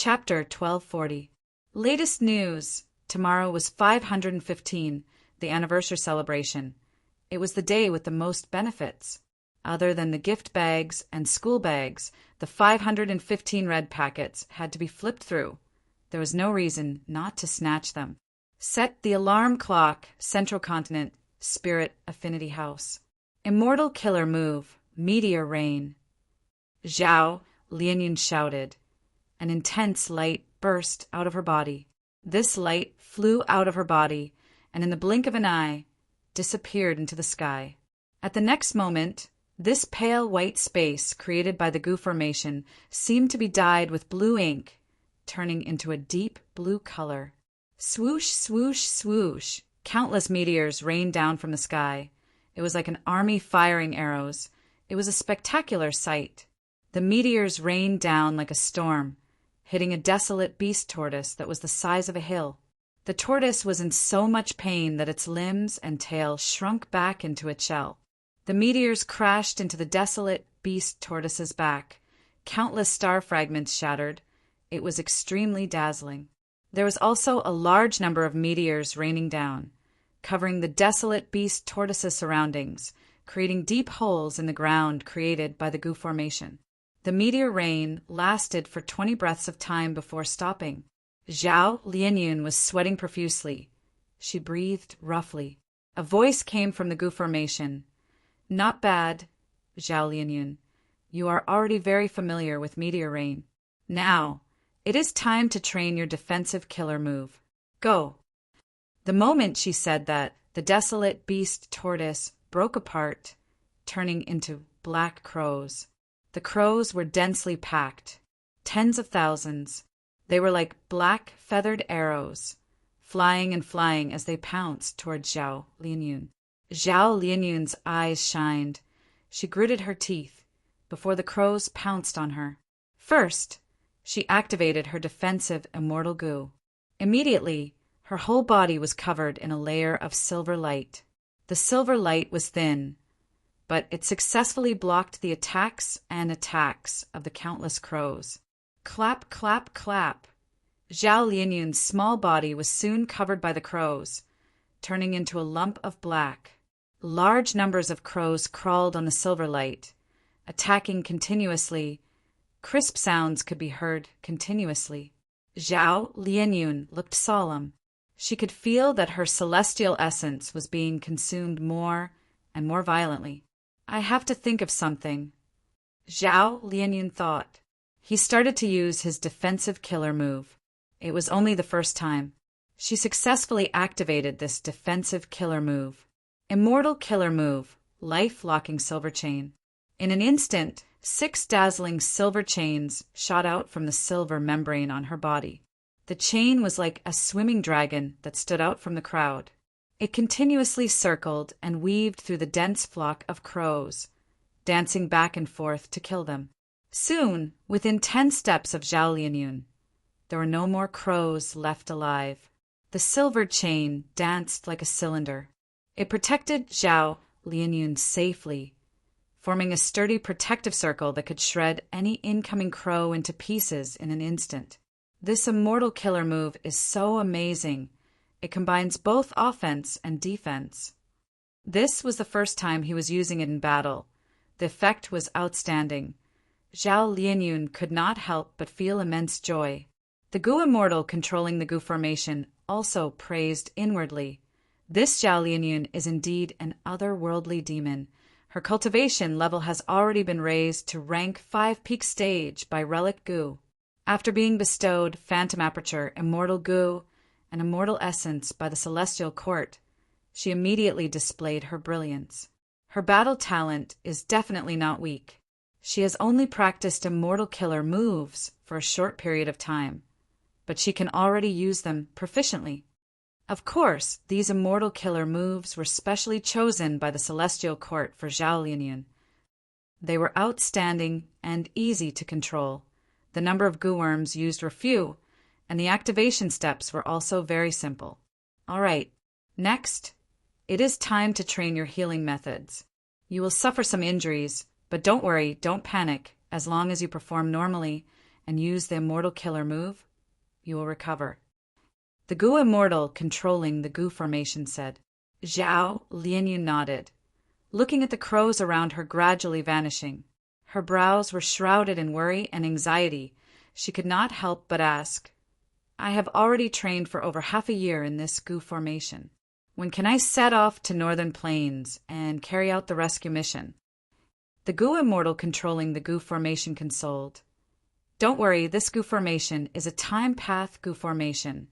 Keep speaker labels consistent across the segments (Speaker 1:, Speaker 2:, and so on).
Speaker 1: Chapter 1240. Latest news. Tomorrow was 515, the anniversary celebration. It was the day with the most benefits. Other than the gift bags and school bags, the 515 red packets had to be flipped through. There was no reason not to snatch them. Set the alarm clock, Central Continent, Spirit Affinity House. Immortal killer move, meteor rain. Zhao, Lianyun shouted. An intense light burst out of her body. This light flew out of her body, and in the blink of an eye, disappeared into the sky. At the next moment, this pale white space created by the Gu formation seemed to be dyed with blue ink, turning into a deep blue color. Swoosh, swoosh, swoosh. Countless meteors rained down from the sky. It was like an army firing arrows. It was a spectacular sight. The meteors rained down like a storm, hitting a desolate beast tortoise that was the size of a hill. The tortoise was in so much pain that its limbs and tail shrunk back into its shell. The meteors crashed into the desolate beast tortoise's back. Countless star fragments shattered. It was extremely dazzling. There was also a large number of meteors raining down, covering the desolate beast tortoise's surroundings, creating deep holes in the ground created by the Gu formation. The meteor rain lasted for 20 breaths of time before stopping. Zhao Lianyun was sweating profusely. She breathed roughly. A voice came from the Gu formation. Not bad, Zhao Lianyun. You are already very familiar with meteor rain. Now, it is time to train your defensive killer move. Go. The moment she said that, the desolate beast tortoise broke apart, turning into black crows. The crows were densely packed, tens of thousands. They were like black feathered arrows, flying and flying as they pounced toward Zhao Lianyun. Zhao Lianyun's eyes shined. She gritted her teeth before the crows pounced on her. First, she activated her defensive immortal Gu. Immediately, her whole body was covered in a layer of silver light. The silver light was thin, but it successfully blocked the attacks of the countless crows. Clap, clap, clap. Zhao Lianyun's small body was soon covered by the crows, turning into a lump of black. Large numbers of crows crawled on the silver light, attacking continuously. Crisp sounds could be heard continuously. Zhao Lianyun looked solemn. She could feel that her celestial essence was being consumed more and more violently. I have to think of something, Zhao Lianyun thought. He started to use his defensive killer move. It was only the first time. She successfully activated this defensive killer move. Immortal killer move, life-locking silver chain. In an instant, 6 dazzling silver chains shot out from the silver membrane on her body. The chain was like a swimming dragon that stood out from the crowd. It continuously circled and weaved through the dense flock of crows, dancing back and forth to kill them. Soon, within 10 steps of Zhao Lianyun, there were no more crows left alive. The silver chain danced like a cylinder. It protected Zhao Lianyun safely, forming a sturdy protective circle that could shred any incoming crow into pieces in an instant. This immortal killer move is so amazing. It combines both offense and defense. This was the first time he was using it in battle. The effect was outstanding. Zhao Lianyun could not help but feel immense joy. The Gu Immortal controlling the Gu formation also praised inwardly. This Zhao Lianyun is indeed an otherworldly demon. Her cultivation level has already been raised to rank 5 peak stage by Relic Gu. After being bestowed Phantom Aperture, Immortal Gu, and Immortal Essence by the Celestial Court, she immediately displayed her brilliance. Her battle talent is definitely not weak. She has only practiced immortal killer moves for a short period of time, but she can already use them proficiently. Of course, these immortal killer moves were specially chosen by the Celestial Court for Zhao Lianyun. They were outstanding and easy to control. The number of Gu worms used were few, and the activation steps were also very simple. All right, next, it is time to train your healing methods. You will suffer some injuries, but don't worry, don't panic, as long as you perform normally and use the Immortal Killer move, you will recover. The Gu Immortal controlling the Gu formation said. Zhao Lianyun nodded, looking at the crows around her gradually vanishing. Her brows were shrouded in worry and anxiety. She could not help but ask, I have already trained for over half a year in this Gu formation. When can I set off to Northern Plains and carry out the rescue mission? The Gu Immortal controlling the Gu formation consoled. Don't worry, this Gu formation is a time path Gu formation.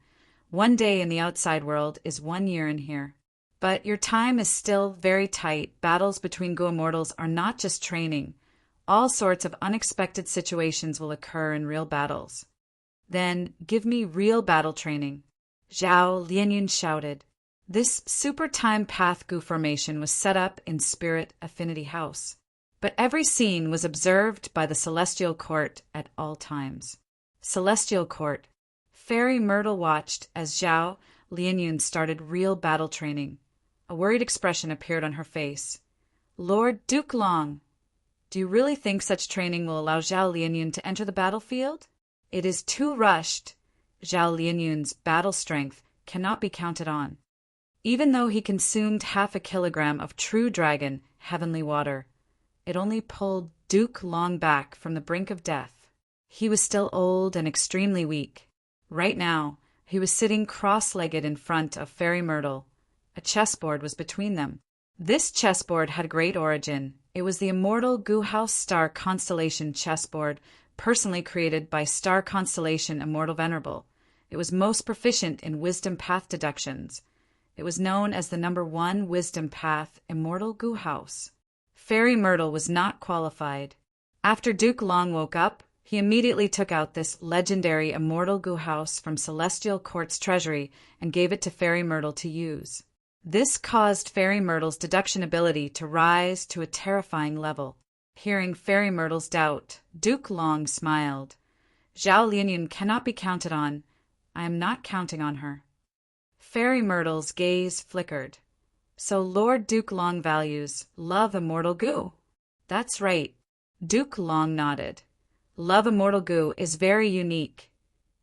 Speaker 1: 1 day in the outside world is 1 year in here. But your time is still very tight. Battles between Gu Immortals are not just training. All sorts of unexpected situations will occur in real battles. Then give me real battle training. Zhao Lianyun shouted. This super time path Gu formation was set up in Spirit Affinity House. But every scene was observed by the Celestial Court at all times. Celestial Court. Fairy Myrtle watched as Zhao Lianyun started real battle training. A worried expression appeared on her face. Lord Duke Long, do you really think such training will allow Zhao Lianyun to enter the battlefield? It is too rushed. Zhao Lianyun's battle strength cannot be counted on. Even though he consumed 1/2 kilogram of true dragon, heavenly water, it only pulled Duke Long back from the brink of death. He was still old and extremely weak. Right now, he was sitting cross-legged in front of Fairy Myrtle. A chessboard was between them. This chessboard had great origin. It was the immortal Gu House Star Constellation chessboard, personally created by Star Constellation Immortal Venerable. It was most proficient in wisdom path deductions. It was known as the number 1 wisdom path Immortal Gu House. Fairy Myrtle was not qualified. After Duke Long woke up, he immediately took out this legendary Immortal Gu House from Celestial Court's treasury and gave it to Fairy Myrtle to use. This caused Fairy Myrtle's deduction ability to rise to a terrifying level. Hearing Fairy Myrtle's doubt, Duke Long smiled. Zhao Lianyun cannot be counted on. I am not counting on her. Fairy Myrtle's gaze flickered. So Lord Duke Long values love Immortal Gu. That's right. Duke Long nodded. Love Immortal Gu is very unique.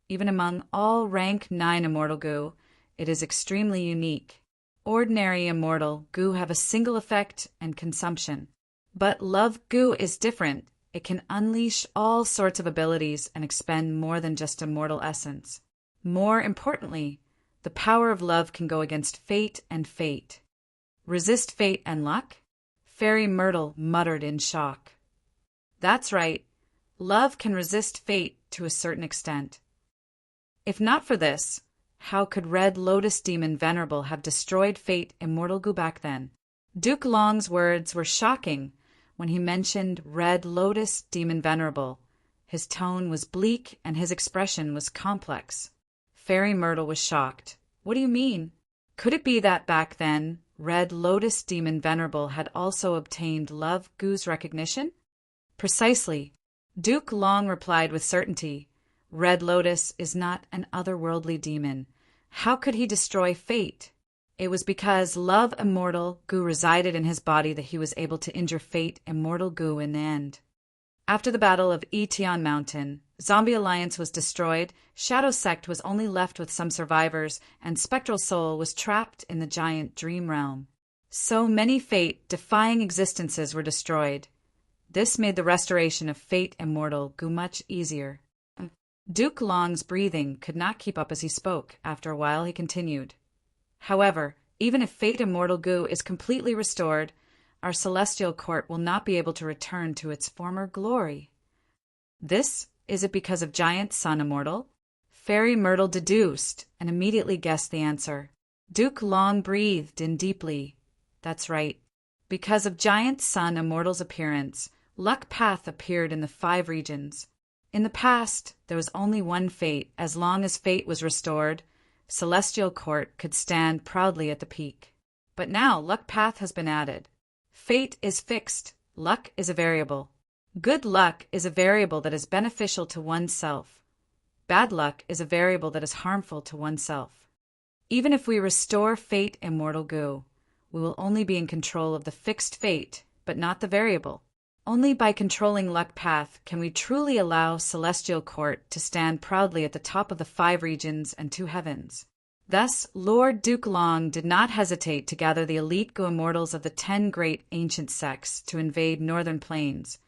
Speaker 1: Even among all rank 9 Immortal Gu, it is extremely unique. Ordinary Immortal Gu have a single effect and consumption. But Love Gu is different. It can unleash all sorts of abilities and expend more than just immortal essence. More importantly, the power of love can go against fate and fate. Resist fate and luck? Fairy Myrtle muttered in shock. That's right. Love can resist fate to a certain extent. If not for this, how could Red Lotus Demon Venerable have destroyed fate Immortal Gu back then? Duke Long's words were shocking when he mentioned Red Lotus Demon Venerable. His tone was bleak and his expression was complex. Fairy Myrtle was shocked. What do you mean? Could it be that back then, Red Lotus Demon Venerable had also obtained Love Gu's recognition? Precisely. Duke Long replied with certainty. Red Lotus is not an otherworldly demon. How could he destroy fate? It was because Love Immortal Gu resided in his body that he was able to injure fate Immortal Gu in the end. After the Battle of Etion Mountain, Zombie Alliance was destroyed, Shadow Sect was only left with some survivors, and Spectral Soul was trapped in the giant Dream Realm. So many fate-defying existences were destroyed. This made the restoration of fate Immortal Gu much easier. Duke Long's breathing could not keep up as he spoke. After a while he continued. However, even if fate Immortal Gu is completely restored, our Celestial Court will not be able to return to its former glory. Is it because of Giant Sun Immortal? Fairy Myrtle deduced and immediately guessed the answer. Duke Long breathed in deeply. That's right. Because of Giant Sun Immortal's appearance, Luck Path appeared in the 5 regions. In the past, there was only one fate. As long as fate was restored, Celestial Court could stand proudly at the peak. But now Luck Path has been added. Fate is fixed. Luck is a variable. Good luck is a variable that is beneficial to oneself. Bad luck is a variable that is harmful to oneself. Even if we restore fate Immortal Gu, we will only be in control of the fixed fate, but not the variable. Only by controlling luck path can we truly allow Celestial Court to stand proudly at the top of the 5 regions and 2 heavens. Thus, Lord Duke Long did not hesitate to gather the elite go-immortals of the 10 great ancient sects to invade Northern Plains.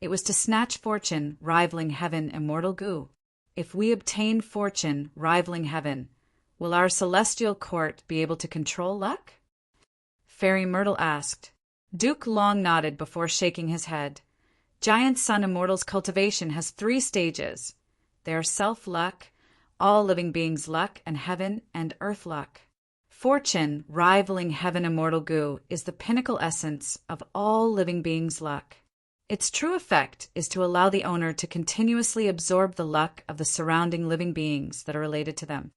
Speaker 1: It was to snatch fortune, rivaling heaven, immortal Gu. If we obtain fortune, rivaling heaven, will our Celestial Court be able to control luck? Fairy Myrtle asked. Duke Long nodded before shaking his head. Giant Sun Immortal's cultivation has 3 stages. They are self-luck, all living beings' luck, and heaven and earth luck. Fortune, rivaling heaven immortal Gu, is the pinnacle essence of all living beings' luck. Its true effect is to allow the owner to continuously absorb the luck of the surrounding living beings that are related to them.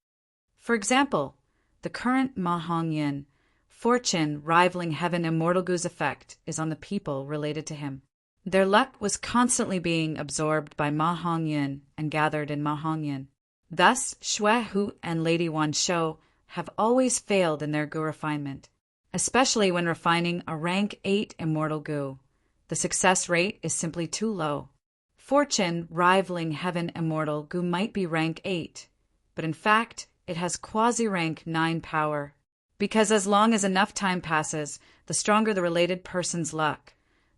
Speaker 1: For example, the current Ma Hong Yin, fortune rivaling heaven immortal Gu's effect, is on the people related to him. Their luck was constantly being absorbed by Ma Hong Yin and gathered in Ma Hong Yin. Thus, Xue Hu and Lady Wan Shou have always failed in their Gu refinement, especially when refining a rank 8 immortal Gu. The success rate is simply too low. Fortune, rivaling heaven immortal Gu, might be rank 8, but in fact, it has quasi-rank 9 power. Because as long as enough time passes, the stronger the related person's luck,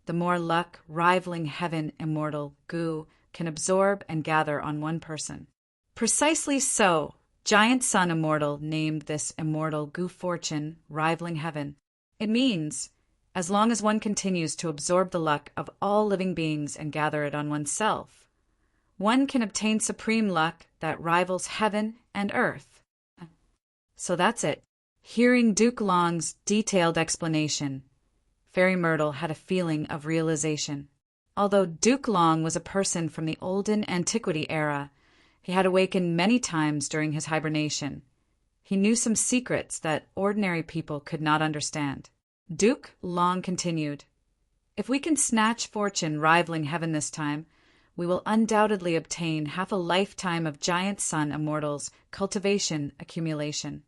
Speaker 1: the more luck rivaling heaven immortal Gu can absorb and gather on one person. Precisely so, Giant Sun Immortal named this immortal Gu fortune rivaling heaven. It means, as long as one continues to absorb the luck of all living beings and gather it on oneself, one can obtain supreme luck that rivals heaven and earth. So that's it. Hearing Duke Long's detailed explanation, Fairy Myrtle had a feeling of realization. Although Duke Long was a person from the olden antiquity era, he had awakened many times during his hibernation. He knew some secrets that ordinary people could not understand. Duke Long continued, "If we can snatch fortune rivaling heaven this time, we will undoubtedly obtain half a lifetime of Giant Sun Immortal's cultivation accumulation.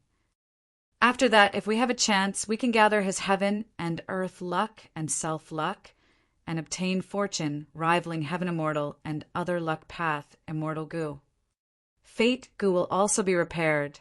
Speaker 1: After that, if we have a chance, we can gather his heaven and earth luck and self-luck and obtain fortune rivaling heaven immortal and other luck path immortal Gu. Fate Gu will also be repaired.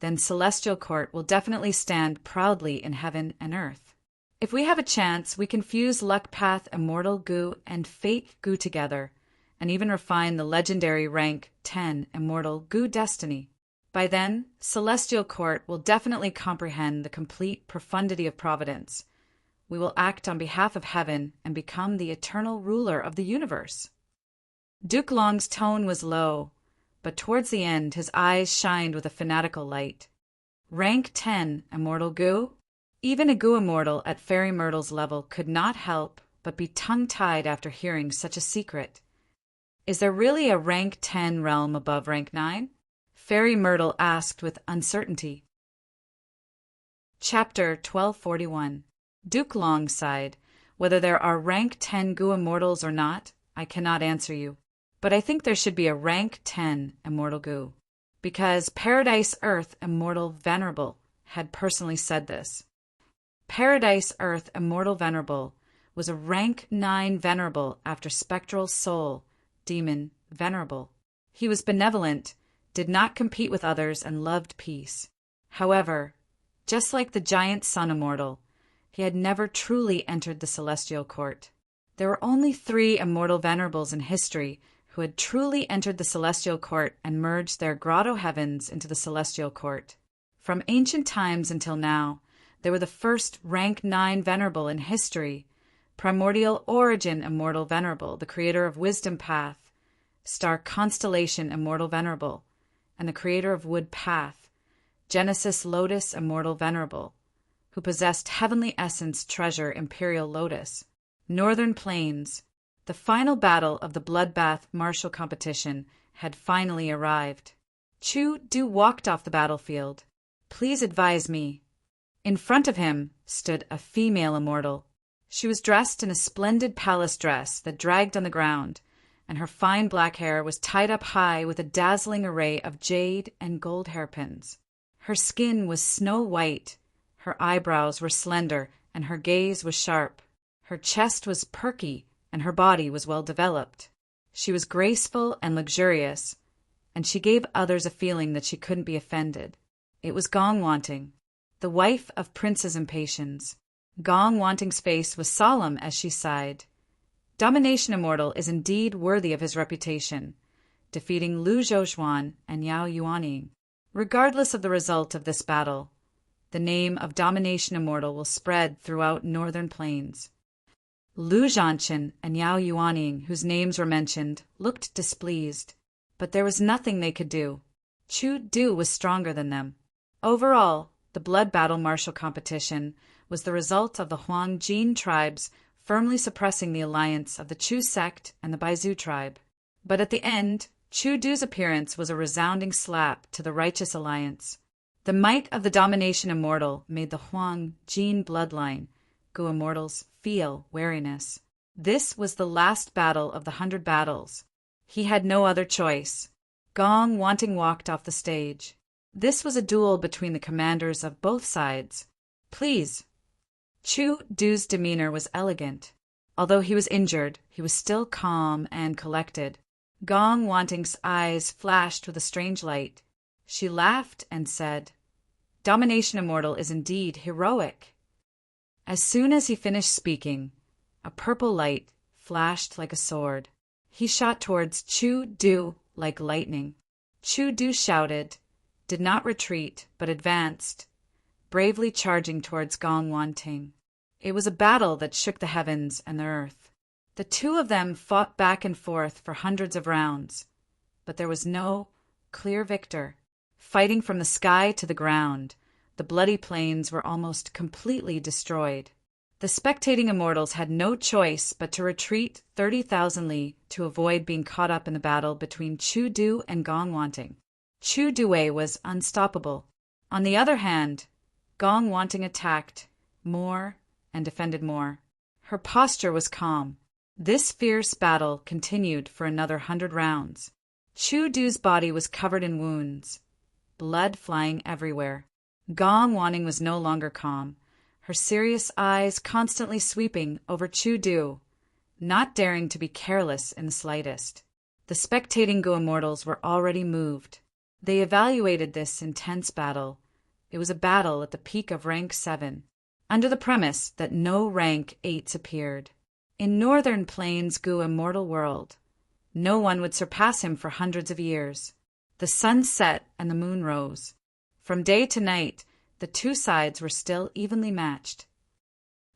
Speaker 1: Then Celestial Court will definitely stand proudly in heaven and earth. If we have a chance, we can fuse luck path immortal Gu and fate Gu together and even refine the legendary rank 10 immortal Gu destiny. By then, Celestial Court will definitely comprehend the complete profundity of providence. We will act on behalf of heaven and become the eternal ruler of the universe." Duke Long's tone was low, but towards the end his eyes shined with a fanatical light. Rank 10 immortal Gu? Even a Gu immortal at Fairy Myrtle's level could not help but be tongue-tied after hearing such a secret. Is there really a rank 10 realm above rank 9? Fairy Myrtle asked with uncertainty. Chapter 1241. Duke Long sighed. Whether there are rank 10 Gu immortals or not, I cannot answer you. But I think there should be a rank 10 immortal Gu, because Paradise Earth Immortal Venerable had personally said this. Paradise Earth Immortal Venerable was a rank 9 Venerable after Spectral Soul Demon Venerable. He was benevolent, did not compete with others, and loved peace. However, just like the Giant Sun Immortal, he had never truly entered the Celestial Court. There were only 3 Immortal Venerables in history who had truly entered the Celestial Court and merged their grotto heavens into the Celestial Court. From ancient times until now, they were the first rank 9 Venerable in history, Primordial Origin Immortal Venerable, the creator of Wisdom Path, Star Constellation Immortal Venerable, and the creator of Wood Path, Genesis Lotus Immortal Venerable, who possessed Heavenly Essence Treasure Imperial Lotus. Northern Plains. The final battle of the Bloodbath Martial Competition had finally arrived. Chu Du walked off the battlefield. "Please advise me." In front of him stood a female immortal. She was dressed in a splendid palace dress that dragged on the ground, and her fine black hair was tied up high with a dazzling array of jade and gold hairpins. Her skin was snow white, her eyebrows were slender, and her gaze was sharp. Her chest was perky, and her body was well developed. She was graceful and luxurious, and she gave others a feeling that she couldn't be offended. It was Gong Wanting, the wife of Prince's Impatience. Gong Wanting's face was solemn as she sighed. Domination Immortal is indeed worthy of his reputation, defeating Lu Zhozhuan and Yao Yuanying. Regardless of the result of this battle, the name of Domination Immortal will spread throughout northern plains. Lu Zhanchen and Yao Yuanying, whose names were mentioned, looked displeased, but there was nothing they could do. Chu Du was stronger than them. Overall, the blood battle martial competition was the result of the Huang Jin tribes firmly suppressing the alliance of the Chu sect and the Baizu tribe. But at the end, Chu Du's appearance was a resounding slap to the righteous alliance. The might of the Domination Immortal made the Huang Jin bloodline, Gu Immortals, feel wariness. This was the last battle of the 100 battles. He had no other choice. Gong Wanting walked off the stage. This was a duel between the commanders of both sides. Please. Chu Du's demeanor was elegant. Although he was injured, he was still calm and collected. Gong Wanting's eyes flashed with a strange light. She laughed and said, "Domination Immortal is indeed heroic." As soon as he finished speaking, a purple light flashed like a sword. He shot towards Chu Du like lightning. Chu Du shouted, did not retreat, but advanced, bravely charging towards Gong Wanting. It was a battle that shook the heavens and the earth. The two of them fought back and forth for hundreds of rounds, but there was no clear victor. Fighting from the sky to the ground, the bloody plains were almost completely destroyed. The spectating immortals had no choice but to retreat 30,000 li to avoid being caught up in the battle between Chu Du and Gong Wanting. Chu Due was unstoppable. On the other hand, Gong Wanting attacked more and defended more. Her posture was calm. This fierce battle continued for another 100 rounds. Chu Du's body was covered in wounds, blood flying everywhere. Gong Wanting was no longer calm, her serious eyes constantly sweeping over Chu Du, not daring to be careless in the slightest. The spectating Gu Immortals were already moved. They evaluated this intense battle. It was a battle at the peak of rank 7, under the premise that no rank 8s appeared. In Northern Plains Gu Immortal world, no one would surpass him for hundreds of years. The sun set and the moon rose. From day to night, the two sides were still evenly matched.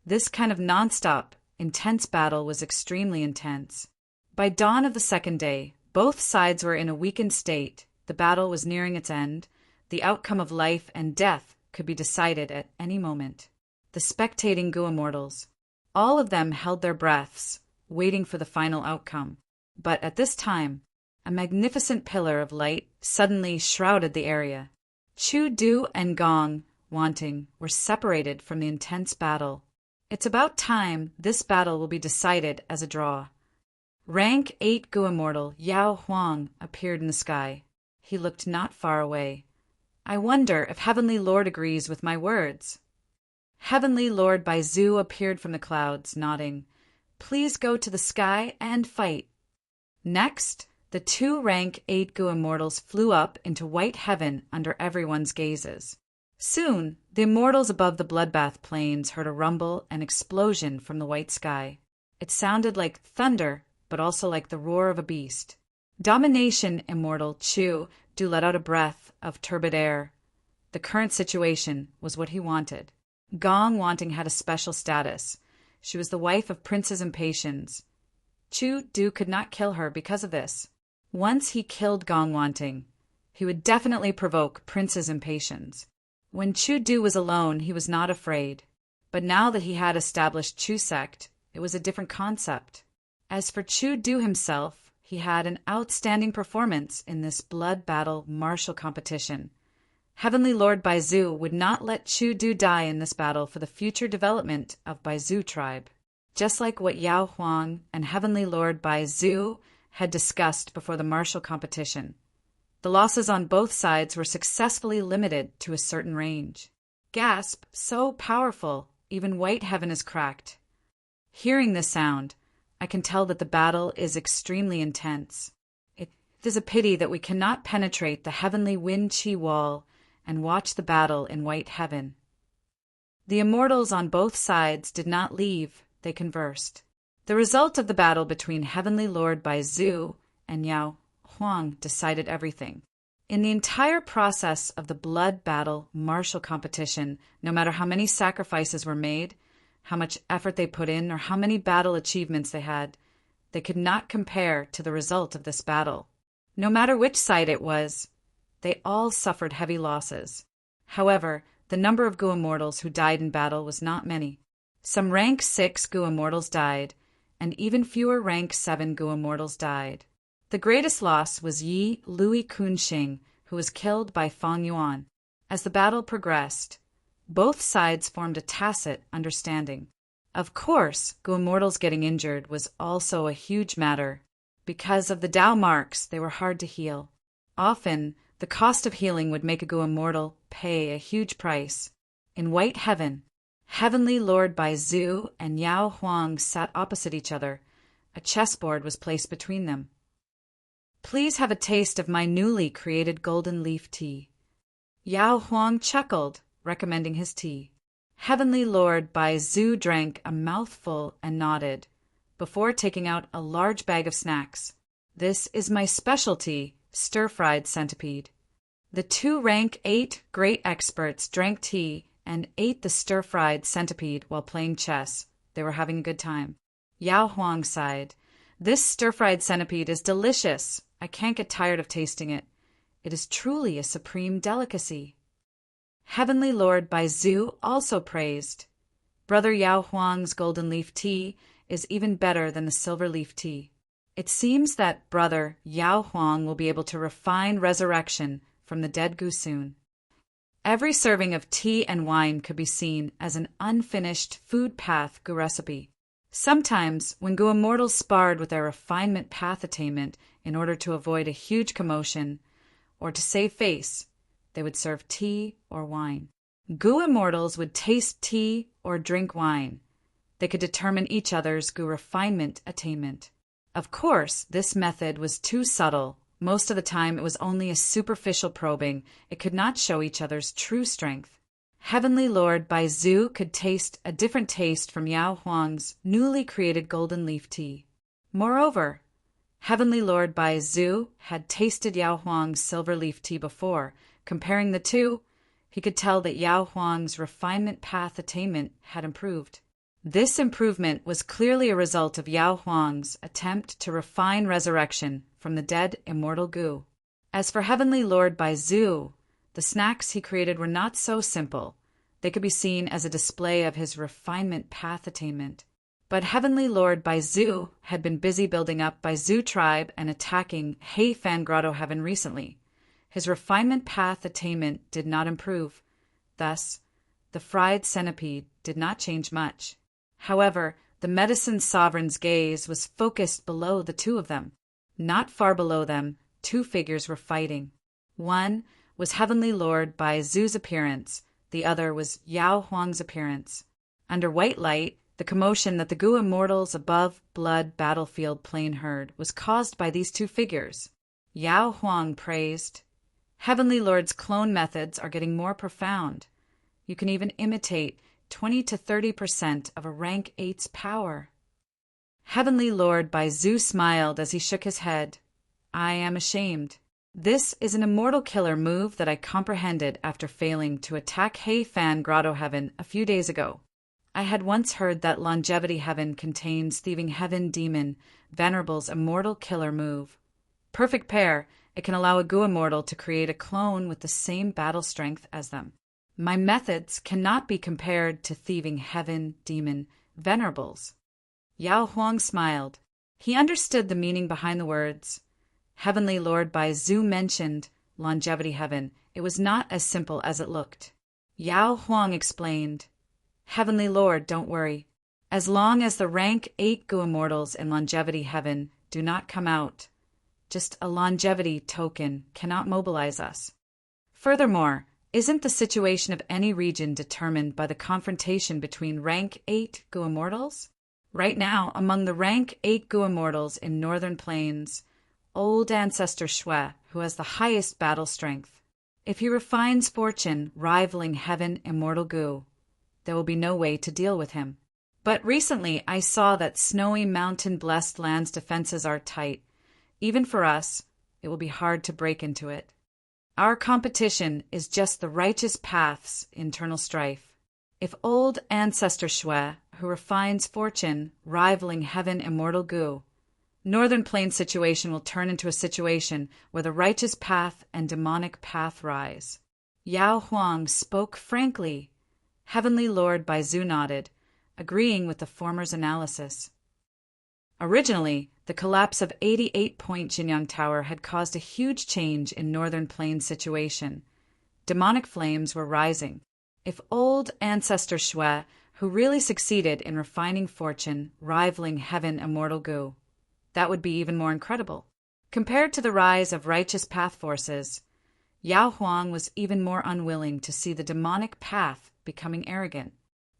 Speaker 1: This kind of non-stop, intense battle was extremely intense. By dawn of the second day, both sides were in a weakened state. The battle was nearing its end. The outcome of life and death could be decided at any moment. The spectating Gu Immortals, all of them held their breaths, waiting for the final outcome. But at this time, a magnificent pillar of light suddenly shrouded the area. Chu Du and Gong Wanting were separated from the intense battle. It's about time this battle will be decided as a draw. Rank 8 Gu Immortal Yao Huang appeared in the sky. He looked not far away. I wonder if Heavenly Lord agrees with my words. Heavenly Lord Baizu appeared from the clouds, nodding. Please go to the sky and fight. Next, the two rank 8 Gu Immortals flew up into white heaven under everyone's gazes. Soon, the immortals above the bloodbath plains heard a rumble and explosion from the white sky. It sounded like thunder, but also like the roar of a beast. Domination Immortal Chu Du let out a breath of turbid air. The current situation was what he wanted. Gong Wanting had a special status. She was the wife of Prince's Impatience. Chu Du could not kill her because of this. Once he killed Gong Wanting, he would definitely provoke Prince's Impatience. When Chu Du was alone, he was not afraid. But now that he had established Chu sect, it was a different concept. As for Chu Du himself, he had an outstanding performance in this blood battle martial competition. Heavenly Lord Baizu would not let Chu Du die in this battle for the future development of Baizu tribe, just like what Yao Huang and Heavenly Lord Baizu had discussed before the martial competition. The losses on both sides were successfully limited to a certain range. Gasp, so powerful, even white heaven is cracked. Hearing this sound, I can tell that the battle is extremely intense. It is a pity that we cannot penetrate the heavenly wind-chi wall and watch the battle in white heaven. The immortals on both sides did not leave, they conversed. The result of the battle between Heavenly Lord Baizu and Yao Huang decided everything. In the entire process of the blood battle martial competition, no matter how many sacrifices were made, how much effort they put in, or how many battle achievements they had, they could not compare to the result of this battle. No matter which side it was, they all suffered heavy losses. However, the number of Gu immortals who died in battle was not many. Some rank 6 Gu immortals died, and even fewer rank 7 Gu immortals died. The greatest loss was Yi Lui Kunxing, who was killed by Fang Yuan. As the battle progressed, both sides formed a tacit understanding. Of course, Gu immortals getting injured was also a huge matter. Because of the Dao marks, they were hard to heal. Often, the cost of healing would make a Gu immortal pay a huge price. In White Heaven, Heavenly Lord Baizu and Yao Huang sat opposite each other. A chessboard was placed between them. Please have a taste of my newly created golden leaf tea. Yao Huang chuckled, recommending his tea. Heavenly Lord Baizu drank a mouthful and nodded, before taking out a large bag of snacks. This is my specialty, stir-fried centipede. The two rank 8 great experts drank tea and ate the stir-fried centipede while playing chess. They were having a good time. Yao Huang sighed. This stir-fried centipede is delicious. I can't get tired of tasting it. It is truly a supreme delicacy. Heavenly Lord Baizu also praised. Brother Yao Huang's golden leaf tea is even better than the silver leaf tea. It seems that Brother Yao Huang will be able to refine resurrection from the dead Gu soon. Every serving of tea and wine could be seen as an unfinished food path Gu recipe. Sometimes, when Gu immortals sparred with their refinement path attainment in order to avoid a huge commotion or to save face, they would serve tea or wine. Gu immortals would taste tea or drink wine. They could determine each other's Gu refinement attainment. Of course, this method was too subtle. Most of the time, it was only a superficial probing. It could not show each other's true strength. Heavenly Lord Baizu could taste a different taste from Yao Huang's newly created golden leaf tea. Moreover, Heavenly Lord Baizu had tasted Yao Huang's silver leaf tea before. Comparing the two, he could tell that Yao Huang's refinement path attainment had improved. This improvement was clearly a result of Yao Huang's attempt to refine resurrection from the dead immortal Gu. As for Heavenly Lord Baizu, the snacks he created were not so simple. They could be seen as a display of his refinement path attainment. But Heavenly Lord Baizu had been busy building up Baizu tribe and attacking Heifan Grotto Heaven recently. His refinement path attainment did not improve. Thus, the fried centipede did not change much. However, the medicine sovereign's gaze was focused below the two of them. Not far below them, two figures were fighting. One was Heavenly Lord Baizu's appearance. The other was Yao Huang's appearance. Under white light, the commotion that the Gu immortals above blood battlefield plain heard was caused by these two figures. Yao Huang praised, Heavenly Lord's clone methods are getting more profound. You can even imitate 20 to 30% of a rank 8's power. Heavenly Lord Baizu smiled as he shook his head. I am ashamed. This is an immortal killer move that I comprehended after failing to attack Heifan Grotto Heaven a few days ago. I had once heard that Longevity Heaven contains Thieving Heaven Demon, Venerable's immortal killer move. Perfect pair, it can allow a Gu immortal to create a clone with the same battle strength as them. My methods cannot be compared to Thieving Heaven Demon, Venerable's. Yao Huang smiled. He understood the meaning behind the words. Heavenly Lord Baizu mentioned Longevity Heaven. It was not as simple as it looked. Yao Huang explained, Heavenly Lord, don't worry. As long as the rank 8 Gu immortals in Longevity Heaven do not come out, just a longevity token cannot mobilize us. Furthermore, isn't the situation of any region determined by the confrontation between rank 8 Gu immortals? Right now, among the rank 8 Gu immortals in Northern Plains, old ancestor Shui, who has the highest battle strength. If he refines fortune rivaling heaven immortal Gu, there will be no way to deal with him. But recently I saw that snowy mountain-blessed land's defenses are tight. Even for us, it will be hard to break into it. Our competition is just the righteous path's internal strife. If old ancestor Shui, who refines fortune rivaling heaven immortal Gu, Northern Plains situation will turn into a situation where the righteous path and demonic path rise. Yao Huang spoke frankly. Heavenly Lord Baizu nodded, agreeing with the former's analysis. Originally, the collapse of 88-point Jinyang Tower had caused a huge change in Northern Plains situation. Demonic flames were rising. If old ancestor Shui, who really succeeded in refining fortune, rivaling heaven immortal Gu, that would be even more incredible. Compared to the rise of righteous path forces, Yao Huang was even more unwilling to see the demonic path becoming arrogant.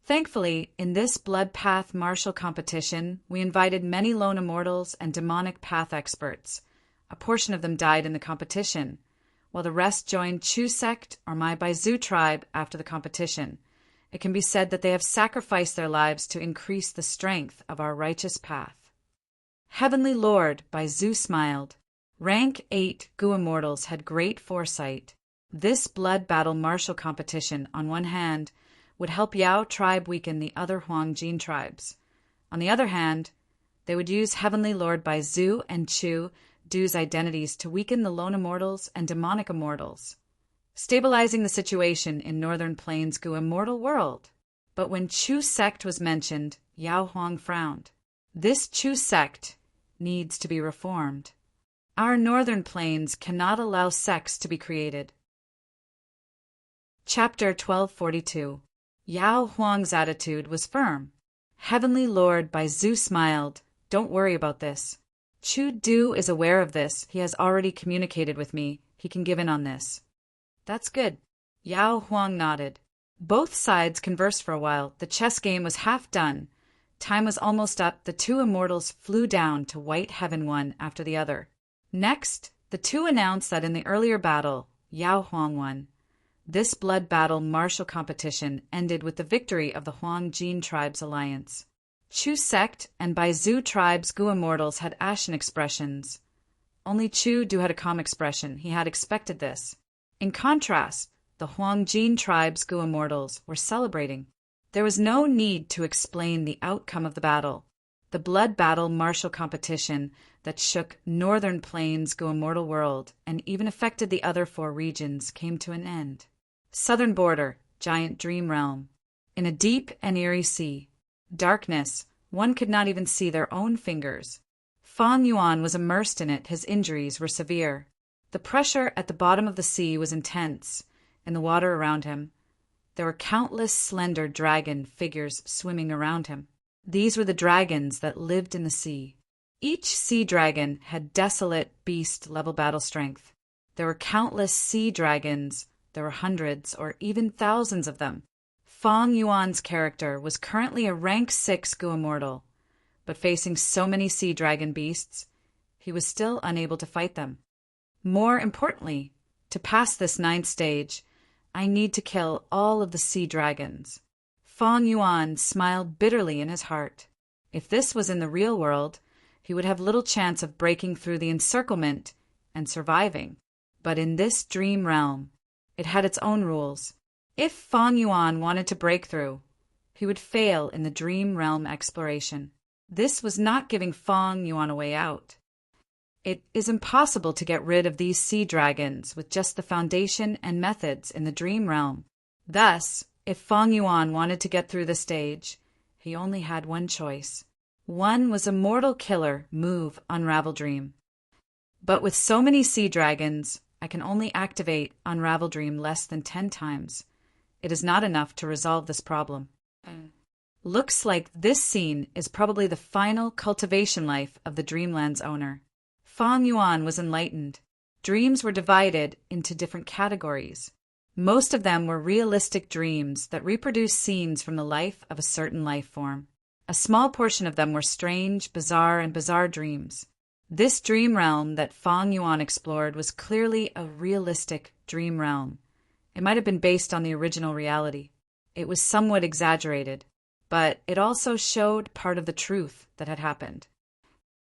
Speaker 1: Thankfully, in this blood path martial competition, we invited many lone immortals and demonic path experts. A portion of them died in the competition, while the rest joined Chu sect or my Baizu tribe after the competition. It can be said that they have sacrificed their lives to increase the strength of our righteous path. Heavenly Lord Baizu smiled. Rank 8 Gu immortals had great foresight. This blood battle martial competition, on one hand, would help Yao tribe weaken the other Huang Jin tribes. On the other hand, they would use Heavenly Lord Baizu and Chu Du's identities to weaken the lone immortals and demonic immortals, stabilizing the situation in Northern Plains Gu immortal world. But when Chu sect was mentioned, Yao Huang frowned. This Chu sect needs to be reformed. Our Northern Plains cannot allow sects to be created. Chapter 1242. Yao Huang's attitude was firm. Heavenly Lord Baizu smiled. Don't worry about this. Chu Du is aware of this. He has already communicated with me. He can give in on this. That's good. Yao Huang nodded. Both sides conversed for a while. The chess game was half done. Time was almost up. The two immortals flew down to White Heaven one after the other. Next, the two announced that in the earlier battle, Yao Huang won. This blood battle martial competition ended with the victory of the Huang Jin tribe's alliance. Chu sect and Baizu tribe's Gu immortals had ashen expressions. Only Chu Du had a calm expression. He had expected this. In contrast, the Huang Jin tribe's Gu immortals were celebrating. There was no need to explain the outcome of the battle. The blood battle martial competition that shook Northern Plains Gu immortal world and even affected the other 4 regions came to an end. Southern border, giant dream realm. In a deep and eerie sea. Darkness, one could not even see their own fingers. Fang Yuan was immersed in it. His injuries were severe. The pressure at the bottom of the sea was intense. In the water around him, there were countless slender dragon figures swimming around him. These were the dragons that lived in the sea. Each sea dragon had desolate beast-level battle strength. There were countless sea dragons. There were hundreds or even thousands of them. Fang Yuan's character was currently a rank 6 Gu immortal, but facing so many sea dragon beasts, he was still unable to fight them. More importantly, to pass this 9th stage, I need to kill all of the sea dragons. Fang Yuan smiled bitterly in his heart. If this was in the real world, he would have little chance of breaking through the encirclement and surviving. But in this dream realm, it had its own rules. If Fang Yuan wanted to break through, he would fail in the dream realm exploration. This was not giving Fang Yuan a way out. It is impossible to get rid of these sea dragons with just the foundation and methods in the dream realm. Thus, if Fang Yuan wanted to get through the stage, he only had one choice. One was a mortal killer move Unravel Dream. But with so many sea dragons, I can only activate Unravel Dream less than 10 times. It is not enough to resolve this problem. Looks like this scene is probably the final cultivation life of the Dreamland's owner. Fang Yuan was enlightened. Dreams were divided into different categories. Most of them were realistic dreams that reproduced scenes from the life of a certain life form. A small portion of them were strange, bizarre dreams. This dream realm that Fang Yuan explored was clearly a realistic dream realm. It might have been based on the original reality. It was somewhat exaggerated, but it also showed part of the truth that had happened.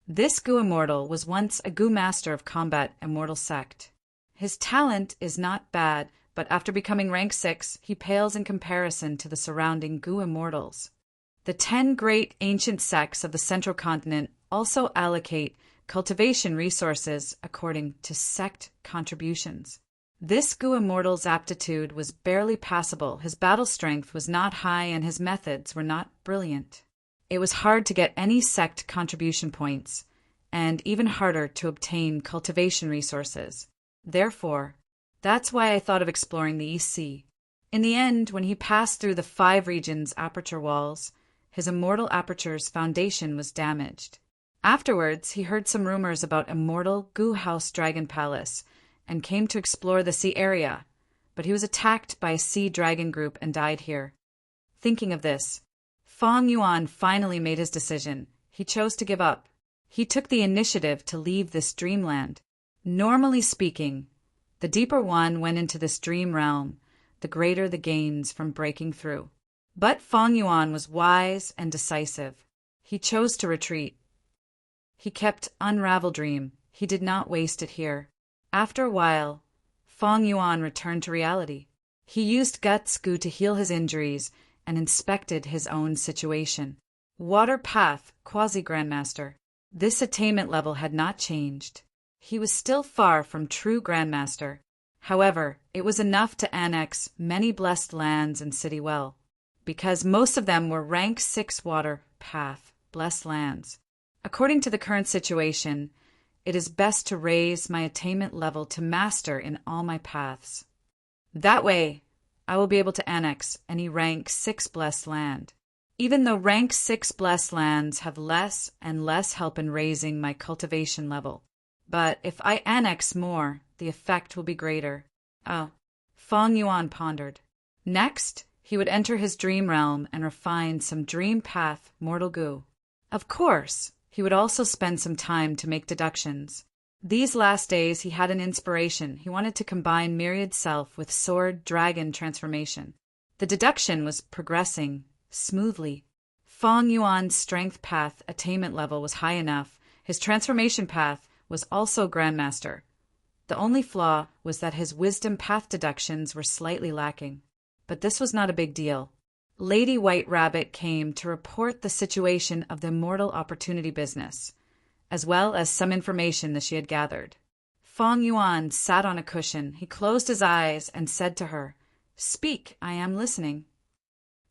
Speaker 1: This Gu Immortal was once a Gu master of combat immortal sect. His talent is not bad, but after becoming rank 6, he pales in comparison to the surrounding Gu Immortals. The 10 great ancient sects of the central continent also allocate cultivation resources according to sect contributions. This Gu Immortal's aptitude was barely passable, his battle strength was not high, and his methods were not brilliant. It was hard to get any sect contribution points, and even harder to obtain cultivation resources. Therefore, that's why I thought of exploring the East Sea. In the end, when he passed through the 5 regions' aperture walls, his immortal aperture's foundation was damaged. Afterwards, he heard some rumors about immortal Gu House Dragon Palace, and came to explore the sea area, but he was attacked by a sea dragon group and died here. Thinking of this, Fang Yuan finally made his decision. He chose to give up. He took the initiative to leave this dreamland. Normally speaking, the deeper one went into this dream realm, the greater the gains from breaking through. But Fang Yuan was wise and decisive. He chose to retreat. He kept Unravel Dream. He did not waste it here. After a while, Fang Yuan returned to reality. He used Guts Gu to heal his injuries and inspected his own situation. Water Path, Quasi-Grandmaster. This attainment level had not changed. He was still far from true Grandmaster. However, it was enough to annex many blessed lands in City Well, because most of them were rank 6 Water Path, blessed lands. According to the current situation, it is best to raise my attainment level to master in all my paths. That way, I will be able to annex any rank 6 blessed land. Even though rank 6 blessed lands have less and less help in raising my cultivation level. But if I annex more, the effect will be greater. Oh, Fang Yuan pondered. Next, he would enter his dream realm and refine some dream path mortal Gu. Of course, he would also spend some time to make deductions. These last days he had an inspiration. He wanted to combine Myriad Self with Sword Dragon transformation. The deduction was progressing smoothly. Fang Yuan's strength path attainment level was high enough. His transformation path was also Grandmaster. The only flaw was that his wisdom path deductions were slightly lacking. But this was not a big deal. Lady White Rabbit came to report the situation of the Immortal Opportunity business, as well as some information that she had gathered. Fang Yuan sat on a cushion. He closed his eyes and said to her, "Speak, I am listening."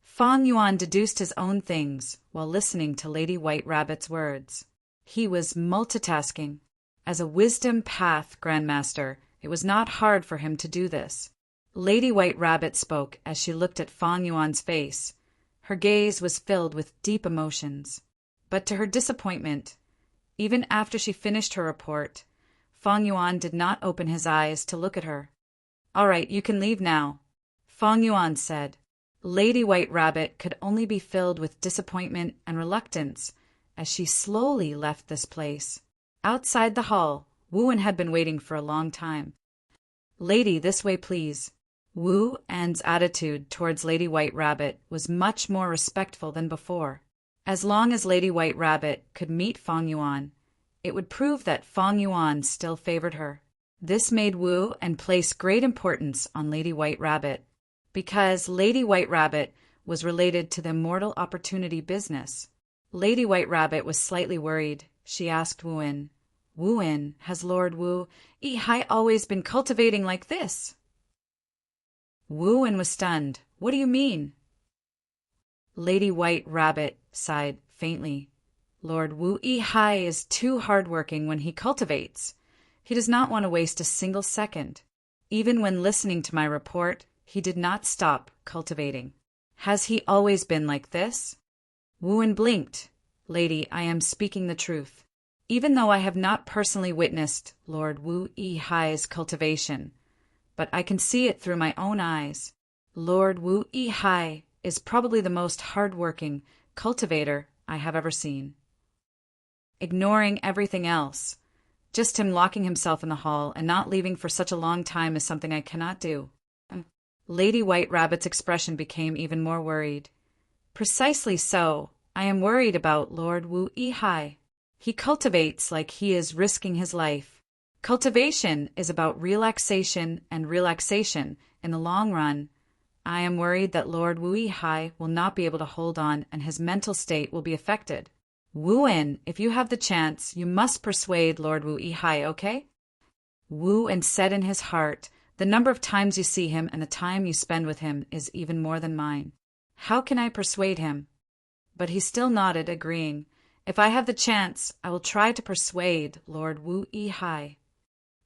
Speaker 1: Fang Yuan deduced his own things while listening to Lady White Rabbit's words. He was multitasking. As a wisdom path Grandmaster, it was not hard for him to do this. Lady White Rabbit spoke as she looked at Fang Yuan's face. Her gaze was filled with deep emotions. But to her disappointment, even after she finished her report, Fang Yuan did not open his eyes to look at her. "All right, you can leave now," Fang Yuan said. Lady White Rabbit could only be filled with disappointment and reluctance as she slowly left this place. Outside the hall, Wu-En had been waiting for a long time. "Lady, this way, please." Wu-En's attitude towards Lady White Rabbit was much more respectful than before. As long as Lady White Rabbit could meet Fang Yuan, it would prove that Fang Yuan still favored her. This made Wu-En place great importance on Lady White Rabbit, because Lady White Rabbit was related to the Immortal Opportunity business. Lady White Rabbit was slightly worried. She asked Wu-En, "Wu-En, has Lord Wu-Hai always been cultivating like this?" Wu-En was stunned. "What do you mean?" Lady White Rabbit sighed faintly. "Lord Wu-Hai is too hardworking when he cultivates. He does not want to waste a single second. Even when listening to my report, he did not stop cultivating. Has he always been like this?" Wu-En blinked. "Lady, I am speaking the truth. Even though I have not personally witnessed Lord Wu-Hai's cultivation, but I can see it through my own eyes. Lord Wu-Hai is probably the most hardworking cultivator I have ever seen. Ignoring everything else, just him locking himself in the hall and not leaving for such a long time is something I cannot do. Lady White Rabbit's expression became even more worried. Precisely so. I am worried about Lord Wu-Yi. He cultivates like he is risking his life. Cultivation is about relaxation, and relaxation, in the long run. I am worried that Lord Wu-Yi will not be able to hold on and his mental state will be affected. Wu-En, if you have the chance, you must persuade Lord Wu-Yi, okay? Wu-En said in his heart, the number of times you see him and the time you spend with him is even more than mine. How can I persuade him? But he still nodded, agreeing. If I have the chance, I will try to persuade Lord Wu-Yi.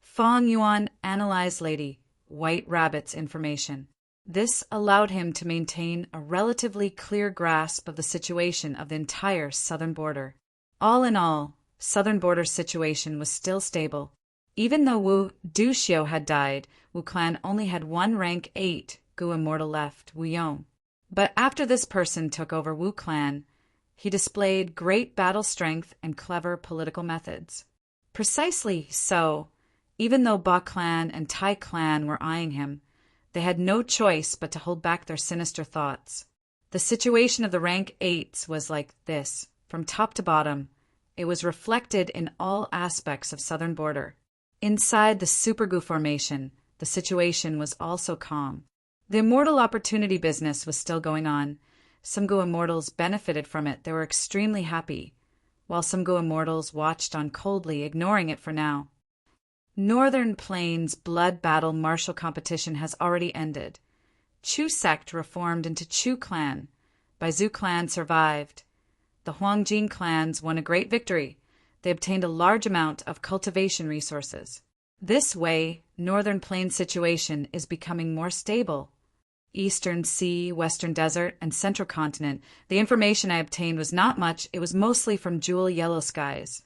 Speaker 1: Feng Yuan analyzed Lady White Rabbit's information. This allowed him to maintain a relatively clear grasp of the situation of the entire southern border. All in all, southern border's situation was still stable. Even though Wu Duxiu had died, Wu clan only had one rank 8 Gu immortal left, Wu Yong. But after this person took over Wu clan, he displayed great battle strength and clever political methods. Precisely so, even though Ba clan and Tai clan were eyeing him, they had no choice but to hold back their sinister thoughts. The situation of the rank 8s was like this, from top to bottom. It was reflected in all aspects of southern border. Inside the Super Gu formation, the situation was also calm. The immortal opportunity business was still going on. Some Gu immortals benefited from it. They were extremely happy, while some Gu immortals watched on coldly, ignoring it for now. Northern Plains blood battle martial competition has already ended. Chu sect reformed into Chu clan. Baizu clan survived. The Huangjing clans won a great victory. They obtained a large amount of cultivation resources. This way, Northern Plains situation is becoming more stable. Eastern Sea, Western Desert, and Central Continent, the information I obtained was not much. It was mostly from Jewel Yellow Skies.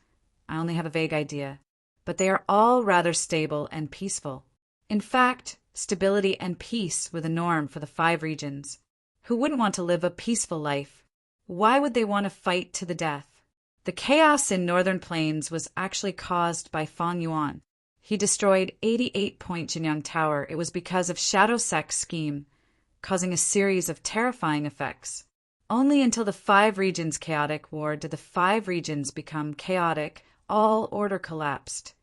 Speaker 1: I only have a vague idea. But they are all rather stable and peaceful. In fact, stability and peace were the norm for the 5 regions. Who wouldn't want to live a peaceful life? Why would they want to fight to the death? The chaos in Northern Plains was actually caused by Feng Yuan. He destroyed 88 Point Jinyang Tower. It was because of Shadow Sect's scheme, causing a series of terrifying effects. Only until the 5 regions chaotic war did the 5 regions become chaotic. All order collapsed.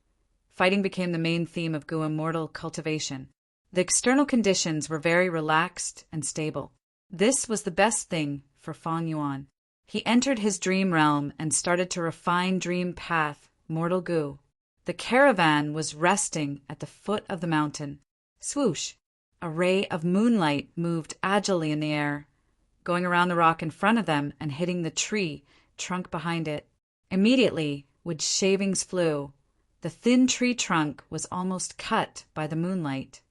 Speaker 1: Fighting became the main theme of Gu immortal cultivation. The external conditions were very relaxed and stable. This was the best thing for Feng Yuan. He entered his dream realm and started to refine dream path, mortal Gu. The caravan was resting at the foot of the mountain. Swoosh! A ray of moonlight moved agilely in the air, going around the rock in front of them and hitting the tree trunk behind it. Immediately, wood shavings flew. The thin tree trunk was almost cut by the moonlight.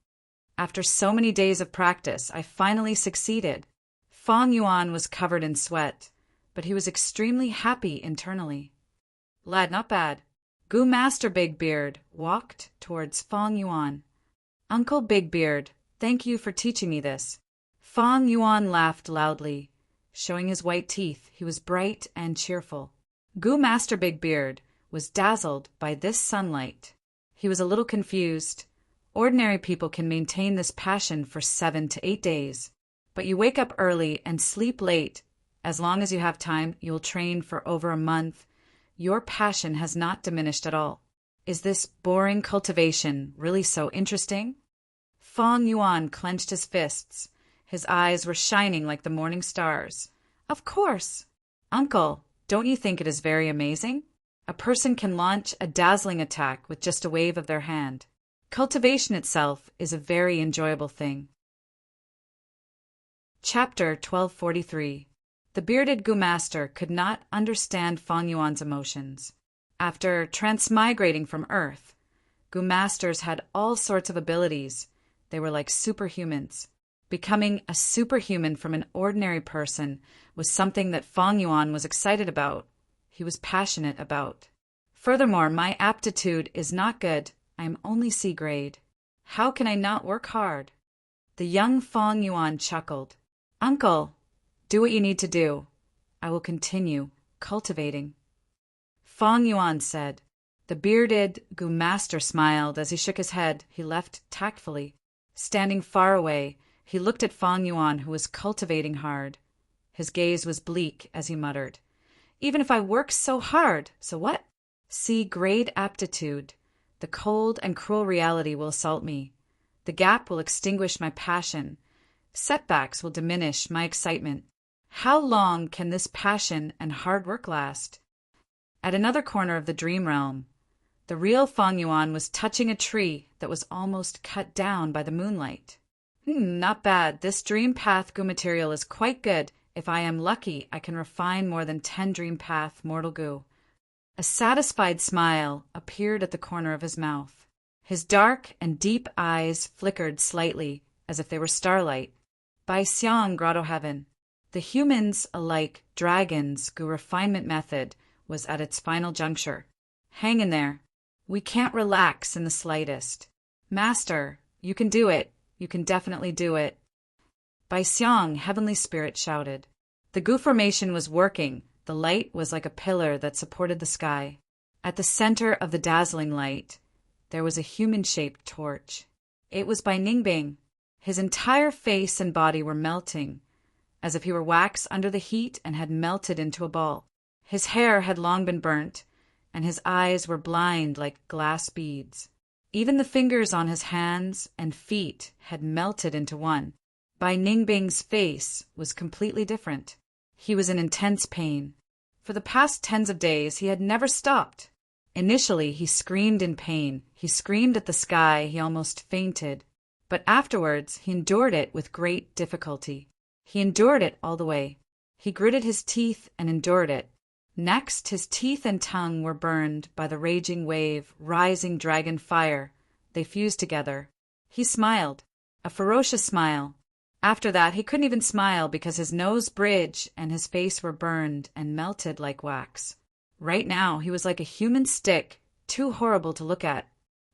Speaker 1: After so many days of practice, I finally succeeded. Feng Yuan was covered in sweat, but he was extremely happy internally. Lad, not bad. Gu Master Big Beard walked towards Feng Yuan. Uncle Big Beard, thank you for teaching me this. Feng Yuan laughed loudly. Showing his white teeth, he was bright and cheerful. Gu Master Big Beard was dazzled by this sunlight. He was a little confused. Ordinary people can maintain this passion for 7 to 8 days. But you wake up early and sleep late. As long as you have time, you'll train for over a month. Your passion has not diminished at all. Is this boring cultivation really so interesting? Feng Yuan clenched his fists. His eyes were shining like the morning stars. Of course. Uncle, don't you think it is very amazing? A person can launch a dazzling attack with just a wave of their hand. Cultivation itself is a very enjoyable thing. Chapter 1243. The bearded Gu Master could not understand Feng Yuan's emotions. After transmigrating from Earth, Gu Masters had all sorts of abilities. They were like superhumans. Becoming a superhuman from an ordinary person was something that Feng Yuan was excited about. He was passionate about. Furthermore, my aptitude is not good. I am only C grade. How can I not work hard? The young Feng Yuan chuckled. Uncle, do what you need to do. I will continue cultivating. Feng Yuan said. The bearded Gu master smiled as he shook his head. He left tactfully. Standing far away, he looked at Feng Yuan, who was cultivating hard. His gaze was bleak as he muttered, "Even if I work so hard, so what? See, great aptitude. The cold and cruel reality will assault me. The gap will extinguish my passion. Setbacks will diminish my excitement. How long can this passion and hard work last?" At another corner of the dream realm, the real Feng Yuan was touching a tree that was almost cut down by the moonlight. Not bad. This dream path goo material is quite good. If I am lucky, I can refine more than 10 dream path mortal goo. A satisfied smile appeared at the corner of his mouth. His dark and deep eyes flickered slightly, as if they were starlight. By Xiang Grotto Heaven, the humans alike dragons goo refinement method was at its final juncture. Hang in there. We can't relax in the slightest. Master, you can do it. You can definitely do it. By Xiang, Heavenly Spirit shouted. The goo formation was working. The light was like a pillar that supported the sky. At the center of the dazzling light, there was a human-shaped torch. It was by Ningbing. His entire face and body were melting, as if he were wax under the heat and had melted into a ball. His hair had long been burnt, and his eyes were blind like glass beads. Even the fingers on his hands and feet had melted into one. Bai Ningbing's face was completely different. He was in intense pain. For the past tens of days, he had never stopped. Initially, he screamed in pain. He screamed at the sky. He almost fainted. But afterwards, he endured it with great difficulty. He endured it all the way. He gritted his teeth and endured it. Next, his teeth and tongue were burned by the raging wave, rising dragon fire. They fused together. He smiled, a ferocious smile. After that, he couldn't even smile because his nose bridge and his face were burned and melted like wax. Right now, he was like a human stick, too horrible to look at.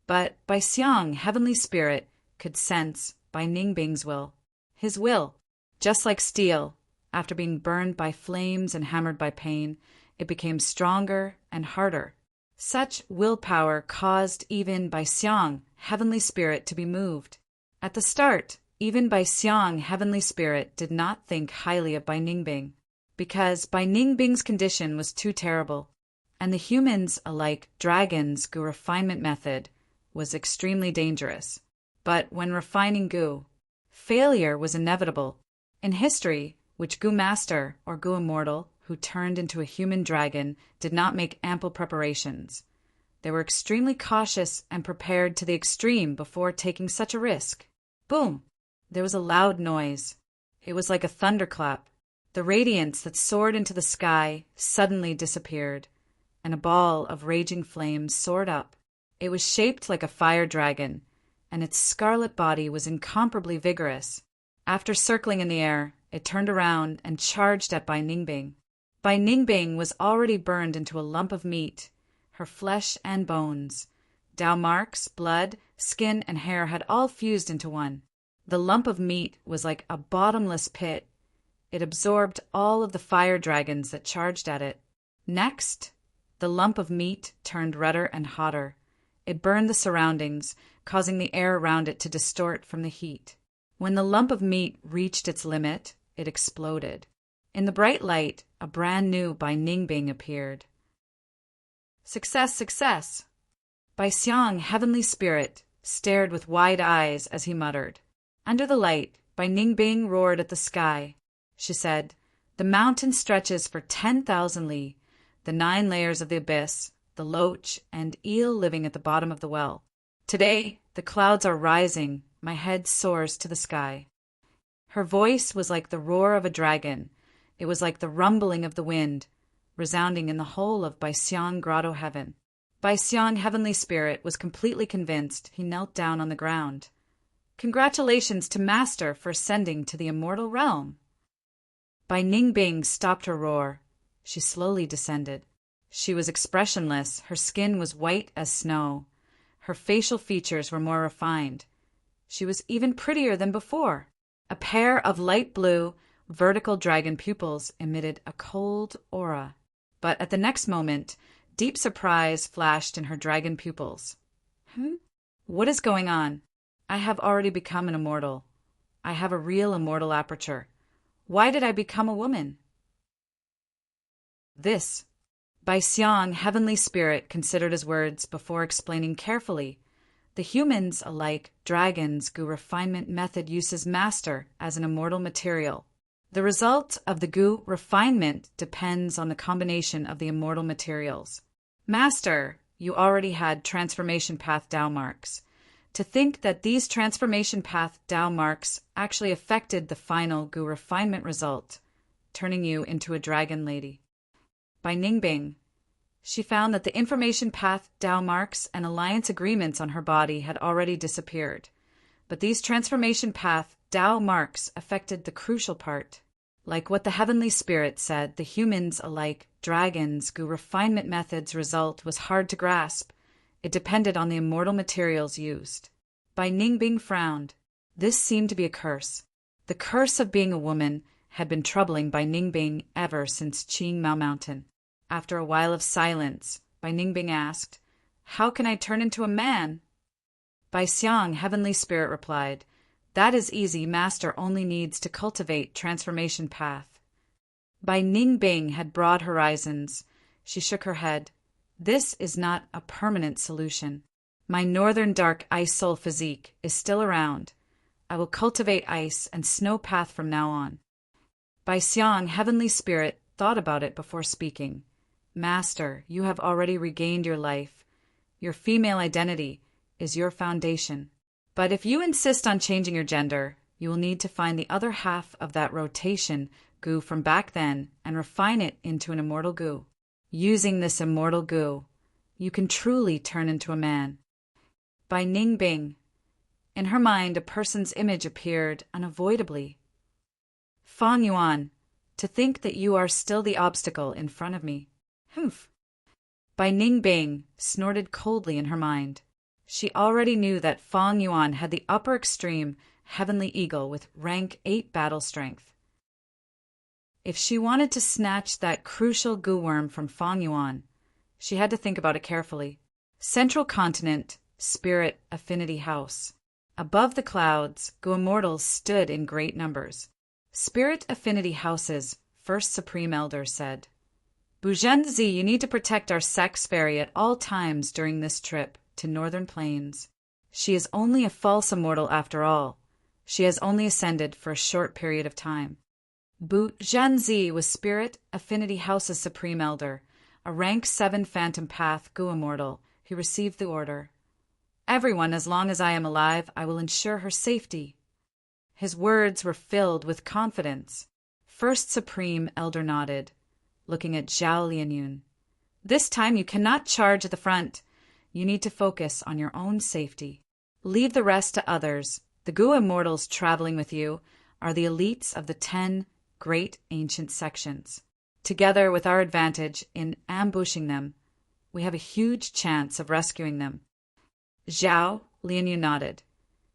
Speaker 1: But Bai Xiang, Heavenly Spirit, could sense Bai Ningbing's will. His will, just like steel, after being burned by flames and hammered by pain, it became stronger and harder. Such willpower caused even Bai Xiang, Heavenly Spirit, to be moved. At the start, even Bai Xiang, Heavenly Spirit, did not think highly of Bai Ningbing, because Bai Ningbing's condition was too terrible, and the humans, alike dragons' goo refinement method, was extremely dangerous. But when refining goo, failure was inevitable. In history, which goo master or goo immortal who turned into a human dragon did not make ample preparations. They were extremely cautious and prepared to the extreme before taking such a risk. Boom! There was a loud noise. It was like a thunderclap. The radiance that soared into the sky suddenly disappeared, and a ball of raging flames soared up. It was shaped like a fire dragon, and its scarlet body was incomparably vigorous. After circling in the air, it turned around and charged at Bai Ningbing. Bai Ningbing was already burned into a lump of meat, her flesh and bones. Dow marks, blood, skin, and hair had all fused into one. The lump of meat was like a bottomless pit. It absorbed all of the fire dragons that charged at it. Next, the lump of meat turned redder and hotter. It burned the surroundings, causing the air around it to distort from the heat. When the lump of meat reached its limit, it exploded. In the bright light, a brand new Bai Ningbing appeared. Success, success! Bai Xiang, Heavenly Spirit, stared with wide eyes as he muttered. Under the light, Bai Ningbing roared at the sky. She said, "The mountain stretches for 10,000 li, the 9 layers of the abyss, the loach and eel living at the bottom of the well. Today, the clouds are rising, my head soars to the sky." Her voice was like the roar of a dragon. It was like the rumbling of the wind, resounding in the whole of Bai Xiang Grotto Heaven. Bai Xiang, Heavenly Spirit, was completely convinced. He knelt down on the ground. "Congratulations to Master for ascending to the immortal realm." Bai Ningbing stopped her roar. She slowly descended. She was expressionless. Her skin was white as snow. Her facial features were more refined. She was even prettier than before. A pair of light blue, vertical dragon pupils emitted a cold aura. But at the next moment, deep surprise flashed in her dragon pupils. What is going on? I have already become an immortal. I have a real immortal aperture. Why did I become a woman? This. Bai Xiang, heavenly spirit, considered his words before explaining carefully. The humans, alike dragons, Gu refinement method uses master as an immortal material. The result of the Gu refinement depends on the combination of the immortal materials. Master, you already had transformation path Dao marks. To think that these transformation path Dao marks actually affected the final Gu refinement result, turning you into a dragon lady. By Ningbing, she found that the information path Dao marks and alliance agreements on her body had already disappeared. But these transformation path Dao marks affected the crucial part. Like what the heavenly spirit said, the humans, alike dragons, Gu refinement method's result was hard to grasp. It depended on the immortal materials used. Bai Ningbing frowned. This seemed to be a curse. The curse of being a woman had been troubling Bai Ningbing ever since Qingmao Mountain. After a while of silence, Bai Ningbing asked, "How can I turn into a man?" Bai Xiang, heavenly spirit, replied, "That is easy. Master only needs to cultivate transformation path." Bai Ningbing had broad horizons. She shook her head. "This is not a permanent solution. My northern dark ice soul physique is still around. I will cultivate ice and snow path from now on." Bai Xiang, heavenly spirit, thought about it before speaking. "Master, you have already regained your life. Your female identity is your foundation. But if you insist on changing your gender, you will need to find the other half of that rotation Gu from back then and refine it into an immortal Gu. Using this immortal Gu, you can truly turn into a man." By Ningbing, in her mind a person's image appeared unavoidably. "Fang Yuan, to think that you are still the obstacle in front of me." Humph. Bai Ningbing snorted coldly in her mind. She already knew that Fang Yuan had the upper extreme heavenly eagle with rank 8 battle strength. If she wanted to snatch that crucial Gu worm from Fang Yuan, she had to think about it carefully. Central continent, spirit affinity house. Above the clouds, Gu immortals stood in great numbers. Spirit affinity houses, first supreme elder said, "Buzhenzi, you need to protect our sex fairy at all times during this trip to Northern Plains. She is only a false immortal after all. She has only ascended for a short period of time." Buzhenzi was Spirit Affinity House's supreme elder, a rank 7 phantom path Gu immortal, who received the order. "Everyone, as long as I am alive, I will ensure her safety." His words were filled with confidence. First Supreme Elder nodded, looking at Zhao Lianyun. "This time you cannot charge at the front. You need to focus on your own safety. Leave the rest to others. The Gu immortals traveling with you are the elites of the 10 great ancient sections. Together with our advantage in ambushing them, we have a huge chance of rescuing them." Zhao Lianyun nodded.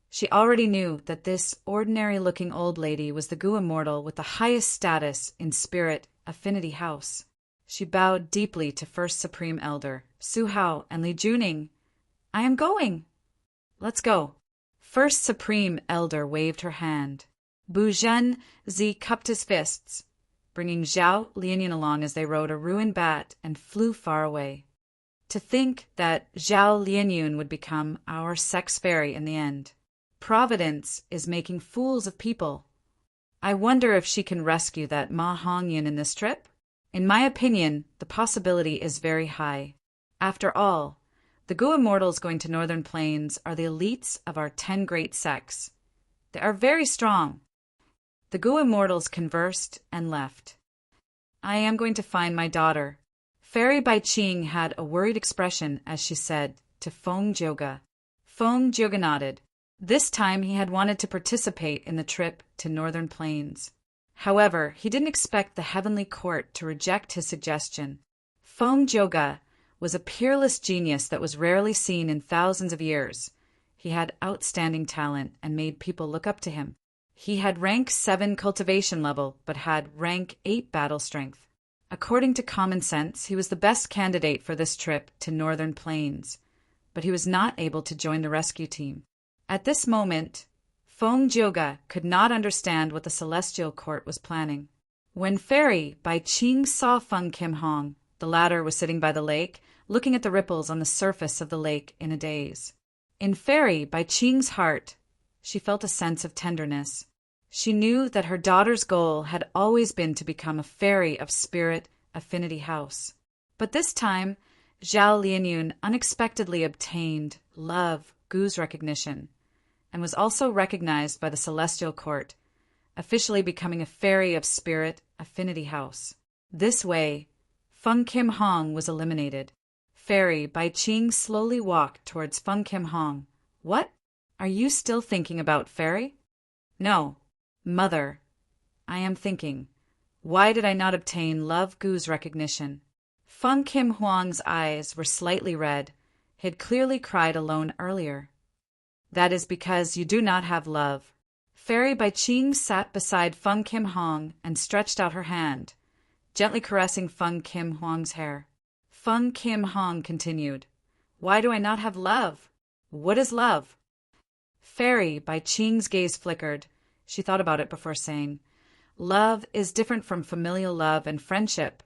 Speaker 1: She already knew that this ordinary-looking old lady was the Gu immortal with the highest status in Spirit Affinity House. She bowed deeply to First Supreme Elder, Su Hao, and Li Juning. "I am going." "Let's go." First Supreme Elder waved her hand. Buzhenzi cupped his fists, bringing Zhao Lianyun along as they rode a ruined bat and flew far away. To think that Zhao Lianyun would become our sex fairy in the end. Providence is making fools of people. I wonder if she can rescue that Ma Hongyan in this trip? In my opinion, the possibility is very high. After all, the Gu immortals going to Northern Plains are the elites of our 10 great sects. They are very strong. The Gu immortals conversed and left. "I am going to find my daughter." Fairy Bai Qing had a worried expression as she said to Feng Jioga. Feng Jioga nodded. This time he had wanted to participate in the trip to Northern Plains. However, he didn't expect the heavenly court to reject his suggestion. Feng Jioga was a peerless genius that was rarely seen in thousands of years. He had outstanding talent and made people look up to him. He had rank 7 cultivation level, but had rank 8 battle strength. According to common sense, he was the best candidate for this trip to Northern Plains, but he was not able to join the rescue team. At this moment, Feng Jioge could not understand what the Celestial Court was planning. When Fairy Bai Qing saw Feng Kim Hong, the latter was sitting by the lake, looking at the ripples on the surface of the lake in a daze. In Fairy Bai Qing's heart, she felt a sense of tenderness. She knew that her daughter's goal had always been to become a fairy of spirit affinity house. But this time, Zhao Lianyun unexpectedly obtained love Gu's recognition, and was also recognized by the Celestial Court, officially becoming a fairy of spirit affinity house. This way, Feng Kim Hong was eliminated. Fairy Bai Qing slowly walked towards Feng Kim Hong. What? Are you still thinking about Fairy? No. Mother, I am thinking, why did I not obtain Love Gu's recognition? Feng Kim Huang's eyes were slightly red. He had clearly cried alone earlier. That is because you do not have love. Fairy Bai Qing sat beside Feng Kim Hong and stretched out her hand, gently caressing Feng Kim Huang's hair. Feng Kim Hong continued, Why do I not have love? What is love? Fairy Bai Qing's gaze flickered. She thought about it before saying, Love is different from familial love and friendship.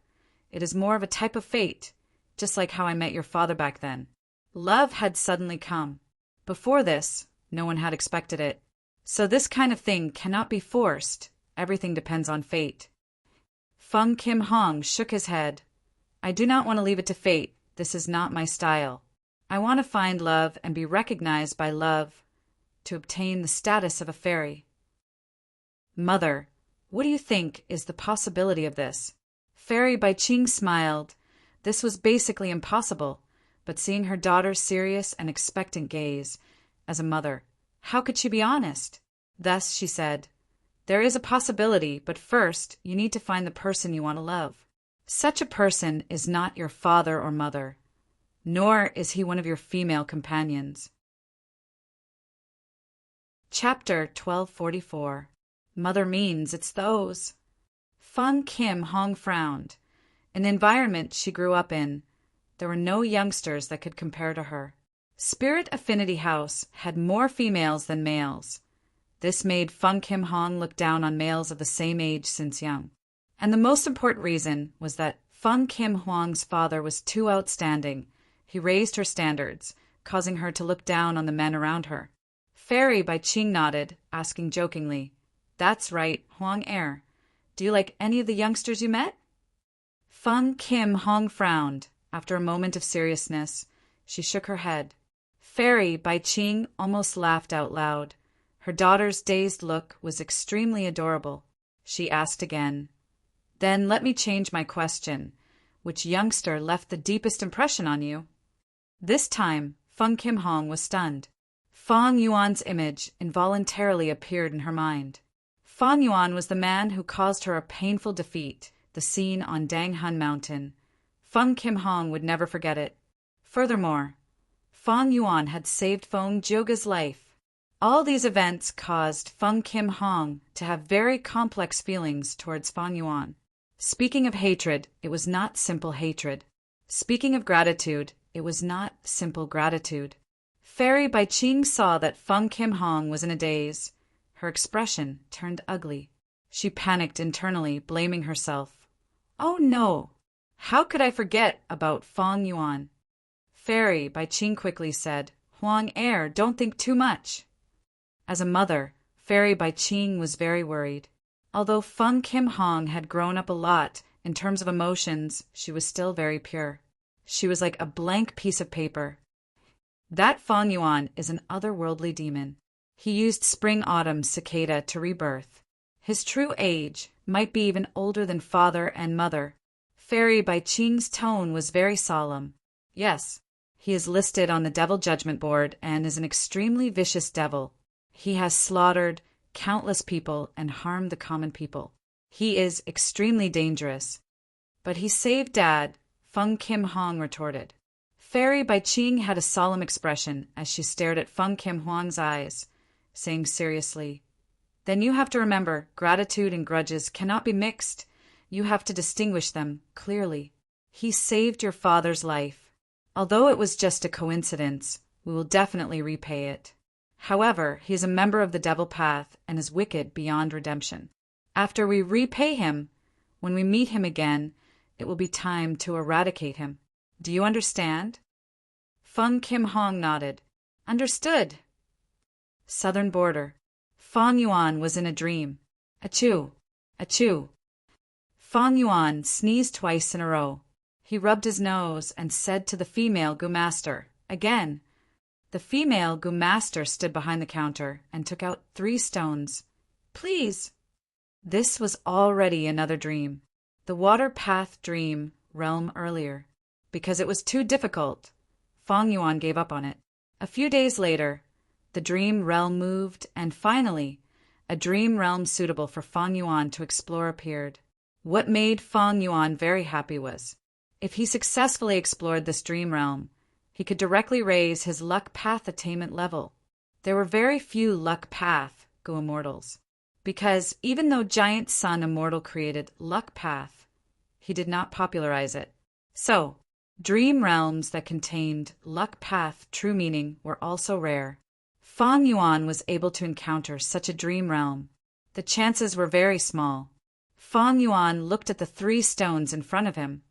Speaker 1: It is more of a type of fate, just like how I met your father back then. Love had suddenly come. Before this, no one had expected it. So this kind of thing cannot be forced. Everything depends on fate. Feng Kim Hong shook his head. I do not want to leave it to fate. This is not my style. I want to find love and be recognized by love to obtain the status of a fairy. Mother, what do you think is the possibility of this? Fairy Bai Qing smiled. This was basically impossible, but seeing her daughter's serious and expectant gaze, as a mother, how could she be honest? Thus she said, There is a possibility, but first you need to find the person you want to love. Such a person is not your father or mother, nor is he one of your female companions. Chapter 1244. Mother means it's those. Feng Kim Hong frowned. In the environment she grew up in, there were no youngsters that could compare to her. Spirit Affinity House had more females than males. This made Feng Kim Hong look down on males of the same age since young. And the most important reason was that Feng Kim Huang's father was too outstanding. He raised her standards, causing her to look down on the men around her. Fairy Bai Qing nodded, asking jokingly, That's right, Huang Heir. Do you like any of the youngsters you met? Feng Kim Hong frowned. After a moment of seriousness, she shook her head. Fairy Bai Qing almost laughed out loud. Her daughter's dazed look was extremely adorable. She asked again, Then let me change my question. Which youngster left the deepest impression on you? This time, Feng Kim Hong was stunned. Fang Yuan's image involuntarily appeared in her mind. Fang Yuan was the man who caused her a painful defeat, the scene on Danghun Mountain. Feng Kim Hong would never forget it. Furthermore, Fang Yuan had saved Feng Jioge's life. All these events caused Feng Kim Hong to have very complex feelings towards Fang Yuan. Speaking of hatred, it was not simple hatred. Speaking of gratitude, it was not simple gratitude. Fairy Bai Qing saw that Feng Kim Hong was in a daze. Her expression turned ugly. She panicked internally, blaming herself. Oh no! How could I forget about Fang Yuan? Fairy Bai Qing quickly said, Huang Heir, don't think too much. As a mother, Fairy Bai Qing was very worried. Although Feng Kim Hong had grown up a lot in terms of emotions, she was still very pure. She was like a blank piece of paper. That Fang Yuan is an otherworldly demon. He used spring-autumn cicada to rebirth. His true age might be even older than father and mother. Fairy Bai Qing's tone was very solemn. Yes, he is listed on the Devil Judgment Board and is an extremely vicious devil. He has slaughtered countless people and harmed the common people. He is extremely dangerous. But he saved Dad, Feng Kim Hong retorted. Fairy Bai Qing had a solemn expression as she stared at Feng Kim Huang's eyes, saying seriously, Then you have to remember, gratitude and grudges cannot be mixed. You have to distinguish them clearly. He saved your father's life. Although it was just a coincidence, we will definitely repay it. However, he is a member of the devil path and is wicked beyond redemption. After we repay him, when we meet him again, it will be time to eradicate him. Do you understand? Feng Kim Hong nodded. Understood. Southern border. Fang Yuan was in a dream. Achoo! Achoo! Fang Yuan sneezed twice in a row. He rubbed his nose and said to the female Gu-master, again. The female Gu-master stood behind the counter and took out 3 stones. Please. This was already another dream. The water path dream realm earlier. Because it was too difficult, Fang Yuan gave up on it. A few days later, the dream realm moved, and finally, a dream realm suitable for Fang Yuan to explore appeared. What made Fang Yuan very happy was, if he successfully explored this dream realm, he could directly raise his luck path attainment level. There were very few luck path Go Immortals, because even though Giant Sun Immortal created luck path, he did not popularize it. So, dream realms that contained luck path true meaning were also rare. Fang Yuan was able to encounter such a dream realm. The chances were very small. Fang Yuan looked at the 3 stones in front of him.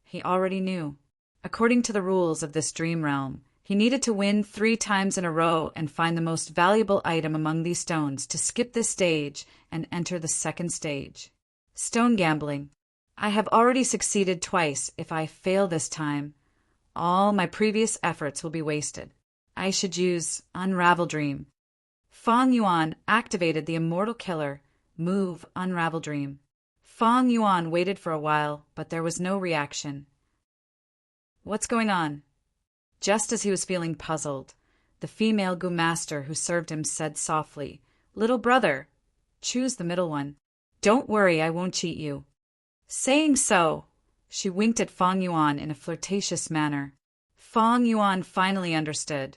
Speaker 1: He already knew. According to the rules of this dream realm, he needed to win 3 times in a row and find the most valuable item among these stones to skip this stage and enter the second stage. Stone gambling. I have already succeeded twice. If I fail this time, all my previous efforts will be wasted. I should use Unravel Dream. Fang Yuan activated the Immortal Killer move Unravel Dream. Fang Yuan waited for a while, but there was no reaction. What's going on? Just as he was feeling puzzled, the female Gu-master who served him said softly, Little brother, choose the middle one. Don't worry, I won't cheat you. Saying so, she winked at Fang Yuan in a flirtatious manner. Fang Yuan finally understood.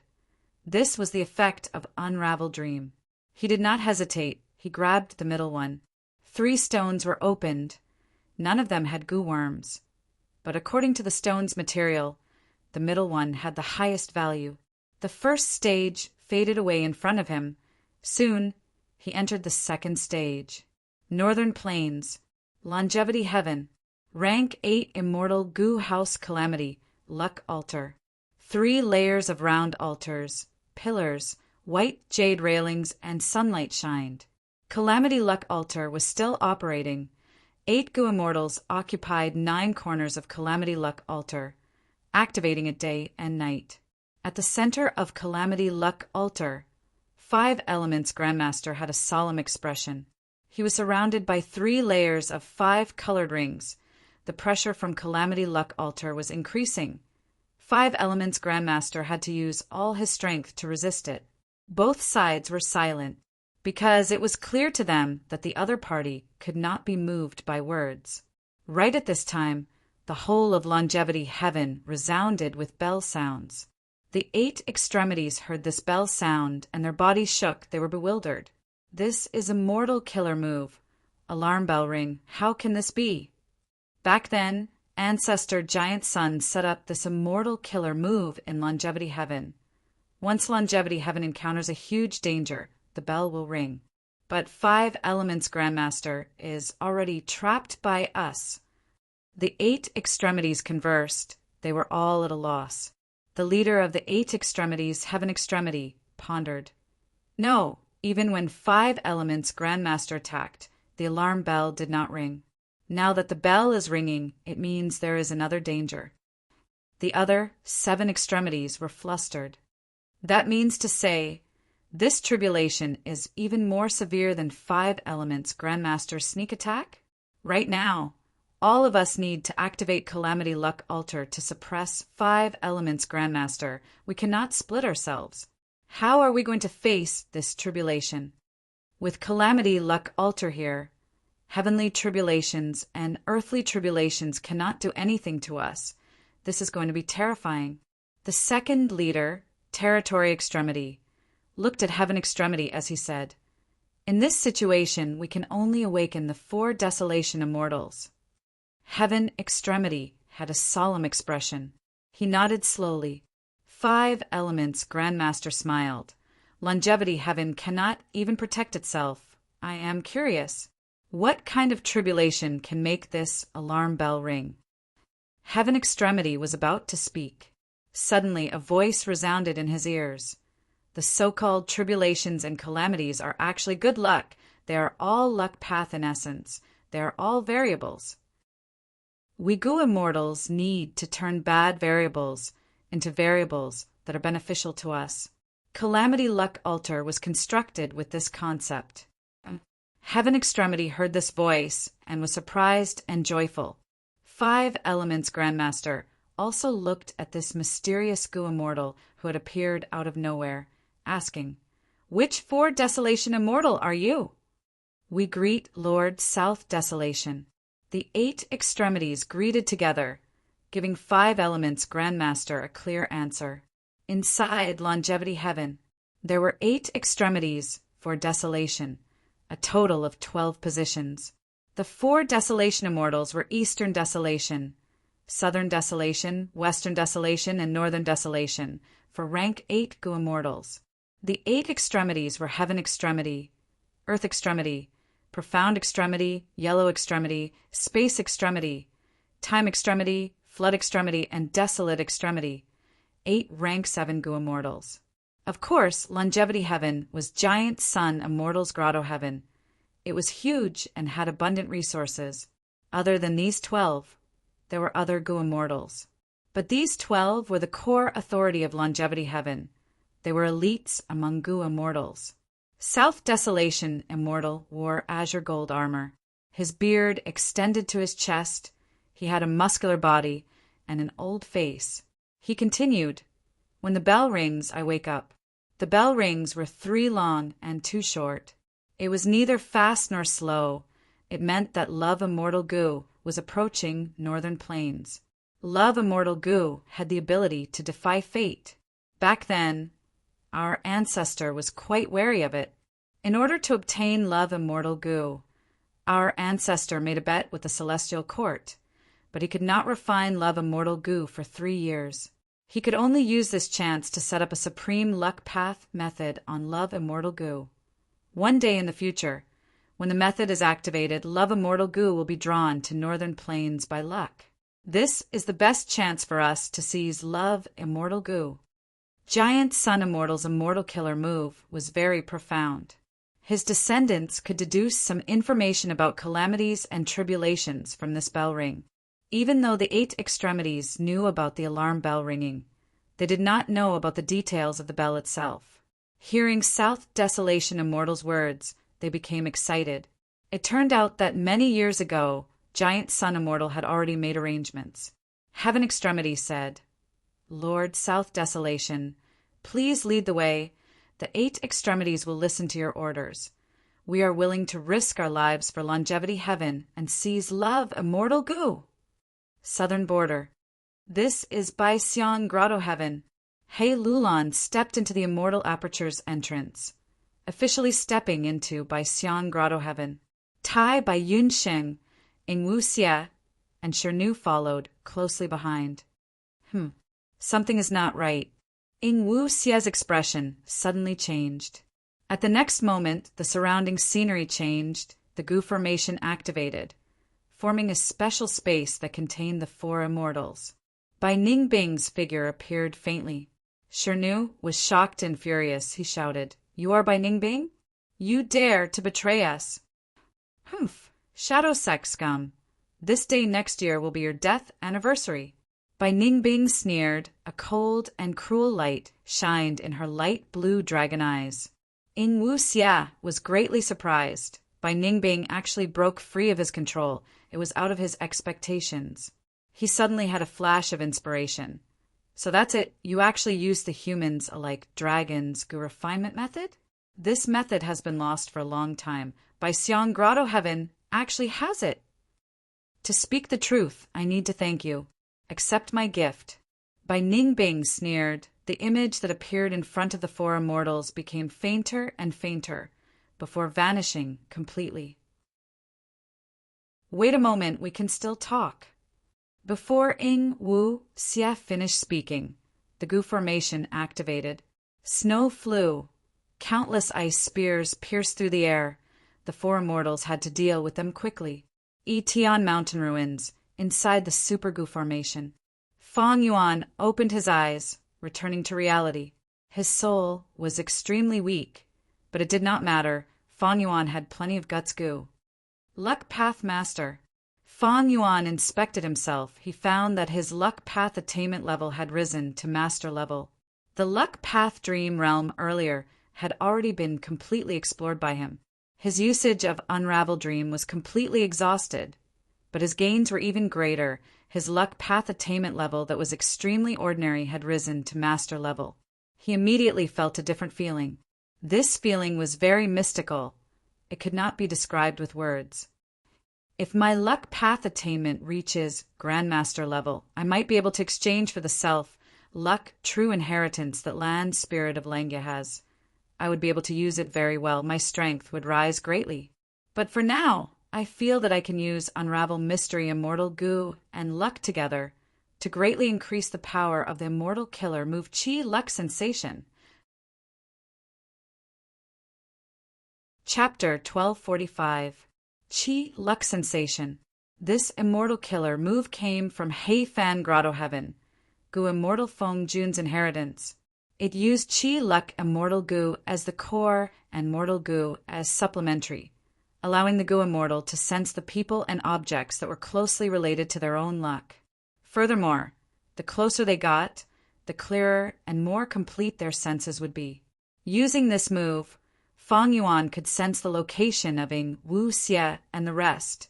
Speaker 1: This was the effect of Unravel Dream. He did not hesitate. He grabbed the middle one. 3 stones were opened. None of them had goo worms. But according to the stone's material, the middle one had the highest value. The first stage faded away in front of him. Soon, he entered the second stage. Northern Plains, Longevity Heaven, Rank 8 Immortal Goo House Calamity, Luck Altar. 3 layers of round altars, pillars, white jade railings, and sunlight shined. Calamity Luck Altar was still operating. 8 Goo Immortals occupied 9 corners of Calamity Luck Altar, activating it day and night. At the center of Calamity Luck Altar, 5 Elements Grandmaster had a solemn expression. He was surrounded by 3 layers of 5 colored rings. The pressure from Calamity Luck Altar was increasing. 5 Elements Grandmaster had to use all his strength to resist it. Both sides were silent, because it was clear to them that the other party could not be moved by words. Right at this time, the whole of Longevity Heaven resounded with bell sounds. The 8 extremities heard this bell sound, and their bodies shook. They were bewildered. This is a mortal killer move. Alarm bell ring. How can this be? Back then, Ancestor Giant Sun set up this immortal killer move in Longevity Heaven. Once Longevity Heaven encounters a huge danger, the bell will ring. But 5 Elements Grandmaster is already trapped by us. The 8 extremities conversed. They were all at a loss. The leader of the 8 extremities, Heaven Extremity, pondered. No, even when 5 Elements Grandmaster attacked, the alarm bell did not ring. Now that the bell is ringing, it means there is another danger. The other 7 extremities were flustered. That means to say, this tribulation is even more severe than 5 Elements Grandmaster's sneak attack? Right now, all of us need to activate Calamity Luck Altar to suppress 5 Elements Grandmaster. We cannot split ourselves. How are we going to face this tribulation? With Calamity Luck Altar here, heavenly tribulations and earthly tribulations cannot do anything to us. This is going to be terrifying. The second leader, Territory Extremity, looked at Heaven Extremity as he said, In this situation, we can only awaken the 4 Desolation Immortals. Heaven Extremity had a solemn expression. He nodded slowly. 5 elements, Grandmaster smiled. Longevity Heaven cannot even protect itself. I am curious. What kind of tribulation can make this alarm bell ring? Heaven Extremity was about to speak. Suddenly a voice resounded in his ears. The so-called tribulations and calamities are actually good luck. They are all luck path in essence. They are all variables. We Gu immortals need to turn bad variables into variables that are beneficial to us. Calamity Luck Altar was constructed with this concept. Heaven Extremity heard this voice and was surprised and joyful. 5 elements, Grandmaster, also looked at this mysterious Gu immortal who had appeared out of nowhere, asking, "Which 4 Desolation immortal are you?" "We greet Lord South Desolation." The 8 extremities greeted together, giving 5 elements, Grandmaster, a clear answer. Inside Longevity Heaven, there were 8 extremities for Desolation, a total of 12 positions. The 4 Desolation immortals were Eastern Desolation, Southern Desolation, Western Desolation, and Northern Desolation, for rank 8 Gu immortals. The 8 extremities were Heaven Extremity, Earth Extremity, Profound Extremity, Yellow Extremity, Space Extremity, Time Extremity, Flood Extremity, and Desolate Extremity. 8 rank 7 Gu immortals. Of course, Longevity Heaven was Giant Sun Immortals Grotto Heaven. It was huge and had abundant resources. Other than these 12, there were other Gu immortals. But these 12 were the core authority of Longevity Heaven. They were elites among Gu immortals. South Desolation Immortal wore azure gold armor. His beard extended to his chest. He had a muscular body and an old face. He continued, "When the bell rings, I wake up." The bell rings were 3 long and 2 short. It was neither fast nor slow. It meant that Love Immortal Gu was approaching Northern Plains. Love Immortal Gu had the ability to defy fate. Back then, our ancestor was quite wary of it. In order to obtain Love Immortal Gu, our ancestor made a bet with the Celestial Court, but he could not refine Love Immortal Gu for 3 years. He could only use this chance to set up a supreme luck path method on Love Immortal Gu. One day in the future, when the method is activated, Love Immortal Gu will be drawn to Northern Plains by luck. This is the best chance for us to seize Love Immortal Gu. Giant Sun Immortal's Immortal Killer move was very profound. His descendants could deduce some information about calamities and tribulations from this bell ring. Even though the 8 extremities knew about the alarm bell ringing, they did not know about the details of the bell itself. Hearing South Desolation Immortal's words, they became excited. It turned out that many years ago, Giant Sun Immortal had already made arrangements. Heaven Extremity said, "Lord South Desolation, please lead the way. The 8 extremities will listen to your orders. We are willing to risk our lives for Longevity Heaven and seize Love Immortal Gu." Southern Border. This is Baixian Grotto Heaven. He Lulon stepped into the Immortal Aperture's entrance, officially stepping into Baixian Grotto Heaven. Tai by Yunsheng, Ingwu Xie, and Shernu followed closely behind. Something is not right. Ingwu Xie's expression suddenly changed. At the next moment, the surrounding scenery changed, the Gu formation activated, forming a special space that contained the 4 immortals. Bai Ningbing's figure appeared faintly. Shernu was shocked and furious. He shouted, "You are Bai Ningbing? You dare to betray us!" Shadow Sect scum. This day next year will be your death anniversary." Bai Ningbing sneered. A cold and cruel light shined in her light blue dragon eyes. Ingwu Xie was greatly surprised. Bai Ningbing actually broke free of his control. It was out of his expectations. He suddenly had a flash of inspiration. "So that's it, you actually use the humans like dragons Gu refinement method?" "This method has been lost for a long time. Baixian Grotto Heaven actually has it." "To speak the truth, I need to thank you. Accept my gift." Bai Ningbing sneered. The image that appeared in front of the 4 immortals became fainter and fainter, before vanishing completely. Wait a moment, we can still talk. Before Ing Wu Xie finished speaking, the Gu formation activated. Snow flew. Countless ice spears pierced through the air. The four immortals had to deal with them quickly. Tian mountain ruins, inside the Super Gu formation. Fang Yuan opened his eyes, returning to reality. His soul was extremely weak, but it did not matter. Fang Yuan had plenty of guts Gu. Luck Path Master. Fang Yuan inspected himself. He found that his Luck Path attainment level had risen to Master level. The Luck Path Dream Realm earlier had already been completely explored by him. His usage of Unravel Dream was completely exhausted, but his gains were even greater. His Luck Path attainment level that was extremely ordinary had risen to Master level. He immediately felt a different feeling. This feeling was very mystical. It could not be described with words. If my Luck Path attainment reaches Grandmaster level, I might be able to exchange for the self, luck, true inheritance that Land Spirit of Langya has. I would be able to use it very well. My strength would rise greatly. But for now, I feel that I can use Unravel Mystery Immortal Gu and Luck together to greatly increase the power of the Immortal Killer Move Chi Luck Sensation. Chapter 1245. Chi Luck Sensation. This Immortal Killer Move came from Heifan Grotto Heaven, Gu Immortal Feng Jun's inheritance. It used Chi Luck Immortal Gu as the core and Mortal Gu as supplementary, allowing the Gu Immortal to sense the people and objects that were closely related to their own luck. Furthermore, the closer they got, the clearer and more complete their senses would be. Using this move, Fang Yuan could sense the location of Ing Wu Xie and the rest,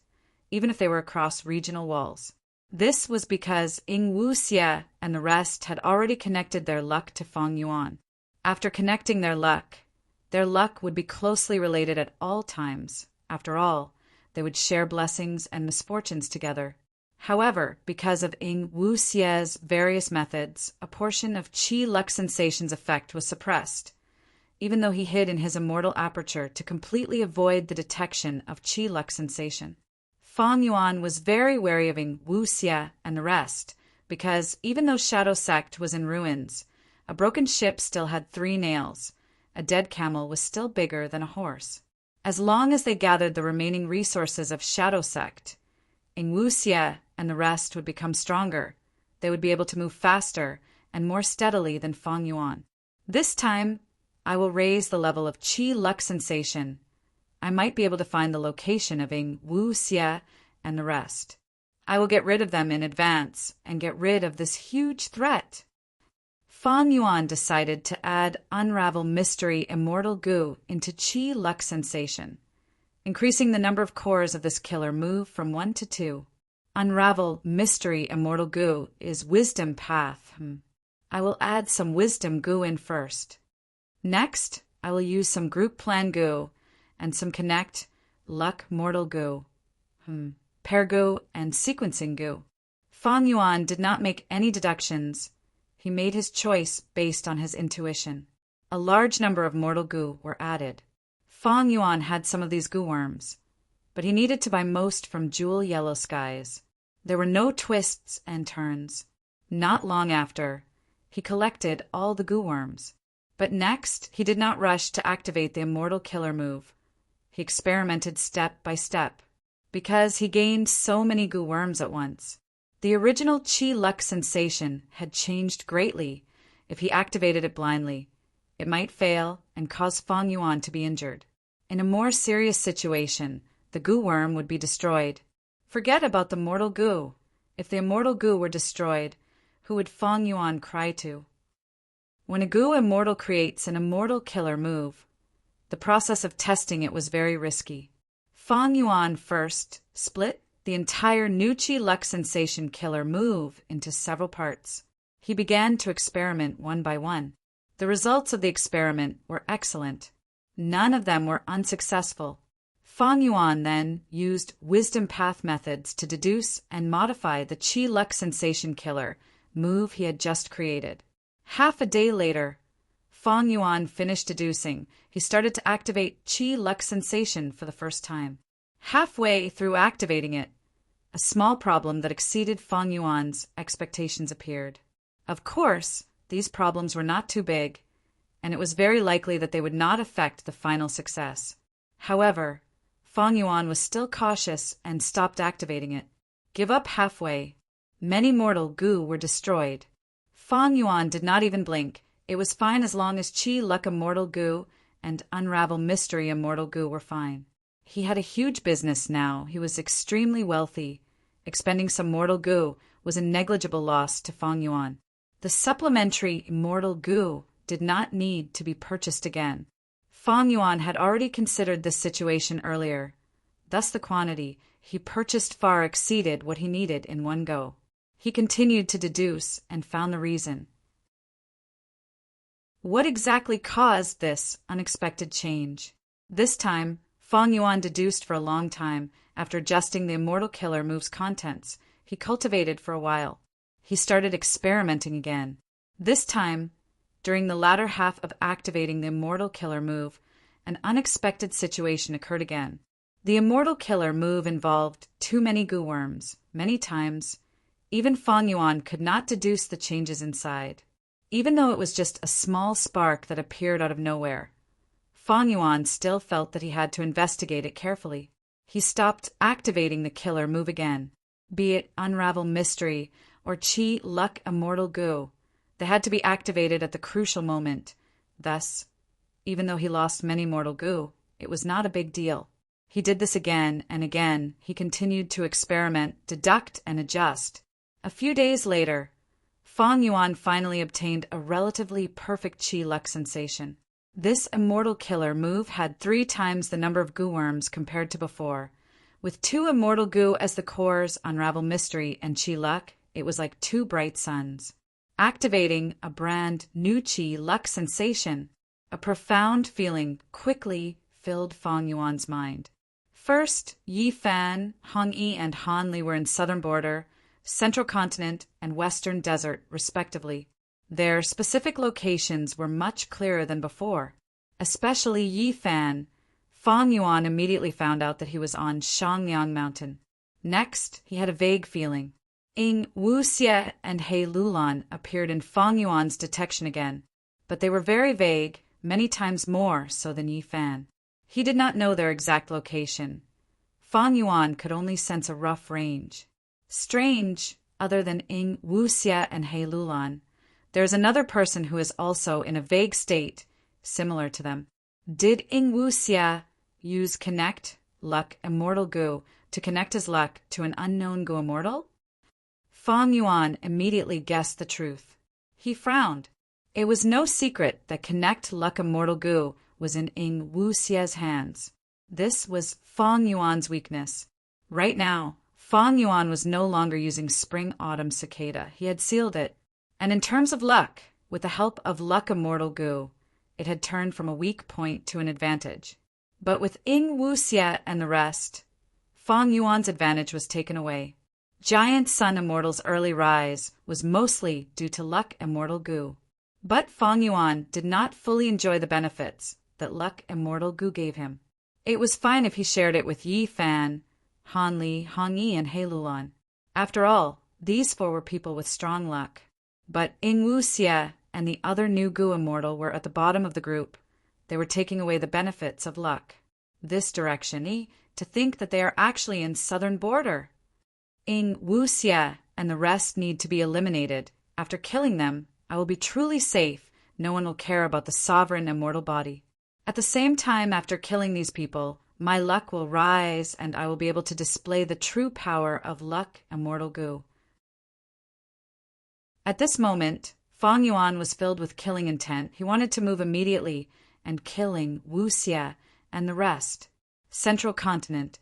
Speaker 1: even if they were across regional walls. This was because Ing Wu Xie and the rest had already connected their luck to Fang Yuan. After connecting their luck would be closely related at all times. After all, they would share blessings and misfortunes together. However, because of Ing Wu Xie's various methods, a portion of Chi Luck Sensation's effect was suppressed, even though he hid in his immortal aperture to completely avoid the detection of Chi Luck Sensation. Fang Yuan was very wary of Ing Wu Xie and the rest, because even though Shadow Sect was in ruins, a broken ship still had 3 nails. A dead camel was still bigger than a horse. As long as they gathered the remaining resources of Shadow Sect, Ing Wu Xie and the rest would become stronger. They would be able to move faster and more steadily than Fang Yuan. This time, I will raise the level of Chi Luck Sensation. I might be able to find the location of Ing Wu Xie and the rest. I will get rid of them in advance and get rid of this huge threat. Fang Yuan decided to add Unravel Mystery Immortal Gu into Chi Luck Sensation, increasing the number of cores of this killer move from 1 to 2. Unravel Mystery Immortal Gu is Wisdom Path. I will add some Wisdom Gu in first. Next, I will use some Group Plan Gu and some Connect Luck Mortal Gu, Pair Gu, and Sequencing Gu. Fang Yuan did not make any deductions. He made his choice based on his intuition. A large number of Mortal Gu were added. Fang Yuan had some of these Gu worms, but he needed to buy most from Jewel Yellow Skies. There were no twists and turns. Not long after, he collected all the Gu worms. But next, he did not rush to activate the Immortal Killer move. He experimented step by step, because he gained so many Gu worms at once. The original Chi Luck Sensation had changed greatly. If he activated it blindly, it might fail and cause Fang Yuan to be injured. In a more serious situation, the Gu worm would be destroyed. Forget about the Mortal Gu. If the Immortal Gu were destroyed, who would Fang Yuan cry to? When a Gu Immortal creates an Immortal Killer move, the process of testing it was very risky. Fang Yuan first split the entire new Chi Luck Sensation Killer move into several parts. He began to experiment one by one. The results of the experiment were excellent. None of them were unsuccessful. Fang Yuan then used Wisdom Path methods to deduce and modify the Chi Luck Sensation Killer move he had just created. Half a day later, Fang Yuan finished deducing. He started to activate Chi Luck Sensation for the first time. Halfway through activating it, a small problem that exceeded Fang Yuan's expectations appeared. Of course, these problems were not too big, and it was very likely that they would not affect the final success. However, Fang Yuan was still cautious and stopped activating it. Give up halfway. Many mortal goo were destroyed. Fang Yuan did not even blink. It was fine as long as Qi Luck Immortal Goo and Unravel Mystery Immortal Goo were fine. He had a huge business now. He was extremely wealthy. Expending some mortal goo was a negligible loss to Fang Yuan. The supplementary immortal goo did not need to be purchased again. Fang Yuan had already considered this situation earlier. Thus the quantity he purchased far exceeded what he needed in one go. He continued to deduce and found the reason. What exactly caused this unexpected change? This time, Fang Yuan deduced for a long time. After adjusting the Immortal Killer move's contents, he cultivated for a while. He started experimenting again. This time, during the latter half of activating the Immortal Killer move, an unexpected situation occurred again. The Immortal Killer move involved too many goo worms. Many times, even Fang Yuan could not deduce the changes inside. Even though it was just a small spark that appeared out of nowhere, Fang Yuan still felt that he had to investigate it carefully. He stopped activating the killer move again, be it Unravel Mystery or Qi Luck Immortal Goo. They had to be activated at the crucial moment. Thus, even though he lost many mortal goo, it was not a big deal. He did this again and again. He continued to experiment, deduct, and adjust. A few days later, Fang Yuan finally obtained a relatively perfect Qi Luck sensation. This Immortal Killer move had 3 times the number of goo worms compared to before. With 2 Immortal Goo as the cores, Unravel Mystery and Qi Luck, it was like 2 bright suns. Activating a brand new Qi Luck sensation, a profound feeling quickly filled Fang Yuan's mind. First, Yi Fan, Hong Yi, and Han Li were in southern border, central continent, and western desert, respectively. Their specific locations were much clearer than before. Especially Yi Fan, Fang Yuan immediately found out that he was on Shangyang Mountain. Next, he had a vague feeling. Ying Wuxie and He Lulan appeared in Fang Yuan's detection again, but they were very vague, many times more so than Yi Fan. He did not know their exact location. Fang Yuan could only sense a rough range. Strange, other than Ying Wuxie and He Lulan, there is another person who is also in a vague state, similar to them. Did Ying Wuxie use Connect Luck Immortal Goo to connect his luck to an unknown Goo Immortal? Fang Yuan immediately guessed the truth. He frowned. It was no secret that Connect Luck Immortal Goo was in Ying Wuxie's hands. This was Fang Yuan's weakness. Right now, Fang Yuan was no longer using Spring Autumn Cicada. He had sealed it. And in terms of luck, with the help of Luck Immortal Goo, it had turned from a weak point to an advantage. But with Ying Wuxie and the rest, Fang Yuan's advantage was taken away. Giant Sun Immortal's early rise was mostly due to Luck Immortal Goo. But Fang Yuan did not fully enjoy the benefits that Luck Immortal Goo gave him. It was fine if he shared it with Yi Fan, Han Li, Hong Yi, and He Lulan. After all, these 4 were people with strong luck. But Ying Wuxie and the other new Goo Immortal were at the bottom of the group. They were taking away the benefits of luck. This direction, to think that they are actually in southern border. Ying Wuxie and the rest need to be eliminated. After killing them, I will be truly safe. No one will care about the sovereign immortal body. At the same time, after killing these people, my luck will rise and I will be able to display the true power of Luck Immortal Goo. At this moment, Fang Yuan was filled with killing intent. He wanted to move immediately and killing Wuxie and the rest. Central Continent.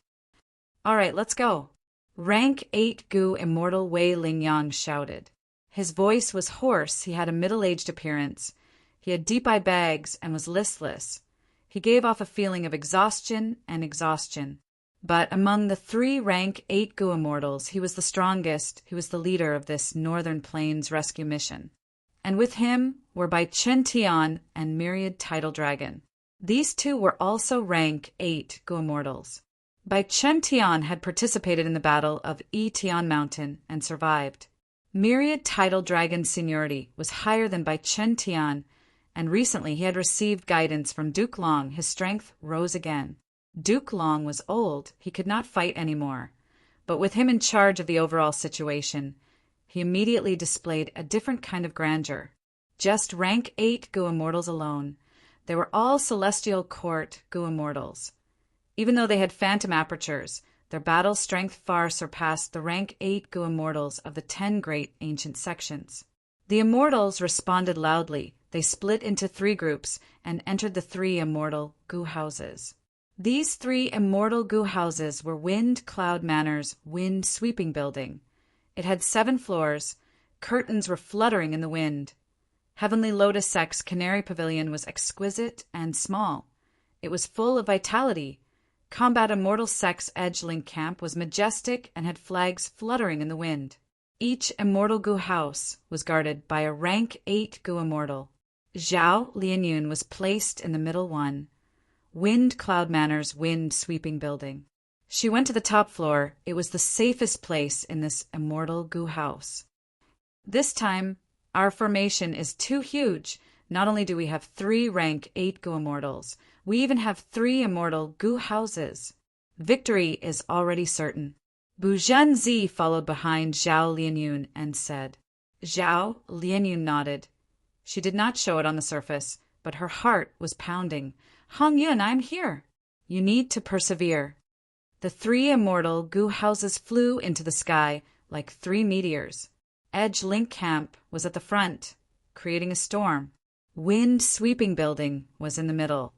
Speaker 1: All right, let's go. Rank 8 Goo Immortal Wei Lingyang shouted. His voice was hoarse. He had a middle-aged appearance. He had deep-eye bags and was listless. He gave off a feeling of exhaustion and exhaustion. But among the 3 rank 8 Goo Immortals, he was the strongest. He was the leader of this Northern Plains rescue mission. And with him were Bai Chen Tian and Myriad Tidal Dragon. These 2 were also rank 8 Goo Immortals. Bai Chen Tian had participated in the battle of Yi Tian Mountain and survived. Myriad tidal dragon seniority was higher than Bai Chen Tian, and recently he had received guidance from Duke Long. His strength rose again. Duke Long was old, he could not fight anymore, but with him in charge of the overall situation, he immediately displayed a different kind of grandeur. Just rank 8 Gu Immortals alone. They were all Celestial Court Gu Immortals. Even though they had phantom apertures, their battle strength far surpassed the rank 8 Gu Immortals of the 10 great ancient sections. The Immortals responded loudly. They split into 3 groups and entered the 3 immortal Gu houses. These 3 immortal Gu houses were Wind Cloud Manor's Wind Sweeping Building. It had 7 floors. Curtains were fluttering in the wind. Heavenly Lotus Sect's Canary Pavilion was exquisite and small. It was full of vitality. Combat Immortal Sect's Edge Link Camp was majestic and had flags fluttering in the wind. Each immortal Gu house was guarded by a rank 8 Gu Immortal. Zhao Lianyun was placed in the middle one. Wind Cloud Manor's Wind Sweeping Building. She went to the top floor. It was the safest place in this immortal Gu house. This time, our formation is too huge. Not only do we have 3 rank 8 Gu Immortals, we even have 3 immortal Gu houses. Victory is already certain. Bu Zhenzi followed behind Zhao Lianyun and said. Zhao Lianyun nodded. She did not show it on the surface, but her heart was pounding. Hong Yun, I'm here. You need to persevere. The 3 immortal Gu houses flew into the sky like 3 meteors. Edge Link Camp was at the front, creating a storm. Wind Sweeping Building was in the middle,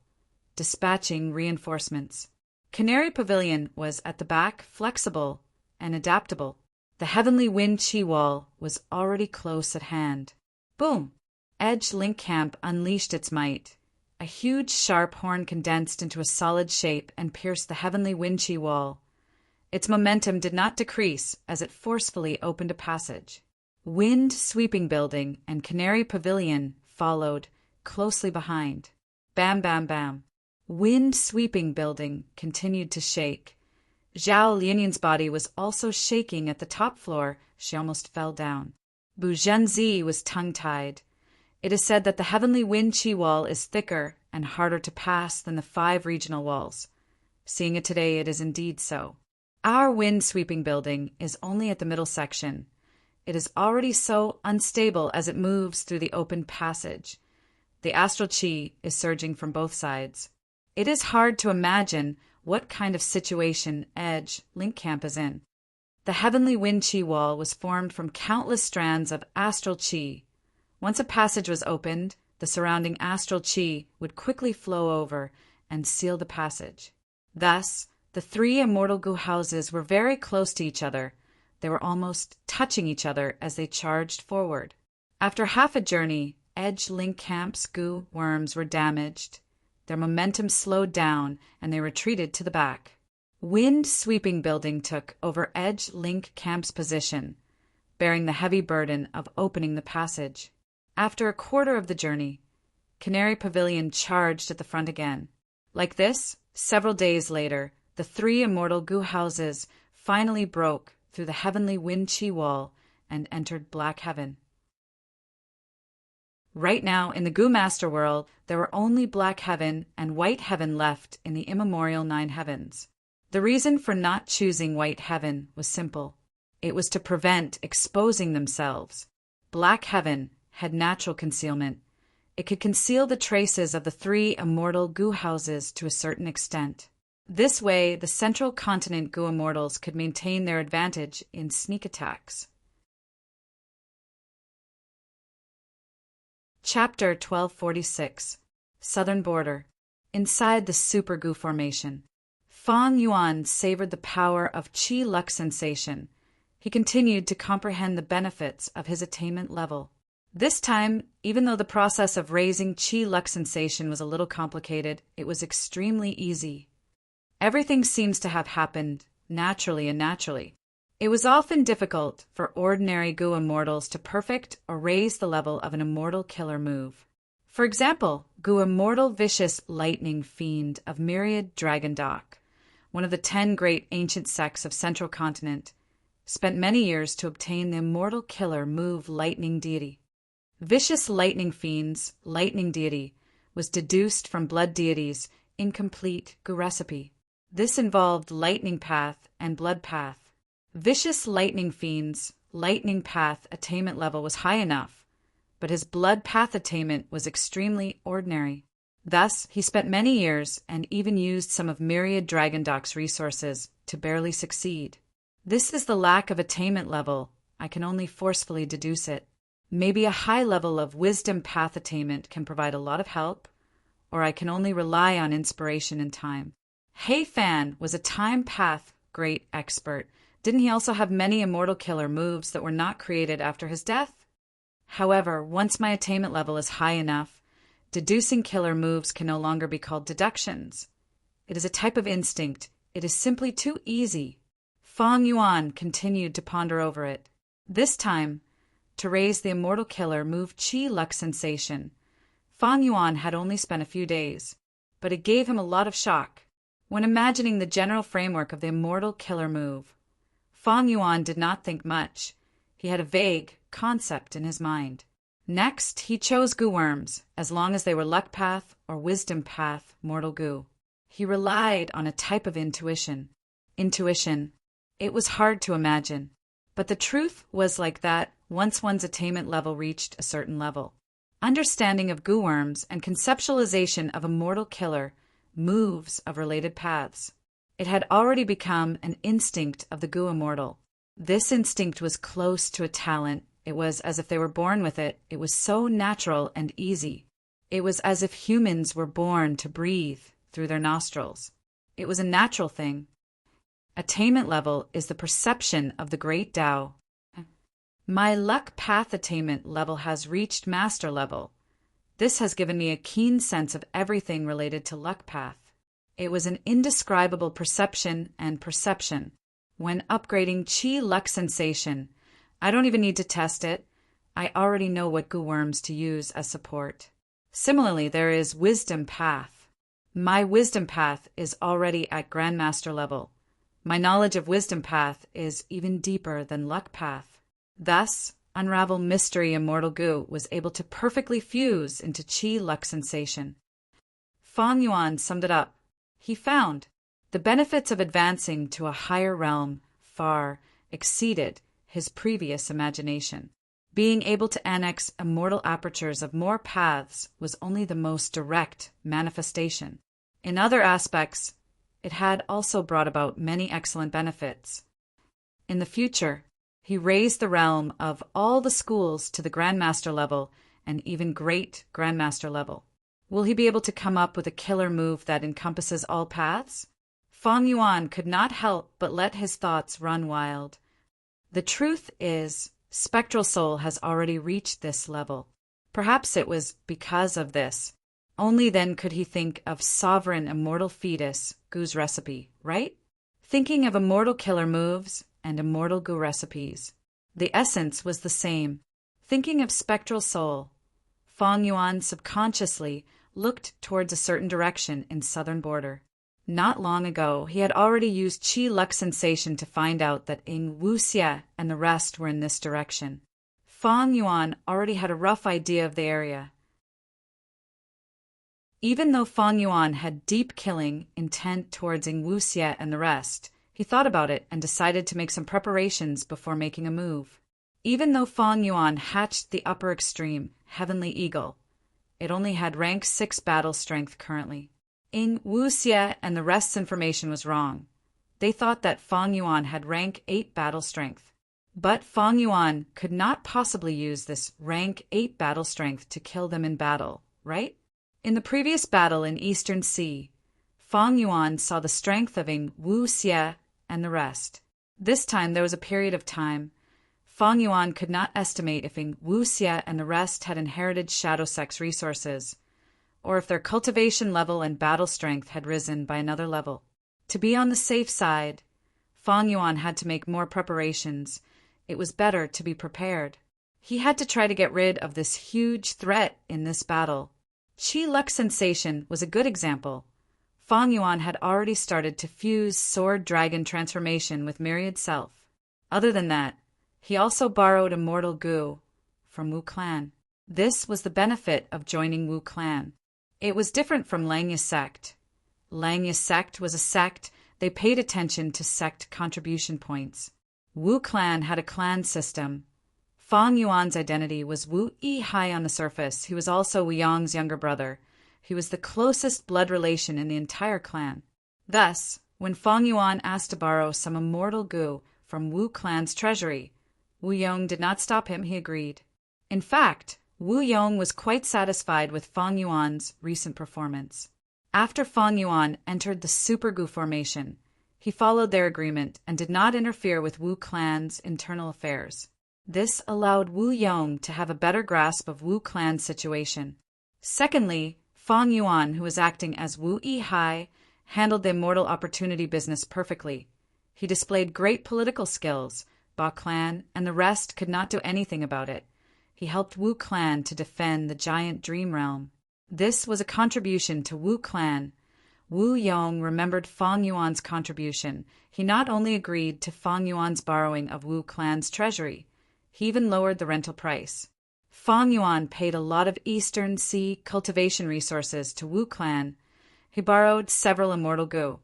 Speaker 1: dispatching reinforcements. Canary Pavilion was at the back, flexible and adaptable. The Heavenly Wind Chi Wall was already close at hand. Boom! Edge Link Camp unleashed its might. A huge sharp horn condensed into a solid shape and pierced the Heavenly Wind Chi Wall. Its momentum did not decrease as it forcefully opened a passage. Wind Sweeping Building and Canary Pavilion followed closely behind. Bam, bam, bam. Wind Sweeping Building continued to shake. Zhao Lianyun's body was also shaking at the top floor. She almost fell down. Bu Zhenzi was tongue-tied. It is said that the Heavenly Wind Chi Wall is thicker and harder to pass than the 5 regional walls. Seeing it today, it is indeed so. Our Wind Sweeping Building is only at the middle section. It is already so unstable as it moves through the open passage. The astral chi is surging from both sides. It is hard to imagine what kind of situation Edge Link Camp is in. The Heavenly Wind Chi Wall was formed from countless strands of astral chi. Once a passage was opened, the surrounding astral chi would quickly flow over and seal the passage. Thus, the 3 immortal Gu houses were very close to each other. They were almost touching each other as they charged forward. After half a journey, Edge Link Camp's Gu worms were damaged. Their momentum slowed down, and they retreated to the back. Wind Sweeping Building took over Edge Link Camp's position, bearing the heavy burden of opening the passage. After a quarter of the journey, Canary Pavilion charged at the front again. Like this, several days later, the 3 immortal Gu houses finally broke through the Heavenly Wind Chi Wall and entered Black Heaven. Right now, in the Gu Master world, there were only Black Heaven and White Heaven left in the immemorial 9 heavens. The reason for not choosing White Heaven was simple. It was to prevent exposing themselves. Black Heaven had natural concealment. It could conceal the traces of the 3 immortal Gu houses to a certain extent. This way, the central continent Gu Immortals could maintain their advantage in sneak attacks. Chapter 1246. Southern Border. Inside the Super Gu Formation. Fang Yuan savored the power of Qi Luck sensation. He continued to comprehend the benefits of his attainment level. This time, even though the process of raising Qi Luck sensation was a little complicated, it was extremely easy. Everything seems to have happened naturally and naturally. It was often difficult for ordinary Gu Immortals to perfect or raise the level of an immortal killer move. For example, Gu Immortal Vicious Lightning Fiend of Myriad Dragon Dock. one of the 10 great ancient sects of Central Continent, spent many years to obtain the immortal killer move Lightning Deity. Vicious lightning fiends, Lightning Deity, was deduced from blood deities' incomplete Gu recipe. This involved lightning path and blood path. Vicious lightning fiends' lightning path attainment level was high enough, but his blood path attainment was extremely ordinary. Thus, he spent many years and even used some of Myriad Dragondoc's resources to barely succeed. This is the lack of attainment level. I can only forcefully deduce it. Maybe a high level of wisdom path attainment can provide a lot of help, or I can only rely on inspiration and time. Hei Fan was a time path great expert. Didn't he also have many immortal killer moves that were not created after his death? However, once my attainment level is high enough, deducing killer moves can no longer be called deductions. It is a type of instinct. It is simply too easy. Fang Yuan continued to ponder over it. This time, to raise the immortal killer move Qi Luck sensation, Fang Yuan had only spent a few days, but it gave him a lot of shock. When imagining the general framework of the immortal killer move, Fang Yuan did not think much. He had a vague concept in his mind. Next, he chose Gu worms, as long as they were luck path or wisdom path mortal Gu. He relied on a type of intuition. It was hard to imagine, but the truth was like that once one's attainment level reached a certain level. Understanding of Gu worms and conceptualization of a mortal killer moves of related paths. It had already become an instinct of the Gu immortal. This instinct was close to a talent. It was as if they were born with it. It was so natural and easy. It was as if humans were born to breathe through their nostrils. It was a natural thing. Attainment level is the perception of the great Tao. My luck path attainment level has reached master level. This has given me a keen sense of everything related to luck path. It was an indescribable perception and perception. When upgrading Qi Luck sensation, I don't even need to test it. I already know what Gu worms to use as support. Similarly, there is wisdom path. My wisdom path is already at grandmaster level. My knowledge of wisdom path is even deeper than luck path. Thus, Unravel Mystery Immortal Gu was able to perfectly fuse into Qi Luck sensation. Fang Yuan summed it up. He found the benefits of advancing to a higher realm far exceeded his previous imagination. Being able to annex immortal apertures of more paths was only the most direct manifestation. In other aspects, it had also brought about many excellent benefits. In the future, he raised the realm of all the schools to the Grandmaster level and even Great Grandmaster level. Will he be able to come up with a killer move that encompasses all paths? Fang Yuan could not help but let his thoughts run wild. The truth is, Spectral Soul has already reached this level. Perhaps it was because of this. Only then could he think of sovereign immortal fetus, Gu's recipe, right? Thinking of immortal killer moves and immortal Gu recipes. The essence was the same. Thinking of Spectral Soul, Fang Yuan subconsciously looked towards a certain direction in southern border. Not long ago, he had already used Qi Luck sensation to find out that Ying Wuxia and the rest were in this direction. Fang Yuan already had a rough idea of the area. Even though Fang Yuan had deep killing intent towards Ying Wuxia and the rest, he thought about it and decided to make some preparations before making a move. Even though Fang Yuan hatched the upper extreme, Heavenly Eagle, it only had rank 6 battle strength currently. Ying Wuxia and the rest's information was wrong. They thought that Fang Yuan had rank 8 battle strength. But Fang Yuan could not possibly use this rank 8 battle strength to kill them in battle, right? In the previous battle in Eastern Sea, Fang Yuan saw the strength of Ying Wuxia and the rest. This time there was a period of time. Fang Yuan could not estimate if Ying Wuxia and the rest had inherited Shadow Sex resources, or if their cultivation level and battle strength had risen by another level. To be on the safe side, Fang Yuan had to make more preparations. It was better to be prepared. He had to try to get rid of this huge threat in this battle. Qi Luck sensation was a good example. Fang Yuan had already started to fuse sword dragon transformation with myriad self. Other than that, he also borrowed immortal goo from Wu clan. This was the benefit of joining Wu clan. It was different from Langya sect. Langya sect was a sect. They paid attention to sect contribution points. Wu clan had a clan system. Fang Yuan's identity was Wu Yihai on the surface. He was also Wu Yong's younger brother. He was the closest blood relation in the entire clan. Thus, when Fang Yuan asked to borrow some immortal goo from Wu clan's treasury, Wu Yong did not stop him. He agreed. In fact, Wu Yong was quite satisfied with Fang Yuan's recent performance. After Fang Yuan entered the Super Gu formation, he followed their agreement and did not interfere with Wu clan's internal affairs. This allowed Wu Yong to have a better grasp of Wu clan's situation. Secondly, Fang Yuan, who was acting as Wu Yihai, handled the immortal opportunity business perfectly. He displayed great political skills. Ba clan and the rest could not do anything about it. He helped Wu clan to defend the giant dream realm. This was a contribution to Wu clan. Wu Yong remembered Fang Yuan's contribution. He not only agreed to Fang Yuan's borrowing of Wu clan's treasury, he even lowered the rental price. Fang Yuan paid a lot of Eastern Sea cultivation resources to Wu clan. He borrowed several immortal goo.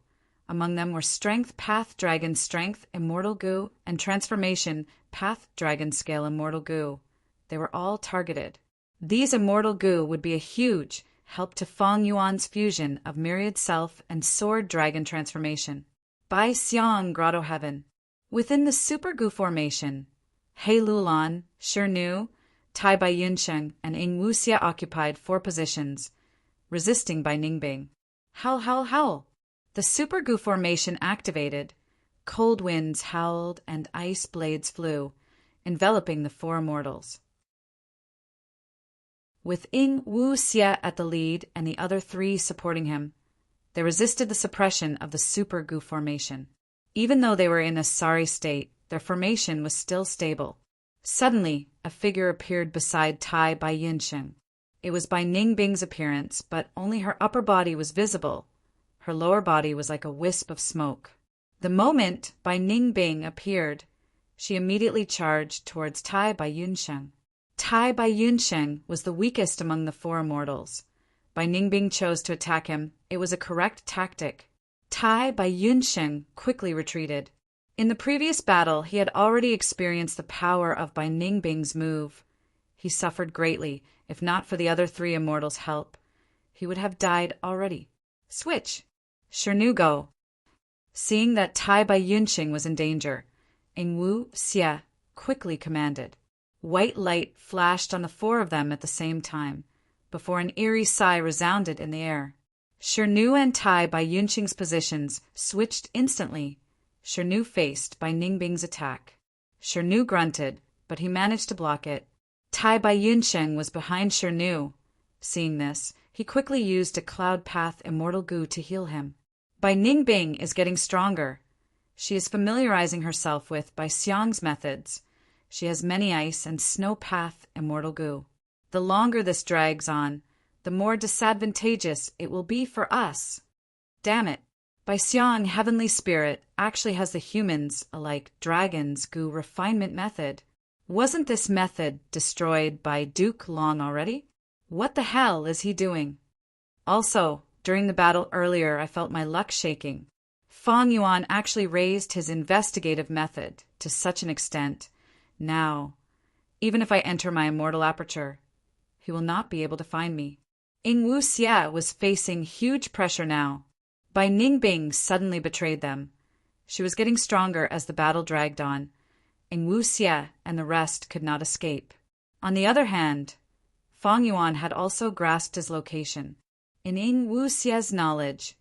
Speaker 1: Among them were Strength Path Dragon Strength Immortal Goo and Transformation Path Dragon Scale Immortal Goo. They were all targeted. These immortal goo would be a huge help to Fang Yuan's fusion of myriad self and sword dragon transformation. Bai Xiang Grotto Heaven. Within the Super Gu formation, He Lulan, Shirnu, Tai Bai Yunsheng, and Ing Wuxia occupied 4 positions, resisting Bai Ningbing. Howl, howl, howl! The Super Gu formation activated. Cold winds howled and ice blades flew, enveloping the 4 immortals. With Ing Wuxia at the lead and the other 3 supporting him, they resisted the suppression of the Super Gu formation. Even though they were in a sorry state, their formation was still stable. Suddenly, a figure appeared beside Tai Bai Yunsheng. It was Bai Ningbing's appearance, but only her upper body was visible. Her lower body was like a wisp of smoke. The moment Bai Ningbing appeared, she immediately charged towards Tai Bai Yunsheng. Tai Bai Yunsheng was the weakest among the 4 immortals. Bai Ningbing chose to attack him. It was a correct tactic. Tai Bai Yunsheng quickly retreated. In the previous battle, he had already experienced the power of Bai Ningbing's move. He suffered greatly. If not for the other 3 immortals' help, he would have died already. Switch! Shirnu go! Seeing that Tai Bai Yunsheng was in danger, Ing Wuxia quickly commanded. White light flashed on the 4 of them at the same time, before an eerie sigh resounded in the air. Shirnu and Tai Bai Yunsheng's positions switched instantly. Shirnu faced Bai Ningbing's attack. Shirnu grunted, but he managed to block it. Tai Bai Yunsheng was behind Shirnu. Seeing this, he quickly used a Cloud Path Immortal Goo to heal him. Bai Ningbing is getting stronger. She is familiarizing herself with Bai Xiang's methods. She has many ice and snow path immortal goo. The longer this drags on, the more disadvantageous it will be for us. Damn it. Bai Xiang Heavenly Spirit actually has the humans, alike dragons, goo refinement method. Wasn't this method destroyed by Duke Long already? What the hell is he doing? Also, during the battle earlier, I felt my luck shaking. Fang Yuan actually raised his investigative method to such an extent. Now, even if I enter my immortal aperture, he will not be able to find me. Ing Wuxia was facing huge pressure now. Bai Ningbing suddenly betrayed them. She was getting stronger as the battle dragged on. Ing Wuxia and the rest could not escape. On the other hand, Fang Yuan had also grasped his location. In Ing Wuxia's knowledge,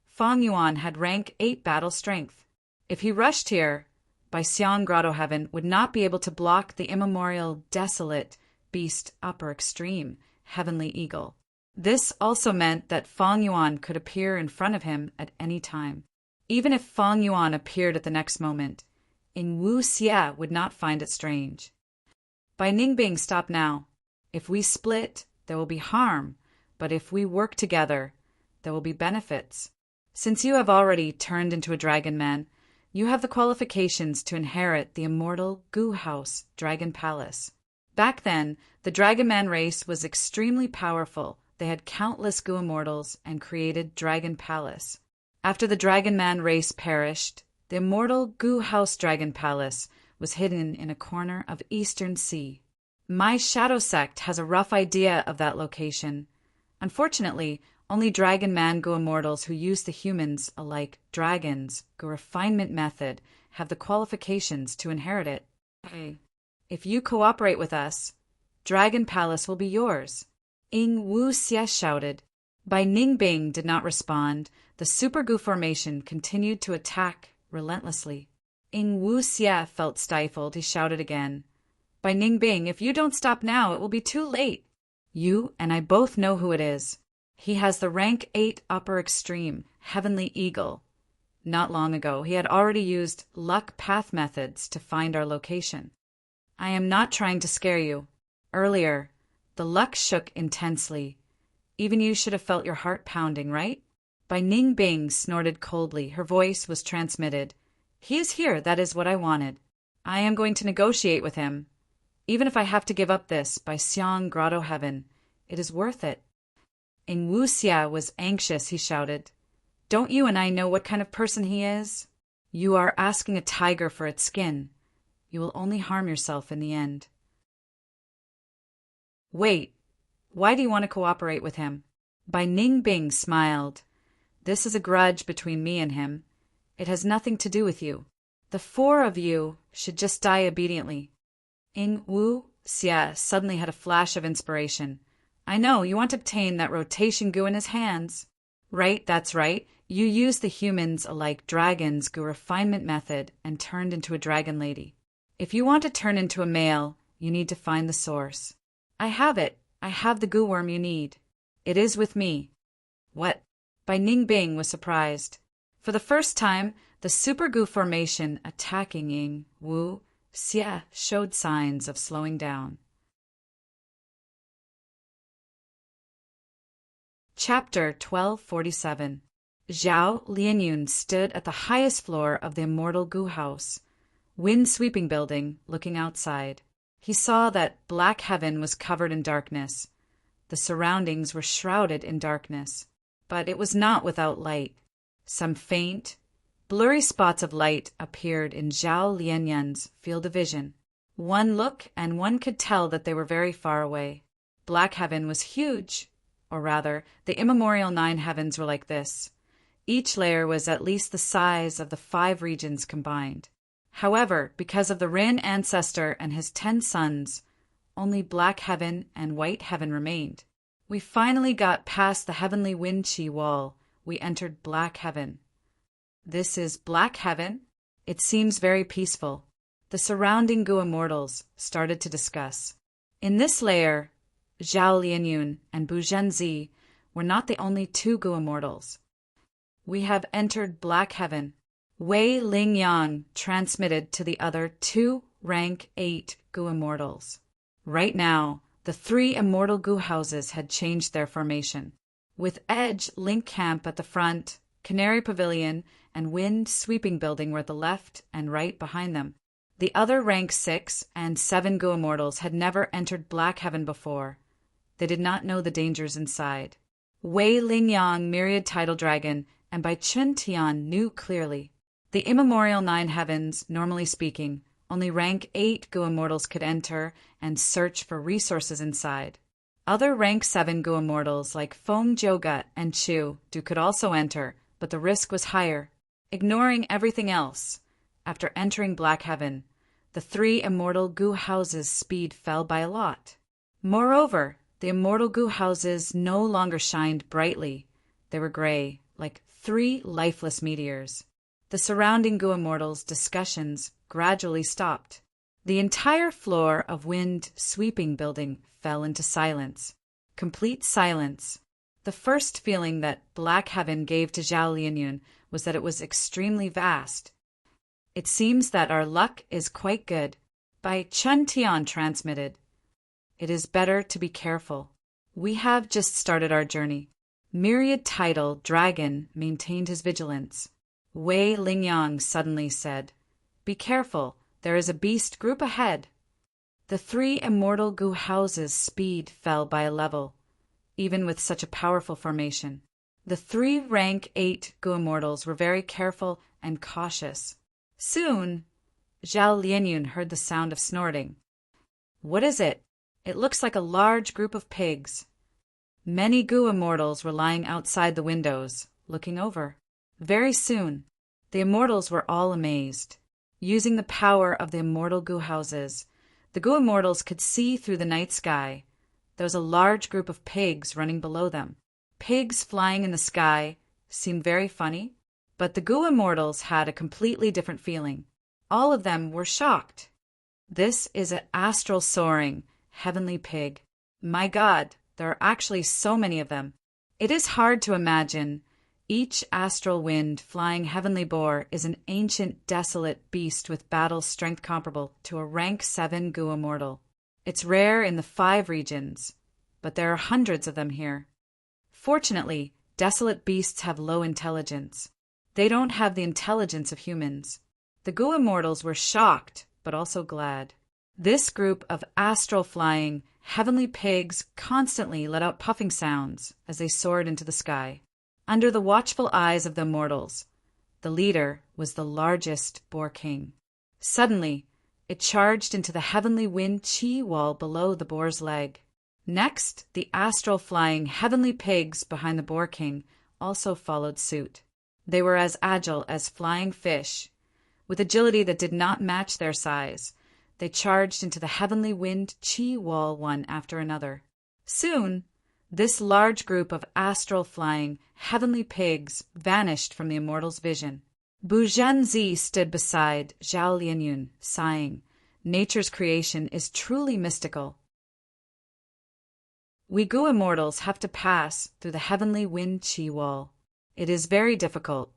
Speaker 1: Fang Yuan had rank 8 battle strength. If he rushed here, Bai Xiang Grotto Heaven would not be able to block the immemorial desolate beast upper extreme, Heavenly Eagle. This also meant that Fang Yuan could appear in front of him at any time. Even if Fang Yuan appeared at the next moment, Ing Wuxia would not find it strange. Bai Ningbing, stop now. If we split, there will be harm, but if we work together, there will be benefits. Since you have already turned into a dragon man, you have the qualifications to inherit the immortal Goo House Dragon Palace. Back then, the Dragon Man race was extremely powerful. They had countless Goo immortals and created Dragon Palace. After the Dragon Man race perished, the immortal Goo House Dragon Palace was hidden in a corner of Eastern Sea. My shadow sect has a rough idea of that location. Unfortunately, only Dragon Man Goo immortals who use the humans, alike dragons, Goo refinement method, have the qualifications to inherit it. Hey, if you cooperate with us, Dragon Palace will be yours. Ing Wu Xie shouted. Bai Ningbing did not respond. The Super Goo formation continued to attack relentlessly. Ing Wu Xie felt stifled. He shouted again. Bai Ningbing, if you don't stop now, it will be too late. You and I both know who it is. He has the rank 8 upper extreme, Heavenly Eagle. Not long ago, he had already used luck path methods to find our location. I am not trying to scare you. Earlier, the luck shook intensely. Even you should have felt your heart pounding, right? Bai Ningbing snorted coldly. Her voice was transmitted. He is here. That is what I wanted. I am going to negotiate with him. Even if I have to give up this by Xiang Grotto Heaven, it is worth it. Ing Wu Xia was anxious. He shouted. Don't you and I know what kind of person he is? You are asking a tiger for its skin. You will only harm yourself in the end. Wait, why do you want to cooperate with him? Bai Ningbing smiled. This is a grudge between me and him. It has nothing to do with you. The 4 of you should just die obediently. Ing Wu Xia suddenly had a flash of inspiration. I know, you want to obtain that rotation Goo in his hands. Right, that's right. You used the humans alike dragons Goo refinement method and turned into a dragon lady. If you want to turn into a male, you need to find the source. I have it. I have the Goo worm you need. It is with me. What? Bai Ningbing was surprised. For the first time, the Super Goo formation attacking Ing Wu Xie showed signs of slowing down. Chapter 1247. Zhao Lianyun stood at the highest floor of the immortal Goo House, wind-sweeping building, looking outside. He saw that black heaven was covered in darkness. The surroundings were shrouded in darkness, but it was not without light. Some faint, blurry spots of light appeared in Zhao Lianyun's field of vision. One look and one could tell that they were very far away. Black heaven was huge. Or rather, the immemorial 9 heavens were like this. Each layer was at least the size of the 5 regions combined. However, because of the Rin ancestor and his 10 sons, only black heaven and white heaven remained. We finally got past the heavenly wind chi wall. We entered black heaven. This is black heaven. It seems very peaceful. The surrounding Goo immortals started to discuss. In this layer, Zhao Lianyun and Bu Zhenzi were not the only 2 Goo immortals. We have entered black heaven. Wei Lingyang transmitted to the other 2 rank 8 Goo immortals. Right now, the 3 immortal Goo houses had changed their formation. With Edge Link Camp at the front, Canary Pavilion, and Wind Sweeping Building were at the left and right behind them. The other rank 6 and 7 Goo immortals had never entered black heaven before. They did not know the dangers inside. Wei Lingyang, Myriad Tidal Dragon, and Bai Chun Tian knew clearly. The immemorial 9 heavens, normally speaking, only rank 8 Goo immortals could enter and search for resources inside. Other rank 7 Goo immortals like Feng Jogut and Chu Du could also enter, but the risk was higher. Ignoring everything else, after entering black heaven, the 3 immortal Goo houses' speed fell by a lot. Moreover, the immortal Goo houses no longer shined brightly. They were gray, like 3 lifeless meteors. The surrounding Goo immortals' discussions gradually stopped. The entire floor of Wind Sweeping Building fell into silence. Complete silence. The first feeling that black heaven gave to Zhao Lianyun was that it was extremely vast. It seems that our luck is quite good. Bai Chun Tian transmitted. It is better to be careful. We have just started our journey. Myriad Tidal Dragon maintained his vigilance. Wei Lingyang suddenly said, "Be careful, there is a beast group ahead." The 3 immortal Gu houses' speed fell by a level, even with such a powerful formation. The 3 rank 8 Gu immortals were very careful and cautious. Soon, Zhao Lianyun heard the sound of snorting. "What is it? It looks like a large group of pigs." Many Gu immortals were lying outside the windows, looking over. Very soon, the immortals were all amazed. Using the power of the immortal Gu houses, the Gu immortals could see through the night sky. There was a large group of pigs running below them. Pigs flying in the sky seemed very funny, but the Gu immortals had a completely different feeling. All of them were shocked. This is an astral soaring, heavenly pig. My God, there are actually so many of them. It is hard to imagine. Each astral wind flying heavenly boar is an ancient, desolate beast with battle strength comparable to a rank 7 Gu immortal. It's rare in the 5 regions, but there are hundreds of them here. Fortunately, desolate beasts have low intelligence. They don't have the intelligence of humans. The Gu immortals were shocked, but also glad. This group of astral flying, heavenly pigs constantly let out puffing sounds as they soared into the sky. Under the watchful eyes of the immortals, the leader was the largest boar king. Suddenly, it charged into the heavenly wind chi wall below the boar's leg. Next, the astral flying heavenly pigs behind the boar king also followed suit. They were as agile as flying fish. With agility that did not match their size, they charged into the heavenly wind chi wall one after another. Soon, this large group of astral flying heavenly pigs vanished from the immortal's vision. Bu Zhanzi stood beside Zhao Lianyun, sighing. Nature's creation is truly mystical. We Gu immortals have to pass through the heavenly wind chi wall. It is very difficult,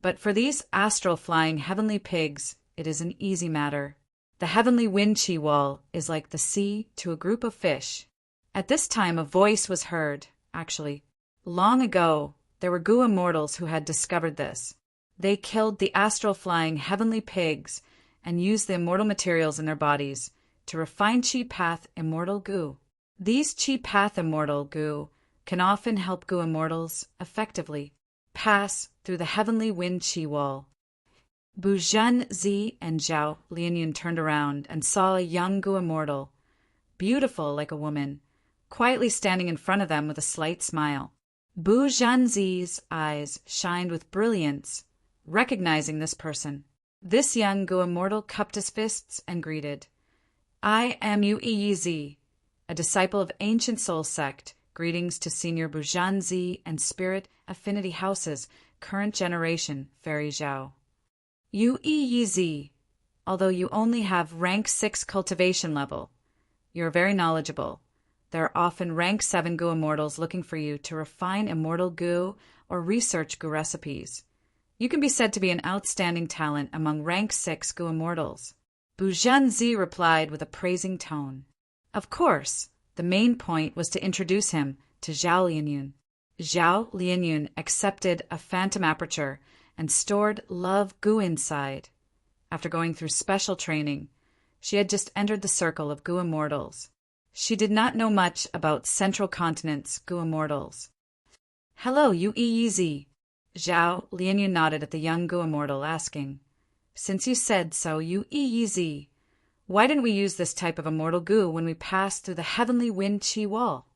Speaker 1: but for these astral flying heavenly pigs, it is an easy matter. The heavenly wind chi wall is like the sea to a group of fish. At this time, a voice was heard, actually. Long ago, there were Gu immortals who had discovered this. They killed the astral flying heavenly pigs and used the immortal materials in their bodies to refine chi path immortal Gu. These chi path immortal Gu can often help Gu immortals effectively pass through the heavenly wind chi wall. Bu Zhanzi and Zhao Lianyun turned around and saw a young Gu immortal, beautiful like a woman, quietly standing in front of them with a slight smile. Bu Zhanzi's eyes shined with brilliance, recognizing this person. This young Gu immortal cupped his fists and greeted. "I am Yu Yizi, a disciple of ancient soul sect. Greetings to Senior Bu Zhanzi and Spirit Affinity Houses, current generation, Fairy Zhao." Yu Yizi, although you only have rank 6 cultivation level, you're very knowledgeable. There are often rank 7 Gu immortals looking for you to refine immortal Gu or research Gu recipes. You can be said to be an outstanding talent among rank 6 Gu immortals. Bu Zhanzi replied with a praising tone. Of course, the main point was to introduce him to Zhao Lianyun. Zhao Lianyun accepted a phantom aperture and stored love Gu inside. After going through special training, she had just entered the circle of Gu immortals. She did not know much about Central Continent's Gu immortals. "Hello, Yu Yizi." Zhao Lianyun nodded at the young Gu immortal, asking, "Since you said so, Yu Yizi, why didn't we use this type of immortal Gu when we passed through the heavenly wind chi wall?"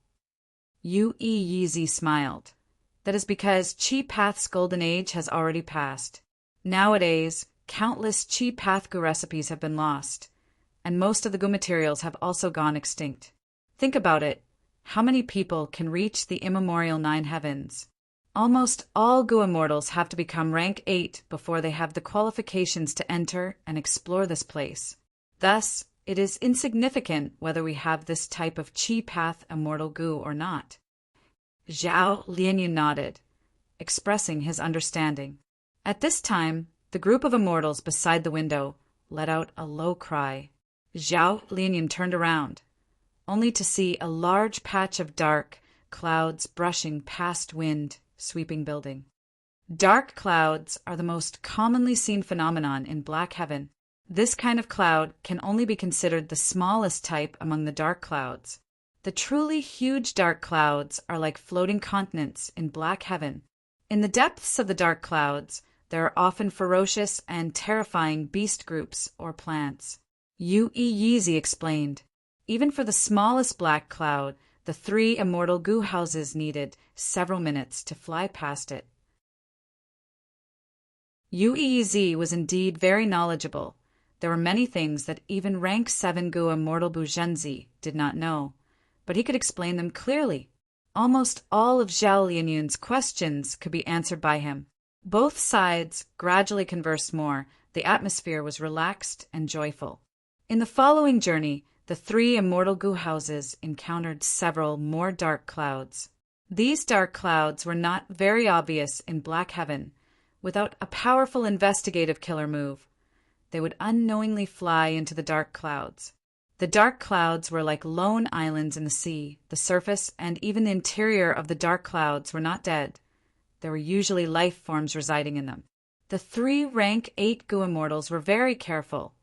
Speaker 1: Yu Yizi smiled. "That is because Chi Path's golden age has already passed. Nowadays, countless Chi Path Gu recipes have been lost, and most of the Gu materials have also gone extinct. Think about it. How many people can reach the immemorial 9 heavens? Almost all Gu immortals have to become rank 8 before they have the qualifications to enter and explore this place. Thus, it is insignificant whether we have this type of Chi Path immortal Gu or not." Zhao Lianyun nodded, expressing his understanding. At this time, the group of immortals beside the window let out a low cry. Zhao Lianyun turned around, only to see a large patch of dark, clouds brushing past wind, sweeping building. Dark clouds are the most commonly seen phenomenon in black heaven. This kind of cloud can only be considered the smallest type among the dark clouds. The truly huge dark clouds are like floating continents in black heaven. In the depths of the dark clouds, there are often ferocious and terrifying beast groups or plants. Yu Yeezy explained, even for the smallest black cloud, the 3 immortal goo houses needed several minutes to fly past it. Yu Yeezy was indeed very knowledgeable. There were many things that even rank 7 Gu Immortal Bujenzi did not know, but he could explain them clearly. Almost all of Zhao Lianyun's questions could be answered by him. Both sides gradually conversed more. The atmosphere was relaxed and joyful. In the following journey, the 3 immortal Gu houses encountered several more dark clouds. These dark clouds were not very obvious in black heaven. Without a powerful investigative killer move, they would unknowingly fly into the dark clouds. The dark clouds were like lone islands in the sea. The surface and even the interior of the dark clouds were not dead. There were usually life forms residing in them. The 3 rank 8 Gu immortals were very careful.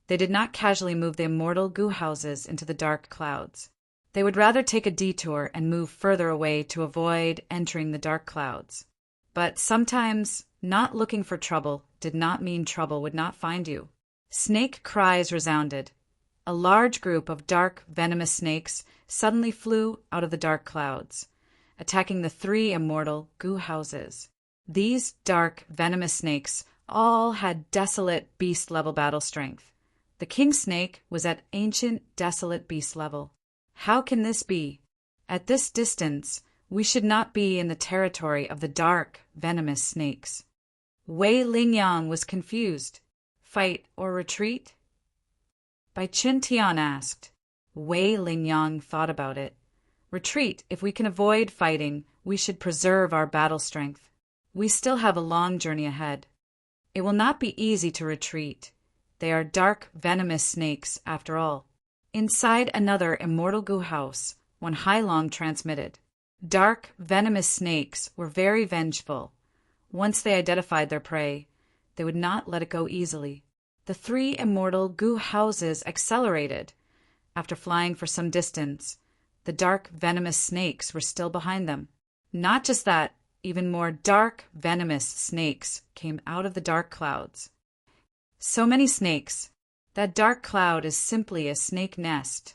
Speaker 1: They did not casually move the immortal Gu houses into the dark clouds. They would rather take a detour and move further away to avoid entering the dark clouds. But sometimes, not looking for trouble did not mean trouble would not find you. Snake cries resounded. A large group of dark, venomous snakes suddenly flew out of the dark clouds, attacking the 3 immortal Gu houses. These dark, venomous snakes all had desolate beast-level battle strength. The king snake was at ancient, desolate beast level. How can this be? At this distance, we should not be in the territory of the dark, venomous snakes. Wei Lingyang was confused. Fight or retreat? Bai Qin Tian asked. Wei Lingyang thought about it. Retreat. If we can avoid fighting, we should preserve our battle strength. We still have a long journey ahead. It will not be easy to retreat. They are dark, venomous snakes, after all. Inside another immortal Gu house, one Hailong transmitted. Dark, venomous snakes were very vengeful. Once they identified their prey, they would not let it go easily. The 3 immortal Gu houses accelerated. After flying for some distance, the dark, venomous snakes were still behind them. Not just that, even more dark, venomous snakes came out of the dark clouds. So many snakes. That dark cloud is simply a snake nest.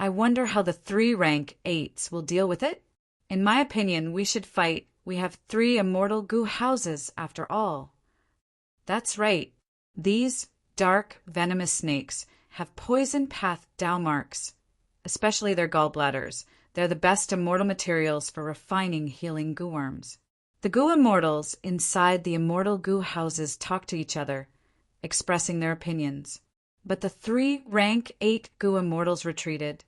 Speaker 1: I wonder how the 3 rank 8s will deal with it? In my opinion, we should fight. We have 3 immortal Gu houses, after all. That's right. These dark, venomous snakes have poison path Dao marks, especially their gallbladders. They're the best immortal materials for refining healing Gu worms. The Gu immortals inside the immortal Gu houses talk to each other, expressing their opinions. But the 3 rank 8 Gu immortals retreated.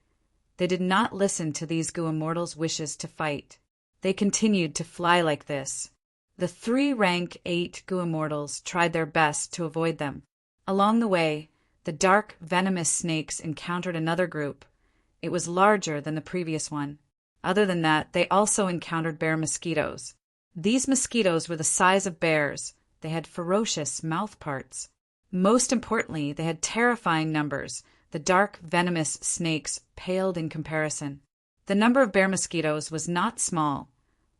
Speaker 1: They did not listen to these Gu immortals' wishes to fight. They continued to fly like this. The 3 rank 8 Gu immortals tried their best to avoid them. Along the way, the dark, venomous snakes encountered another group. It was larger than the previous one. Other than that, they also encountered bear mosquitoes. These mosquitoes were the size of bears. They had ferocious mouth parts. Most importantly, they had terrifying numbers. The dark, venomous snakes paled in comparison. The number of bear mosquitoes was not small.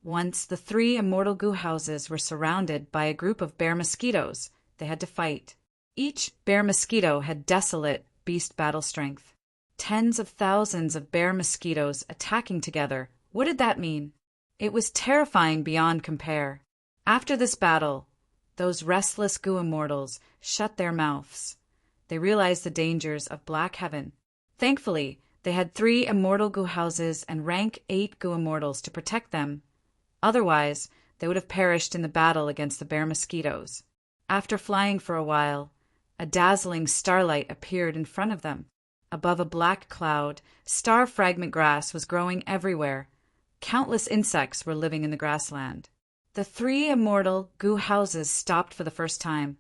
Speaker 1: Once the 3 immortal Gu houses were surrounded by a group of bear mosquitoes, they had to fight. Each bear mosquito had desolate beast battle strength. Tens of thousands of bear mosquitoes attacking together. What did that mean? It was terrifying beyond compare. After this battle, those restless Gu immortals shut their mouths. They realized the dangers of black heaven. Thankfully, they had 3 immortal Gu houses and rank 8 Gu immortals to protect them. Otherwise, they would have perished in the battle against the bear mosquitoes. After flying for a while, a dazzling starlight appeared in front of them. Above a black cloud, star fragment grass was growing everywhere. Countless insects were living in the grassland. The 3 immortal Gu houses stopped for the first time.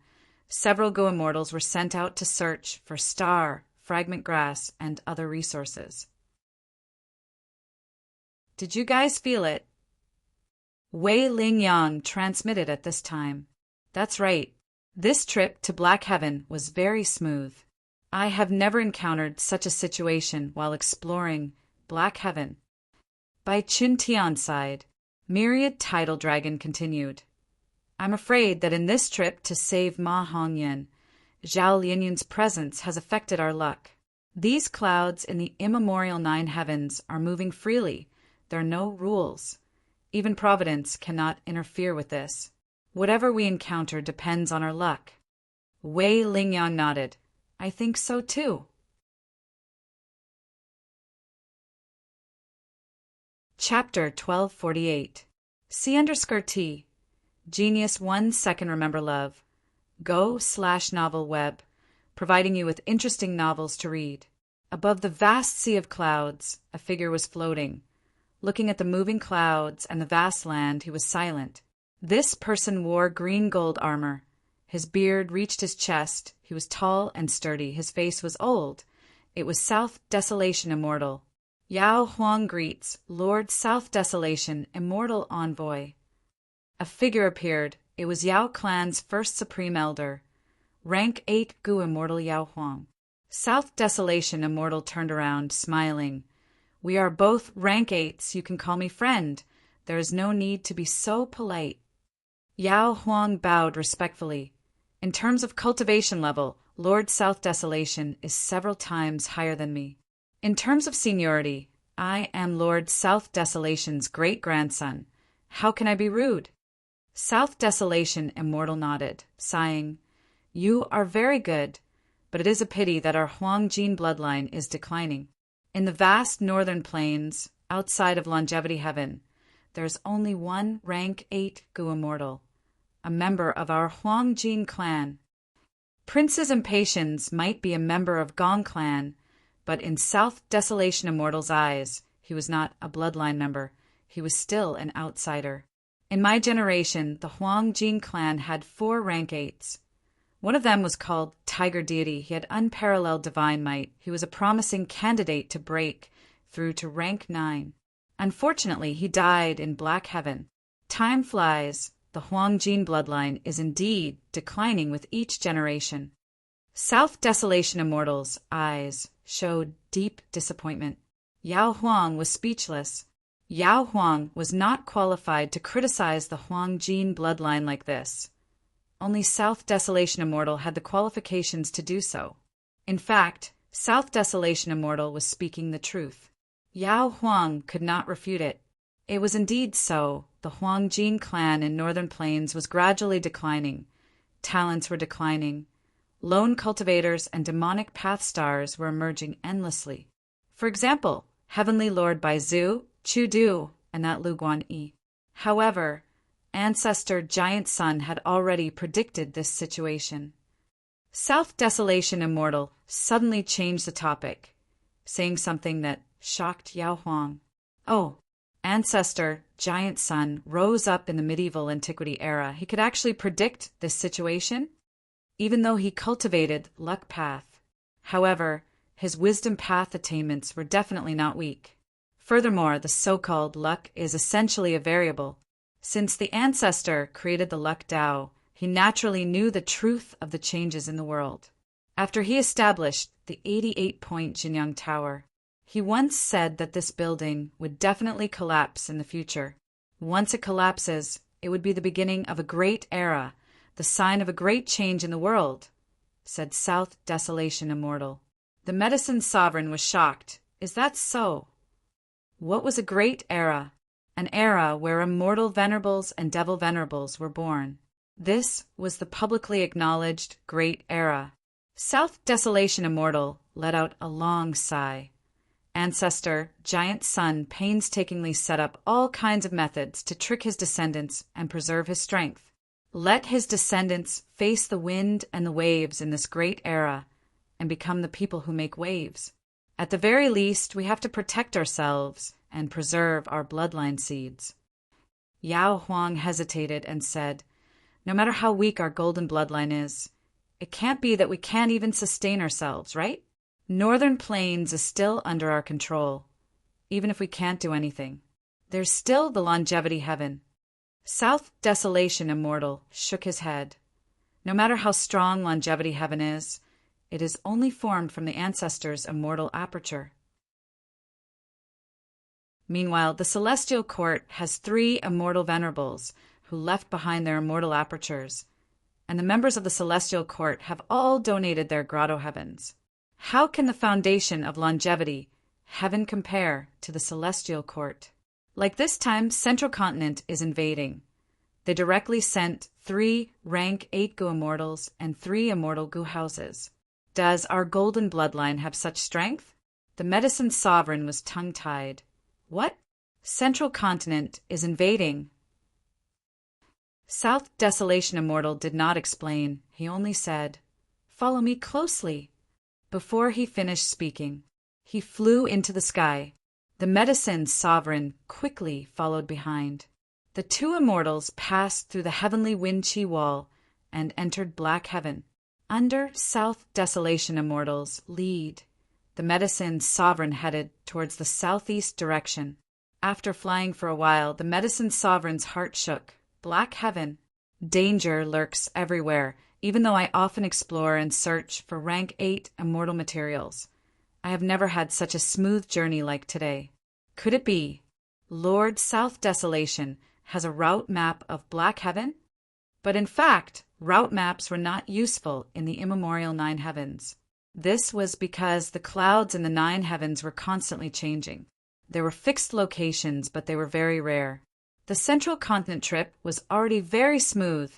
Speaker 1: Several Gu immortals were sent out to search for star, fragment grass, and other resources. Did you guys feel it? Wei Lingyang transmitted at this time. That's right. This trip to Black Heaven was very smooth. I have never encountered such a situation while exploring Black Heaven. By Chun Tian's side, Myriad Tidal Dragon continued. I'm afraid that in this trip to save Ma Hongyan, Zhao Lianyun's presence has affected our luck. These clouds in the immemorial 9 heavens are moving freely. There are no rules. Even Providence cannot interfere with this. Whatever we encounter depends on our luck. Wei Lingyang nodded. I think so too. Chapter 1248. C_T. Genius 1 second remember love. Go/novel web, providing you with interesting novels to read. Above the vast sea of clouds, a figure was floating. Looking at the moving clouds and the vast land, he was silent. This person wore green gold armor. His beard reached his chest. He was tall and sturdy. His face was old. It was South Desolation Immortal. Yao Huang greets, Lord South Desolation, Immortal Envoy. A figure appeared. It was Yao Clan's first Supreme Elder. Rank 8 Gu Immortal Yao Huang. South Desolation Immortal turned around, smiling. We are both rank 8s. You can call me friend. There is no need to be so polite. Yao Huang bowed respectfully. In terms of cultivation level, Lord South Desolation is several times higher than me. In terms of seniority, I am Lord South Desolation's great-grandson. How can I be rude? South Desolation Immortal nodded, sighing. You are very good, but it is a pity that our Huang gene bloodline is declining. In the vast northern plains, outside of Longevity Heaven, there is only one rank 8 Gu Immortal, a member of our Huang gene clan. Princes Impatience might be a member of Gong clan, but in South Desolation Immortal's eyes, he was not a bloodline member. He was still an outsider. In my generation, the Huang gene clan had 4 rank 8s. One of them was called Tiger Deity. He had unparalleled divine might. He was a promising candidate to break through to rank 9. Unfortunately, he died in Black Heaven. Time flies. The Huang gene bloodline is indeed declining with each generation. South Desolation Immortal's eyes showed deep disappointment. Yao Huang was speechless. Yao Huang was not qualified to criticize the Huang gene bloodline like this. Only South Desolation Immortal had the qualifications to do so. In fact, South Desolation Immortal was speaking the truth. Yao Huang could not refute it. It was indeed so. The Huang gene clan in Northern Plains was gradually declining. Talents were declining. Lone cultivators and demonic path stars were emerging endlessly. For example, Heavenly Lord Baizu, Chu Du, and that Lu Guanyi. However, Ancestor Giant Sun had already predicted this situation. South Desolation Immortal suddenly changed the topic, saying something that shocked Yao Huang. Oh, Ancestor Giant Sun rose up in the medieval antiquity era. He could actually predict this situation, even though he cultivated luck path. However, his wisdom path attainments were definitely not weak. Furthermore, the so-called luck is essentially a variable. Since the ancestor created the luck Tao, he naturally knew the truth of the changes in the world. After he established the 88-point Jinyang Tower, he once said that this building would definitely collapse in the future. Once it collapses, it would be the beginning of a great era, the sign of a great change in the world, said South Desolation Immortal. The medicine sovereign was shocked. Is that so? What was a great era? An era where immortal venerables and devil venerables were born. This was the publicly acknowledged great era. South Desolation Immortal let out a long sigh. Ancestor Giant Sun painstakingly set up all kinds of methods to trick his descendants and preserve his strength. Let his descendants face the wind and the waves in this great era and become the people who make waves. At the very least, we have to protect ourselves and preserve our bloodline seeds. Yao Huang hesitated and said, no matter how weak our golden bloodline is, it can't be that we can't even sustain ourselves, right? Northern Plains is still under our control, even if we can't do anything. There's still the longevity heaven. South Desolation Immortal shook his head. No matter how strong longevity heaven is, it is only formed from the ancestors' immortal aperture. Meanwhile, the celestial court has 3 immortal venerables who left behind their immortal apertures, and the members of the celestial court have all donated their grotto heavens. How can the foundation of longevity heaven compare to the celestial court? Like this time, Central Continent is invading. They directly sent 3 rank 8 Gu immortals and 3 immortal Gu houses. Does our golden bloodline have such strength? The medicine sovereign was tongue-tied. What? Central Continent is invading. South Desolation Immortal did not explain. He only said, "Follow me closely." Before he finished speaking, he flew into the sky. The medicine sovereign quickly followed behind. The 2 immortals passed through the heavenly wind-chi wall and entered Black Heaven. Under South Desolation Immortal's lead, the medicine sovereign headed towards the southeast direction. After flying for a while, the medicine sovereign's heart shook. Black Heaven. Danger lurks everywhere, even though I often explore and search for rank 8 immortal materials. I have never had such a smooth journey like today. Could it be Lord South Desolation has a route map of Black Heaven? But in fact, route maps were not useful in the immemorial 9 heavens. This was because the clouds in the 9 heavens were constantly changing. There were fixed locations, but they were very rare. The Central Continent trip was already very smooth,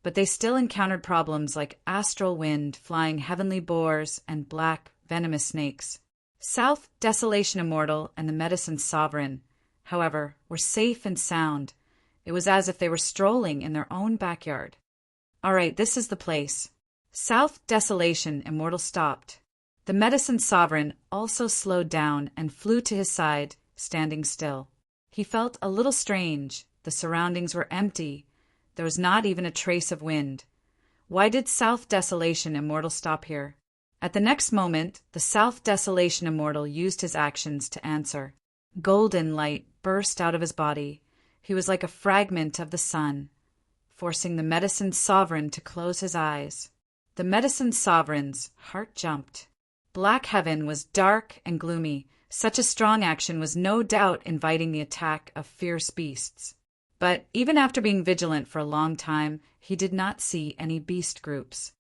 Speaker 1: but they still encountered problems like astral wind, flying heavenly boars, and black, venomous snakes. South Desolation Immortal and the Medicine Sovereign, however, were safe and sound. It was as if they were strolling in their own backyard. All right, this is the place. South Desolation Immortal stopped. The Medicine Sovereign also slowed down and flew to his side, standing still. He felt a little strange. The surroundings were empty. There was not even a trace of wind. Why did South Desolation Immortal stop here? At the next moment, the South Desolation Immortal used his actions to answer. Golden light burst out of his body. He was like a fragment of the sun, forcing the Medicine Sovereign to close his eyes. The Medicine Sovereign's heart jumped. Black Heaven was dark and gloomy. Such a strong action was no doubt inviting the attack of fierce beasts. But even after being vigilant for a long time, he did not see any beast groups.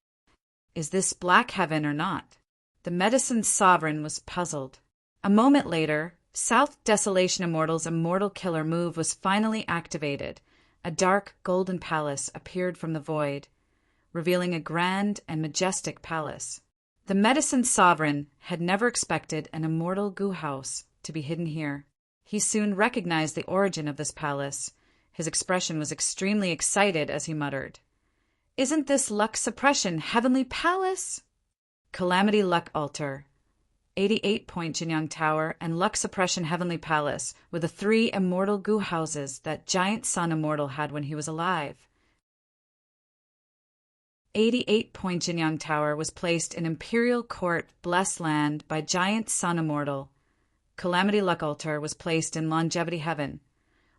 Speaker 1: Is this Black Heaven or not? The Medicine Sovereign was puzzled. A moment later, South Desolation Immortal's immortal killer move was finally activated. A dark golden palace appeared from the void, revealing a grand and majestic palace. The Medicine Sovereign had never expected an immortal Gu house to be hidden here. He soon recognized the origin of this palace. His expression was extremely excited as he muttered, "Isn't this Luck Suppression Heavenly Palace?" Calamity Luck Altar, 88-point Jinyang Tower, and Luck Suppression Heavenly Palace were the 3 immortal Gu houses that Giant Sun Immortal had when he was alive. 88-point Jinyang Tower was placed in Imperial Court Blessed Land by Giant Sun Immortal. Calamity Luck Altar was placed in Longevity Heaven,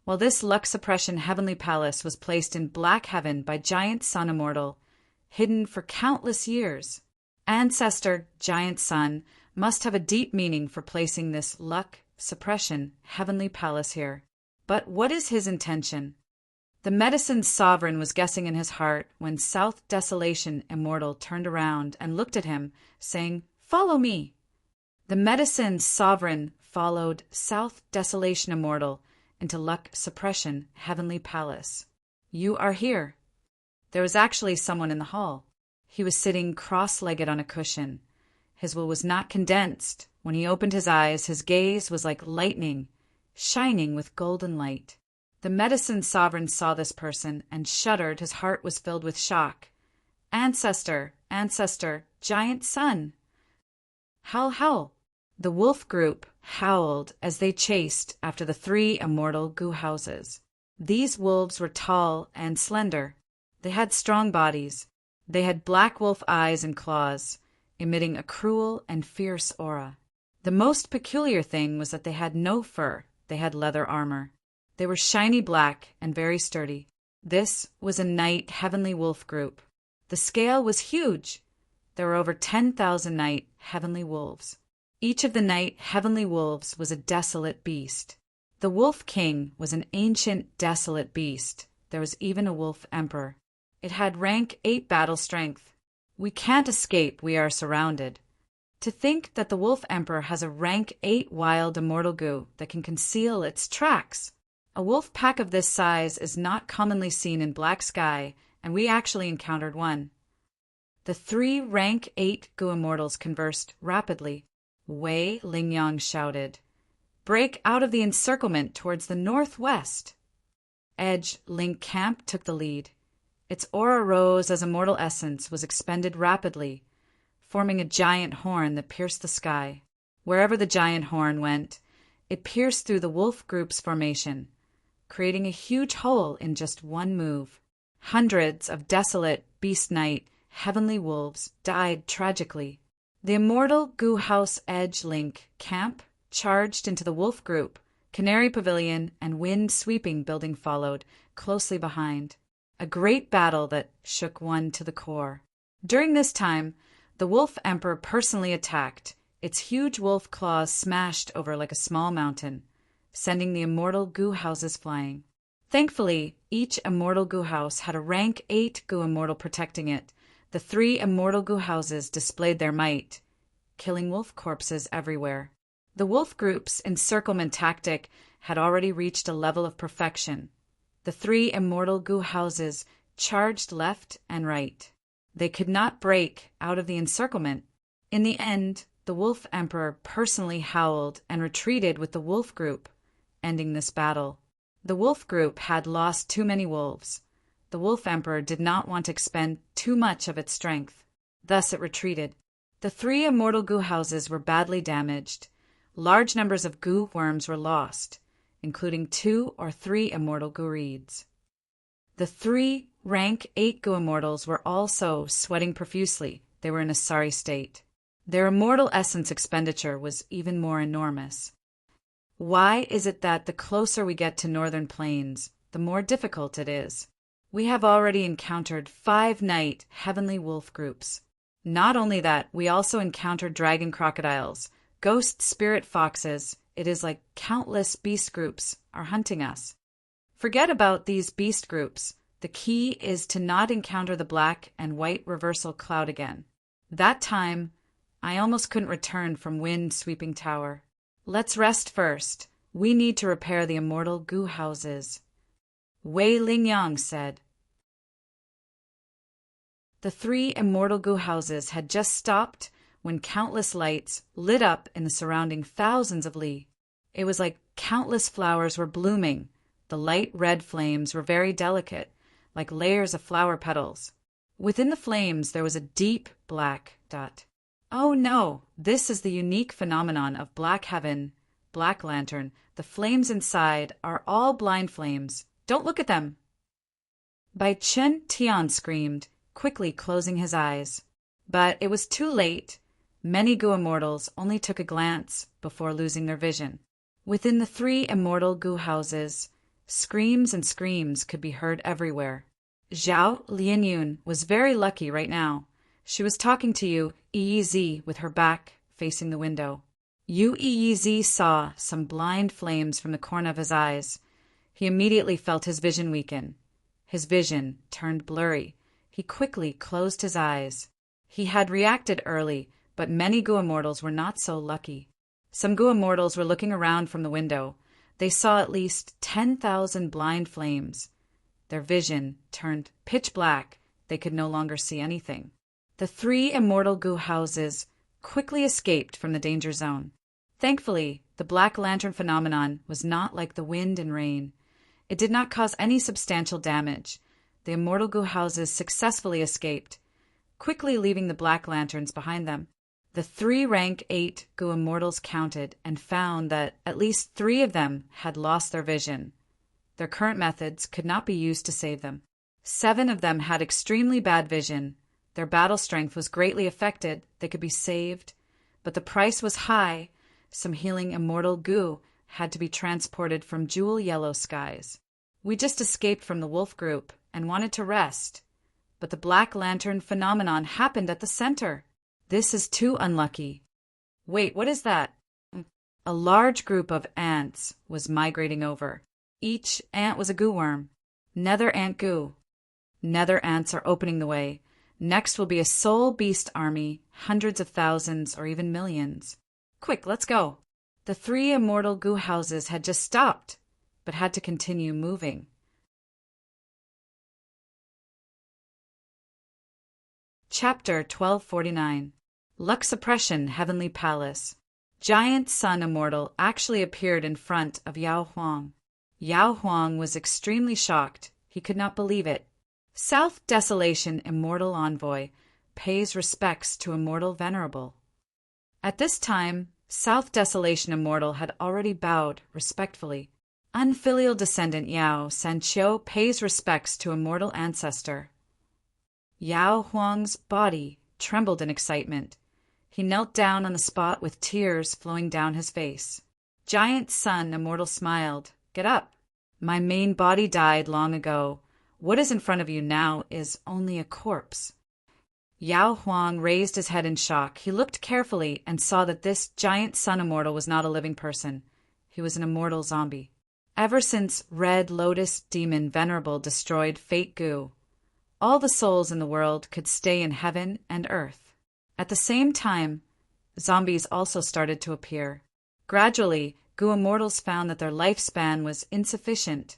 Speaker 1: while this Luck Suppression Heavenly Palace was placed in Black Heaven by Giant Sun Immortal, hidden for countless years. Ancestor Giant Sun must have a deep meaning for placing this Luck Suppression Heavenly Palace here. But what is his intention? The Medicine Sovereign was guessing in his heart when South Desolation Immortal turned around and looked at him, saying, "Follow me." The Medicine Sovereign followed South Desolation Immortal into Luck Suppression Heavenly Palace. "You are here." There was actually someone in the hall. He was sitting cross-legged on a cushion. His will was not condensed. When he opened his eyes, his gaze was like lightning, shining with golden light. The Medicine Sovereign saw this person and shuddered. His heart was filled with shock. "Ancestor, Ancestor, Giant Sun!" "Howl, howl!" The wolf group howled as they chased after the 3 immortal Gu houses. These wolves were tall and slender. They had strong bodies. They had black wolf eyes and claws, emitting a cruel and fierce aura. The most peculiar thing was that they had no fur. They had leather armor. They were shiny black and very sturdy. This was a Night Heavenly Wolf group. The scale was huge. There were over 10,000 Night Heavenly Wolves. Each of the Night Heavenly Wolves was a desolate beast. The Wolf King was an ancient, desolate beast. There was even a Wolf Emperor. It had rank 8 battle strength. We can't escape, we are surrounded. To think that the Wolf Emperor has a rank 8 wild immortal goo that can conceal its tracks. A wolf pack of this size is not commonly seen in Black Sky, and we actually encountered one. The 3 rank 8 goo immortals conversed rapidly. Wei Lingyang shouted, "Break out of the encirclement towards the northwest." Edge Link Camp took the lead. Its aura rose as immortal essence was expended rapidly, forming a giant horn that pierced the sky. Wherever the giant horn went, it pierced through the wolf group's formation, creating a huge hole in just one move. Hundreds of desolate Beast Night Heavenly Wolves died tragically. The immortal Goo House Edge Link Camp charged into the wolf group. Canary Pavilion and Wind Sweeping Building followed closely behind. A great battle that shook one to the core. During this time, the Wolf Emperor personally attacked. Its huge wolf claws smashed over like a small mountain, sending the immortal goo houses flying. Thankfully, each immortal goo house had a rank 8 goo immortal protecting it. The 3 immortal goo houses displayed their might, killing wolf corpses everywhere. The wolf group's encirclement tactic had already reached a level of perfection. The 3 immortal goo houses charged left and right. They could not break out of the encirclement. In the end, the Wolf Emperor personally howled and retreated with the wolf group, ending this battle. The wolf group had lost too many wolves. The Wolf Emperor did not want to expend too much of its strength. Thus it retreated. The 3 immortal goo houses were badly damaged. Large numbers of goo worms were lost, including 2 or 3 immortal goo reeds. The 3 rank 8 goo immortals were also sweating profusely. They were in a sorry state. Their immortal essence expenditure was even more enormous. Why is it that the closer we get to northern plains, the more difficult it is? We have already encountered 5 Night Heavenly Wolf groups. Not only that, we also encountered dragon crocodiles, ghost spirit foxes. It is like countless beast groups are hunting us. Forget about these beast groups. The key is to not encounter the black and white reversal cloud again. That time, I almost couldn't return from Wind Sweeping Tower. Let's rest first. We need to repair the immortal goo houses. Wei Lingyang said. The 3 immortal goo houses had just stopped when countless lights lit up in the surrounding thousands of li. It was like countless flowers were blooming. The light red flames were very delicate, like layers of flower petals. Within the flames there was a deep black dot. Oh no, this is the unique phenomenon of Black Heaven, Black Lantern. The flames inside are all blind flames. Don't look at them. Bai Chen Tian screamed, quickly closing his eyes. But it was too late. Many goo immortals only took a glance before losing their vision. Within the 3 immortal goo houses, screams and screams could be heard everywhere. Zhao Lianyun was very lucky right now. She was talking to Yu Yi with her back facing the window. Yu Yi saw some blind flames from the corner of his eyes. He immediately felt his vision weaken. His vision turned blurry. He quickly closed his eyes. He had reacted early, but many goo immortals were not so lucky. Some goo immortals were looking around from the window. They saw at least 10,000 blind flames. Their vision turned pitch black. They could no longer see anything. The 3 immortal goo houses quickly escaped from the danger zone. Thankfully, the Black Lantern phenomenon was not like the wind and rain. It did not cause any substantial damage. The immortal goo houses successfully escaped, quickly leaving the Black Lanterns behind them. The 3 rank 8 goo immortals counted and found that at least 3 of them had lost their vision. Their current methods could not be used to save them. 7 of them had extremely bad vision. Their battle strength was greatly affected. They could be saved, but the price was high. Some healing immortal goo had to be transported from jewel-yellow skies. We just escaped from the wolf group and wanted to rest, but the Black Lantern phenomenon happened at the center. This is too unlucky. Wait, what is that? A large group of ants was migrating over. Each ant was a goo worm. Nether ant goo. Nether ants are opening the way. Next will be a soul beast army, hundreds of thousands or even millions. Quick, let's go. The 3 immortal goo houses had just stopped, but had to continue moving. Chapter 1249. Luck Suppression, Heavenly Palace. Giant Sun Immortal actually appeared in front of Yao Huang. Yao Huang was extremely shocked. He could not believe it. South Desolation Immortal Envoy pays respects to Immortal Venerable. At this time, South Desolation Immortal had already bowed respectfully. Unfilial descendant Yao Sanqiu pays respects to Immortal Ancestor. Yao Huang's body trembled in excitement. He knelt down on the spot with tears flowing down his face. Giant Sun Immortal smiled. Get up. My main body died long ago. What is in front of you now is only a corpse. Yao Huang raised his head in shock. He looked carefully and saw that this Giant Sun Immortal was not a living person. He was an immortal zombie. Ever since Red Lotus Demon Venerable destroyed Fate Goo, all the souls in the world could stay in heaven and earth. At the same time, zombies also started to appear. Gradually, Goo Immortals found that their lifespan was insufficient.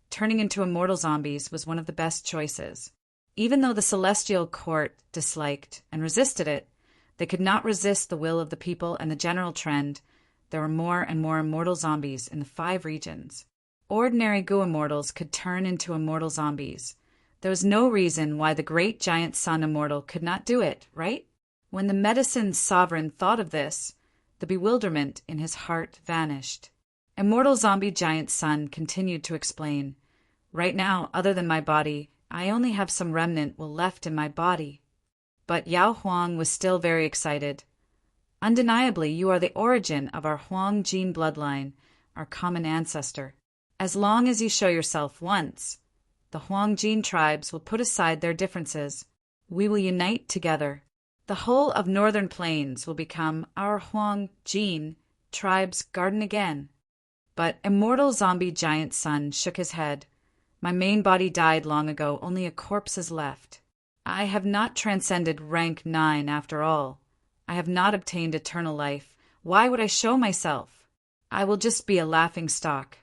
Speaker 1: Turning into immortal zombies was one of the best choices. Even though the Celestial Court disliked and resisted it, they could not resist the will of the people and the general trend. There were more and more immortal zombies in the 5 regions. Ordinary Goo Immortals could turn into immortal zombies. There was no reason why the great Giant Sun Immortal could not do it, right? When the Medicine Sovereign thought of this, the bewilderment in his heart vanished. Immortal Zombie Giant Sun continued to explain. Right now, other than my body, I only have some remnant will left in my body. But Yao Huang was still very excited. Undeniably, you are the origin of our Huang gene bloodline, our common ancestor. As long as you show yourself once, the Huang gene tribes will put aside their differences. We will unite together. The whole of Northern Plains will become our Huang gene tribe's garden again. But Immortal Zombie Giant Sun shook his head. My main body died long ago, only a corpse is left. I have not transcended rank 9 after all. I have not obtained eternal life. Why would I show myself? I will just be a laughing stock.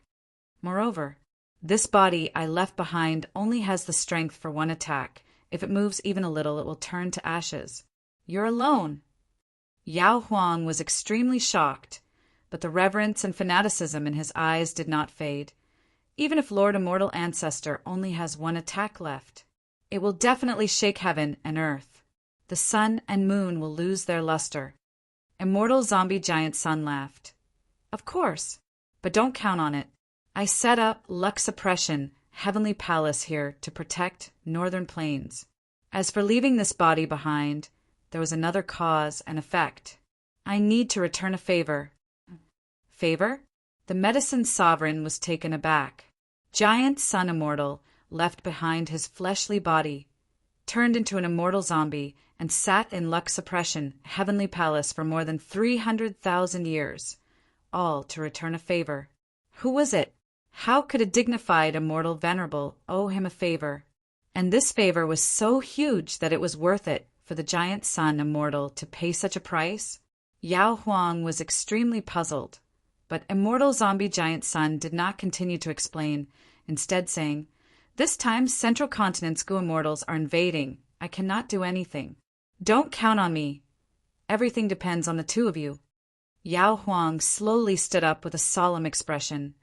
Speaker 1: Moreover, this body I left behind only has the strength for one attack. If it moves even a little, it will turn to ashes. You're alone. Yao Huang was extremely shocked, but the reverence and fanaticism in his eyes did not fade. Even if Lord Immortal Ancestor only has one attack left, it will definitely shake heaven and earth. The sun and moon will lose their luster. Immortal Zombie Giant Sun laughed. Of course, but don't count on it. I set up Luck Suppression, Heavenly Palace here to protect Northern Plains. As for leaving this body behind, there was another cause and effect. I need to return a favor. Favor? The Medicine Sovereign was taken aback. Giant Sun Immortal left behind his fleshly body, turned into an immortal zombie, and sat in Luck Suppression, Heavenly Palace for more than 300,000 years, all to return a favor. Who was it? How could a dignified immortal venerable owe him a favor? And this favor was so huge that it was worth it for the Giant Sun Immortal to pay such a price? Yao Huang was extremely puzzled, but Immortal Zombie Giant Sun did not continue to explain, instead saying, This time Central Continent's Goo Immortals are invading. I cannot do anything. Don't count on me. Everything depends on the 2 of you. Yao Huang slowly stood up with a solemn expression.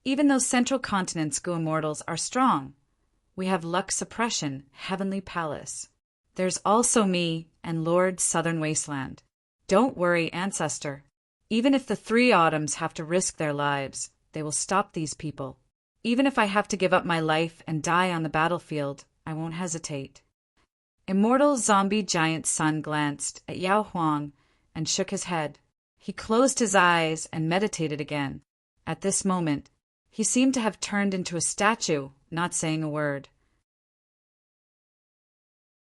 Speaker 1: Even though Central Continent's Goo Immortals are strong, we have Luck Suppression, Heavenly Palace. There's also me and Lord Southern Wasteland. Don't worry, Ancestor. Even if the 3 Autumns have to risk their lives, they will stop these people. Even if I have to give up my life and die on the battlefield, I won't hesitate. Immortal Zombie Giant Sun glanced at Yao Huang and shook his head. He closed his eyes and meditated again. At this moment, he seemed to have turned into a statue, not saying a word.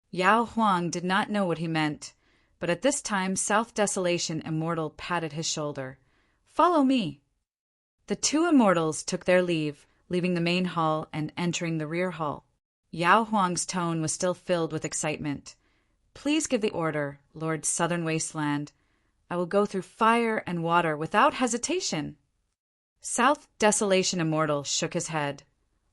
Speaker 1: Yao Huang did not know what he meant, but at this time South Desolation Immortal patted his shoulder. "Follow me." The two immortals took their leave, leaving the main hall and entering the rear hall. Yao Huang's tone was still filled with excitement. "Please give the order, Lord Southern Wasteland. I will go through fire and water without hesitation." South Desolation Immortal shook his head.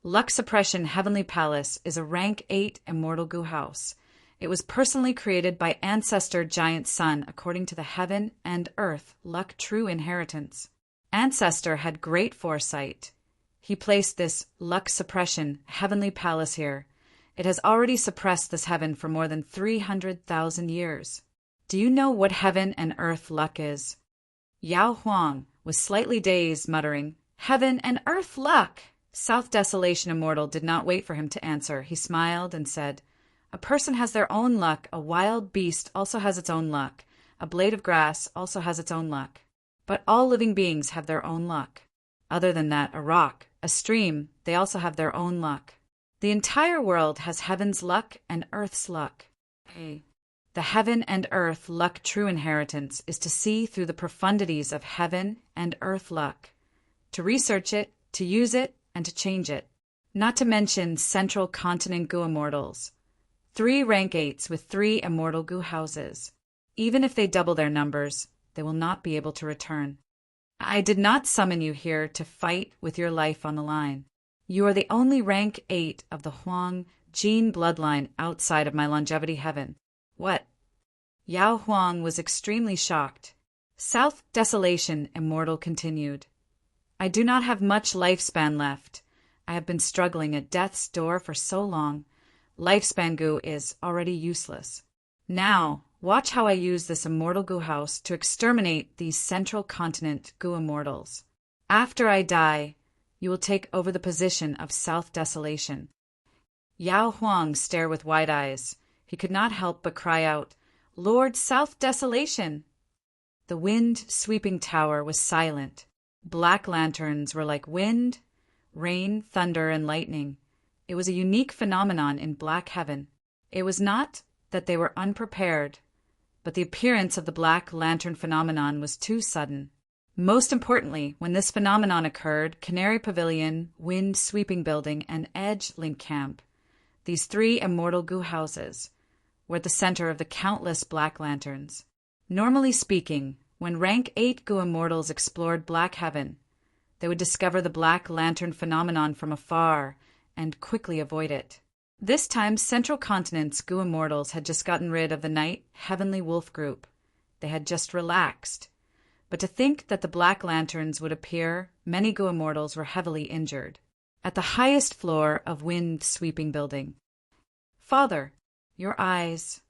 Speaker 1: Luck Suppression Heavenly Palace is a rank 8 immortal goo house. It was personally created by Ancestor Giant Sun according to the Heaven and Earth Luck True Inheritance. Ancestor had great foresight. He placed this Luck Suppression Heavenly Palace here. It has already suppressed this heaven for more than 300,000 years. Do you know what Heaven and Earth Luck is? Yao Huang was slightly dazed, muttering, "Heaven and Earth Luck!" South Desolation Immortal did not wait for him to answer. He smiled and said, "A person has their own luck. A wild beast also has its own luck. A blade of grass also has its own luck. But all living beings have their own luck. Other than that, a rock, a stream, they also have their own luck. The entire world has heaven's luck and earth's luck. The heaven and earth luck true inheritance is to see through the profundities of heaven and earth luck, to research it, to use it, and to change it. Not to mention central continent goo immortals. 3 rank 8s with 3 immortal goo houses. Even if they double their numbers, they will not be able to return. I did not summon you here to fight with your life on the line. You are the only rank 8 of the Huang gene bloodline outside of my longevity heaven. What? Yao Huang was extremely shocked. South Desolation Immortal continued. I do not have much lifespan left. I have been struggling at death's door for so long. Lifespan goo is already useless. Now, watch how I use this immortal goo house to exterminate these central continent goo immortals. After I die, you will take over the position of South Desolation. Yao Huang stared with wide eyes. He could not help but cry out, "Lord South Desolation!" The wind-sweeping tower was silent. Black lanterns were like wind, rain, thunder, and lightning. It was a unique phenomenon in Black Heaven. It was not that they were unprepared, but the appearance of the Black Lantern phenomenon was too sudden. Most importantly, when this phenomenon occurred, Canary Pavilion, Wind Sweeping Building, and Edge Link Camp, these 3 immortal goo houses, were at the center of the countless Black Lanterns. Normally speaking, when rank 8 goo immortals explored Black Heaven, they would discover the Black Lantern phenomenon from afar and quickly avoid it. This time, Central Continent's goo immortals had just gotten rid of the Night Heavenly Wolf group. They had just relaxed. But to think that the Black Lanterns would appear, many goo immortals were heavily injured. At the highest floor of Wind Sweeping Building. Father, your eyes.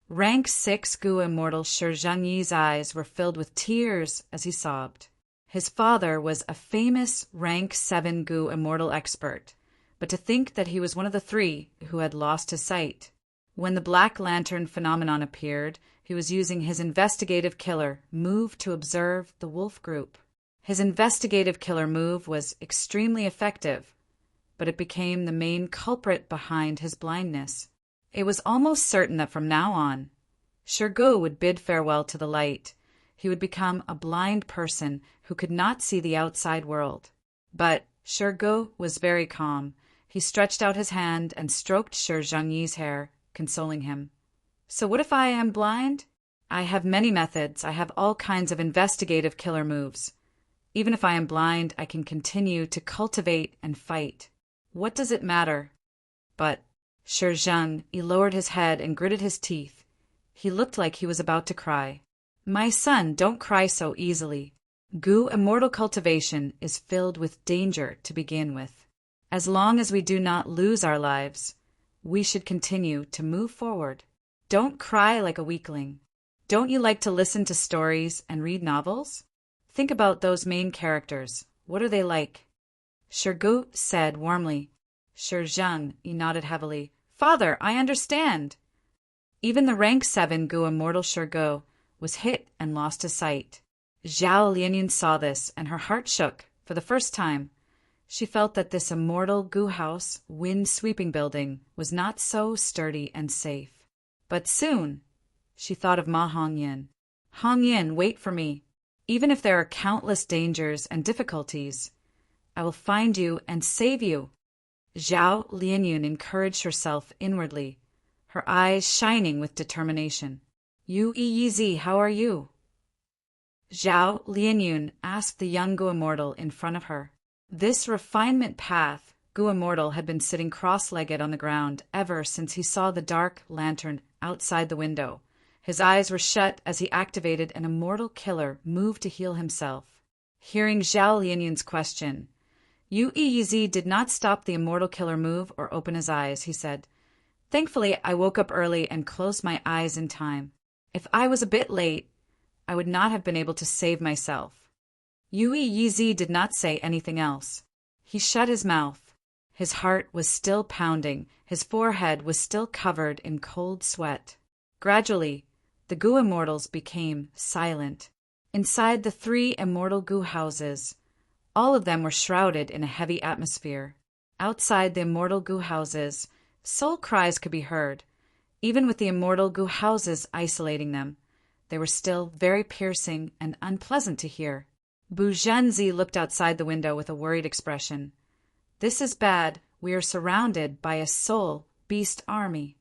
Speaker 1: Rank 6 goo immortal Shi Zhangyi's eyes were filled with tears as he sobbed. His father was a famous rank 7 goo immortal expert, but to think that he was one of the 3 who had lost his sight. When the Black Lantern phenomenon appeared, he was using his investigative killer move to observe the wolf group. His investigative killer move was extremely effective, but it became the main culprit behind his blindness. It was almost certain that from now on, Shirgu would bid farewell to the light. He would become a blind person who could not see the outside world. But Shirgu was very calm. He stretched out his hand and stroked Shi Zhangyi's hair, consoling him. So what if I am blind? I have many methods. I have all kinds of investigative killer moves. Even if I am blind, I can continue to cultivate and fight. What does it matter? But Shi Zhang, he lowered his head and gritted his teeth. He looked like he was about to cry. My son, don't cry so easily. Goo immortal cultivation is filled with danger to begin with. As long as we do not lose our lives, we should continue to move forward. Don't cry like a weakling. Don't you like to listen to stories and read novels? Think about those main characters. What are they like? Shirgu said warmly. Shi Zhang, he nodded heavily. Father, I understand. Even the rank 7 goo immortal Shirgu was hit and lost his sight. Zhao Lianyun saw this, and her heart shook. For the first time, she felt that this immortal goo house, wind-sweeping building was not so sturdy and safe. But soon, she thought of Ma Hongyin. Hongyin, wait for me. Even if there are countless dangers and difficulties, I will find you and save you. Zhao Lianyun encouraged herself inwardly, her eyes shining with determination. Yu Yizi, how are you? Zhao Lianyun asked the young Gu Immortal in front of her. This refinement path, Gu Immortal had been sitting cross-legged on the ground ever since he saw the dark lantern outside the window. His eyes were shut as he activated an immortal killer move to heal himself. Hearing Zhao Lianyun's question, Yu Yizi did not stop the immortal killer move or open his eyes. He said, "Thankfully, I woke up early and closed my eyes in time. If I was a bit late, I would not have been able to save myself." Yu Yizi did not say anything else. He shut his mouth. His heart was still pounding. His forehead was still covered in cold sweat. Gradually, the Gu Immortals became silent. Inside the 3 immortal Gu houses, all of them were shrouded in a heavy atmosphere. Outside the immortal Gu houses, soul cries could be heard. Even with the immortal Gu houses isolating them, they were still very piercing and unpleasant to hear. Bu Zhenzi looked outside the window with a worried expression. "This is bad. We are surrounded by a soul beast army."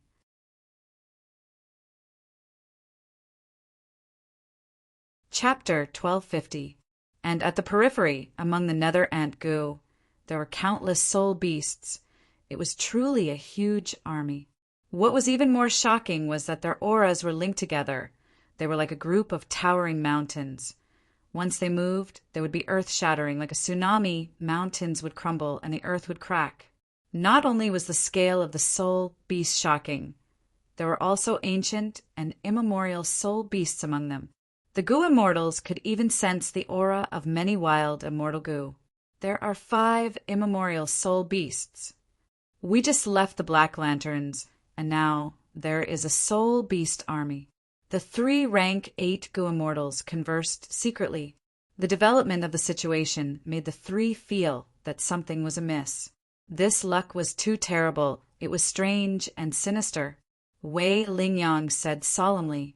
Speaker 1: Chapter 1250. And at the periphery, among the nether ant goo, there were countless soul beasts. It was truly a huge army. What was even more shocking was that their auras were linked together. They were like a group of towering mountains. Once they moved, they would be earth-shattering. Like a tsunami, mountains would crumble and the earth would crack. Not only was the scale of the soul beast shocking, there were also ancient and immemorial soul beasts among them. The Gu Immortals could even sense the aura of many wild immortal Gu. There are 5 immemorial soul beasts. We just left the Black Lanterns, and now there is a soul beast army. The 3 rank 8 Gu Immortals conversed secretly. The development of the situation made the 3 feel that something was amiss. This luck was too terrible. It was strange and sinister. Wei Lingyang said solemnly,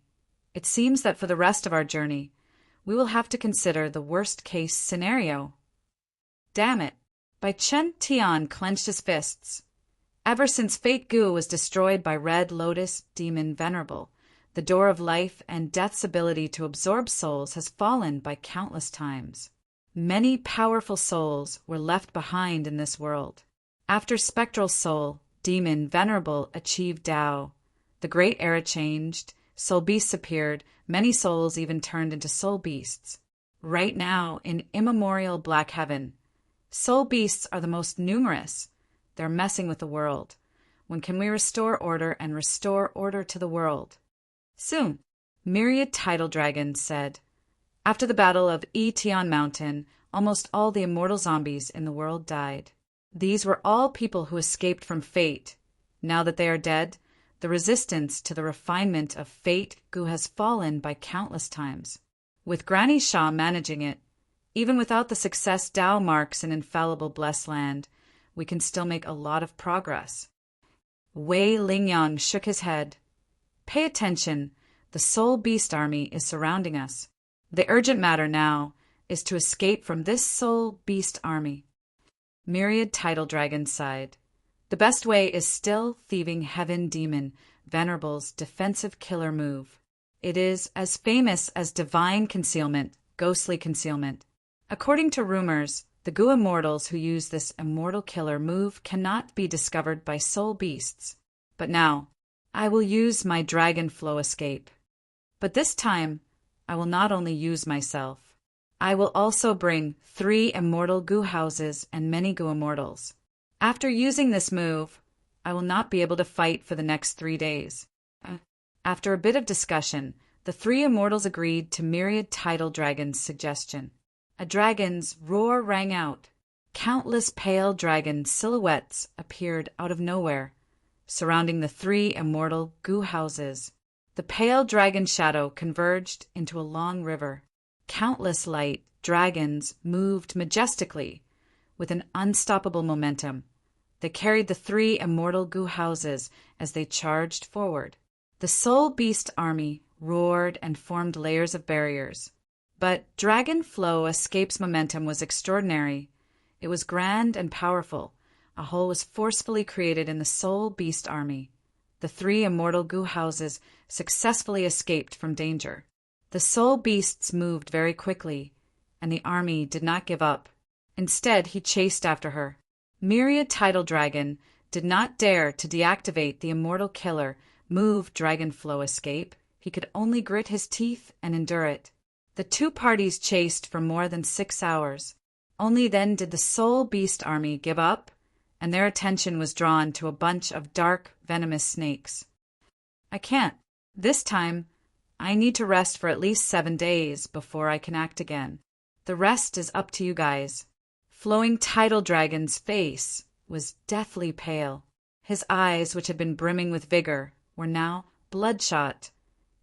Speaker 1: "It seems that for the rest of our journey, we will have to consider the worst-case scenario." "Damn it!" Bai Chen Tian clenched his fists. Ever since Fate Gu was destroyed by Red Lotus Demon Venerable, the door of life and death's ability to absorb souls has fallen by countless times. Many powerful souls were left behind in this world. After Spectral Soul, Demon Venerable achieved Tao, the great era changed, soul beasts appeared, many souls even turned into soul beasts. Right now, in immemorial Black Heaven, soul beasts are the most numerous. They're messing with the world. When can we restore order and restore order to the world? Soon, Myriad Tidal Dragons said. After the battle of Tian Mountain, almost all the immortal zombies in the world died. These were all people who escaped from fate. Now that they are dead, the resistance to the refinement of Fate Gu has fallen by countless times. With Granny Sha managing it, even without the success Tao marks an infallible blessed land, we can still make a lot of progress. Wei Lingyang shook his head. Pay attention. The soul beast army is surrounding us. The urgent matter now is to escape from this soul beast army. Myriad Tidal Dragons sighed. The best way is still thieving Heaven Demon Venerable's defensive killer move. It is as famous as divine concealment, ghostly concealment. According to rumors, the Gu Immortals who use this immortal killer move cannot be discovered by soul beasts. But now, I will use my dragon flow escape. But this time, I will not only use myself. I will also bring 3 immortal Gu houses and many Gu Immortals. After using this move, I will not be able to fight for the next 3 days. After a bit of discussion, the 3 immortals agreed to Myriad Tidal Dragon's suggestion. A dragon's roar rang out. Countless pale dragon silhouettes appeared out of nowhere, surrounding the 3 immortal Gu houses. The pale dragon shadow converged into a long river. countless light dragons moved majestically with an unstoppable momentum. They carried the three immortal goo houses as they charged forward. The Soul Beast army roared and formed layers of barriers. But Dragon Flow Escape's momentum was extraordinary. It was grand and powerful. A hole was forcefully created in the Soul Beast army. The three immortal goo houses successfully escaped from danger. The Soul Beasts moved very quickly, and the army did not give up. Instead, he chased after her. Myriad Tidal Dragon did not dare to deactivate the immortal killer move Dragon Flow Escape. He could only grit his teeth and endure it. The two parties chased for more than 6 hours. Only then did the Soul Beast army give up, and their attention was drawn to a bunch of dark, venomous snakes. I can't. This time, I need to rest for at least 7 days before I can act again. The rest is up to you guys. Flowing Tidal Dragon's face was deathly pale. His eyes, which had been brimming with vigor, were now bloodshot,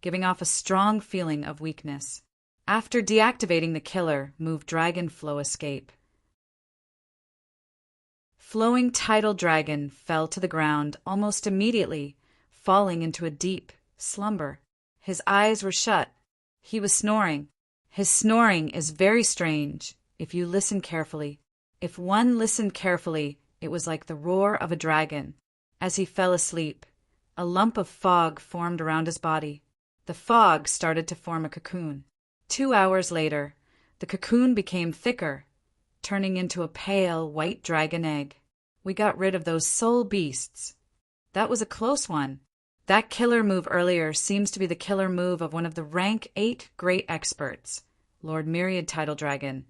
Speaker 1: giving off a strong feeling of weakness. After deactivating the killer, move Dragon Flow Escape. Flowing Tidal Dragon fell to the ground almost immediately, falling into a deep slumber. His eyes were shut. He was snoring. His snoring is very strange if you listen carefully. If one listened carefully, it was like the roar of a dragon. As he fell asleep, a lump of fog formed around his body. The fog started to form a cocoon. 2 hours later, the cocoon became thicker, turning into a pale white dragon egg. We got rid of those soul beasts. That was a close one. That killer move earlier seems to be the killer move of one of the rank 8 great experts, Lord Myriad Tidal Dragon.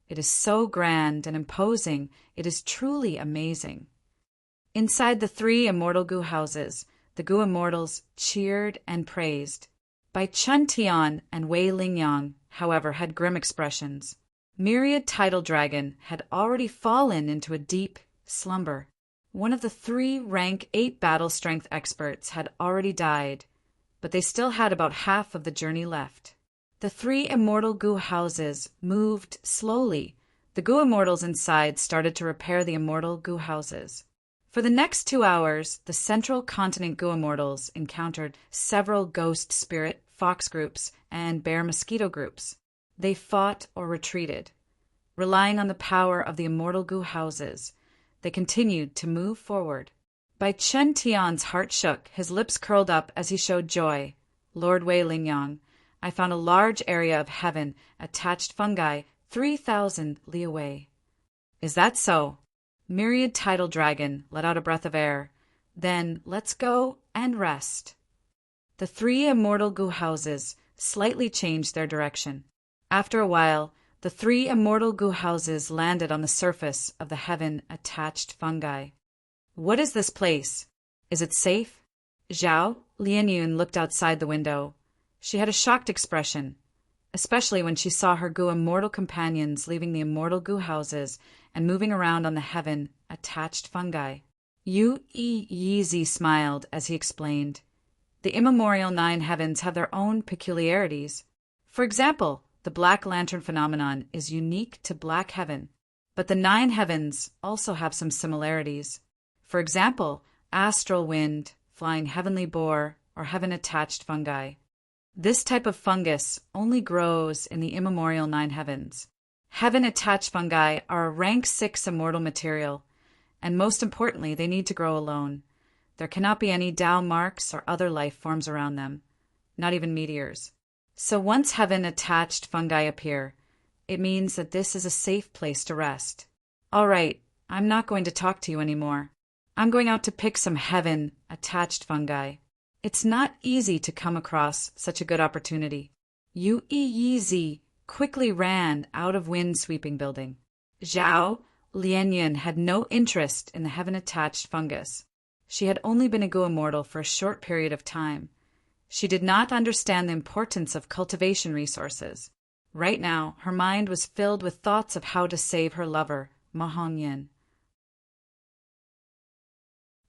Speaker 1: It is so grand and imposing, it is truly amazing. Inside the three immortal goo houses, the goo immortals cheered and praised. Bai Chun Tian and Wei Lingyang, however, had grim expressions. Myriad Tidal Dragon had already fallen into a deep slumber. One of the 3 rank 8 battle strength experts had already died, but they still had about half of the journey left. The 3 immortal goo houses moved slowly. The goo immortals inside started to repair the immortal goo houses. For the next 2 hours, the Central Continent goo immortals encountered several ghost spirit, fox groups, and bear mosquito groups. They fought or retreated. Relying on the power of the immortal goo houses, they continued to move forward. Bai Chun Tian's heart shook, his lips curled up as he showed joy. Lord Wei Lingyang, I found a large area of heaven attached fungi 3,000 li away. Is that so? Myriad Tidal Dragon let out a breath of air. Then let's go and rest. The 3 immortal goo houses slightly changed their direction. After a while, the 3 immortal goo houses landed on the surface of the heaven-attached fungi. What is this place? Is it safe? Zhao Lianyun looked outside the window. She had a shocked expression, especially when she saw her goo immortal companions leaving the immortal goo houses and moving around on the heaven-attached fungi. Yu Yi smiled as he explained. The immemorial 9 heavens have their own peculiarities. For example, the Black Lantern phenomenon is unique to Black Heaven, but the 9 heavens also have some similarities. For example, astral wind, flying heavenly boar, or heaven-attached fungi. This type of fungus only grows in the immemorial 9 heavens. Heaven-attached fungi are a rank 6 immortal material, and most importantly, they need to grow alone. There cannot be any Tao marks or other life forms around them, not even meteors. So once heaven-attached fungi appear, it means that this is a safe place to rest. All right, I'm not going to talk to you anymore. I'm going out to pick some heaven-attached fungi. It's not easy to come across such a good opportunity. Yu Yi quickly ran out of wind-sweeping building. Zhao Lianyun had no interest in the heaven-attached fungus. She had only been a goo immortal for a short period of time. She did not understand the importance of cultivation resources. Right now, her mind was filled with thoughts of how to save her lover, Ma Hongyan.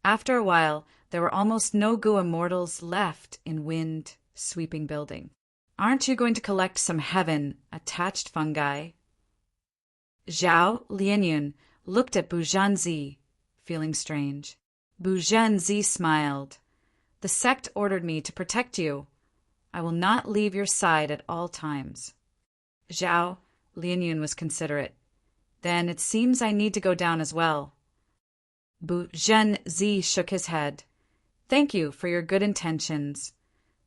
Speaker 1: After a while, there were almost no goo immortals left in wind-sweeping building. Aren't you going to collect some heaven-attached fungi? Zhao Lianyun looked at Bu Zhanzi, feeling strange. Bu Zhanzi smiled. The sect ordered me to protect you. I will not leave your side at all times. Zhao Lianyun was considerate. Then it seems I need to go down as well. Bu Zhanzi shook his head. Thank you for your good intentions.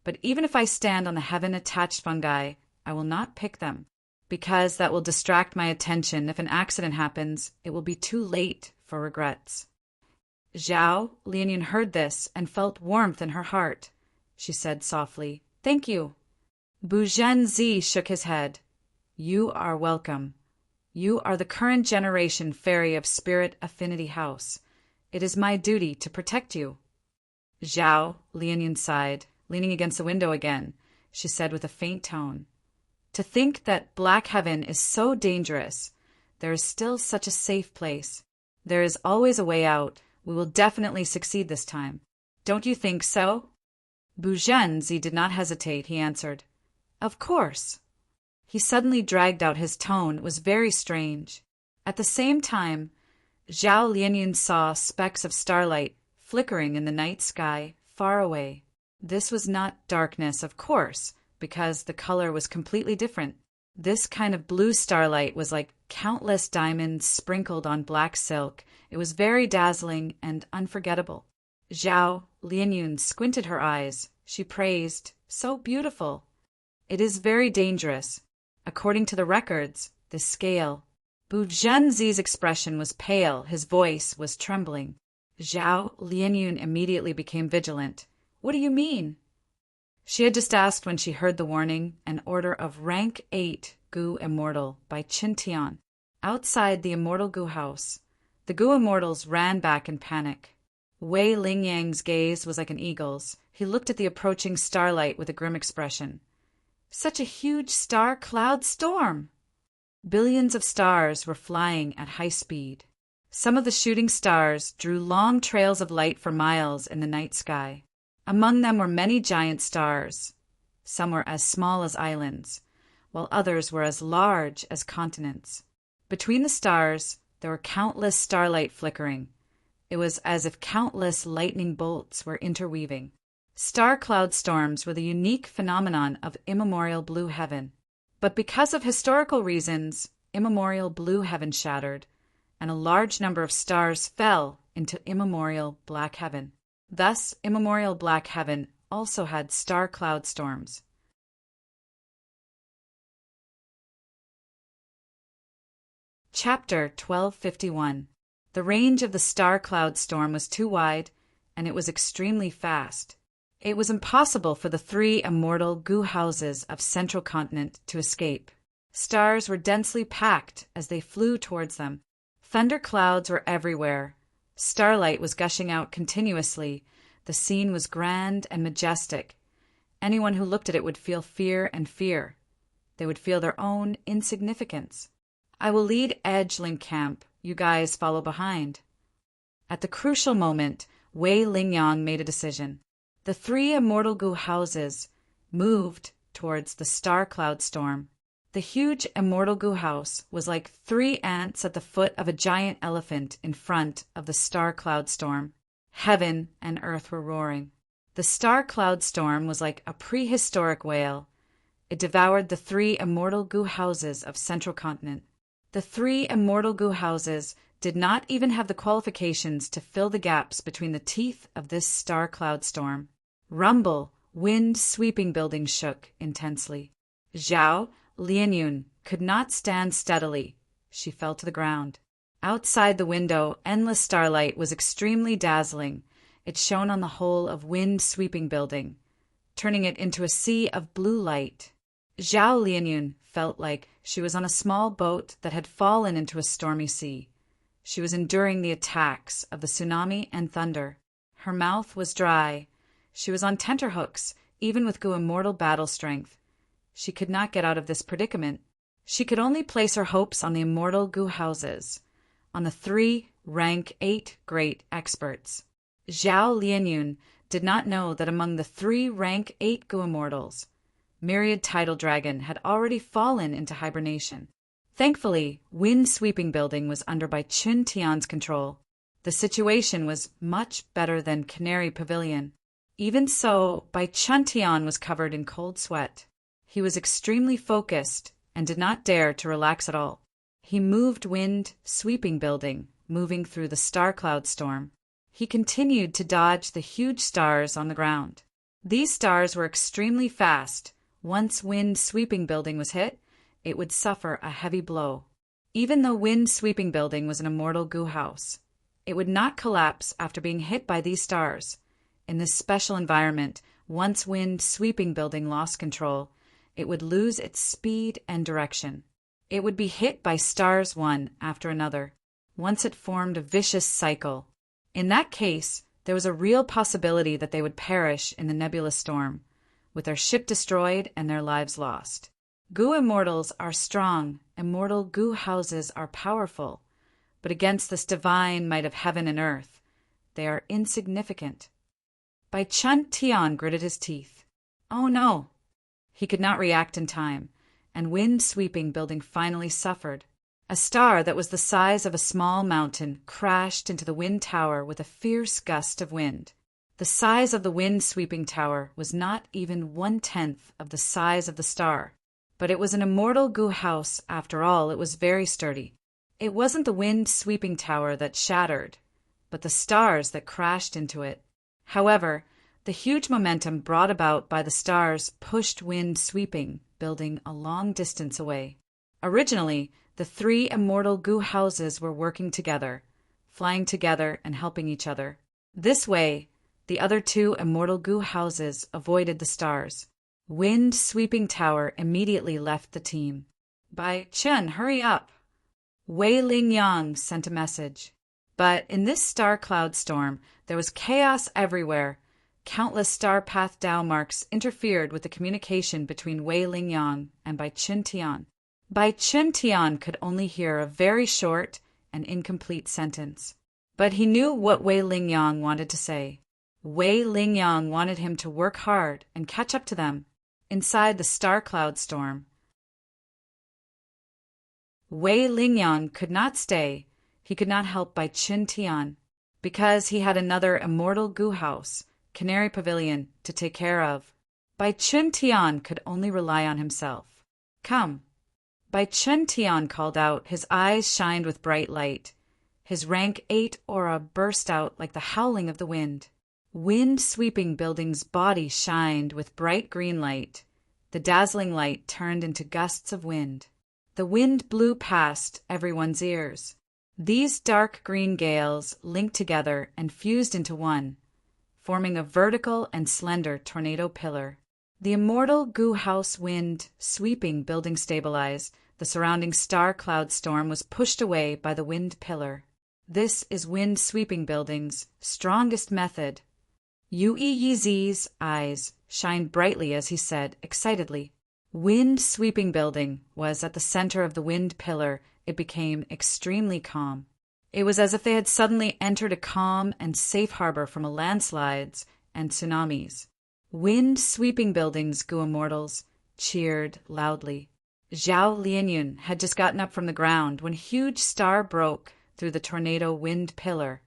Speaker 1: But even if I stand on the heaven-attached fungi, I will not pick them, because that will distract my attention. If an accident happens, it will be too late for regrets. Zhao Lianyun heard this and felt warmth in her heart. She said softly, Thank you. Bu Zhanzi shook his head. You are welcome. You are the current generation fairy of Spirit Affinity House. It is my duty to protect you. Zhao Lianyun sighed, leaning against the window again. She said with a faint tone, To think that Black Heaven is so dangerous. There is still such a safe place. There is always a way out. We will definitely succeed this time. Don't you think so? Bu Zhanzi did not hesitate. He answered, Of course. He suddenly dragged out his tone. It was very strange. At the same time, Zhao Lianyun saw specks of starlight flickering in the night sky far away. This was not darkness, of course, because the color was completely different. This kind of blue starlight was like countless diamonds sprinkled on black silk. It was very dazzling and unforgettable. Zhao Lianyun squinted her eyes. She praised, So beautiful. It is very dangerous. According to the records, the scale. Bu Zhanzi's expression was pale. His voice was trembling. Zhao Lianyun immediately became vigilant. What do you mean? She had just asked when she heard the warning, an order of rank 8 Gu Immortal by Qin Tian. Outside the Immortal Gu house, the Gu Immortals ran back in panic. Wei Lingyang's gaze was like an eagle's. He looked at the approaching starlight with a grim expression. Such a huge star cloud storm! Billions of stars were flying at high speed. Some of the shooting stars drew long trails of light for miles in the night sky. Among them were many giant stars. Some were as small as islands, while others were as large as continents. Between the stars, there were countless starlight flickering. It was as if countless lightning bolts were interweaving. Star cloud storms were the unique phenomenon of immemorial blue heaven. But because of historical reasons, immemorial blue heaven shattered, and a large number of stars fell into immemorial black heaven. Thus, immemorial black heaven also had star cloud storms. Chapter 1251. The range of the star cloud storm was too wide, and it was extremely fast. It was impossible for the 3 immortal Gu houses of Central Continent to escape. Stars were densely packed as they flew towards them. Thunder clouds were everywhere. Starlight was gushing out continuously. The scene was grand and majestic. Anyone who looked at it would feel fear and fear. They would feel their own insignificance. I will lead Edgelink Camp. You guys follow behind. At the crucial moment, Wei Lingyang made a decision. The 3 immortal Gu houses moved towards the star cloud storm. The huge immortal Gu house was like 3 ants at the foot of a giant elephant in front of the star cloud storm. Heaven and earth were roaring. The star cloud storm was like a prehistoric whale. It devoured the 3 immortal Gu houses of Central Continent. The 3 immortal Gu houses did not even have the qualifications to fill the gaps between the teeth of this star cloud storm. Rumble, wind-sweeping buildings shook intensely. Zhao Lianyun could not stand steadily. She fell to the ground. Outside the window, endless starlight was extremely dazzling. It shone on the whole of wind-sweeping building, turning it into a sea of blue light. Zhao Lianyun felt like she was on a small boat that had fallen into a stormy sea. She was enduring the attacks of the tsunami and thunder. Her mouth was dry. She was on tenterhooks, even with Gu immortal battle strength. She could not get out of this predicament. She could only place her hopes on the immortal Gu houses, on the 3 rank 8 great experts. Zhao Lianyun did not know that among the 3 rank 8 Gu immortals, myriad tidal dragon had already fallen into hibernation. Thankfully, Wind Sweeping Building was under Bai Chun Tian's control. The situation was much better than Canary Pavilion. Even so, Bai Chun Tian was covered in cold sweat. He was extremely focused and did not dare to relax at all. He moved Wind Sweeping Building, moving through the star cloud storm. He continued to dodge the huge stars on the ground. These stars were extremely fast. Once Wind Sweeping Building was hit, it would suffer a heavy blow. Even though Wind Sweeping Building was an immortal goo house, it would not collapse after being hit by these stars. In this special environment, once Wind Sweeping Building lost control, it would lose its speed and direction. It would be hit by stars one after another. Once it formed a vicious cycle. In that case, there was a real possibility that they would perish in the nebula storm, with their ship destroyed and their lives lost. Goo immortals are strong, immortal goo houses are powerful, but against this divine might of heaven and earth, they are insignificant. Bai Chun Tian gritted his teeth. Oh no! He could not react in time, and Wind Sweeping Building finally suffered. A star that was the size of a small mountain crashed into the wind tower with a fierce gust of wind. The size of the Wind Sweeping Tower was not even 1/10 of the size of the star. But it was an immortal goo house, after all. It was very sturdy. It wasn't the Wind Sweeping Tower that shattered, but the stars that crashed into it. However, the huge momentum brought about by the stars pushed Wind Sweeping Building a long distance away. Originally, the three immortal goo houses were working together, flying together and helping each other. This way, the other two immortal goo houses avoided the stars. Wind Sweeping Tower immediately left the team. Bai Chun, hurry up! Wei Ling Yang sent a message. But in this star cloud storm, there was chaos everywhere. Countless star path Dao marks interfered with the communication between Wei Ling Yang and Bai Chun Tian. Bai Chun Tian could only hear a very short and incomplete sentence. But he knew what Wei Ling Yang wanted to say. Wei Ling Yang wanted him to work hard and catch up to them. Inside the star cloud storm, Wei Ling Yang could not stay. He could not help Bai Chun Tian, because he had another immortal goo house, Canary Pavilion, to take care of. Bai Chun Tian could only rely on himself. Come. Bai Chun Tian called out. His eyes shined with bright light. His rank 8 aura burst out like the howling of the wind. Wind Sweeping Building's body shined with bright green light. The dazzling light turned into gusts of wind. The wind blew past everyone's ears. These dark green gales linked together and fused into one, forming a vertical and slender tornado pillar. The immortal goo house Wind Sweeping Building stabilized. The surrounding star cloud storm was pushed away by the wind pillar. This is Wind Sweeping Building's strongest method. Yu Yizi's eyes shined brightly as he said, excitedly, Wind Sweeping Building was at the center of the wind pillar. It became extremely calm. It was as if they had suddenly entered a calm and safe harbor from landslides and tsunamis. Wind Sweeping Building's goo immortals cheered loudly. Zhao Lianyun had just gotten up from the ground when a huge star broke through the tornado wind pillar,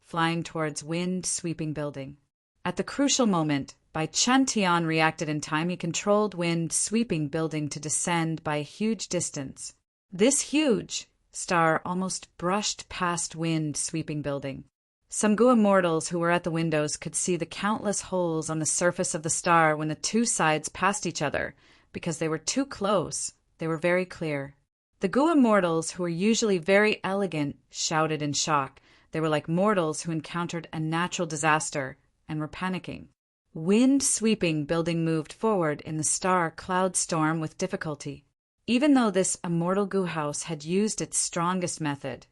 Speaker 1: flying towards Wind Sweeping Building. At the crucial moment, Bai Chun Tian reacted in time. He controlled Wind Sweeping Building to descend by a huge distance. This huge star almost brushed past Wind Sweeping Building. Some goo immortals who were at the windows could see the countless holes on the surface of the star when the two sides passed each other. Because they were too close, they were very clear. The goo immortals, who were usually very elegant, shouted in shock. They were like mortals who encountered a natural disaster and were panicking. Wind Sweeping Building moved forward in the star cloud storm with difficulty. Even though this immortal goo house had used its strongest method,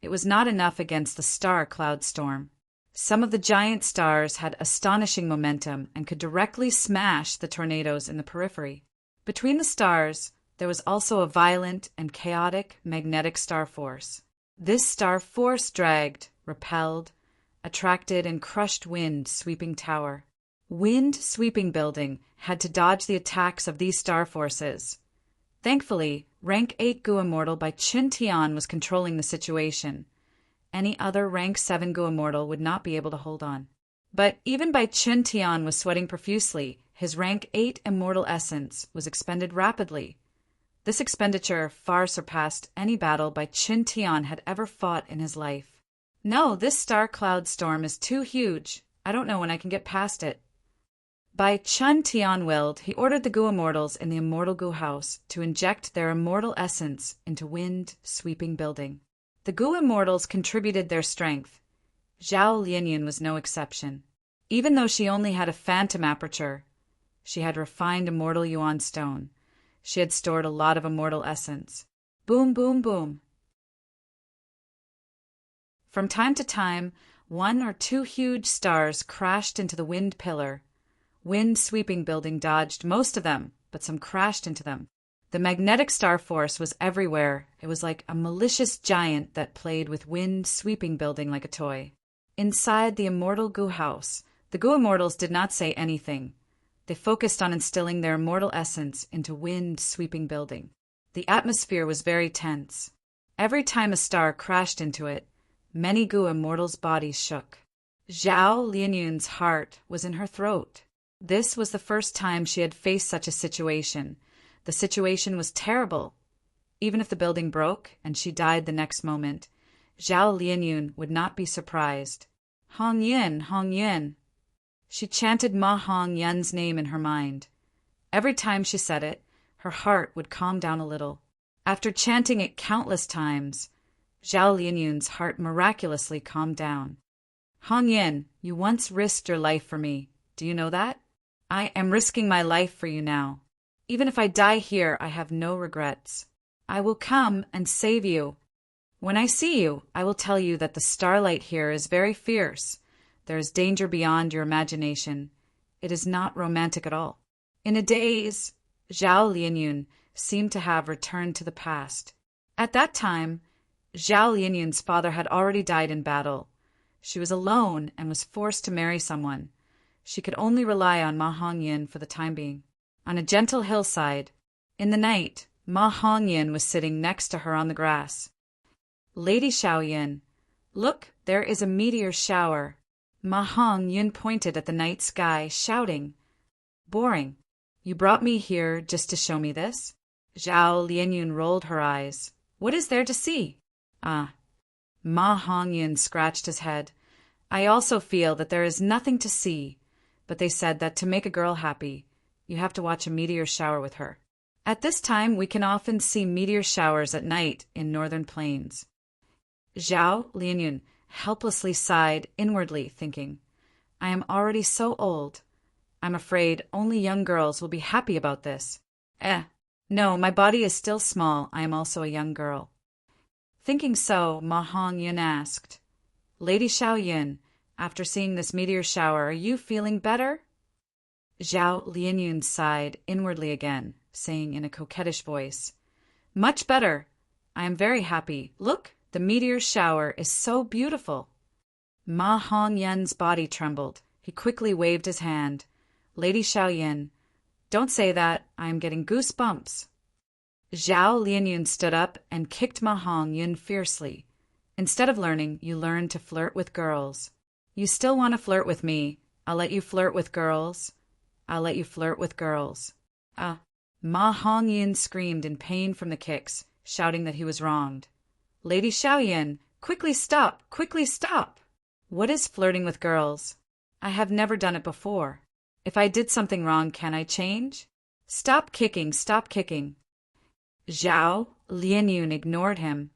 Speaker 1: it was not enough against the star cloud storm. Some of the giant stars had astonishing momentum and could directly smash the tornadoes in the periphery. Between the stars, there was also a violent and chaotic magnetic star force. This star force dragged, repelled, attracted and crushed Wind Sweeping Tower. wind-sweeping building had to dodge the attacks of these star forces. Thankfully, Rank 8 Gu Immortal by Chun Tian was controlling the situation. Any other Rank 7 Gu Immortal would not be able to hold on. But even Bai Chun Tian was sweating profusely. His Rank 8 Immortal Essence was expended rapidly. This expenditure far surpassed any battle Bai Chun Tian had ever fought in his life. No, this star cloud storm is too huge. I don't know when I can get past it. Bai Chun Tian willed, he ordered the Gu Immortals in the Immortal Gu House to inject their immortal essence into wind-sweeping building. The Gu Immortals contributed their strength. Zhao Lianyun was no exception. Even though she only had a phantom aperture, she had refined immortal yuan stone. She had stored a lot of immortal essence. Boom, boom, boom. From time to time, 1 or 2 huge stars crashed into the wind pillar. Wind-sweeping building dodged most of them, but some crashed into them. The magnetic star force was everywhere. It was like a malicious giant that played with wind-sweeping building like a toy. Inside the Immortal Gu House, the Gu Immortals did not say anything. They focused on instilling their immortal essence into wind-sweeping building. The atmosphere was very tense. Every time a star crashed into it, many Gu Immortals' bodies shook. Zhao Lianyun's heart was in her throat. This was the first time she had faced such a situation. The situation was terrible. Even if the building broke and she died the next moment, Zhao Lianyun would not be surprised. Hong Yun, Hong Yun. She chanted Ma Hong Yun's name in her mind. Every time she said it, her heart would calm down a little. After chanting it countless times, Zhao Lianyun's heart miraculously calmed down. Hong Yun, you once risked your life for me. Do you know that? I am risking my life for you now. Even if I die here, I have no regrets. I will come and save you. When I see you, I will tell you that the starlight here is very fierce. There is danger beyond your imagination. It is not romantic at all. In a daze, Zhao Lianyun seemed to have returned to the past. At that time, Zhao Lianyun's father had already died in battle. She was alone and was forced to marry someone. She could only rely on Ma Hongyan for the time being. On a gentle hillside, in the night, Ma Hongyan was sitting next to her on the grass. Lady Xiaoyan, look, there is a meteor shower. Ma Hongyan pointed at the night sky, shouting. Boring. You brought me here just to show me this? Zhao Lianyun rolled her eyes. What is there to see? Ah. Ma Hongyan scratched his head. I also feel that there is nothing to see, but they said that to make a girl happy, you have to watch a meteor shower with her. At this time, we can often see meteor showers at night in northern plains. Zhao Lianyun helplessly sighed inwardly, thinking, I am already so old. I'm afraid only young girls will be happy about this. No, my body is still small. I am also a young girl. Thinking so, Ma Hongyan asked, Lady Xiaoyan, after seeing this meteor shower, are you feeling better? Zhao Lianyun sighed inwardly again, saying in a coquettish voice, Much better. I am very happy. Look, the meteor shower is so beautiful. Ma Hongyan's body trembled. He quickly waved his hand. Lady Xiaoyan, don't say that. I am getting goosebumps. Zhao Lianyun stood up and kicked Ma Hongyan fiercely. Instead of learning, you learn to flirt with girls. You still want to flirt with me. I'll let you flirt with girls. I'll let you flirt with girls. Ma Hongyan screamed in pain from the kicks, shouting that he was wronged. Lady Xiaoyan, quickly stop! Quickly stop! What is flirting with girls? I have never done it before. If I did something wrong, can I change? Stop kicking, stop kicking. Zhao Lianyun ignored him,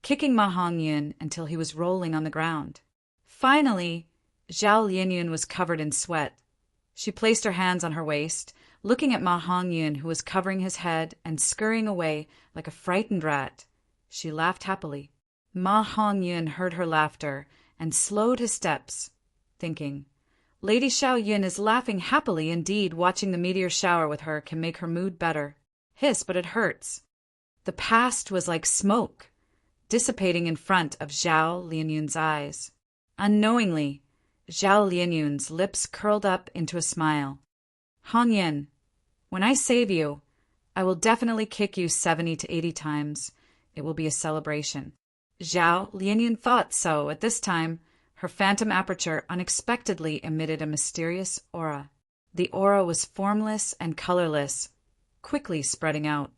Speaker 1: kicking Ma Hongyan until he was rolling on the ground. Finally, Zhao Lianyun was covered in sweat. She placed her hands on her waist, looking at Ma Hongyan, who was covering his head and scurrying away like a frightened rat. She laughed happily. Ma Hongyan heard her laughter and slowed his steps, thinking, Lady Xiaoyan is laughing happily indeed. Watching the meteor shower with her can make her mood better. Hiss, but it hurts. The past was like smoke, dissipating in front of Zhao Lianyun's eyes. Unknowingly, Zhao Lianyun's lips curled up into a smile. Hongyan, when I save you, I will definitely kick you 70 to 80 times. It will be a celebration. Zhao Lianyun thought so at this time. Her phantom aperture unexpectedly emitted a mysterious aura. The aura was formless and colorless, quickly spreading out.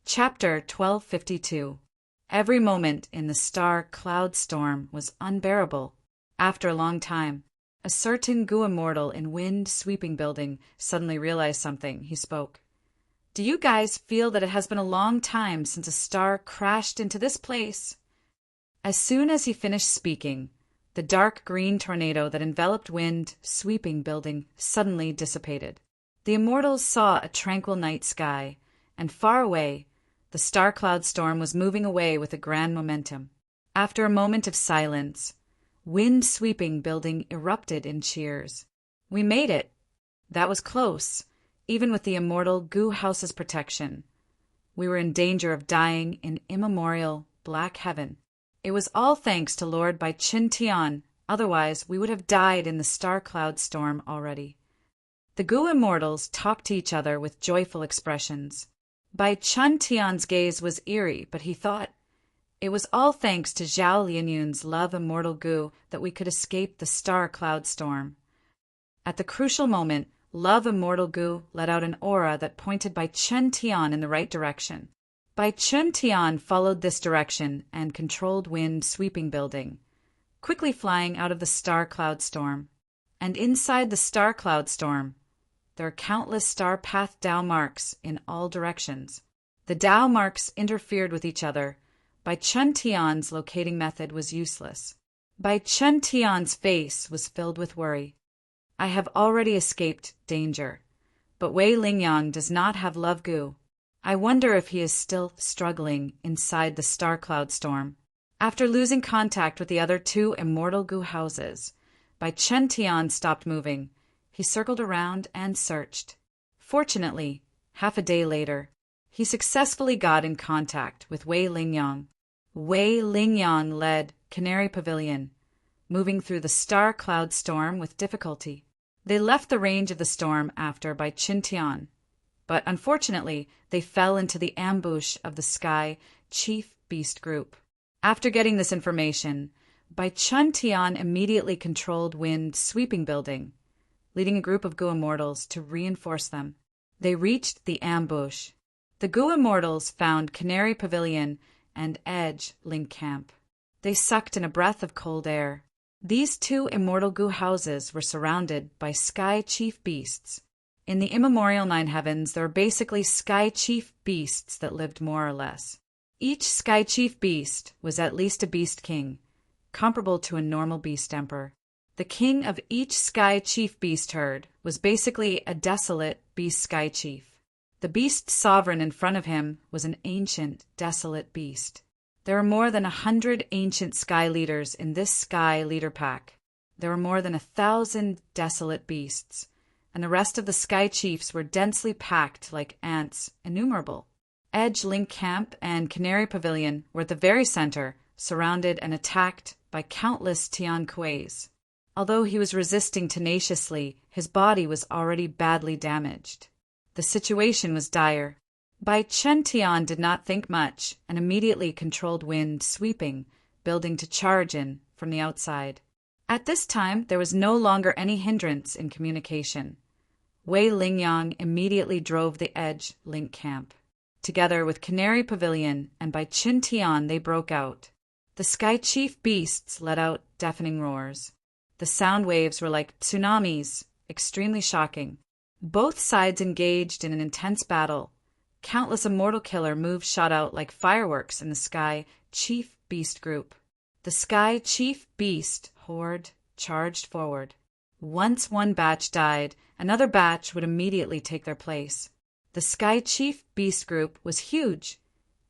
Speaker 1: Chapter 1252. Every moment in the star-cloud storm was unbearable. After a long time, a certain Gu immortal in wind-sweeping building suddenly realized something. He spoke. Do you guys feel that it has been a long time since a star crashed into this place? As soon as he finished speaking, the dark green tornado that enveloped wind-sweeping building suddenly dissipated. The immortals saw a tranquil night sky, and far away, the star-cloud storm was moving away with a grand momentum. After a moment of silence, wind-sweeping building erupted in cheers. We made it. That was close, even with the immortal Gu House's protection. We were in danger of dying in immemorial black heaven. It was all thanks to Lord Bai Chin Tian, otherwise we would have died in the star-cloud storm already. The Gu immortals talked to each other with joyful expressions. Bai Chun Tian's gaze was eerie, but he thought, it was all thanks to Zhao Lianyun's love immortal Gu that we could escape the star-cloud storm. At the crucial moment, love immortal Gu let out an aura that pointed Bai Chun Tian in the right direction. Bai Chun Tian followed this direction and controlled wind-sweeping building, quickly flying out of the star-cloud storm. And inside the star-cloud storm, there are countless star path Dao marks in all directions. The Dao marks interfered with each other. Bai Chun Tian's locating method was useless. Bai Chun Tian's face was filled with worry. I have already escaped danger, but Wei Lingyang does not have love Gu. I wonder if he is still struggling inside the star cloud storm. After losing contact with the other two immortal Gu houses, Bai Chun Tian stopped moving. He circled around and searched. Fortunately, half a day later, he successfully got in contact with Wei Lingyang. Wei Lingyang led Canary Pavilion, moving through the star cloud storm with difficulty. They left the range of the storm after Bai Chin Tian, but unfortunately they fell into the ambush of the Sky Chief Beast group. After getting this information, Bai Chun Tian immediately controlled wind-sweeping building, leading a group of Gu immortals to reinforce them. They reached the ambush. The Gu immortals found Canary Pavilion and Edge Link Camp. They sucked in a breath of cold air. These two immortal Gu houses were surrounded by Sky Chief Beasts. In the immemorial Nine Heavens, there were basically Sky Chief Beasts that lived more or less. Each Sky Chief Beast was at least a Beast King, comparable to a normal Beast Emperor. The king of each Sky Chief Beast herd was basically a desolate Beast Sky Chief. The Beast Sovereign in front of him was an ancient, desolate beast. There were more than 100 ancient Sky Leaders in this Sky Leader Pack. There were more than 1,000 desolate beasts, and the rest of the Sky Chiefs were densely packed like ants, innumerable. Edge Link Camp and Canary Pavilion were at the very center, surrounded and attacked by countless Tian Kueis. Although he was resisting tenaciously, his body was already badly damaged. The situation was dire. Bai Chun Tian did not think much and immediately controlled wind sweeping, building to charge in from the outside. At this time, there was no longer any hindrance in communication. Wei Lingyang immediately drove the Edge Link Camp. Together with Canary Pavilion and Bai Chun Tian, they broke out. The Sky Chief Beasts let out deafening roars. The sound waves were like tsunamis, extremely shocking. Both sides engaged in an intense battle. Countless immortal killer moves shot out like fireworks in the Sky Chief Beast group. The Sky Chief Beast horde charged forward. Once one batch died, another batch would immediately take their place. The Sky Chief Beast group was huge.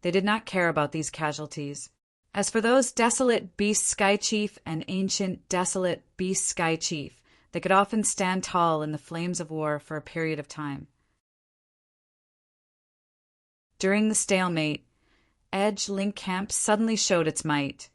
Speaker 1: They did not care about these casualties. As for those desolate Beast Sky Chief and ancient desolate Beast Sky Chief, they could often stand tall in the flames of war for a period of time. During the stalemate, edge link camp suddenly showed its might.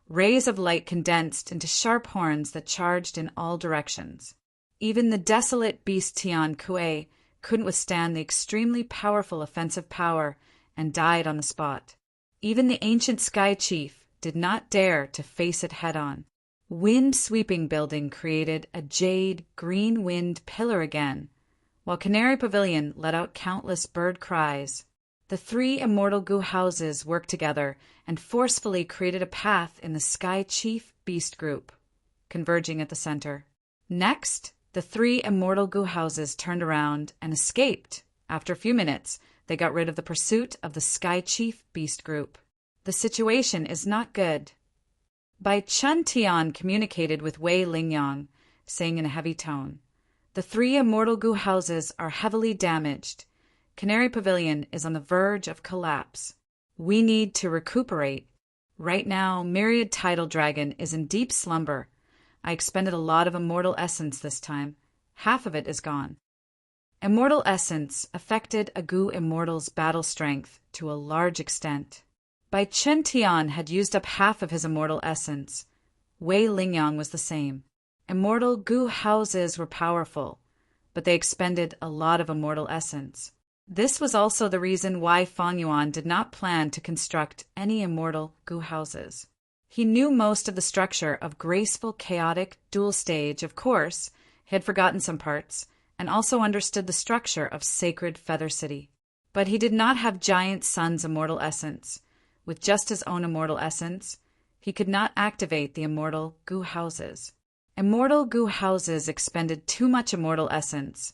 Speaker 1: Rays of light condensed into sharp horns that charged in all directions. Even the desolate beast Tian Kue couldn't withstand the extremely powerful offensive power and died on the spot. Even the ancient Sky Chief did not dare to face it head-on. Wind-sweeping building created a jade green-wind pillar again, while Canary Pavilion let out countless bird cries. The three immortal goo houses worked together and forcefully created a path in the Sky Chief beast group, converging at the center. Next, the three immortal goo houses turned around and escaped. After a few minutes, they got rid of the pursuit of the Sky Chief beast group. The situation is not good. Bai Chun Tian communicated with Wei Lingyang, saying in a heavy tone, "The three immortal goo houses are heavily damaged. Canary Pavilion is on the verge of collapse. We need to recuperate. Right now, Myriad Tidal Dragon is in deep slumber. I expended a lot of immortal essence this time. Half of it is gone." Immortal essence affected a goo immortal's battle strength to a large extent. Bai Chun Tian had used up half of his immortal essence. Wei Lingyang was the same. Immortal goo houses were powerful, but they expended a lot of immortal essence. This was also the reason why Fang Yuan did not plan to construct any immortal goo houses. He knew most of the structure of graceful, chaotic, dual stage, of course, he had forgotten some parts, and also understood the structure of sacred Feather City. But he did not have Giant Sun's immortal essence. With just his own immortal essence, he could not activate the immortal goo houses. Immortal goo houses expended too much immortal essence.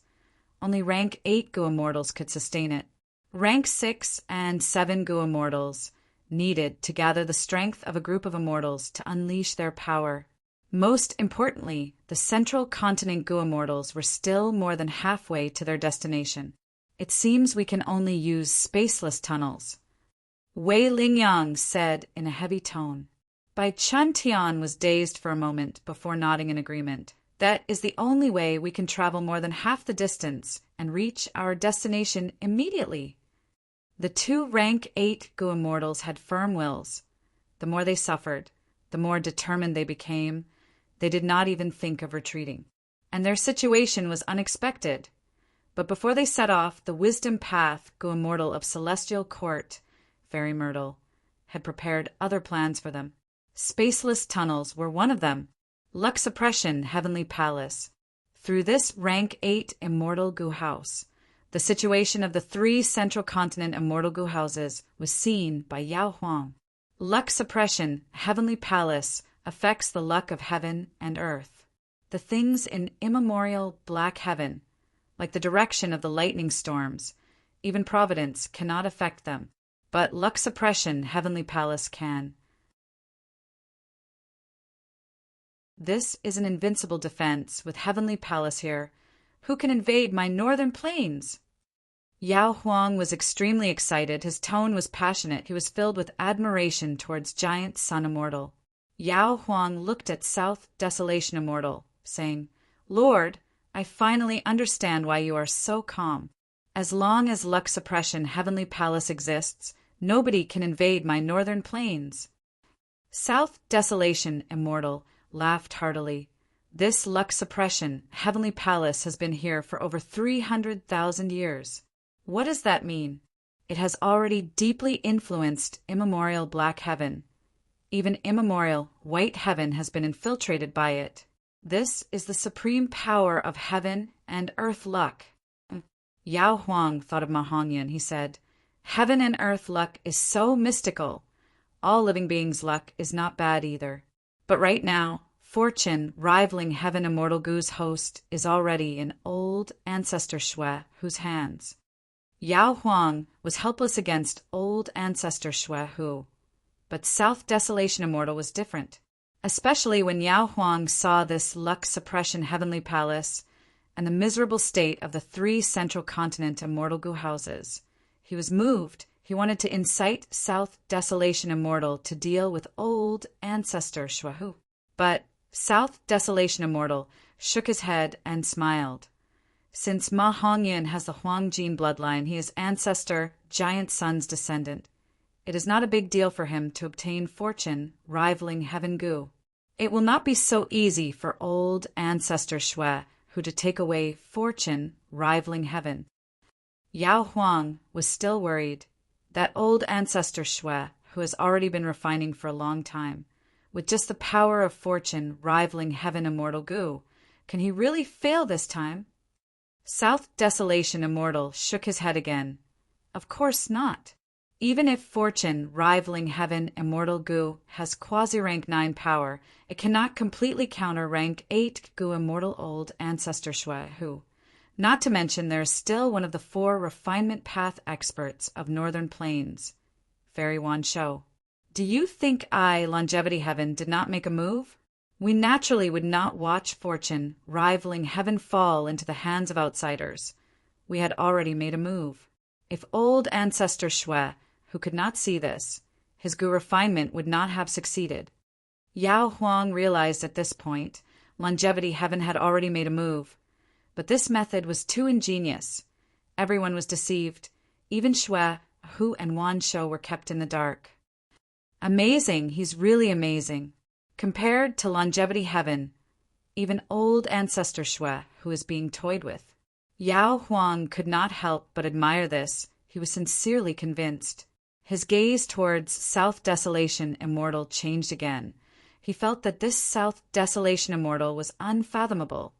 Speaker 1: Only rank 8 goo immortals could sustain it. Rank 6 and 7 goo immortals needed to gather the strength of a group of immortals to unleash their power. Most importantly, the central continent goo immortals were still more than halfway to their destination. It seems we can only use spaceless tunnels. Wei Lingyang said in a heavy tone. Bai Chun Tian was dazed for a moment before nodding in agreement. That is the only way we can travel more than half the distance and reach our destination immediately. The two rank 8 goo immortals had firm wills. The more they suffered, the more determined they became. They did not even think of retreating. And their situation was unexpected. But before they set off, the wisdom path goo immortal of Celestial Court, Fairy Myrtle, had prepared other plans for them. Spaceless tunnels were one of them. Luck Suppression Heavenly Palace. Through this rank 8 immortal goo house, the situation of the 3 central continent immortal goo houses was seen by Yao Huang. Luck Suppression Heavenly Palace affects the luck of heaven and earth. The things in immemorial black heaven, like the direction of the lightning storms, even Providence cannot affect them, but Luck Suppression Heavenly Palace can. This is an invincible defense with Heavenly Palace here. Who can invade my northern plains? Yao Huang was extremely excited. His tone was passionate. He was filled with admiration towards Giant Sun Immortal. Yao Huang looked at South Desolation Immortal, saying, "Lord, I finally understand why you are so calm. As long as Luck Suppression Heavenly Palace exists, nobody can invade my northern plains." South Desolation Immortal laughed heartily. This Luck Suppression Heavenly Palace has been here for over 300,000 years. What does that mean? It has already deeply influenced immemorial black heaven. Even immemorial white heaven has been infiltrated by it. This is the supreme power of heaven and earth luck. Yao Huang thought of Ma Hongyan. He said, "Heaven and earth luck is so mystical. All living beings' luck is not bad either. But right now, fortune rivaling heaven immortal goo's host is already in old ancestor Shui Hu's hands." Yao Huang was helpless against old ancestor Shui Hu. But South Desolation Immortal was different, especially when Yao Huang saw this Luck Suppression Heavenly Palace and the miserable state of the 3 central continent immortal goo houses. He was moved. He wanted to incite South Desolation Immortal to deal with old ancestor Shui Hu. But South Desolation Immortal shook his head and smiled. Since Ma Hongyan has the Huang Jin bloodline, he is ancestor Giant Sun's descendant. It is not a big deal for him to obtain fortune rivaling heaven gu. It will not be so easy for old ancestor Shui who to take away fortune rivaling heaven. Yao Huang was still worried. That old ancestor Shui, who has already been refining for a long time, with just the power of fortune rivaling heaven immortal gu, can he really fail this time? South Desolation Immortal shook his head again. Of course not. Even if fortune rivaling heaven immortal gu has quasi-rank 9 power, it cannot completely counter rank 8 gu immortal old ancestor Shui who, not to mention there is still one of the 4 refinement path experts of Northern Plains, Fairy Wan Shou. Do you think I, Longevity Heaven, did not make a move? We naturally would not watch fortune rivaling heaven fall into the hands of outsiders. We had already made a move. If old ancestor Shui, who could not see this, his gu refinement would not have succeeded. Yao Huang realized at this point Longevity Heaven had already made a move. But this method was too ingenious. Everyone was deceived. Even Shui, Hu, and Wan Shou were kept in the dark. Amazing, he's really amazing. Compared to Longevity Heaven, even old ancestor Shui, who is being toyed with. Yao Huang could not help but admire this. He was sincerely convinced. His gaze towards South Desolation Immortal changed again. He felt that this South Desolation Immortal was unfathomable,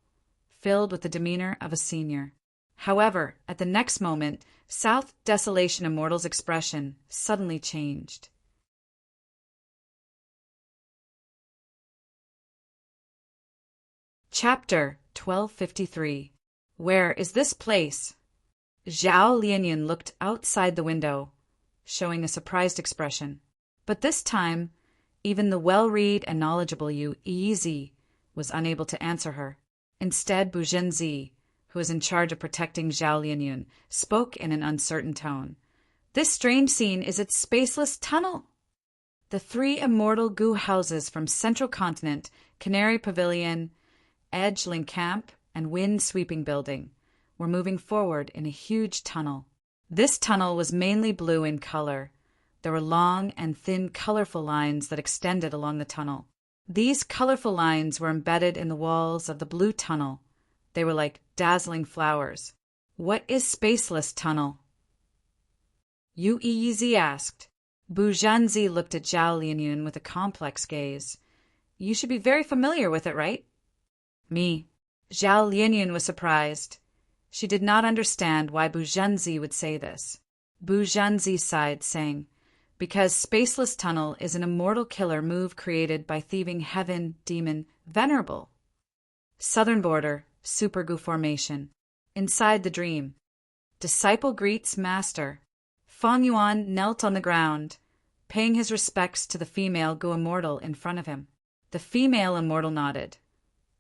Speaker 1: filled with the demeanor of a senior. However, at the next moment, South Desolation Immortal's expression suddenly changed. Chapter 1253. Where is this place? Zhao Lianyun looked outside the window, showing a surprised expression. But this time, even the well-read and knowledgeable Yu Yizi was unable to answer her. Instead, Bu Zhenzi, who was in charge of protecting Zhao Lianyun, spoke in an uncertain tone. This strange scene is its spaceless tunnel. The 3 immortal gu houses from Central Continent, Canary Pavilion, Edgeling Camp, and Wind Sweeping Building were moving forward in a huge tunnel. This tunnel was mainly blue in color. There were long and thin colorful lines that extended along the tunnel. These colorful lines were embedded in the walls of the blue tunnel. They were like dazzling flowers. What is spaceless tunnel? Yu Yizi asked. Bu Zhanzi looked at Zhao Lianyun with a complex gaze. You should be very familiar with it, right? Me. Zhao Lianyun was surprised. She did not understand why Bu Zhenzi would say this. Bu Zhenzi sighed, saying, because Spaceless Tunnel is an immortal killer move created by thieving heaven demon Venerable. Southern border, Super Gu formation. Inside the dream. Disciple greets master. Fang Yuan knelt on the ground, paying his respects to the female Gu immortal in front of him. The female immortal nodded.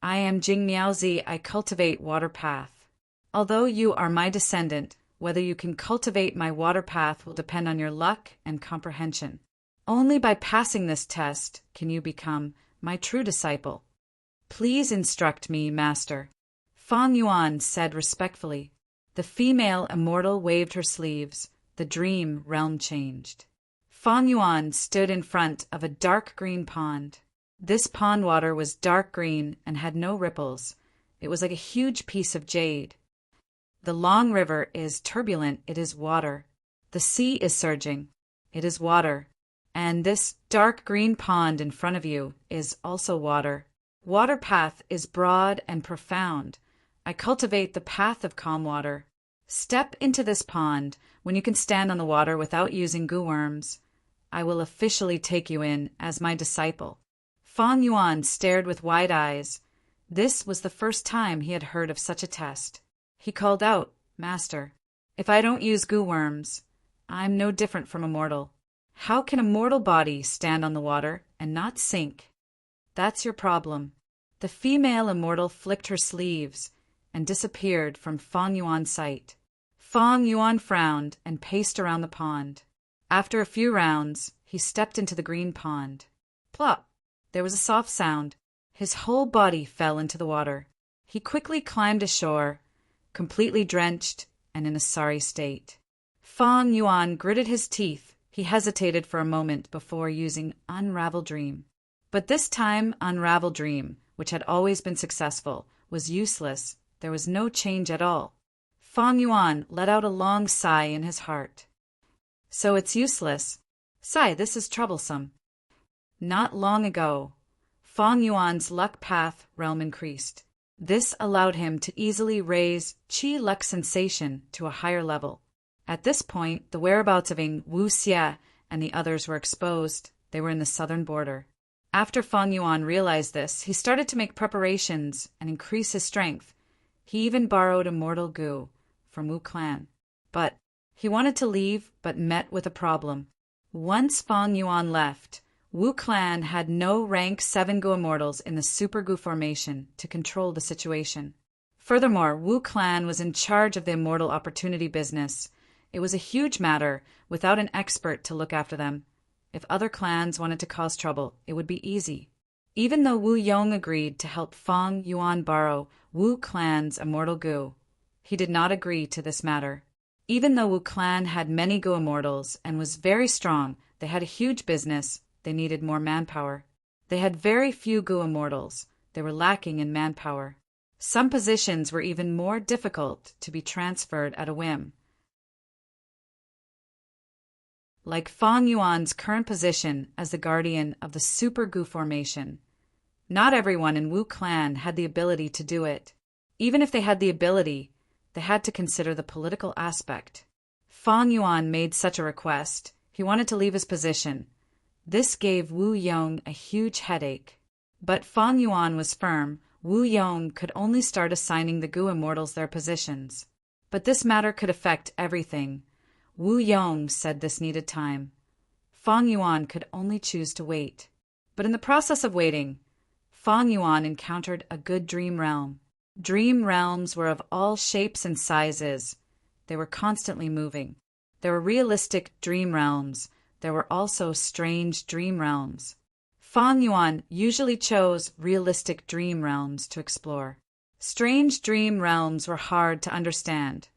Speaker 1: I am Jing Miaozi, I cultivate water path. Although you are my descendant, whether you can cultivate my water path will depend on your luck and comprehension. Only by passing this test can you become my true disciple. Please instruct me, master. Fang Yuan said respectfully. The female immortal waved her sleeves. The dream realm changed. Fang Yuan stood in front of a dark green pond. This pond water was dark green and had no ripples. It was like a huge piece of jade. The long river is turbulent, it is water. The sea is surging, it is water. And this dark green pond in front of you is also water. Water path is broad and profound. I cultivate the path of calm water. Step into this pond when you can stand on the water without using gu worms. I will officially take you in as my disciple. Fang Yuan stared with wide eyes. This was the first time he had heard of such a test. He called out, Master, if I don't use gu worms, I'm no different from a mortal. How can a mortal body stand on the water and not sink? That's your problem. The female immortal flicked her sleeves and disappeared from Fang Yuan's sight. Fang Yuan frowned and paced around the pond. After a few rounds, he stepped into the green pond. Plop! There was a soft sound. His whole body fell into the water. He quickly climbed ashore, completely drenched and in a sorry state. Fang Yuan gritted his teeth He hesitated for a moment before using Unravel Dream. But this time, Unravel Dream, which had always been successful, was useless. There was no change at all. Fang Yuan let out a long sigh in his heart. So it's useless. Sigh, this is troublesome. Not long ago, Fang Yuan's luck path realm increased. This allowed him to easily raise Qi luck sensation to a higher level. At this point, the whereabouts of Ing, Wu Xie, and the others were exposed. They were in the southern border. After Fang Yuan realized this, he started to make preparations and increase his strength. He even borrowed immortal goo from Wu clan. But he wanted to leave, but met with a problem. Once Fang Yuan left, Wu clan had no rank 7 Gu immortals in the Super Gu formation to control the situation. Furthermore, Wu clan was in charge of the immortal opportunity business. It was a huge matter without an expert to look after them. If other clans wanted to cause trouble, it would be easy. Even though Wu Yong agreed to help Fang Yuan borrow Wu clan's immortal Gu, he did not agree to this matter. Even though Wu clan had many Gu immortals and was very strong, they had a huge business. They needed more manpower. They had very few Gu immortals. They were lacking in manpower. Some positions were even more difficult to be transferred at a whim. Like Fang Yuan's current position as the guardian of the Super Gu formation. Not everyone in Wu clan had the ability to do it. Even if they had the ability, they had to consider the political aspect. Fang Yuan made such a request. He wanted to leave his position. This gave Wu Yong a huge headache. But Fang Yuan was firm. Wu Yong could only start assigning the Gu immortals their positions. But this matter could affect everything. Wu Yong said this needed time. Fang Yuan could only choose to wait. But in the process of waiting, Fang Yuan encountered a good dream realm. Dream realms were of all shapes and sizes. They were constantly moving. There were realistic dream realms. There were also strange dream realms. Fang Yuan usually chose realistic dream realms to explore. Strange dream realms were hard to understand.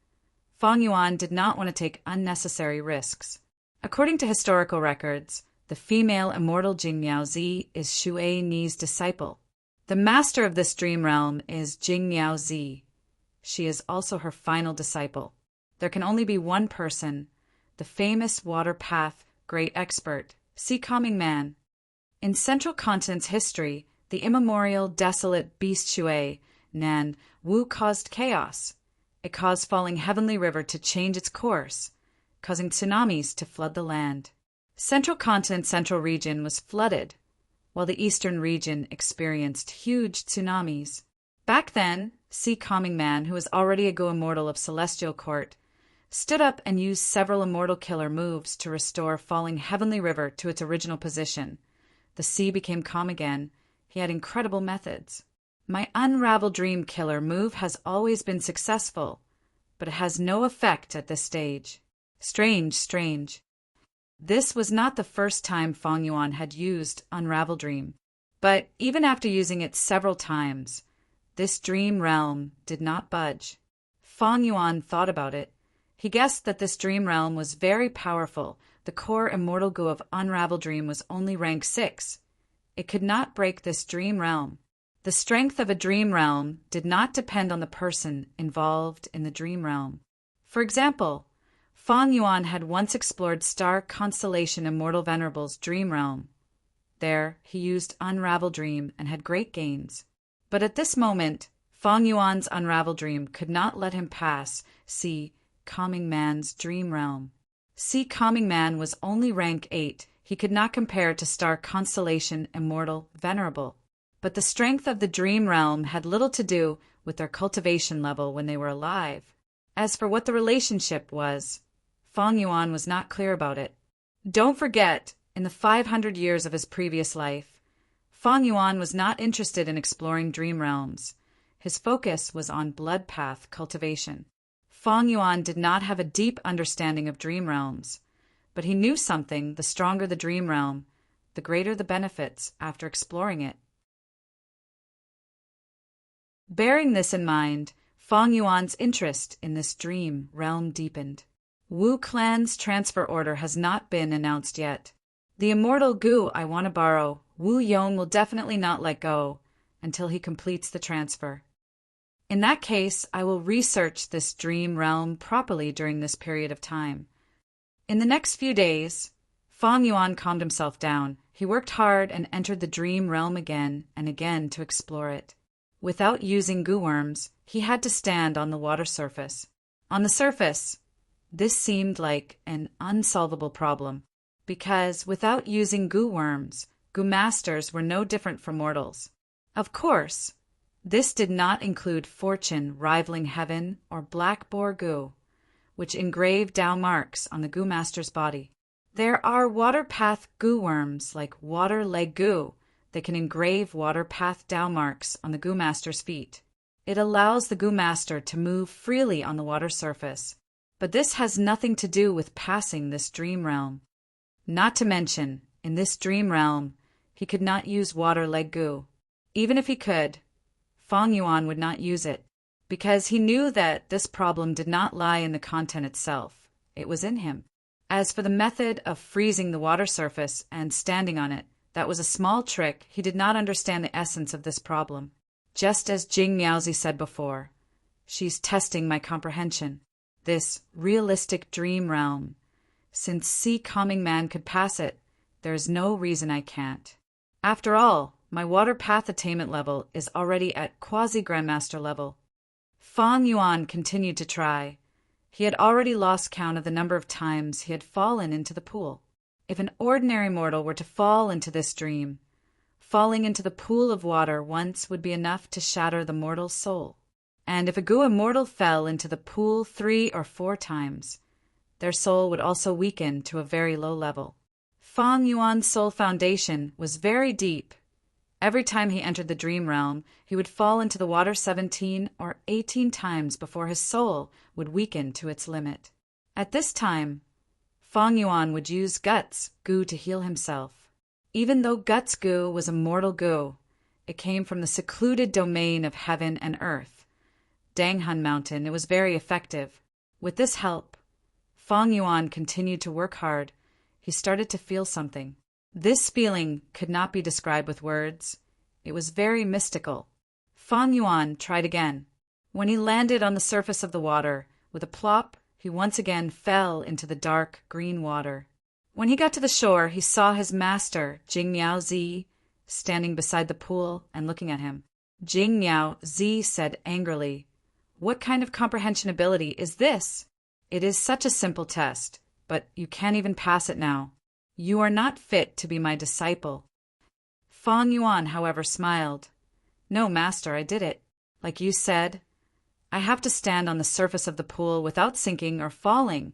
Speaker 1: Fang Yuan did not want to take unnecessary risks. According to historical records, the female immortal Jing Miaozi is Xue Ni's disciple. The master of this dream realm is Jing Miaozi. She is also her final disciple. There can only be one person, the famous water path great expert, Sea Calming Man. In Central Continent's history, the immemorial desolate beast Xue, Nan, Wu caused chaos. It caused falling Heavenly River to change its course, causing tsunamis to flood the land. Central Continent's central region was flooded, while the eastern region experienced huge tsunamis. Back then, Sea Calming Man, who was already a Gu immortal of Celestial Court, stood up and used several immortal killer moves to restore falling Heavenly River to its original position. The sea became calm again. He had incredible methods. My Unravel Dream Killer move has always been successful, but it has no effect at this stage. Strange. This was not the first time Fang Yuan had used Unravel Dream, but even after using it several times, this dream realm did not budge. Fang Yuan thought about it. He guessed that this dream realm was very powerful. The core immortal Gu of Unravel Dream was only rank 6. It could not break this dream realm. The strength of a dream realm did not depend on the person involved in the dream realm. For example, Fang Yuan had once explored Star Constellation Immortal Venerable's dream realm. There, he used Unravel Dream and had great gains. But at this moment, Fang Yuan's Unravel Dream could not let him pass Sea Calming Man's dream realm. Sea Calming Man was only rank 8. He could not compare to Star Constellation Immortal Venerable. But the strength of the dream realm had little to do with their cultivation level when they were alive. As for what the relationship was, Fang Yuan was not clear about it. Don't forget, in the 500 years of his previous life, Fang Yuan was not interested in exploring dream realms. His focus was on blood path cultivation. Fang Yuan did not have a deep understanding of dream realms, but he knew something. The stronger the dream realm, the greater the benefits after exploring it. Bearing this in mind, Fang Yuan's interest in this dream realm deepened. Wu clan's transfer order has not been announced yet. The immortal Gu I want to borrow, Wu Yong will definitely not let go until he completes the transfer. In that case, I will research this dream realm properly during this period of time. In the next few days, Fang Yuan calmed himself down. He worked hard and entered the dream realm again and again to explore it. Without using Gu worms, he had to stand on the water surface. On the surface, this seemed like an unsolvable problem, because without using Gu worms, Gu masters were no different from mortals. Of course, this did not include fortune rivaling heaven or black boar Gu, which engraved Dao marks on the Gu master's body. There are water path Gu worms like water leg Gu that can engrave water path Dao marks on the Gu master's feet. It allows the Gu master to move freely on the water surface, but this has nothing to do with passing this dream realm. Not to mention, in this dream realm, he could not use water leg Gu. Even if he could, Fang Yuan would not use it, because he knew that this problem did not lie in the content itself. It was in him. As for the method of freezing the water surface and standing on it, that was a small trick. He did not understand the essence of this problem. Just as Jing Miaozi said before, she's testing my comprehension. This realistic dream realm. Since Sea Calming Man could pass it, there is no reason I can't. After all, my water path attainment level is already at quasi-grandmaster level. Fang Yuan continued to try. He had already lost count of the number of times he had fallen into the pool. If an ordinary mortal were to fall into this dream, falling into the pool of water once would be enough to shatter the mortal's soul. And if a Gu immortal fell into the pool 3 or 4 times, their soul would also weaken to a very low level. Fang Yuan's soul foundation was very deep. Every time he entered the dream realm, he would fall into the water 17 or 18 times before his soul would weaken to its limit. At this time, Fang Yuan would use Guts Gu to heal himself. Even though Guts Gu was a mortal Gu, it came from the secluded domain of heaven and earth, Danghan Mountain. It was very effective. With this help, Fang Yuan continued to work hard. He started to feel something. This feeling could not be described with words. It was very mystical. Fang Yuan tried again. When he landed on the surface of the water, with a plop, he once again fell into the dark green water. When he got to the shore, he saw his master, Jing Miaozi, standing beside the pool and looking at him. Jing Miaozi said angrily, "What kind of comprehension ability is this? It is such a simple test, but you can't even pass it now. You are not fit to be my disciple." Fang Yuan, however, smiled. "No, master, I did it. Like you said, I have to stand on the surface of the pool without sinking or falling.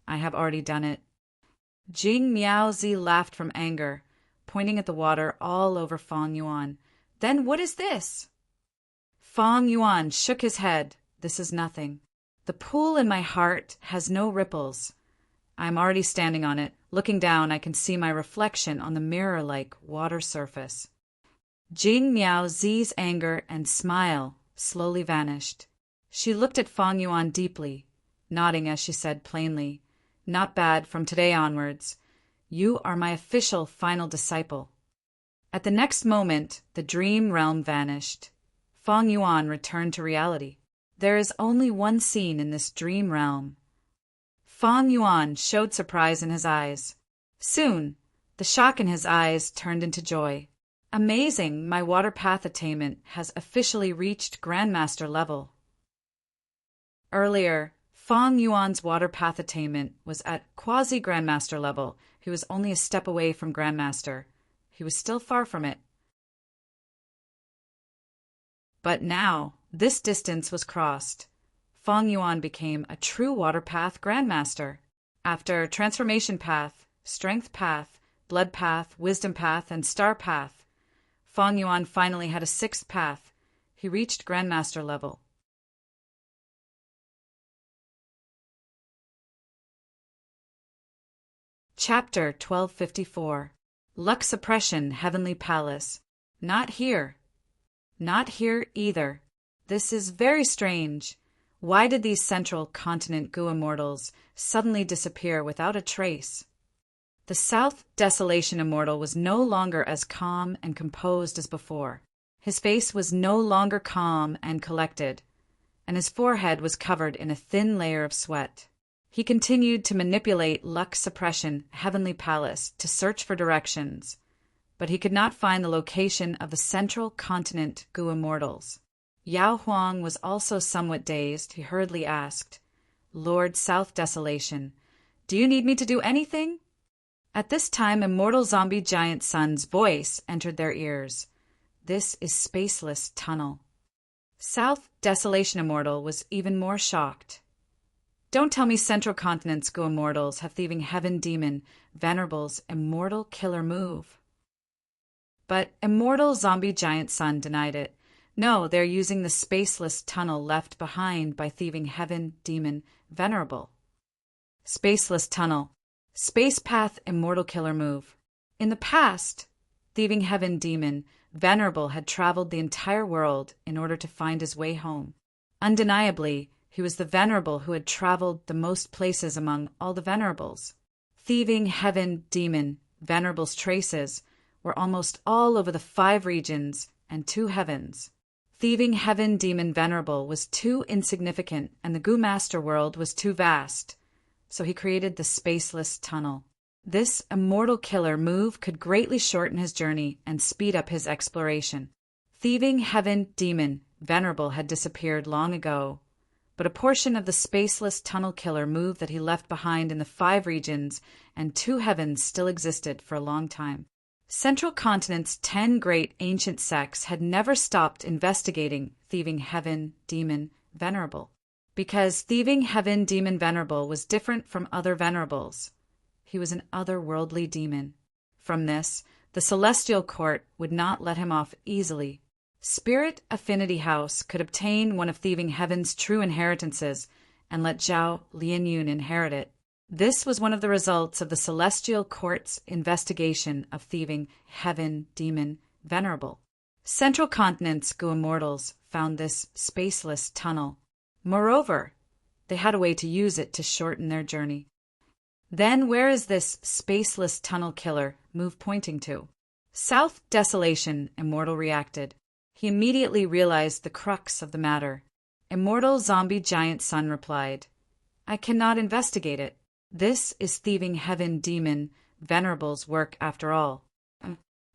Speaker 1: I have already done it." Jing Miaozi laughed from anger, pointing at the water all over Fang Yuan. "Then what is this?" Fang Yuan shook his head. "This is nothing. The pool in my heart has no ripples. I am already standing on it. Looking down, I can see my reflection on the mirror-like water surface." Jing Miaozi's anger and smile slowly vanished. She looked at Fang Yuan deeply, nodding as she said plainly, "Not bad. From today onwards, you are my official final disciple." At the next moment, the dream realm vanished. Fang Yuan returned to reality. There is only one scene in this dream realm. Fang Yuan showed surprise in his eyes. Soon, the shock in his eyes turned into joy. "Amazing, my water path attainment has officially reached Grandmaster level." Earlier, Fang Yuan's water path attainment was at quasi-Grandmaster level. He was only a step away from Grandmaster. He was still far from it. But now, this distance was crossed. Fang Yuan became a true water path Grandmaster. After Transformation Path, Strength Path, Blood Path, Wisdom Path, and Star Path, Fang Yuan finally had a 6th path. He reached Grandmaster level. Chapter 1254. Luck Suppression, Heavenly Palace. Not here. Not here either. This is very strange. Why did these central continent goo immortals suddenly disappear without a trace? The South Desolation Immortal was no longer as calm and composed as before. His face was no longer calm and collected, and his forehead was covered in a thin layer of sweat. He continued to manipulate Luck Suppression Heavenly Palace to search for directions, but he could not find the location of the central continent goo immortals. Yao Huang was also somewhat dazed. He hurriedly asked, "Lord South Desolation, do you need me to do anything?" At this time, Immortal Zombie Giant Sun's voice entered their ears. "This is Spaceless Tunnel." South Desolation Immortal was even more shocked. "Don't tell me Central Continent's goo immortals have Thieving Heaven Demon Venerable's immortal killer move." But Immortal Zombie Giant Sun denied it. "No, they're using the spaceless tunnel left behind by Thieving Heaven Demon Venerable." Spaceless Tunnel. Space Path Immortal Killer Move. In the past, Thieving Heaven Demon Venerable had traveled the entire world in order to find his way home. Undeniably, he was the Venerable who had traveled the most places among all the Venerables. Thieving Heaven Demon Venerable's traces were almost all over the 5 regions and 2 heavens. Thieving Heaven Demon Venerable was too insignificant and the Goo Master world was too vast, so he created the Spaceless Tunnel. This immortal killer move could greatly shorten his journey and speed up his exploration. Thieving Heaven Demon Venerable had disappeared long ago, but a portion of the Spaceless Tunnel killer move that he left behind in the 5 regions and 2 heavens still existed for a long time. Central Continent's 10 great ancient sects had never stopped investigating Thieving Heaven Demon Venerable. Because Thieving Heaven Demon Venerable was different from other Venerables. He was an otherworldly demon. From this, the Celestial Court would not let him off easily. Spirit Affinity House could obtain one of Thieving Heaven's true inheritances and let Zhao Lianyun inherit it. This was one of the results of the Celestial Court's investigation of Thieving Heaven Demon Venerable. Central Continent's goo immortals found this spaceless tunnel. Moreover, they had a way to use it to shorten their journey. Then where is this spaceless tunnel killer move pointing to? South Desolation Immortal reacted. He immediately realized the crux of the matter. Immortal Zombie Giant Sun replied, "I cannot investigate it. This is Thieving Heaven Demon Venerable's work after all."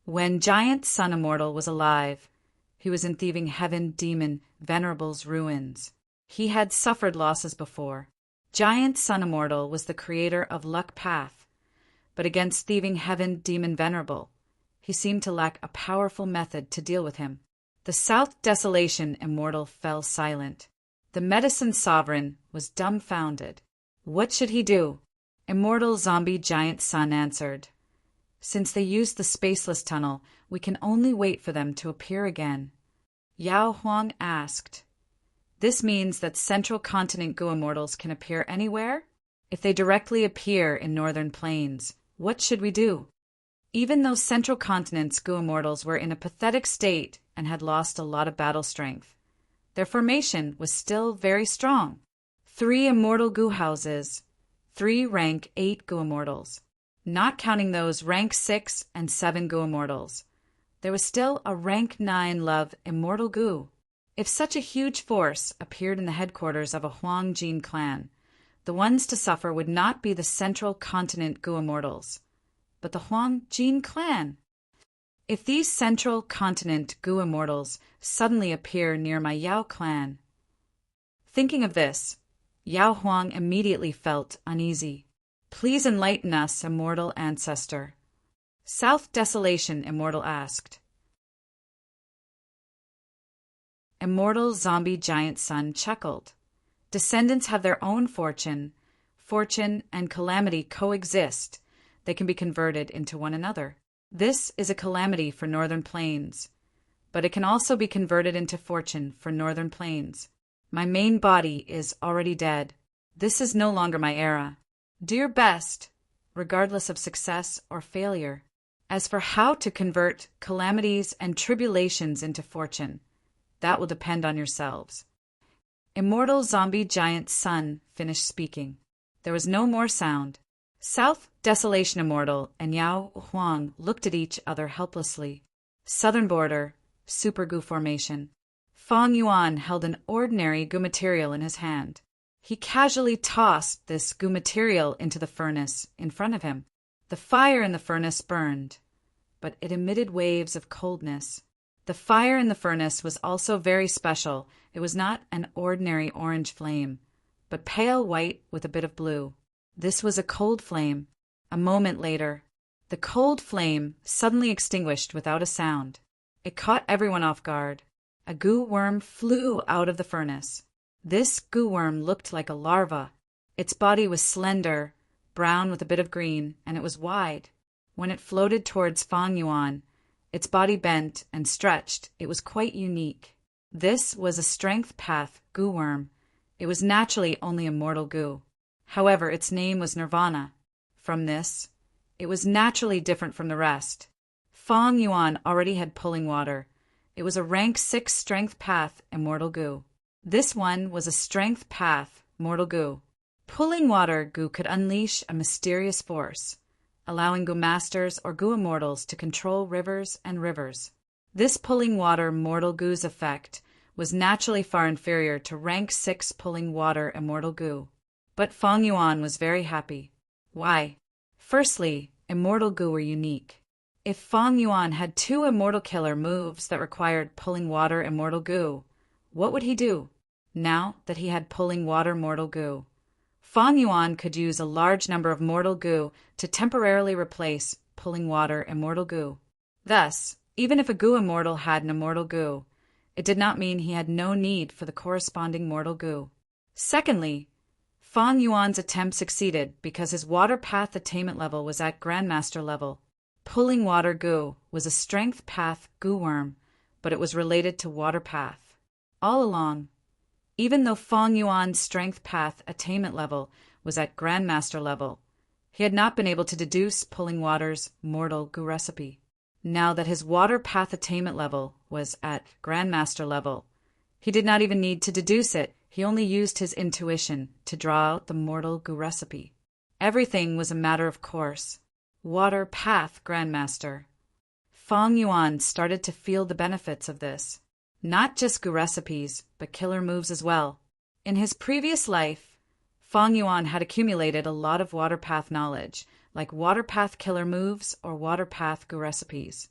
Speaker 1: When Giant Sun Immortal was alive, he was in Thieving Heaven Demon Venerable's ruins. He had suffered losses before. Giant Sun Immortal was the creator of Luck Path, but against Thieving Heaven Demon Venerable, he seemed to lack a powerful method to deal with him. The South Desolation Immortal fell silent. The Medicine Sovereign was dumbfounded. What should he do? Immortal Zombie Giant Sun answered, "Since they used the spaceless tunnel, we can only wait for them to appear again." Yao Huang asked, "This means that Central Continent goo immortals can appear anywhere? If they directly appear in Northern Plains, what should we do?" Even though Central Continent's goo immortals were in a pathetic state and had lost a lot of battle strength, their formation was still very strong. 3 immortal goo houses, 3 rank 8 goo immortals. Not counting those rank 6 and 7 goo immortals, there was still a rank 9 love immortal goo. If such a huge force appeared in the headquarters of a Huang Jin clan, the ones to suffer would not be the Central Continent goo immortals, but the Huang Jin clan. If these Central Continent goo immortals suddenly appear near my Yao clan. Thinking of this, Yao Huang immediately felt uneasy. "Please enlighten us, immortal ancestor." South Desolation Immortal asked. Immortal Zombie Giant Sun chuckled. "Descendants have their own fortune. Fortune and calamity coexist. They can be converted into one another. This is a calamity for Northern Plains, but it can also be converted into fortune for Northern Plains. My main body is already dead. This is no longer my era. Do your best, regardless of success or failure. As for how to convert calamities and tribulations into fortune, that will depend on yourselves." Immortal zombie giant Sun finished speaking. There was no more sound. South Desolation Immortal and Yao Huang looked at each other helplessly. Southern Border, Super Goo Formation. Fang Yuan held an ordinary goo material in his hand. He casually tossed this goo material into the furnace in front of him. The fire in the furnace burned, but it emitted waves of coldness. The fire in the furnace was also very special. It was not an ordinary orange flame, but pale white with a bit of blue. This was a cold flame. A moment later, the cold flame suddenly extinguished without a sound. It caught everyone off guard. A goo worm flew out of the furnace. This goo worm looked like a larva. Its body was slender, brown with a bit of green, and it was wide. When it floated towards Fang Yuan, its body bent and stretched. It was quite unique. This was a strength path goo worm. It was naturally only immortal goo. However, its name was Nirvana. From this, it was naturally different from the rest. Fang Yuan already had pulling water. It was a rank 6 strength path immortal goo. This one was a strength path mortal goo. Pulling water goo could unleash a mysterious force, allowing goo masters or goo immortals to control rivers and rivers. This pulling water mortal goo's effect was naturally far inferior to rank 6 pulling water immortal goo. But Fang Yuan was very happy. Why? Firstly, immortal goo were unique. If Fang Yuan had 2 immortal killer moves that required pulling water immortal goo, what would he do? Now that he had pulling water mortal goo, Fang Yuan could use a large number of mortal goo to temporarily replace pulling water immortal goo. Thus, even if a goo immortal had an immortal goo, it did not mean he had no need for the corresponding mortal goo. Secondly, Fang Yuan's attempt succeeded because his water path attainment level was at Grandmaster level. Pulling water goo was a strength path goo worm, but it was related to water path. All along, even though Fang Yuan's strength path attainment level was at Grandmaster level, he had not been able to deduce pulling water's mortal goo recipe. Now that his water path attainment level was at Grandmaster level, he did not even need to deduce it. He only used his intuition to draw out the mortal goo recipe. Everything was a matter of course. Water path Grandmaster. Fang Yuan started to feel the benefits of this. Not just goo recipes, but killer moves as well. In his previous life, Fang Yuan had accumulated a lot of water path knowledge, like water path killer moves or water path goo recipes.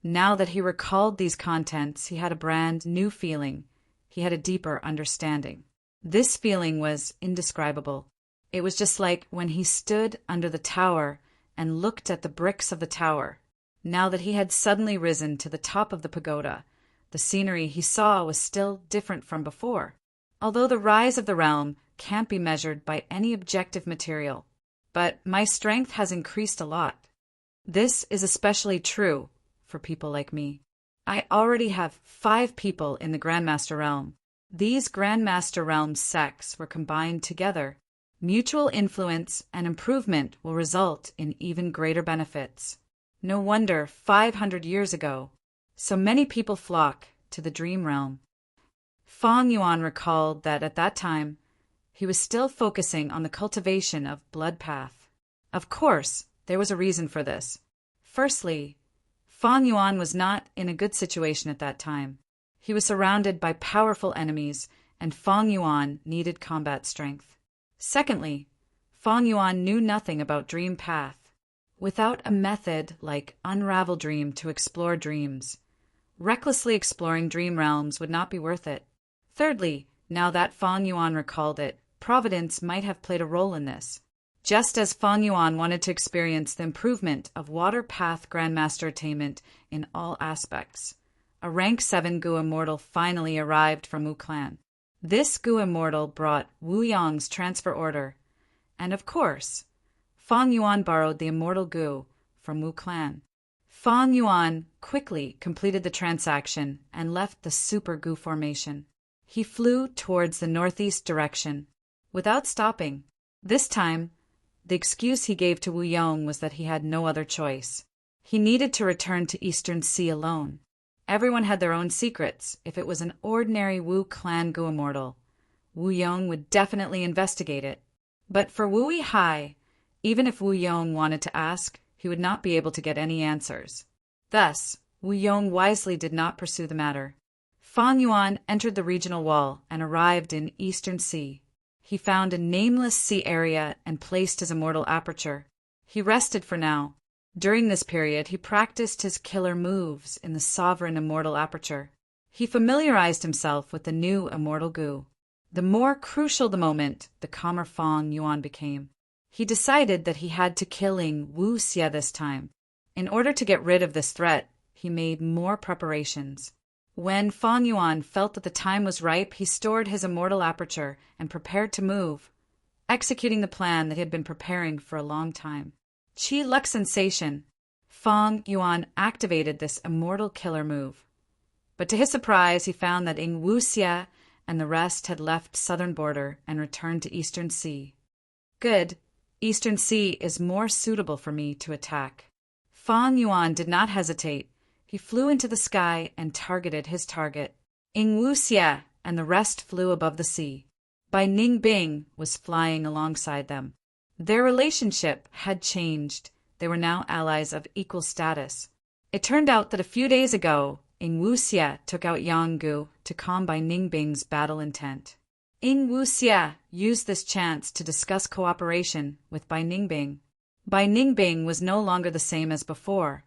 Speaker 1: Now that he recalled these contents, he had a brand new feeling. He had a deeper understanding. This feeling was indescribable. It was just like when he stood under the tower and looked at the bricks of the tower. Now that he had suddenly risen to the top of the pagoda, the scenery he saw was still different from before. Although the rise of the realm can't be measured by any objective material, but my strength has increased a lot. This is especially true for people like me. I already have 5 people in the Grandmaster realm. These Grandmaster realm sects were combined together. Mutual influence and improvement will result in even greater benefits. No wonder 500 years ago, so many people flock to the dream realm. Fang Yuan recalled that at that time, he was still focusing on the cultivation of blood path. Of course, there was a reason for this. Firstly, Fang Yuan was not in a good situation at that time. He was surrounded by powerful enemies, and Fang Yuan needed combat strength. Secondly, Fang Yuan knew nothing about dream path. Without a method like Unravel Dream to explore dreams, recklessly exploring dream realms would not be worth it. Thirdly, now that Fang Yuan recalled it, Providence might have played a role in this. Just as Fang Yuan wanted to experience the improvement of Water Path Grandmaster attainment in all aspects, a rank 7 Goo Immortal finally arrived from Wu Clan. This Goo Immortal brought Wu Yang's transfer order, and of course, Fang Yuan borrowed the Immortal Goo from Wu Clan. Fang Yuan quickly completed the transaction and left the Super Goo formation. He flew towards the northeast direction, without stopping. This time, the excuse he gave to Wu Yong was that he had no other choice. He needed to return to Eastern Sea alone. Everyone had their own secrets. If it was an ordinary Wu clan Gu immortal, Wu Yong would definitely investigate it. But for Wu Yihai, even if Wu Yong wanted to ask, he would not be able to get any answers. Thus, Wu Yong wisely did not pursue the matter. Fang Yuan entered the regional wall and arrived in Eastern Sea. He found a nameless sea area and placed his immortal aperture. He rested for now. During this period, he practiced his killer moves in the sovereign immortal aperture. He familiarized himself with the new immortal Gu. The more crucial the moment, the calmer Fang Yuan became. He decided that he had to kill Wu Xie this time. In order to get rid of this threat, he made more preparations. When Fang Yuan felt that the time was ripe, he stored his immortal aperture and prepared to move, executing the plan that he had been preparing for a long time. Qi luck sensation. Fang Yuan activated this immortal killer move. But to his surprise, he found that Wu Xie and the rest had left southern border and returned to Eastern Sea. Good. Eastern Sea is more suitable for me to attack. Fang Yuan did not hesitate. He flew into the sky and targeted his target. Wu Xie and the rest flew above the sea. Bai Ningbing was flying alongside them. Their relationship had changed. They were now allies of equal status. It turned out that a few days ago, Wu Xie took out Yang Gu to calm Bai Ningbing's battle intent. Wu Xie used this chance to discuss cooperation with Bai Ningbing. Bai Ningbing was no longer the same as before.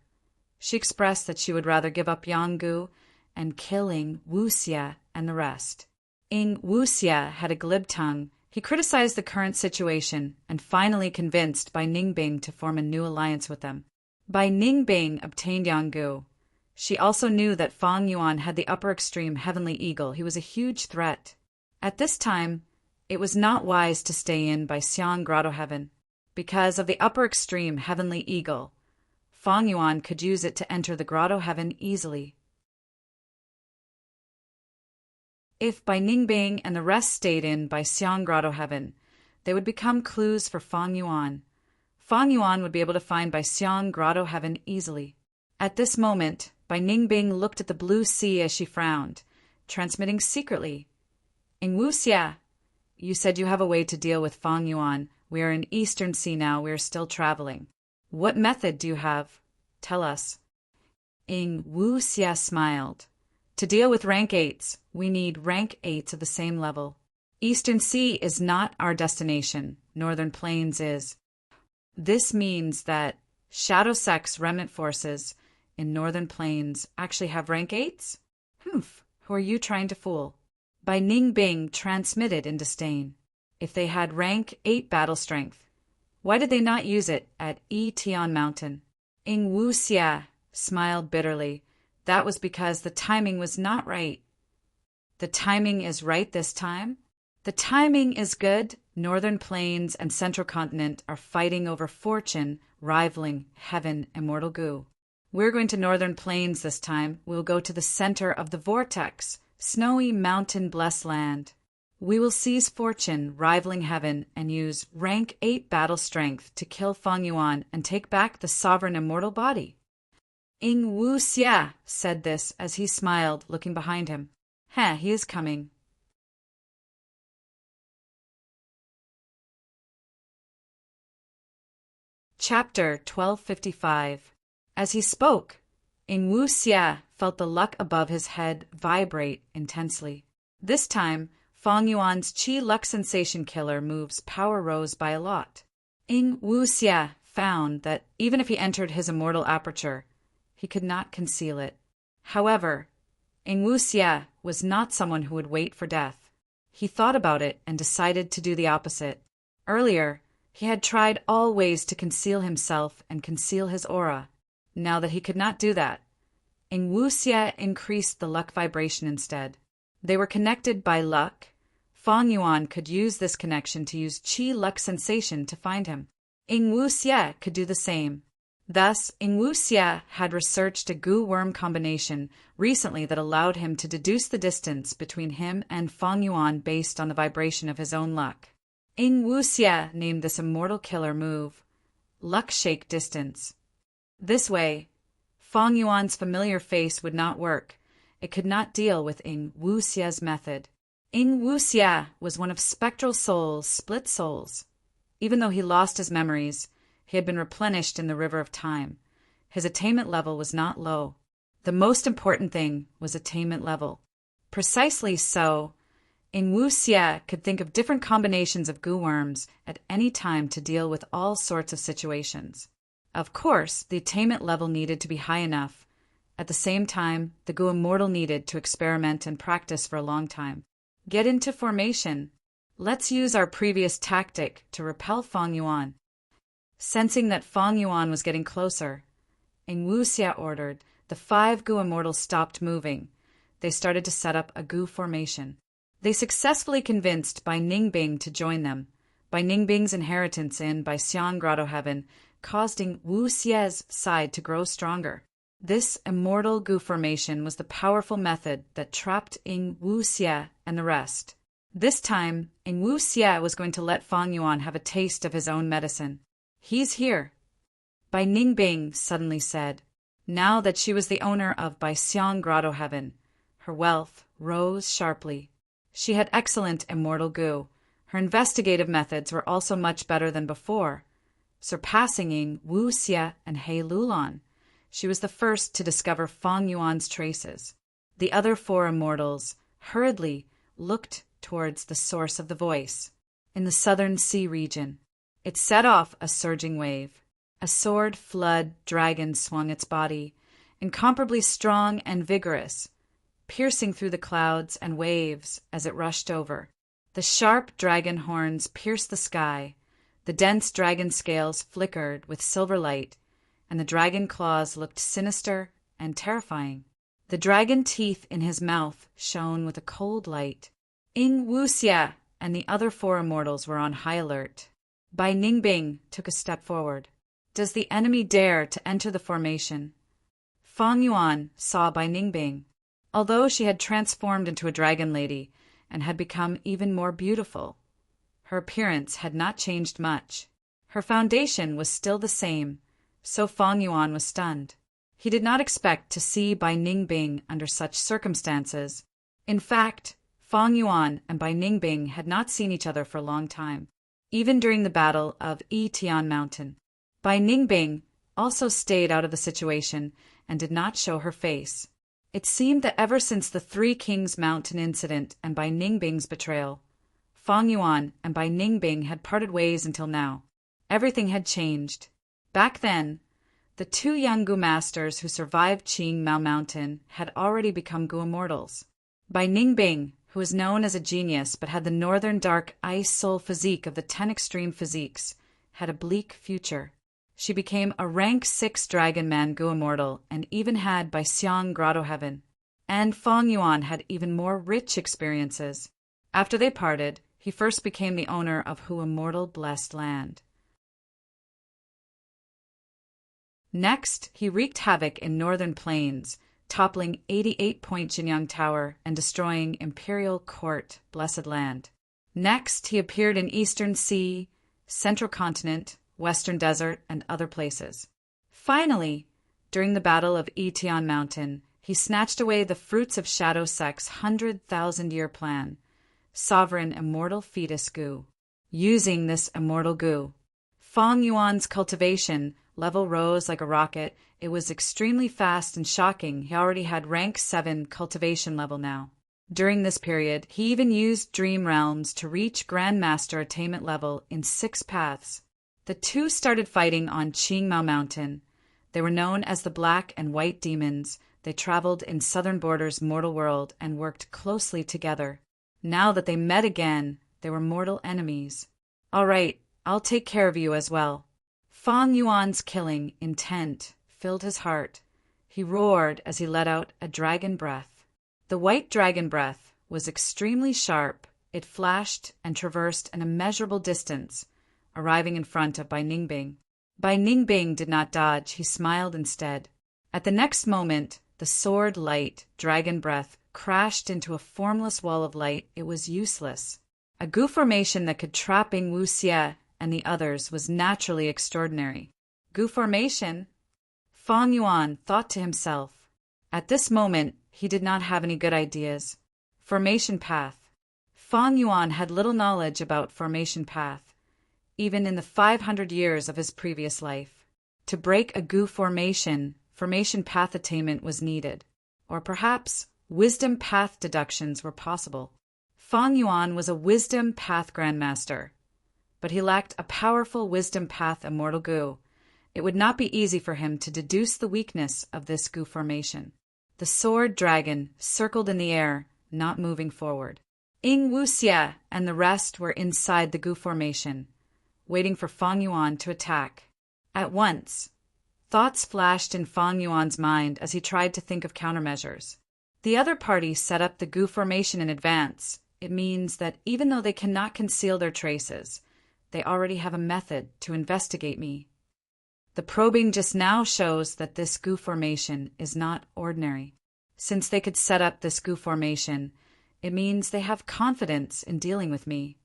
Speaker 1: She expressed that she would rather give up Yang Gu and kill Wu Xie and the rest. Wu Xie had a glib tongue. He criticized the current situation and finally convinced Bai Ningbing to form a new alliance with them. Bai Ningbing obtained Yang Gu. She also knew that Fang Yuan had the upper extreme heavenly eagle. He was a huge threat. At this time, it was not wise to stay in Bai Xiang Grotto Heaven. Because of the upper extreme heavenly eagle, Fang Yuan could use it to enter the Grotto Heaven easily. If Bai Ningbing and the rest stayed in Bai Xiang Grotto Heaven, they would become clues for Fang Yuan. Fang Yuan would be able to find Bai Xiang Grotto Heaven easily. At this moment, Bai Ningbing looked at the blue sea as she frowned, transmitting secretly. Wu Xie, you said you have a way to deal with Fang Yuan. We are in Eastern Sea now. We are still traveling. What method do you have? Tell us. Wu Xie smiled. To deal with rank 8s, we need rank 8s of the same level. Eastern Sea is not our destination. Northern Plains is. This means that Shadow Sect's remnant forces in Northern Plains actually have rank 8s? Humph, who are you trying to fool? Bai Ningbing transmitted in disdain. If they had rank 8 battle strength, why did they not use it at Tian Mountain? Wu Xie smiled bitterly. That was because the timing was not right. The timing is right this time? The timing is good. Northern Plains and Central Continent are fighting over fortune, rivaling Heaven Immortal Gu. We're going to Northern Plains this time. We'll go to the center of the vortex, snowy mountain blessed land. We will seize fortune, rivaling heaven, and use rank 8 battle strength to kill Fang Yuan and take back the sovereign immortal body. Wu Xie said this as he smiled, looking behind him. He is coming. Chapter 1255. As he spoke, Wu Xie felt the luck above his head vibrate intensely. This time, Fang Yuan's Qi luck sensation killer move's power rose by a lot. Wu Xie found that even if he entered his immortal aperture, he could not conceal it. However, Wu Xie was not someone who would wait for death. He thought about it and decided to do the opposite. Earlier, he had tried all ways to conceal himself and conceal his aura. Now that he could not do that, Wu Xie increased the luck vibration instead. They were connected by luck. Fang Yuan could use this connection to use Qi luck sensation to find him. Wu Xie could do the same. Thus, Wu Xie had researched a Gu-worm combination recently that allowed him to deduce the distance between him and Fang Yuan based on the vibration of his own luck. Wu Xie named this immortal killer move Luck Shake Distance. This way, Fang Yuan's familiar face would not work. It could not deal with Ying Wuxie's method. Ying Wuxie was one of Spectral Soul's split souls. Even though he lost his memories, he had been replenished in the river of time. His attainment level was not low. The most important thing was attainment level. Precisely so, Ying Wuxie could think of different combinations of goo worms at any time to deal with all sorts of situations. Of course, the attainment level needed to be high enough. At the same time, the goo immortal needed to experiment and practice for a long time. Get into formation. Let's use our previous tactic to repel Feng Yuan. Sensing that Feng Yuan was getting closer, Ying Wuxie ordered. The 5 goo immortals stopped moving. They started to set up a goo formation. They successfully convinced Bai Ningbing to join them. Bai Ningbing's inheritance in Baixiang Grotto Heaven caused Ying Wuxie's side to grow stronger. This immortal goo formation was the powerful method that trapped Ying Wuxie and the rest. This time, Ying Wuxie was going to let Feng Yuan have a taste of his own medicine. He's here, Bai Ningbing suddenly said. Now that she was the owner of Baixiang Grotto Heaven, her wealth rose sharply. She had excellent immortal goo. Her investigative methods were also much better than before, surpassing Ying Wuxie and He Lulan. She was the first to discover Feng Yuan's traces. The other 4 immortals hurriedly looked towards the source of the voice, in the southern sea region. It set off a surging wave. A sword flood dragon swung its body, incomparably strong and vigorous, piercing through the clouds and waves as it rushed over. The sharp dragon horns pierced the sky, the dense dragon scales flickered with silver light, and the dragon claws looked sinister and terrifying. The dragon teeth in his mouth shone with a cold light. Ying Wuxie and the other 4 immortals were on high alert. Bai Ningbing took a step forward. Does the enemy dare to enter the formation? Feng Yuan saw Bai Ningbing. Although she had transformed into a dragon lady and had become even more beautiful, her appearance had not changed much. Her foundation was still the same, so Feng Yuan was stunned. He did not expect to see Bai Ningbing under such circumstances. In fact, Feng Yuan and Bai Ningbing had not seen each other for a long time, even during the battle of Yitian Mountain. Bai Ningbing also stayed out of the situation and did not show her face. It seemed that ever since the 3 Kings Mountain incident and Bai Ningbing's betrayal, Feng Yuan and Bai Ningbing had parted ways until now. Everything had changed. Back then, the 2 young goo masters who survived Qing Mao Mountain had already become goo immortals. Bai Ningbing, who was known as a genius but had the northern dark ice soul physique of the 10 extreme physiques, had a bleak future. She became a rank 6 Dragon Man goo immortal and even had Baixiang Grotto Heaven. And Feng Yuan had even more rich experiences. After they parted, he first became the owner of Hu Immortal Blessed Land. Next, he wreaked havoc in northern plains, toppling 88-point Jinyang Tower and destroying Imperial Court Blessed Land. Next, he appeared in Eastern Sea, Central Continent, Western Desert, and other places. Finally, during the Battle of Yitian Mountain, he snatched away the fruits of Shadow Sect's 100,000-year plan, Sovereign Immortal Fetus Goo. Using this immortal goo, Feng Yuan's cultivation level rose like a rocket. It was extremely fast and shocking. He already had rank 7 cultivation level now. During this period, he even used Dream Realms to reach Grandmaster attainment level in 6 paths. The 2 started fighting on Qingmao Mountain. They were known as the Black and White Demons. They traveled in Southern Border's mortal world and worked closely together. Now that they met again, they were mortal enemies. All right, I'll take care of you as well. Feng Yuan's killing intent filled his heart. He roared as he let out a dragon breath. The white dragon breath was extremely sharp. It flashed and traversed an immeasurable distance, arriving in front of Bai Ningbing. Bai Ningbing did not dodge. He smiled instead. At the next moment, the sword light dragon breath crashed into a formless wall of light. It was useless. A goo formation that could trap Ying Wuxie and the others was naturally extraordinary. Goo formation? Feng Yuan thought to himself. At this moment, He did not have any good ideas. Formation path. Fang Yuan had little knowledge about formation path, even in the 500 years of his previous life. To break a gu formation path attainment was needed, or perhaps wisdom path deductions were possible. Fang Yuan was a wisdom path grandmaster, but he lacked a powerful wisdom path immortal gu. It would not be easy for him to deduce the weakness of this gu formation. The sword dragon circled in the air, not moving forward. Ying Wuxia and the rest were inside the gu formation, waiting for Fang Yuan to attack. At once, thoughts flashed in Fang Yuan's mind as he tried to think of countermeasures. The other party set up the gu formation in advance. It means that even though they cannot conceal their traces, they already have a method to investigate me. The probing just now shows that this gu formation is not ordinary. Since they could set up this gu formation, it means they have confidence in dealing with me.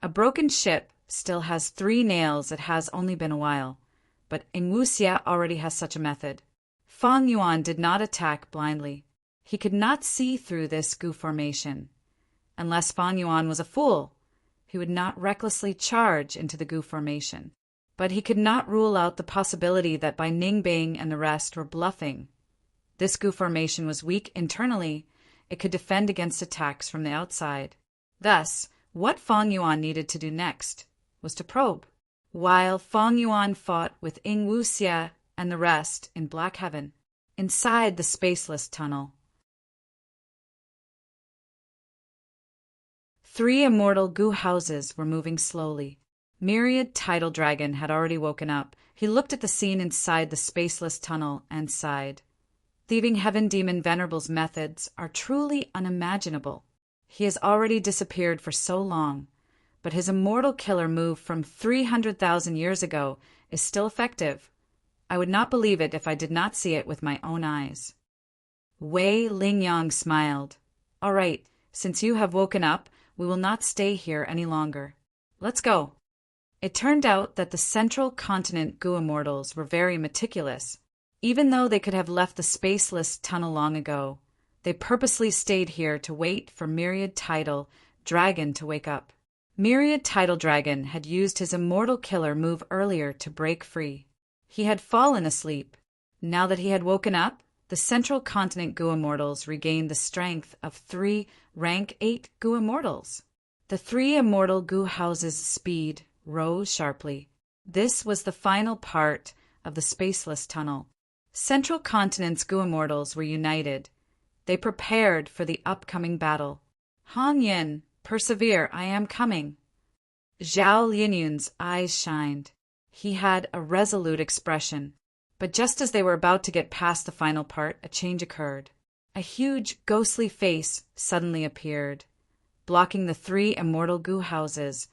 Speaker 1: A broken ship still has 3 nails. It has only been a while, but Ying Wuxia already has such a method. Fang Yuan did not attack blindly. He could not see through this gu formation. Unless Fang Yuan was a fool, he would not recklessly charge into the gu formation. But he could not rule out the possibility that Bai Ningbing and the rest were bluffing. This gu formation was weak internally. It could defend against attacks from the outside. Thus, what Fang Yuan needed to do next was to probe. While Fang Yuan fought with Ying Wuxia and the rest in Black Heaven, inside the spaceless tunnel, 3 immortal gu houses were moving slowly. Myriad Tidal Dragon had already woken up. He looked at the scene inside the spaceless tunnel and sighed. Thieving Heaven Demon Venerable's methods are truly unimaginable. He has already disappeared for so long, but his immortal killer move from 300,000 years ago is still effective. I would not believe it if I did not see it with my own eyes. Wei Lingyang smiled. All right, since you have woken up, we will not stay here any longer. Let's go. It turned out that the central continent gu immortals were very meticulous. Even though they could have left the spaceless tunnel long ago, they purposely stayed here to wait for Myriad Tidal Dragon to wake up. Myriad Tidal Dragon had used his immortal killer move earlier to break free. He had fallen asleep. Now that he had woken up, the central continent gu immortals regained the strength of 3 rank 8 gu immortals. The 3 immortal gu houses' speed rose sharply. This was the final part of the spaceless tunnel. Central continent's gu immortals were united. They prepared for the upcoming battle. Han Yin, persevere, I am coming. Zhao Linyun's eyes shined. He had a resolute expression. But just as they were about to get past the final part, a change occurred. A huge, ghostly face suddenly appeared, blocking the 3 immortal gu houses,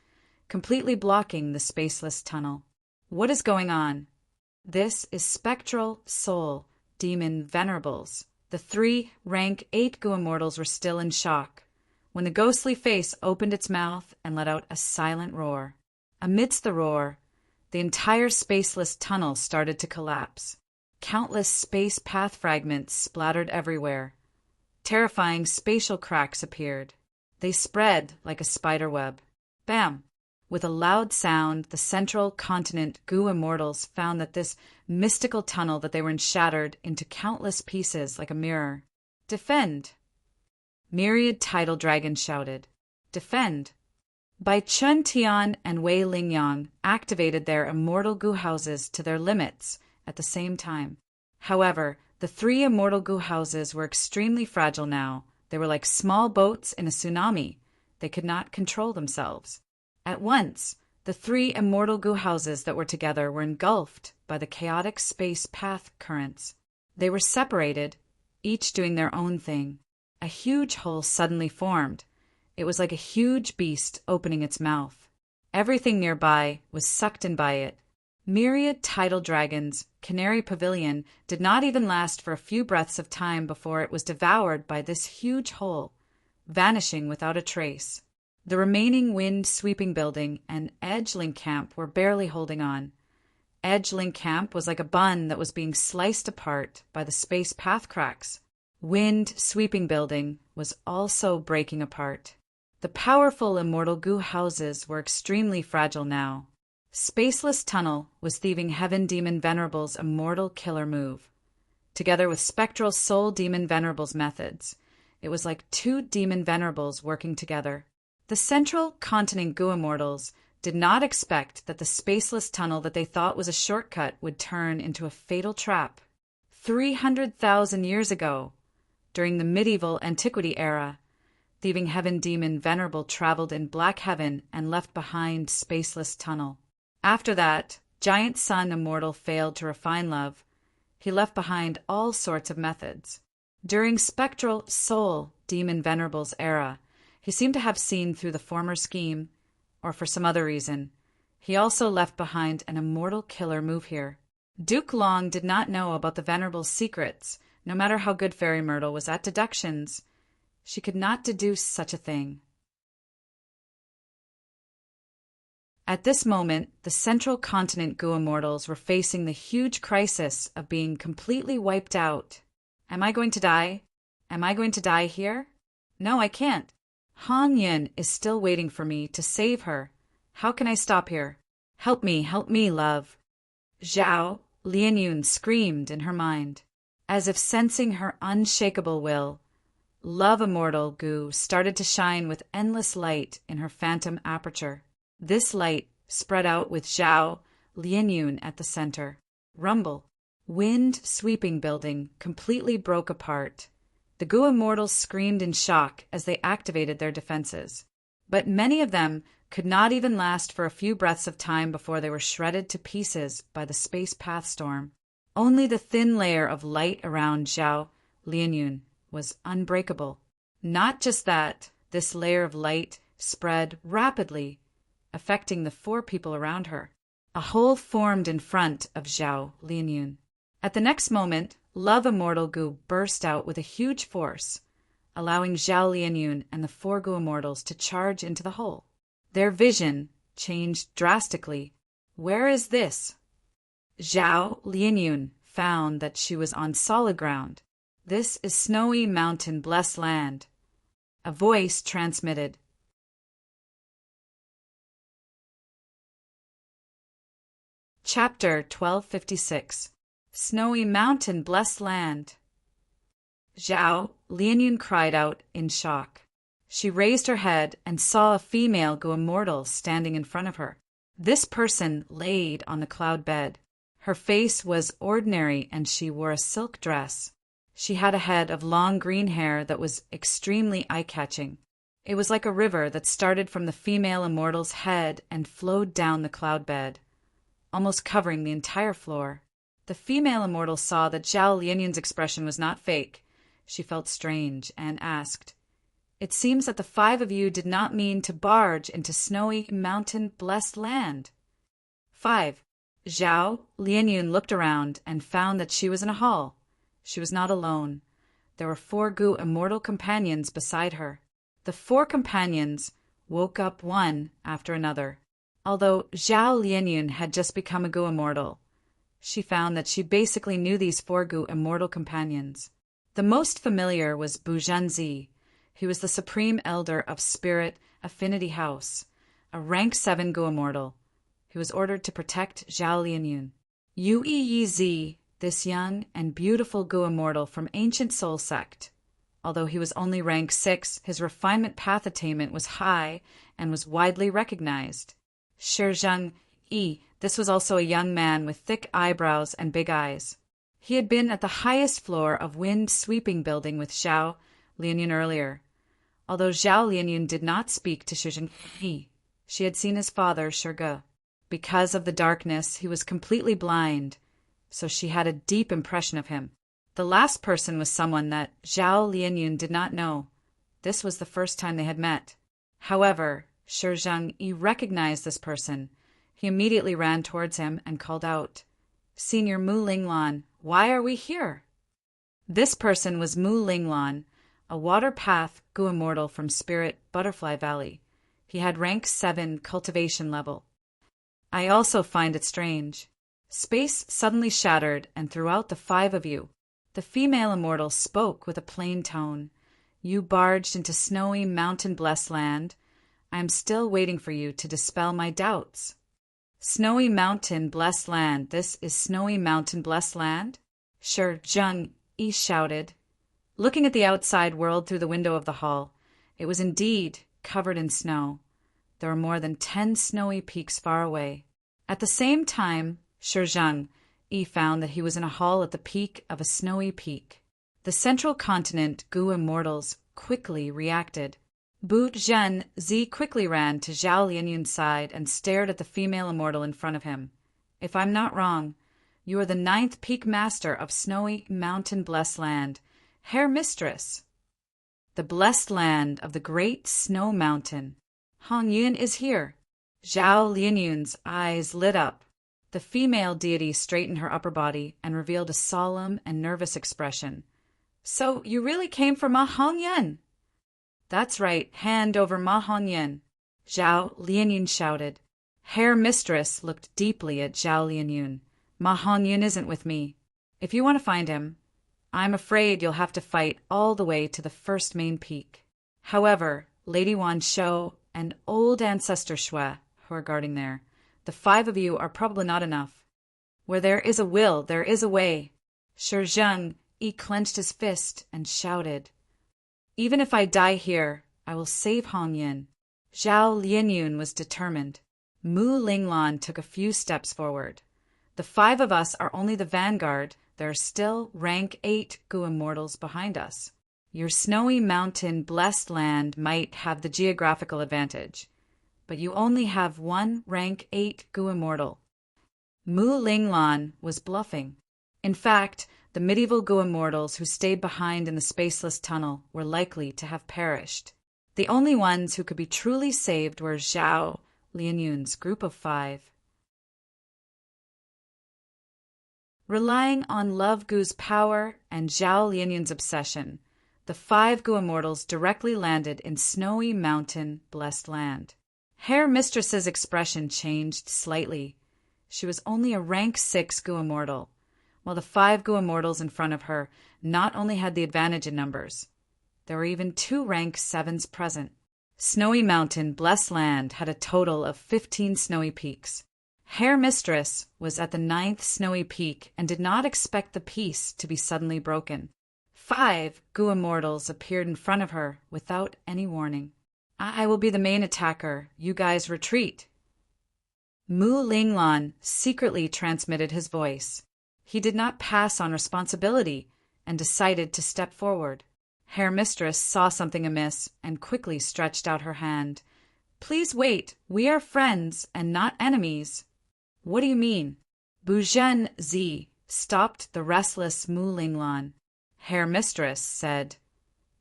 Speaker 1: completely blocking the spaceless tunnel. What is going on? This is Spectral Soul Demon Venerables. The 3 rank 8 gu immortals were still in shock when the ghostly face opened its mouth and let out a silent roar. Amidst the roar, the entire spaceless tunnel started to collapse. Countless space path fragments splattered everywhere. Terrifying spatial cracks appeared. They spread like a spider web. Bam! With a loud sound, the central continent gu immortals found that this mystical tunnel that they were in shattered into countless pieces like a mirror. Defend! Myriad Tidal Dragon shouted. Defend! Bai Chun Tian and Wei Lingyang activated their immortal gu houses to their limits at the same time. However, the 3 immortal gu houses were extremely fragile now. They were like small boats in a tsunami. They could not control themselves. At once, the 3 immortal gu houses that were together were engulfed by the chaotic space path currents. They were separated, each doing their own thing. A huge hole suddenly formed. It was like a huge beast opening its mouth. Everything nearby was sucked in by it. Myriad Tidal Dragon's Canary Pavilion did not even last for a few breaths of time before it was devoured by this huge hole, vanishing without a trace. The remaining wind-sweeping building and Edgelink Camp were barely holding on. Edgelink Camp was like a bun that was being sliced apart by the space path cracks. Wind Sweeping Building was also breaking apart. The powerful immortal goo houses were extremely fragile now. Spaceless Tunnel was thieving Heaven Demon Venerable's immortal killer move. Together with spectral Soul Demon Venerable's methods, it was like two Demon Venerables working together. The Central Continent Goo Immortals did not expect that the spaceless tunnel that they thought was a shortcut would turn into a fatal trap. 300,000 years ago, during the medieval antiquity era, thieving Heaven Demon Venerable traveled in Black Heaven and left behind Spaceless Tunnel. After that, Giant Sun Immortal failed to refine love. He left behind all sorts of methods. During Spectral Soul Demon Venerable's era, he seemed to have seen through the former scheme, or for some other reason. He also left behind an immortal killer move here. Duke Long did not know about the Venerable's secrets. No matter how good Fairy Myrtle was at deductions, she could not deduce such a thing. At this moment, the Central Continent Goo Immortals were facing the huge crisis of being completely wiped out. Am I going to die? Am I going to die here? No, I can't. Han Yin is still waiting for me to save her. How can I stop here? Help me, love. Zhao Lianyun screamed in her mind. As if sensing her unshakable will, Love Immortal Goo started to shine with endless light in her phantom aperture. This light spread out with Zhao Lianyun at the center. Rumble. Wind Sweeping Building completely broke apart. The Goo Immortals screamed in shock as they activated their defenses. But many of them could not even last for a few breaths of time before they were shredded to pieces by the space path storm. Only the thin layer of light around Zhao Lianyun was unbreakable. Not just that, this layer of light spread rapidly, affecting the four people around her. A hole formed in front of Zhao Lianyun. At the next moment, Love Immortal Goo burst out with a huge force, allowing Zhao Lianyun and the four Goo Immortals to charge into the hole. Their vision changed drastically. Where is this? Zhao Lianyun found that she was on solid ground. This is Snowy Mountain Blessed Land. A voice transmitted. Chapter 1256. Snowy Mountain Blessed Land. Zhao Lianyun cried out in shock. She raised her head and saw a female Goo Immortal standing in front of her. This person laid on the cloud bed. Her face was ordinary and she wore a silk dress. She had a head of long green hair that was extremely eye-catching. It was like a river that started from the female immortal's head and flowed down the cloud bed, almost covering the entire floor. The female immortal saw that Zhao Lianyun's expression was not fake. She felt strange and asked, "It seems that the five of you did not mean to barge into Snowy Mountain Blessed Land." 5. Zhao Lianyun looked around and found that she was in a hall. She was not alone. There were four Goo Immortal companions beside her. The four companions woke up one after another. Although Zhao Lianyun had just become a Goo Immortal, she found that she basically knew these four Goo Immortal companions. The most familiar was Bu Zhenzi. He was the Supreme Elder of Spirit Affinity House, a rank 7 Goo Immortal. He was ordered to protect Zhao Lianyun. Yu Yi, this young and beautiful Goo Immortal from Ancient Soul Sect. Although he was only rank 6, his refinement path attainment was high and was widely recognized. Shizheng Yi, this was also a young man with thick eyebrows and big eyes. He had been at the highest floor of Wind Sweeping Building with Zhao Lianyun earlier. Although Zhao Lianyun did not speak to Shizheng Yi, she had seen his father, Shirge. Because of the darkness, he was completely blind, so she had a deep impression of him. The last person was someone that Zhao Lianyun did not know. This was the first time they had met. However, Shizheng Yi recognized this person. He immediately ran towards him and called out, "Senior Mu Linglan, why are we here?" This person was Mu Linglan, a water path Goo Immortal from Spirit Butterfly Valley. He had rank 7 cultivation level. I also find it strange. Space suddenly shattered, and throughout the 5 of you, The female immortal spoke with a plain tone. You barged into snowy mountain-blessed land. I am still waiting for you to dispel my doubts. Snowy mountain-blessed land. This is snowy mountain-blessed land? Shi Zheng-yi shouted, looking at the outside world through the window of the hall. It was indeed covered in snow. There were more than 10 snowy peaks far away. At the same time, Shi Zheng-yi found that he was in a hall at the peak of a snowy peak. The central continent Gu immortals quickly reacted. Bu Zhen-zi quickly ran to Zhao Lianyun's side and stared at the female immortal in front of him. If I'm not wrong, you are the 9th peak master of snowy mountain-blessed land, Herr Mistress. The blessed land of the great snow mountain. Hong Yun is here. Zhao Lianyun's eyes lit up. The female deity straightened her upper body and revealed a solemn and nervous expression. So you really came for Ma Hongyun? That's right, hand over Ma Hongyun, Zhao Lianyun shouted. Herr Mistress looked deeply at Zhao Lianyun. Ma Hongyun isn't with me. If you want to find him, I'm afraid you'll have to fight all the way to the first main peak. However, Lady Wan Shou and old ancestor Shui, who are guarding there, the 5 of you are probably not enough. Where there is a will, there is a way. Shi Zheng-yi clenched his fist and shouted, Even if I die here, I will save Hongyun. Zhao Lianyun was determined. Mu Linglan took a few steps forward. The 5 of us are only the vanguard. There are still rank 8 Gu immortals behind us. Your snowy mountain blessed land might have the geographical advantage, but you only have 1 rank 8 Gu immortal. Mu Linglan was bluffing. In fact, the medieval Gu immortals who stayed behind in the spaceless tunnel were likely to have perished. The only ones who could be truly saved were Zhao Lianyun's group of 5. Relying on Love Gu's power and Zhao Lianyun's obsession, the 5 Gu immortals directly landed in snowy mountain blessed land. Herr Mistress's expression changed slightly. She was only a rank 6 Gu immortal, while the 5 Gu immortals in front of her not only had the advantage in numbers, there were even 2 rank 7s present. Snowy mountain blessed land had a total of 15 snowy peaks. Herr Mistress was at the 9th snowy peak and did not expect the peace to be suddenly broken. 5 Gu immortals appeared in front of her without any warning. I will be the main attacker. You guys retreat. Mu Linglan secretly transmitted his voice. He did not pass on responsibility and decided to step forward. Herr Mistress saw something amiss and quickly stretched out her hand. Please wait. We are friends and not enemies. What do you mean? Bu Zhen-zi stopped the restless Mu Linglan. Herr Mistress said,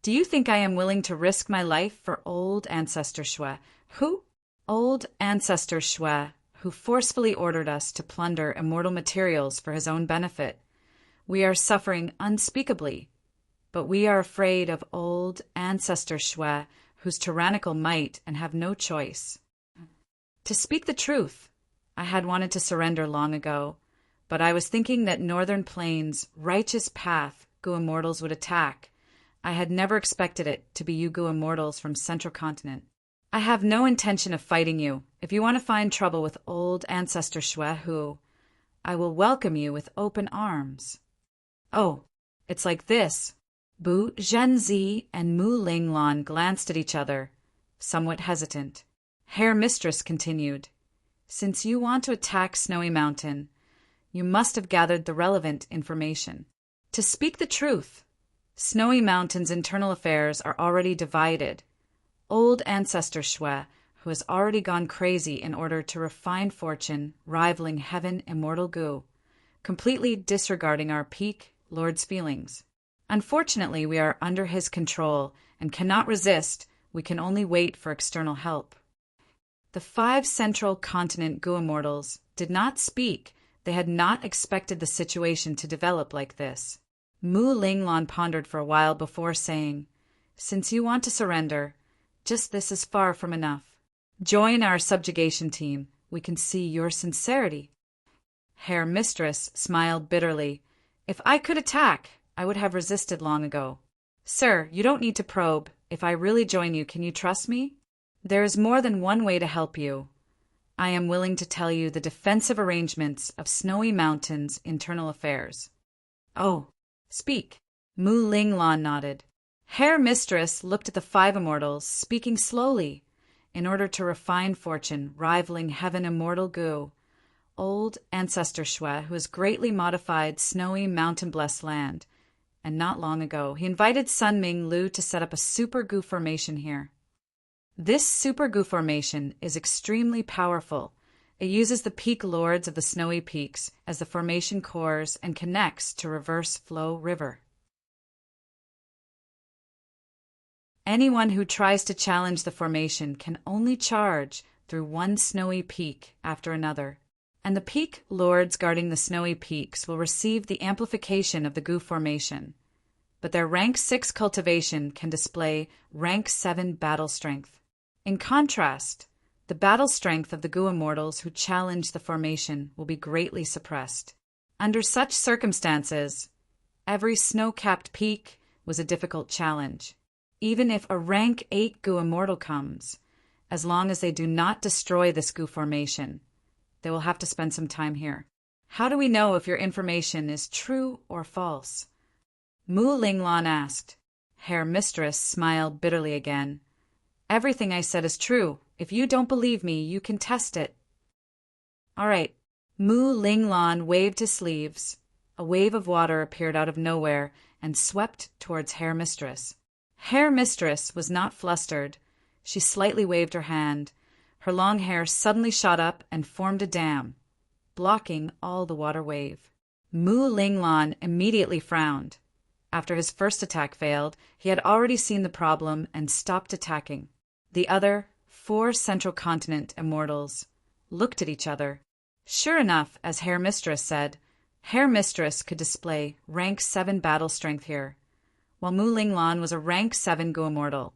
Speaker 1: Do you think I am willing to risk my life for old ancestor Shui? Who? Old ancestor Shui, who forcefully ordered us to plunder immortal materials for his own benefit. We are suffering unspeakably, but we are afraid of old ancestor Shui, whose tyrannical might and have no choice. To speak the truth, I had wanted to surrender long ago, but I was thinking that Northern Plains' righteous path Gu immortals would attack. I had never expected it to be you Gu immortals from Central Continent. I have no intention of fighting you. If you want to find trouble with old ancestor Shui Hu, I will welcome you with open arms. Oh, it's like this. Bu Zhenzi and Mu Linglan glanced at each other, somewhat hesitant. Herr Mistress continued, Since you want to attack Snowy Mountain, you must have gathered the relevant information. To speak the truth, Snowy Mountain's internal affairs are already divided. Old ancestor Shui, who has already gone crazy in order to refine fortune, rivaling heaven immortal Gu, completely disregarding our peak lord's feelings. Unfortunately, we are under his control and cannot resist. We can only wait for external help. The 5 Central Continent Gu immortals did not speak. They had not expected the situation to develop like this. Mu Linglan pondered for a while before saying, Since you want to surrender, just this is far from enough. Join our subjugation team. We can see your sincerity. Herr Mistress smiled bitterly. If I could attack, I would have resisted long ago. Sir, you don't need to probe. If I really join you, can you trust me? There is more than one way to help you. I am willing to tell you the defensive arrangements of Snowy Mountain's internal affairs. Oh, speak. Mu Linglan nodded. Herr Mistress looked at the 5 immortals, speaking slowly, in order to refine fortune, rivaling heaven immortal Gu, old ancestor Shui, who has greatly modified Snowy Mountain-blessed land, and not long ago he invited Sun Ming Lu to set up a super Gu formation here. This super Gu formation is extremely powerful. It uses the peak lords of the snowy peaks as the formation cores and connects to Reverse Flow River. Anyone who tries to challenge the formation can only charge through one snowy peak after another, and the peak lords guarding the snowy peaks will receive the amplification of the Gu formation, but their rank 6 cultivation can display rank 7 battle strength. In contrast, the battle strength of the Gu immortals who challenge the formation will be greatly suppressed. Under such circumstances, every snow-capped peak was a difficult challenge. Even if a rank 8 Gu immortal comes, as long as they do not destroy this Gu formation, they will have to spend some time here. How do we know if your information is true or false? Mu Linglan asked. Herr Mistress smiled bitterly again. Everything I said is true. If you don't believe me, you can test it. All right. Mu Linglan waved his sleeves. A wave of water appeared out of nowhere and swept towards Herr Mistress. Herr Mistress was not flustered. She slightly waved her hand. Her long hair suddenly shot up and formed a dam, blocking all the water wave. Mu Linglan immediately frowned. After his first attack failed, he had already seen the problem and stopped attacking. The other 4 Central Continent immortals looked at each other. Sure enough, as Herr Mistress said, Herr Mistress could display rank 7 battle strength here, while Mu Linglan was a rank 7 Gu immortal,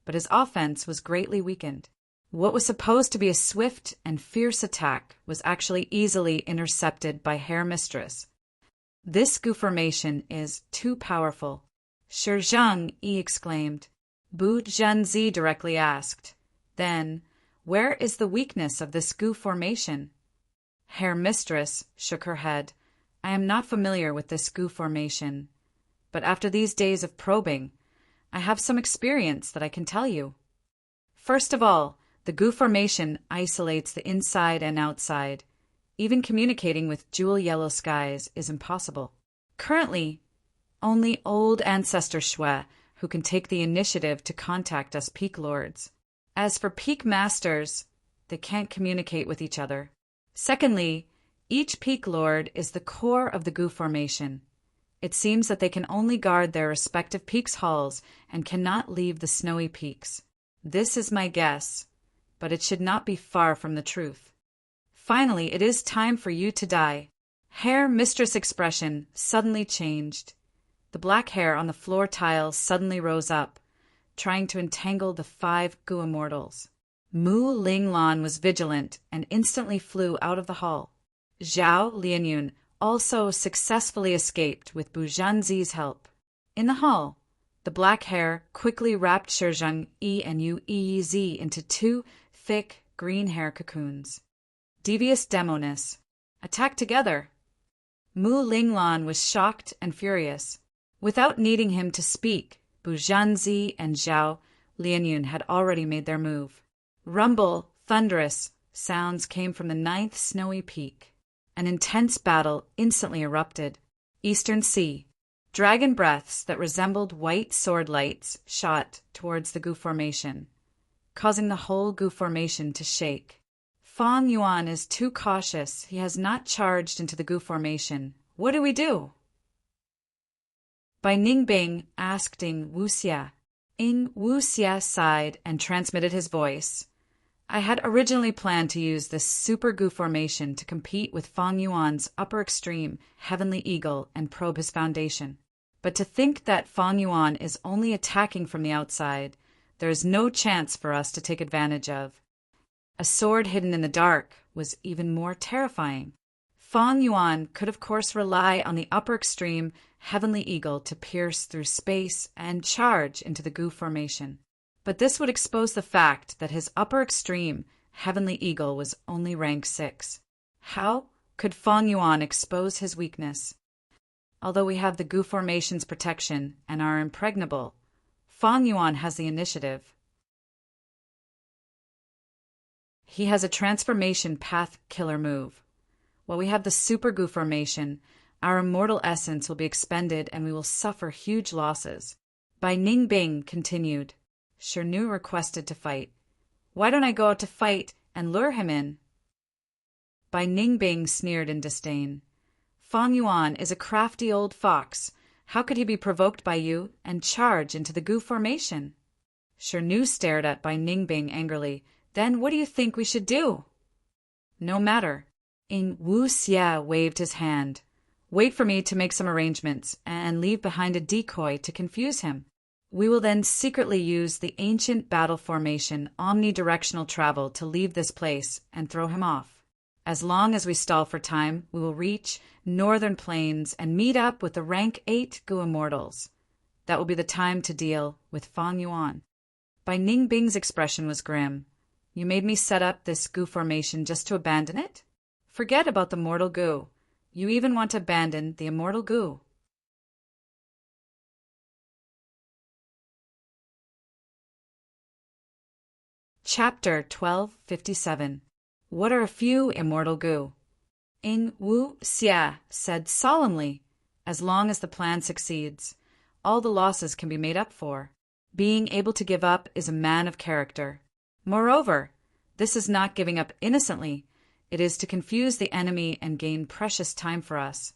Speaker 1: but his offense was greatly weakened. What was supposed to be a swift and fierce attack was actually easily intercepted by Herr Mistress. This Gu formation is too powerful. Shi Zhang Yi exclaimed. Bu Zhenzi directly asked. Then, where is the weakness of this Gu formation? Herr Mistress shook her head. I am not familiar with this Gu formation, but after these days of probing, I have some experience that I can tell you. First of all, the Gu formation isolates the inside and outside. Even communicating with jewel yellow skies is impossible. Currently, only old ancestor Shui who can take the initiative to contact us peak lords. As for peak masters, they can't communicate with each other. Secondly, each peak lord is the core of the Gu formation. It seems that they can only guard their respective peaks' halls and cannot leave the snowy peaks. This is my guess, but it should not be far from the truth. Finally, it is time for you to die. Herr Mistress' expression suddenly changed. The black hair on the floor tiles suddenly rose up, trying to entangle the 5 Gu immortals. Mu Linglan was vigilant and instantly flew out of the hall. Zhao Lianyun also successfully escaped with Bu Zhanzi's help. In the hall, the black hair quickly wrapped Shi Zhang Yi and Yu Yi into 2 thick green hair cocoons. Devious demoness. Attack together. Mu Linglan was shocked and furious. Without needing him to speak, Bu Zhanzi and Zhao Lianyun had already made their move. Rumble, thunderous sounds came from the 9th snowy peak. An intense battle instantly erupted. Eastern Sea. Dragon breaths that resembled white sword lights shot towards the Gu formation, causing the whole Gu formation to shake. Fang Yuan is too cautious. He has not charged into the Gu formation. What do we do? Bai Ningbing asked Ing Wuxia. Ing Wuxia sighed and transmitted his voice. I had originally planned to use this super Gu formation to compete with Fang Yuan's upper extreme Heavenly Eagle and probe his foundation. But to think that Fang Yuan is only attacking from the outside, there is no chance for us to take advantage of. A sword hidden in the dark was even more terrifying. Fang Yuan could of course rely on the upper extreme heavenly eagle to pierce through space and charge into the Gu formation. But this would expose the fact that his upper extreme heavenly eagle was only rank 6. How could Fang Yuan expose his weakness? Although we have the Gu formation's protection and are impregnable, Fang Yuan has the initiative. He has a transformation path killer move. While we have the Super Gu formation, our immortal essence will be expended and we will suffer huge losses. Bai Ningbing continued. Shenu requested to fight. Why don't I go out to fight and lure him in? Bai Ningbing sneered in disdain. Fang Yuan is a crafty old fox. How could he be provoked by you and charge into the Gu formation? Shenu stared at Bai Ningbing angrily. Then what do you think we should do? No matter. Ing Wu Xia waved his hand. Wait for me to make some arrangements and leave behind a decoy to confuse him. We will then secretly use the ancient battle formation omnidirectional travel to leave this place and throw him off. As long as we stall for time, we will reach northern plains and meet up with the rank 8 Gu immortals. That will be the time to deal with Fang Yuan. Bai Ningbing's expression was grim. You made me set up this Gu formation just to abandon it? Forget about the mortal Gu. You even want to abandon the immortal Gu. Chapter 1257. What are a few immortal Gu? Ing Wu Xia said solemnly, as long as the plan succeeds, all the losses can be made up for. Being able to give up is a man of character. Moreover, this is not giving up innocently. It is to confuse the enemy and gain precious time for us.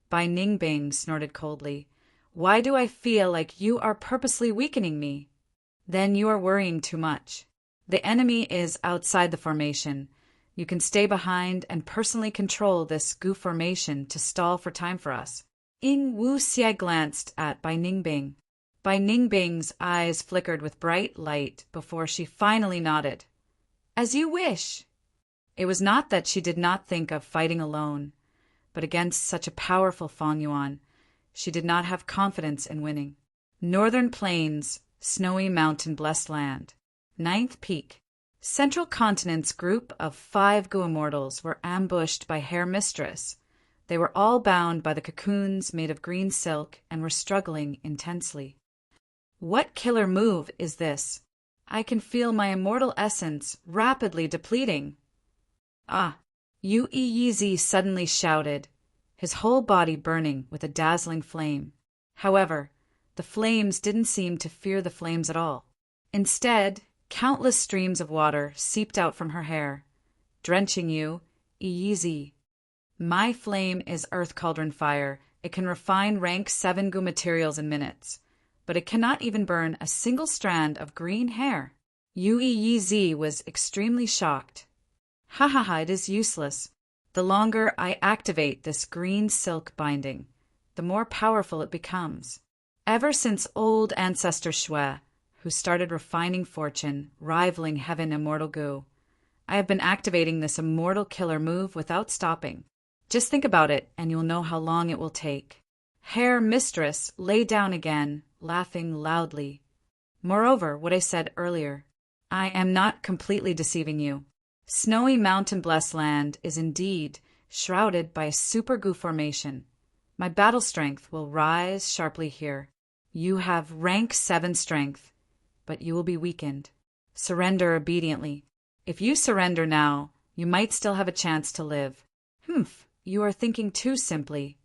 Speaker 1: Bai Ningbing snorted coldly. Why do I feel like you are purposely weakening me? Then you are worrying too much. The enemy is outside the formation. You can stay behind and personally control this Gu formation to stall for time for us. Ing Wu Xia glanced at Bai Ningbing. Bai Ningbing's eyes flickered with bright light before she finally nodded. As you wish. It was not that she did not think of fighting alone, but against such a powerful Fang Yuan, she did not have confidence in winning. Northern Plains, snowy mountain blessed land. 9th Peak. Central Continent's group of 5 Gu immortals were ambushed by Hair Mistress. They were all bound by the cocoons made of green silk and were struggling intensely. What killer move is this? I can feel my immortal essence rapidly depleting. Ah! Yu Yizi suddenly shouted, his whole body burning with a dazzling flame. However, the flames didn't seem to fear the flames at all. Instead, countless streams of water seeped out from her hair, drenching Yu Yizi. My flame is earth cauldron fire. It can refine rank 7 Gu materials in minutes, but it cannot even burn a single strand of green hair. Yu Yizi was extremely shocked. Ha ha ha, it is useless. The longer I activate this green silk binding, the more powerful it becomes. Ever since old ancestor Shui, who started refining fortune, rivaling heaven immortal Gu, I have been activating this immortal killer move without stopping. Just think about it, and you'll know how long it will take. Hair Mistress lay down again, laughing loudly. Moreover, what I said earlier, I am not completely deceiving you. Snowy mountain blessed land is indeed shrouded by a super Gu formation. My battle strength will rise sharply here. You have rank 7 strength, but you will be weakened. Surrender obediently. If you surrender now, you might still have a chance to live. You are thinking too simply.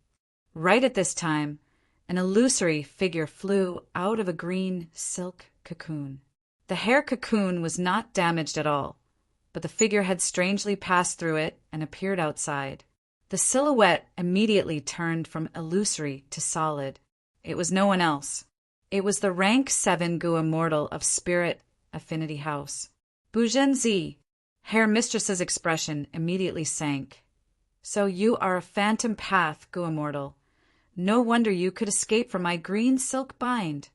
Speaker 1: Right at this time, an illusory figure flew out of a green silk cocoon. The hair cocoon was not damaged at all, but the figure had strangely passed through it and appeared outside. The silhouette immediately turned from illusory to solid. It was no one else. It was the rank 7 Gu immortal of Spirit Affinity House. Buzhenzi. Hair Mistress's expression immediately sank. So you are a phantom path Gu immortal. No wonder you could escape from my green silk bind.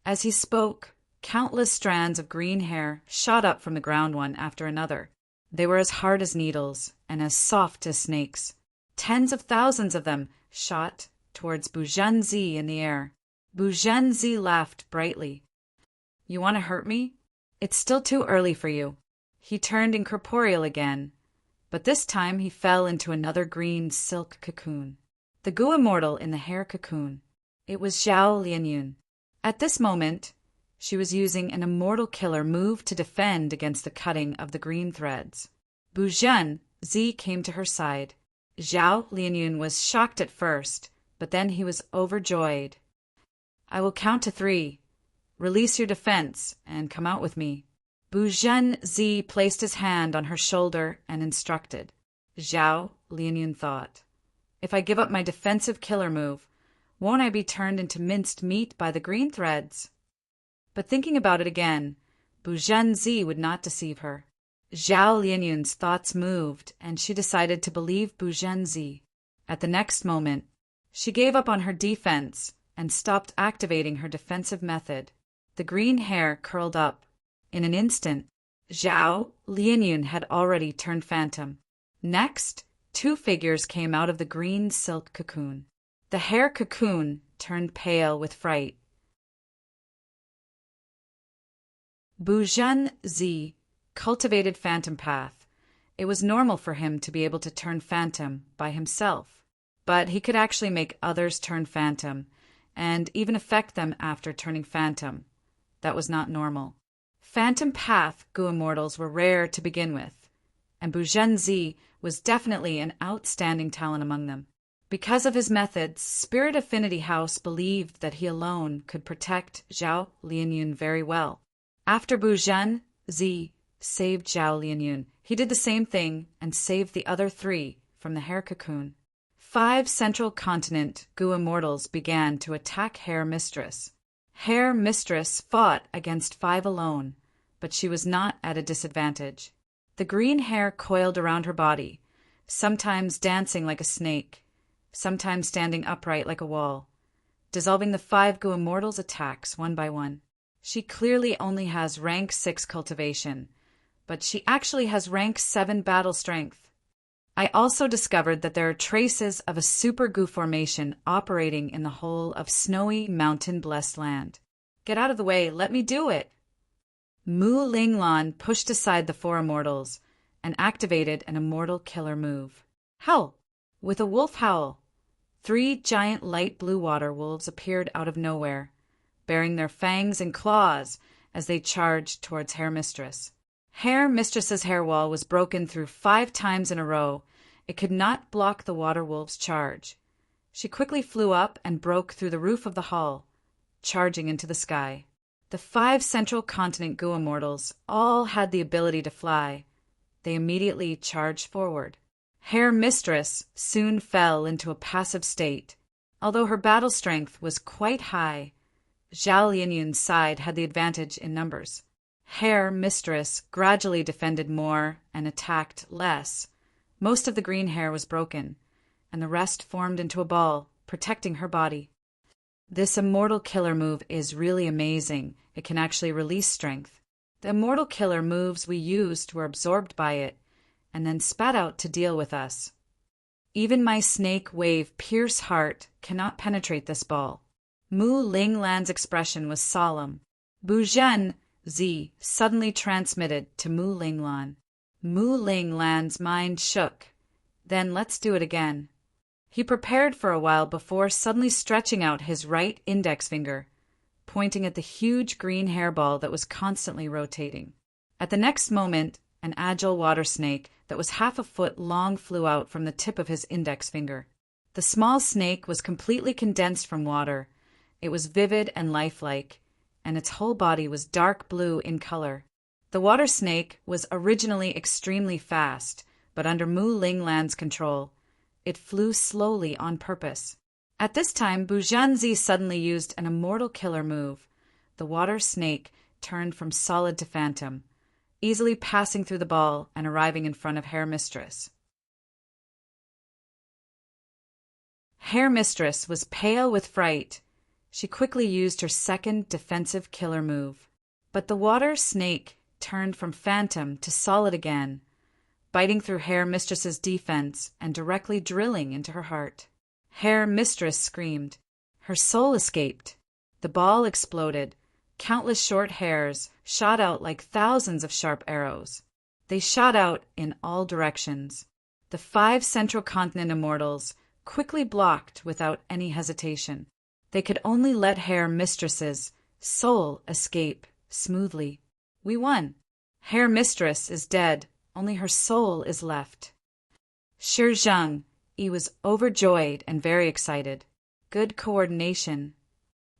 Speaker 1: As he spoke, countless strands of green hair shot up from the ground one after another. They were as hard as needles and as soft as snakes. Tens of thousands of them shot towards Buzhenzi in the air. Buzhenzi laughed brightly. You want to hurt me? It's still too early for you. He turned incorporeal again, but this time he fell into another green silk cocoon. The Gu immortal in the hair cocoon. It was Zhao Lianyun. At this moment, she was using an immortal killer move to defend against the cutting of the green threads. Buzhenzi came to her side. Zhao Lianyun was shocked at first, but then he was overjoyed. I will count to 3. Release your defense and come out with me. Buzhenzi placed his hand on her shoulder and instructed. Zhao Lianyun thought, if I give up my defensive killer move, won't I be turned into minced meat by the green threads? But thinking about it again, Buzhenzi would not deceive her. Zhao Lianyun's thoughts moved, and she decided to believe Buzhenzi. At the next moment, she gave up on her defense and stopped activating her defensive method. The green hair curled up. In an instant, Zhao Lianyun had already turned phantom. Next, 2 figures came out of the green silk cocoon. The hair cocoon turned pale with fright. Buzhenzi cultivated phantom path. It was normal for him to be able to turn phantom by himself, but he could actually make others turn phantom and even affect them after turning phantom. That was not normal. Phantom path Gu immortals were rare to begin with, and Buzhenzi was definitely an outstanding talent among them. Because of his methods, Spirit Affinity House believed that he alone could protect Zhao Lianyun very well. After Buzhenzi saved Zhao Lianyun, he did the same thing and saved the other 3 from the hair cocoon. 5 Central Continent Gu immortals began to attack Hair Mistress. Hair Mistress fought against 5 alone, but she was not at a disadvantage. The green hair coiled around her body, sometimes dancing like a snake, sometimes standing upright like a wall, dissolving the 5 Gu immortals' attacks one by one. She clearly only has rank 6 cultivation, but she actually has rank 7 battle strength. I also discovered that there are traces of a super Gu formation operating in the whole of snowy mountain-blessed land. Get out of the way, let me do it! Mu Linglan pushed aside the 4 immortals and activated an immortal killer move. Howl! With a wolf howl, 3 giant light blue water wolves appeared out of nowhere, bearing their fangs and claws as they charged towards Hair Mistress. Hair Mistress's hair wall was broken through 5 times in a row. It could not block the water wolves' charge. She quickly flew up and broke through the roof of the hall, charging into the sky. The 5 Central Continent Gu immortals all had the ability to fly. They immediately charged forward. Hair Mistress soon fell into a passive state. Although her battle strength was quite high, Zhao Lianyun's side had the advantage in numbers. Hair Mistress gradually defended more and attacked less. Most of the green hair was broken, and the rest formed into a ball, protecting her body. This immortal killer move is really amazing. It can actually release strength. The immortal killer moves we used were absorbed by it, and then spat out to deal with us. Even my snake wave pierce heart cannot penetrate this ball. Mu Linglan's expression was solemn. Buzhenzi suddenly transmitted to Mu Linglan. Mu Linglan's mind shook. Then let's do it again. He prepared for a while before suddenly stretching out his right index finger, pointing at the huge green hairball that was constantly rotating. At the next moment, an agile water snake that was half a foot long flew out from the tip of his index finger. The small snake was completely condensed from water. It was vivid and lifelike, and its whole body was dark blue in color. The water snake was originally extremely fast, but under Mu Linglan's control, it flew slowly on purpose. At this time, Buzhenzi suddenly used an immortal killer move. The water snake turned from solid to phantom, easily passing through the ball and arriving in front of Hair Mistress. Hair Mistress was pale with fright. She quickly used her second defensive killer move. But the water snake turned from phantom to solid again. biting through Herr Mistress's defense and directly drilling into her heart. Herr Mistress screamed. Her soul escaped. The ball exploded. Countless short hairs shot out like thousands of sharp arrows. They shot out in all directions. The 5 Central Continent immortals quickly blocked without any hesitation. They could only let Herr Mistress's soul escape smoothly. We won. Herr Mistress is dead. Only her soul is left. Shi Zheng, he was overjoyed and very excited. Good coordination.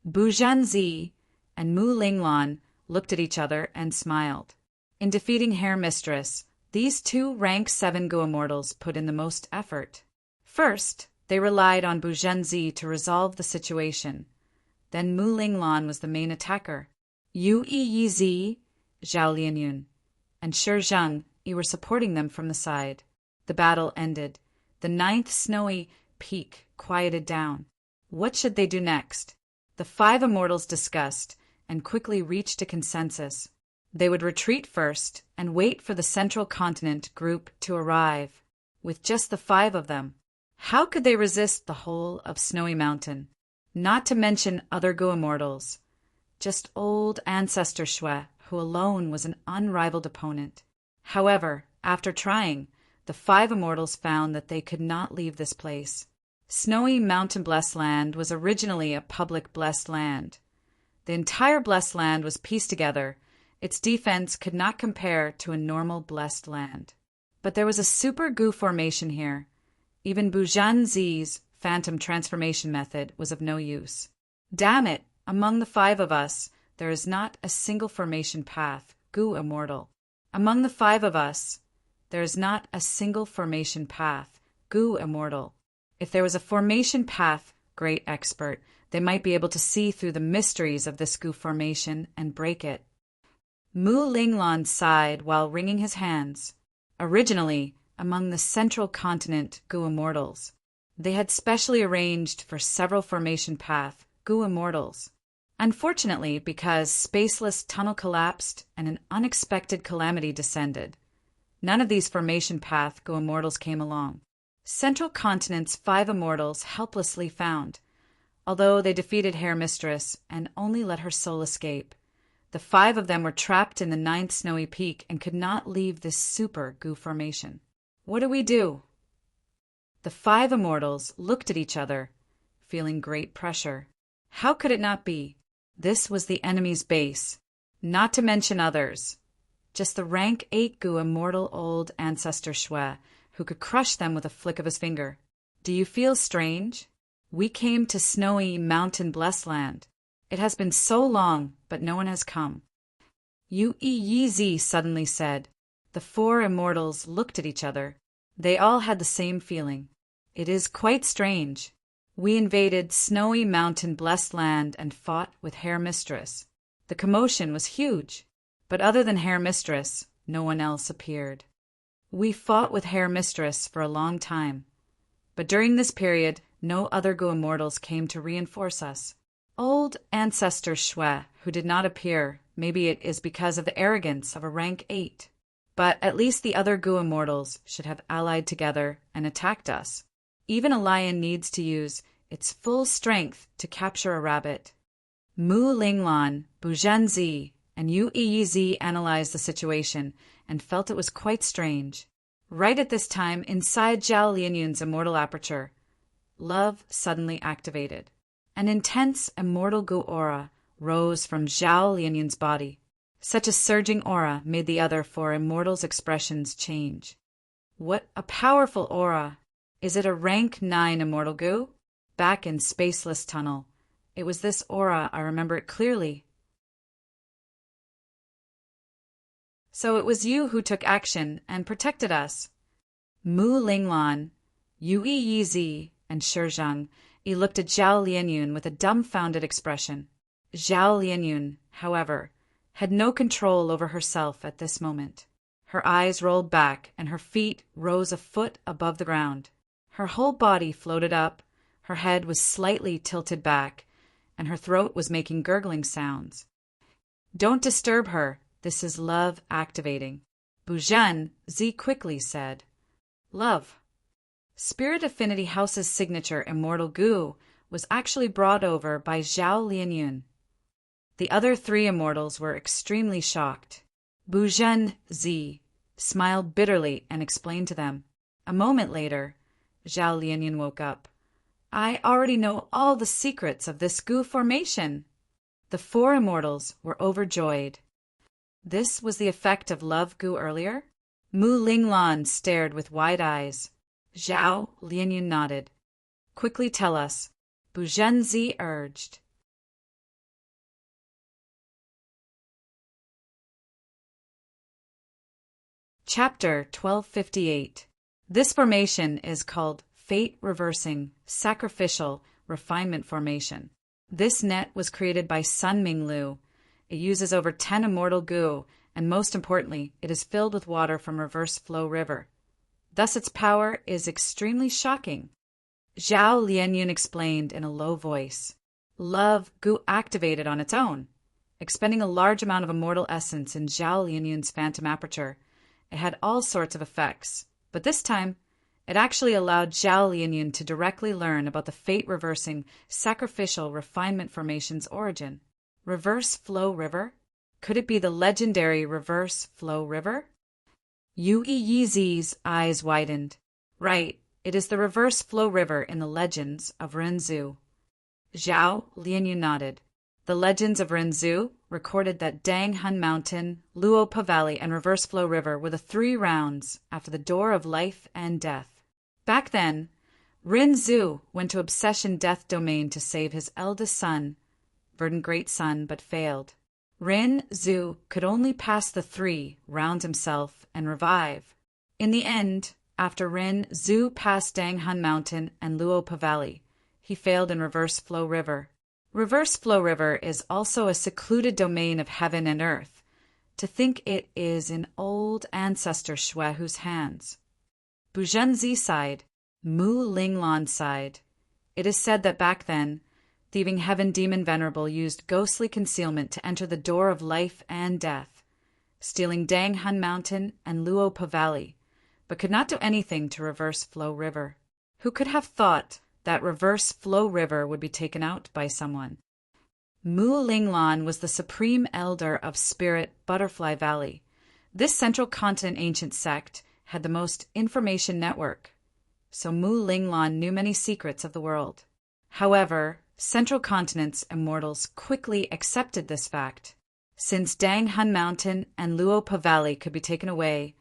Speaker 1: Bu Zhanzi and Mu Linglan looked at each other and smiled. In defeating Herr Mistress, these 2 rank 7 Gu immortals put in the most effort. First, they relied on Bu Zhanzi to resolve the situation. Then Mu Linglan was the main attacker. Yu Yizi, Zhao Lianyun, and Shi Zheng were supporting them from the side. The battle ended. The 9th snowy peak quieted down. What should they do next? The 5 immortals discussed and quickly reached a consensus. They would retreat first and wait for the Central Continent group to arrive. With just the 5 of them, how could they resist the whole of Snowy Mountain? Not to mention other Gu immortals. Just old Ancestor Shui, who alone was an unrivaled opponent. However, after trying, the 5 immortals found that they could not leave this place. Snowy Mountain Blessed Land was originally a public blessed land. The entire blessed land was pieced together. Its defense could not compare to a normal blessed land. But there was a super Gu formation here. Even Bu Zhanzi's phantom transformation method was of no use. Damn it! Among the 5 of us, there is not a single formation path, Gu immortal. Among the 5 of us, there is not a single formation path, Gu immortal. If there was a formation path, great expert, they might be able to see through the mysteries of this Gu formation and break it. Mu Linglan sighed while wringing his hands. Originally, among the Central Continent Gu immortals, they had specially arranged for several formation path, Gu immortals. Unfortunately, because Spaceless Tunnel collapsed and an unexpected calamity descended, none of these formation path Gu immortals came along. Central Continent's 5 immortals helplessly found. Although they defeated Herr Mistress and only let her soul escape, the 5 of them were trapped in the 9th snowy peak and could not leave this super Gu formation. What do we do? The 5 immortals looked at each other, feeling great pressure. How could it not be? This was the enemy's base, not to mention others. Just the rank 8 Gu immortal old Ancestor Shui, who could crush them with a flick of his finger. Do you feel strange? We came to Snowy Mountain Blessed Land. It has been so long, but no one has come. Yu Yizi suddenly said. The 4 immortals looked at each other. They all had the same feeling. It is quite strange. We invaded Snowy Mountain Blessed Land and fought with Herr Mistress. The commotion was huge, but other than Herr Mistress, no one else appeared. We fought with Herr Mistress for a long time, but during this period, no other Gu immortals came to reinforce us. Old Ancestor Shui, who did not appear, maybe it is because of the arrogance of a rank 8. But at least the other Gu immortals should have allied together and attacked us. Even a lion needs to use its full strength to capture a rabbit. Mu Linglan, Bu Zhanzi, and Yu Yizi analyzed the situation and felt it was quite strange. Right at this time, inside Zhao Lianyun's immortal aperture, love suddenly activated. An intense immortal Gu aura rose from Zhao Lianyun's body. Such a surging aura made the other 4 immortals' expressions change. What a powerful aura! Is it a rank 9 immortal Gu? Back in Spaceless Tunnel, it was this aura, I remember it clearly. So it was you who took action and protected us. Mu Linglan, Yu Yizi, and Shi Zheng looked at Zhao Lianyun with a dumbfounded expression. Zhao Lianyun, however, had no control over herself at this moment. Her eyes rolled back and her feet rose a foot above the ground. Her whole body floated up, her head was slightly tilted back, and her throat was making gurgling sounds. Don't disturb her, this is love activating. Buzhen Z quickly said, "Love." Spirit Affinity House's signature immortal goo was actually brought over by Zhao Lianyun. The other three immortals were extremely shocked. Buzhen Z smiled bitterly and explained to them. A moment later, Zhao Lianyun woke up. "I already know all the secrets of this goo formation." The four immortals were overjoyed. This was the effect of love goo earlier? Mu Linglan stared with wide eyes. Zhao Lianyun nodded. "Quickly tell us," Buzhenzi urged. Chapter 1258. This formation is called Fate-Reversing Sacrificial Refinement Formation. This net was created by Sun Ming Lu. It uses over 10 immortal goo, and most importantly, it is filled with water from Reverse Flow River. Thus its power is extremely shocking. Zhao Lianyun explained in a low voice. Love goo activated on its own, expending a large amount of immortal essence in Zhao Lianyun's phantom aperture. It had all sorts of effects, but this time, it actually allowed Zhao Lianyun to directly learn about the fate-reversing sacrificial refinement formation's origin. Reverse Flow River? Could it be the legendary Reverse Flow River? Yu Yizi's eyes widened. Right, it is the Reverse Flow River in the legends of Renzu. Zhao Lianyun nodded. The legends of Renzu recorded that Dang Hun Mountain, Luopa Valley, and Reverse Flow River were the three rounds after the door of life and death. Back then, Renzu went to Obsession Death Domain to save his eldest son, Verdant Great Son, but failed. Renzu could only pass the three rounds himself and revive. In the end, after Renzu passed Dang Hun Mountain and Luopa Valley, he failed in Reverse Flow River. Reverse Flow River is also a secluded domain of heaven and earth. To think it is in old ancestor Shuehu's hands. Buzhenzi sighed. Mu Linglan sighed. It is said that back then, Thieving Heaven Demon Venerable used ghostly concealment to enter the door of life and death, stealing Dang Hun Mountain and Luopa Valley, but could not do anything to Reverse Flow River. Who could have thought that Reverse Flow River would be taken out by someone? Mu Linglan was the supreme elder of Spirit Butterfly Valley. This central continent ancient sect had the most information network, so Mu Linglan knew many secrets of the world. However, Central Continent's immortals quickly accepted this fact. Since Dang Hun Mountain and Luopa Valley could be taken away,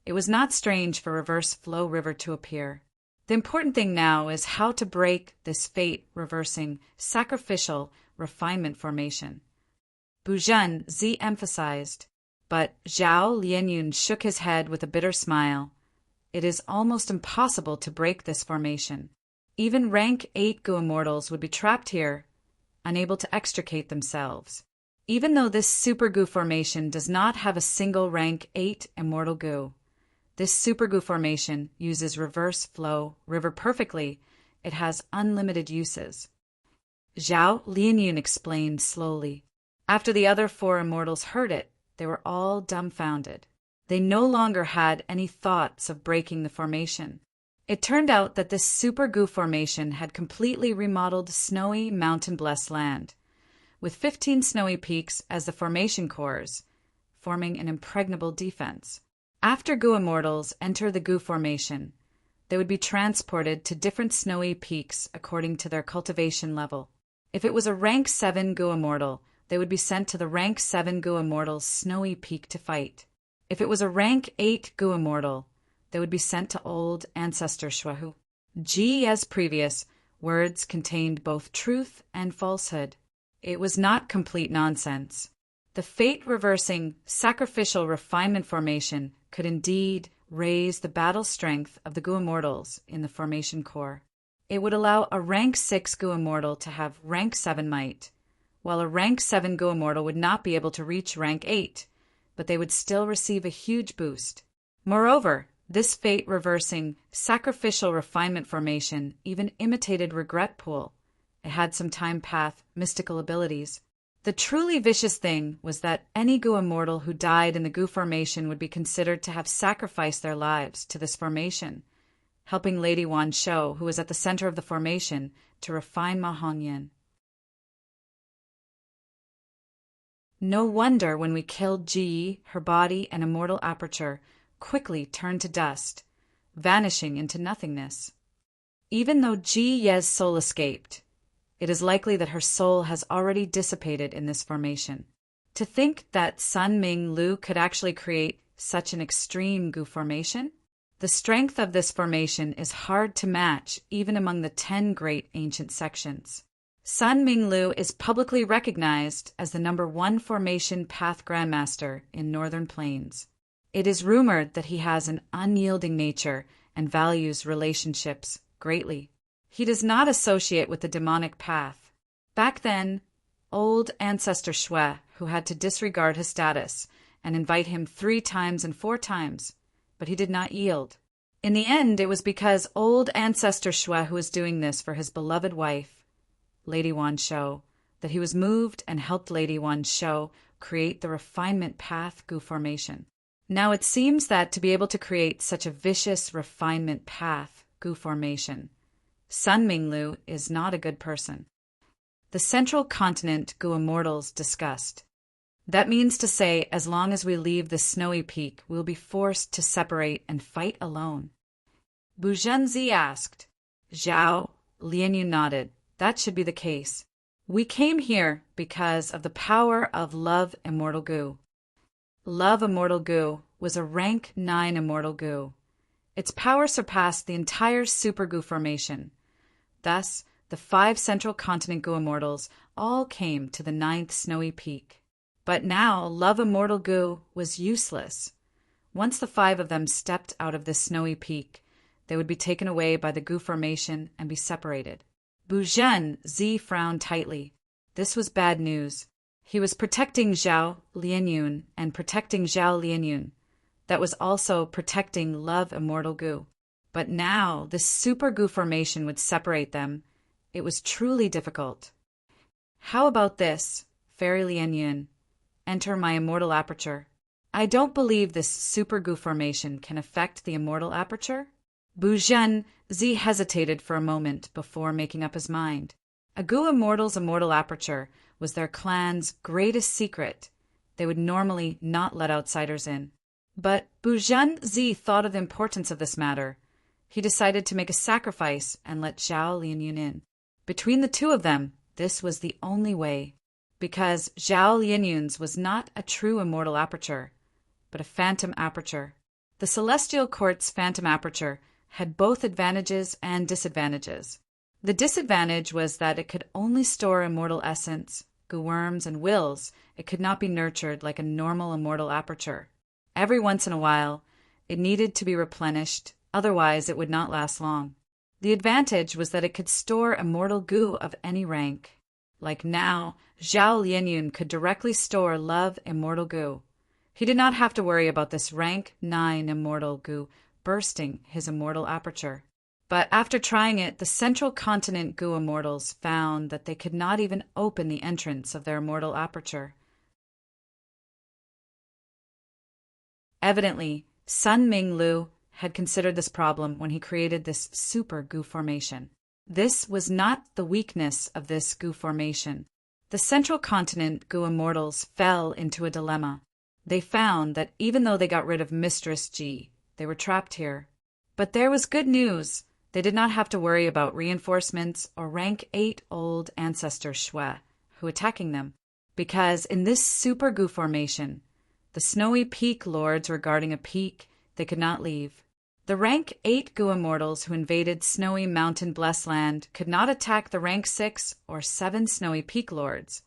Speaker 1: it was not strange for Reverse Flow River to appear. The important thing now is how to break this fate-reversing, sacrificial refinement formation. Buzhen Z emphasized, but Zhao Lianyun shook his head with a bitter smile. It is almost impossible to break this formation. Even rank 8 goo immortals would be trapped here, unable to extricate themselves. Even though this super goo formation does not have a single rank 8 immortal goo, this super goo formation uses Reverse Flow River perfectly. It has unlimited uses. Zhao Lianyun explained slowly. After the other 4 immortals heard it, they were all dumbfounded. They no longer had any thoughts of breaking the formation. It turned out that this super goo formation had completely remodeled snowy mountain-blessed land, with 15 snowy peaks as the formation cores, forming an impregnable defense. After goo immortals enter the goo formation, they would be transported to different snowy peaks according to their cultivation level. If it was a rank 7 goo immortal, they would be sent to the rank 7 goo immortal's snowy peak to fight. If it was a rank 8 goo immortal, they would be sent to old ancestor Shuehu. As previous, words contained both truth and falsehood. It was not complete nonsense. The fate-reversing, sacrificial refinement formation could indeed raise the battle strength of the goo immortals in the formation core. It would allow a rank 6 goo immortal to have rank 7 might, while a rank 7 goo immortal would not be able to reach rank 8, but they would still receive a huge boost. Moreover, this fate-reversing, sacrificial refinement formation even imitated Regret Pool. It had some time path, mystical abilities. The truly vicious thing was that any Gu immortal who died in the Gu formation would be considered to have sacrificed their lives to this formation, helping Lady Wan Shou, who was at the center of the formation, to refine Ma Hongyan. No wonder when we killed Ji, her body and immortal aperture quickly turned to dust, vanishing into nothingness. Even though Ji Ye's soul escaped, it is likely that her soul has already dissipated in this formation. To think that Sun Ming Lu could actually create such an extreme Gu formation? The strength of this formation is hard to match even among the 10 great ancient sections. Sun Ming Lu is publicly recognized as the #1 formation path grandmaster in Northern Plains. It is rumored that he has an unyielding nature and values relationships greatly. He does not associate with the demonic path. Back then, old Ancestor Shui, who had to disregard his status and invite him 3 times and 4 times, but he did not yield. In the end, it was because old Ancestor Shui who was doing this for his beloved wife, Lady Wan Shou, that he was moved and helped Lady Wan Shou create the refinement path Gu formation. Now it seems that to be able to create such a vicious refinement path Gu formation, Sun Ming Lu is not a good person. The central continent Gu immortals discussed. That means to say, as long as we leave the snowy peak, we will be forced to separate and fight alone. Bu Zhenzi asked. Zhao Lianyu nodded. That should be the case. We came here because of the power of Love Immortal Gu. Love Immortal Gu was a rank 9 Immortal Gu. Its power surpassed the entire Super Gu formation. Thus, the 5 central continent Gu immortals all came to the 9th snowy peak. But now, Love Immortal Gu was useless. Once the 5 of them stepped out of this snowy peak, they would be taken away by the Gu formation and be separated. Bu Zhenzi frowned tightly. This was bad news. He was protecting Zhao Lianyun and protecting Zhao Lianyun. That was also protecting Love Immortal Gu. But now, this Super Gu formation would separate them. It was truly difficult. How about this, Fairy Lianyun? Enter my immortal aperture. I don't believe this Super Gu formation can affect the immortal aperture. Bu Zhenzi hesitated for a moment before making up his mind. A Gu immortal's immortal aperture was their clan's greatest secret. They would normally not let outsiders in. But Bu Zhenzi thought of the importance of this matter. He decided to make a sacrifice and let Zhao Lianyun in. Between the 2 of them, this was the only way, because Zhao Lianyun's was not a true immortal aperture, but a phantom aperture. The Celestial Court's phantom aperture had both advantages and disadvantages. The disadvantage was that it could only store immortal essence, Gu worms, and wills. It could not be nurtured like a normal immortal aperture. Every once in a while, it needed to be replenished, otherwise it would not last long. The advantage was that it could store immortal Gu of any rank. Like now, Zhao Lianyun could directly store Love Immortal Gu. He did not have to worry about this rank 9 immortal Gu bursting his immortal aperture. But after trying it, the central continent Gu immortals found that they could not even open the entrance of their immortal aperture. Evidently, Sun Ming Lu had considered this problem when he created this Super Gu formation. This was not the weakness of this Gu formation. The central continent Gu immortals fell into a dilemma. They found that even though they got rid of Mistress Ji, they were trapped here. But there was good news. They did not have to worry about reinforcements or rank 8 old Ancestor Shui who attacking them, because in this Super Gu formation, the Snowy Peak Lords were guarding a peak they could not leave. The rank 8 Gu immortals who invaded Snowy Mountain Blessed Land could not attack the rank 6 or 7 Snowy Peak Lords.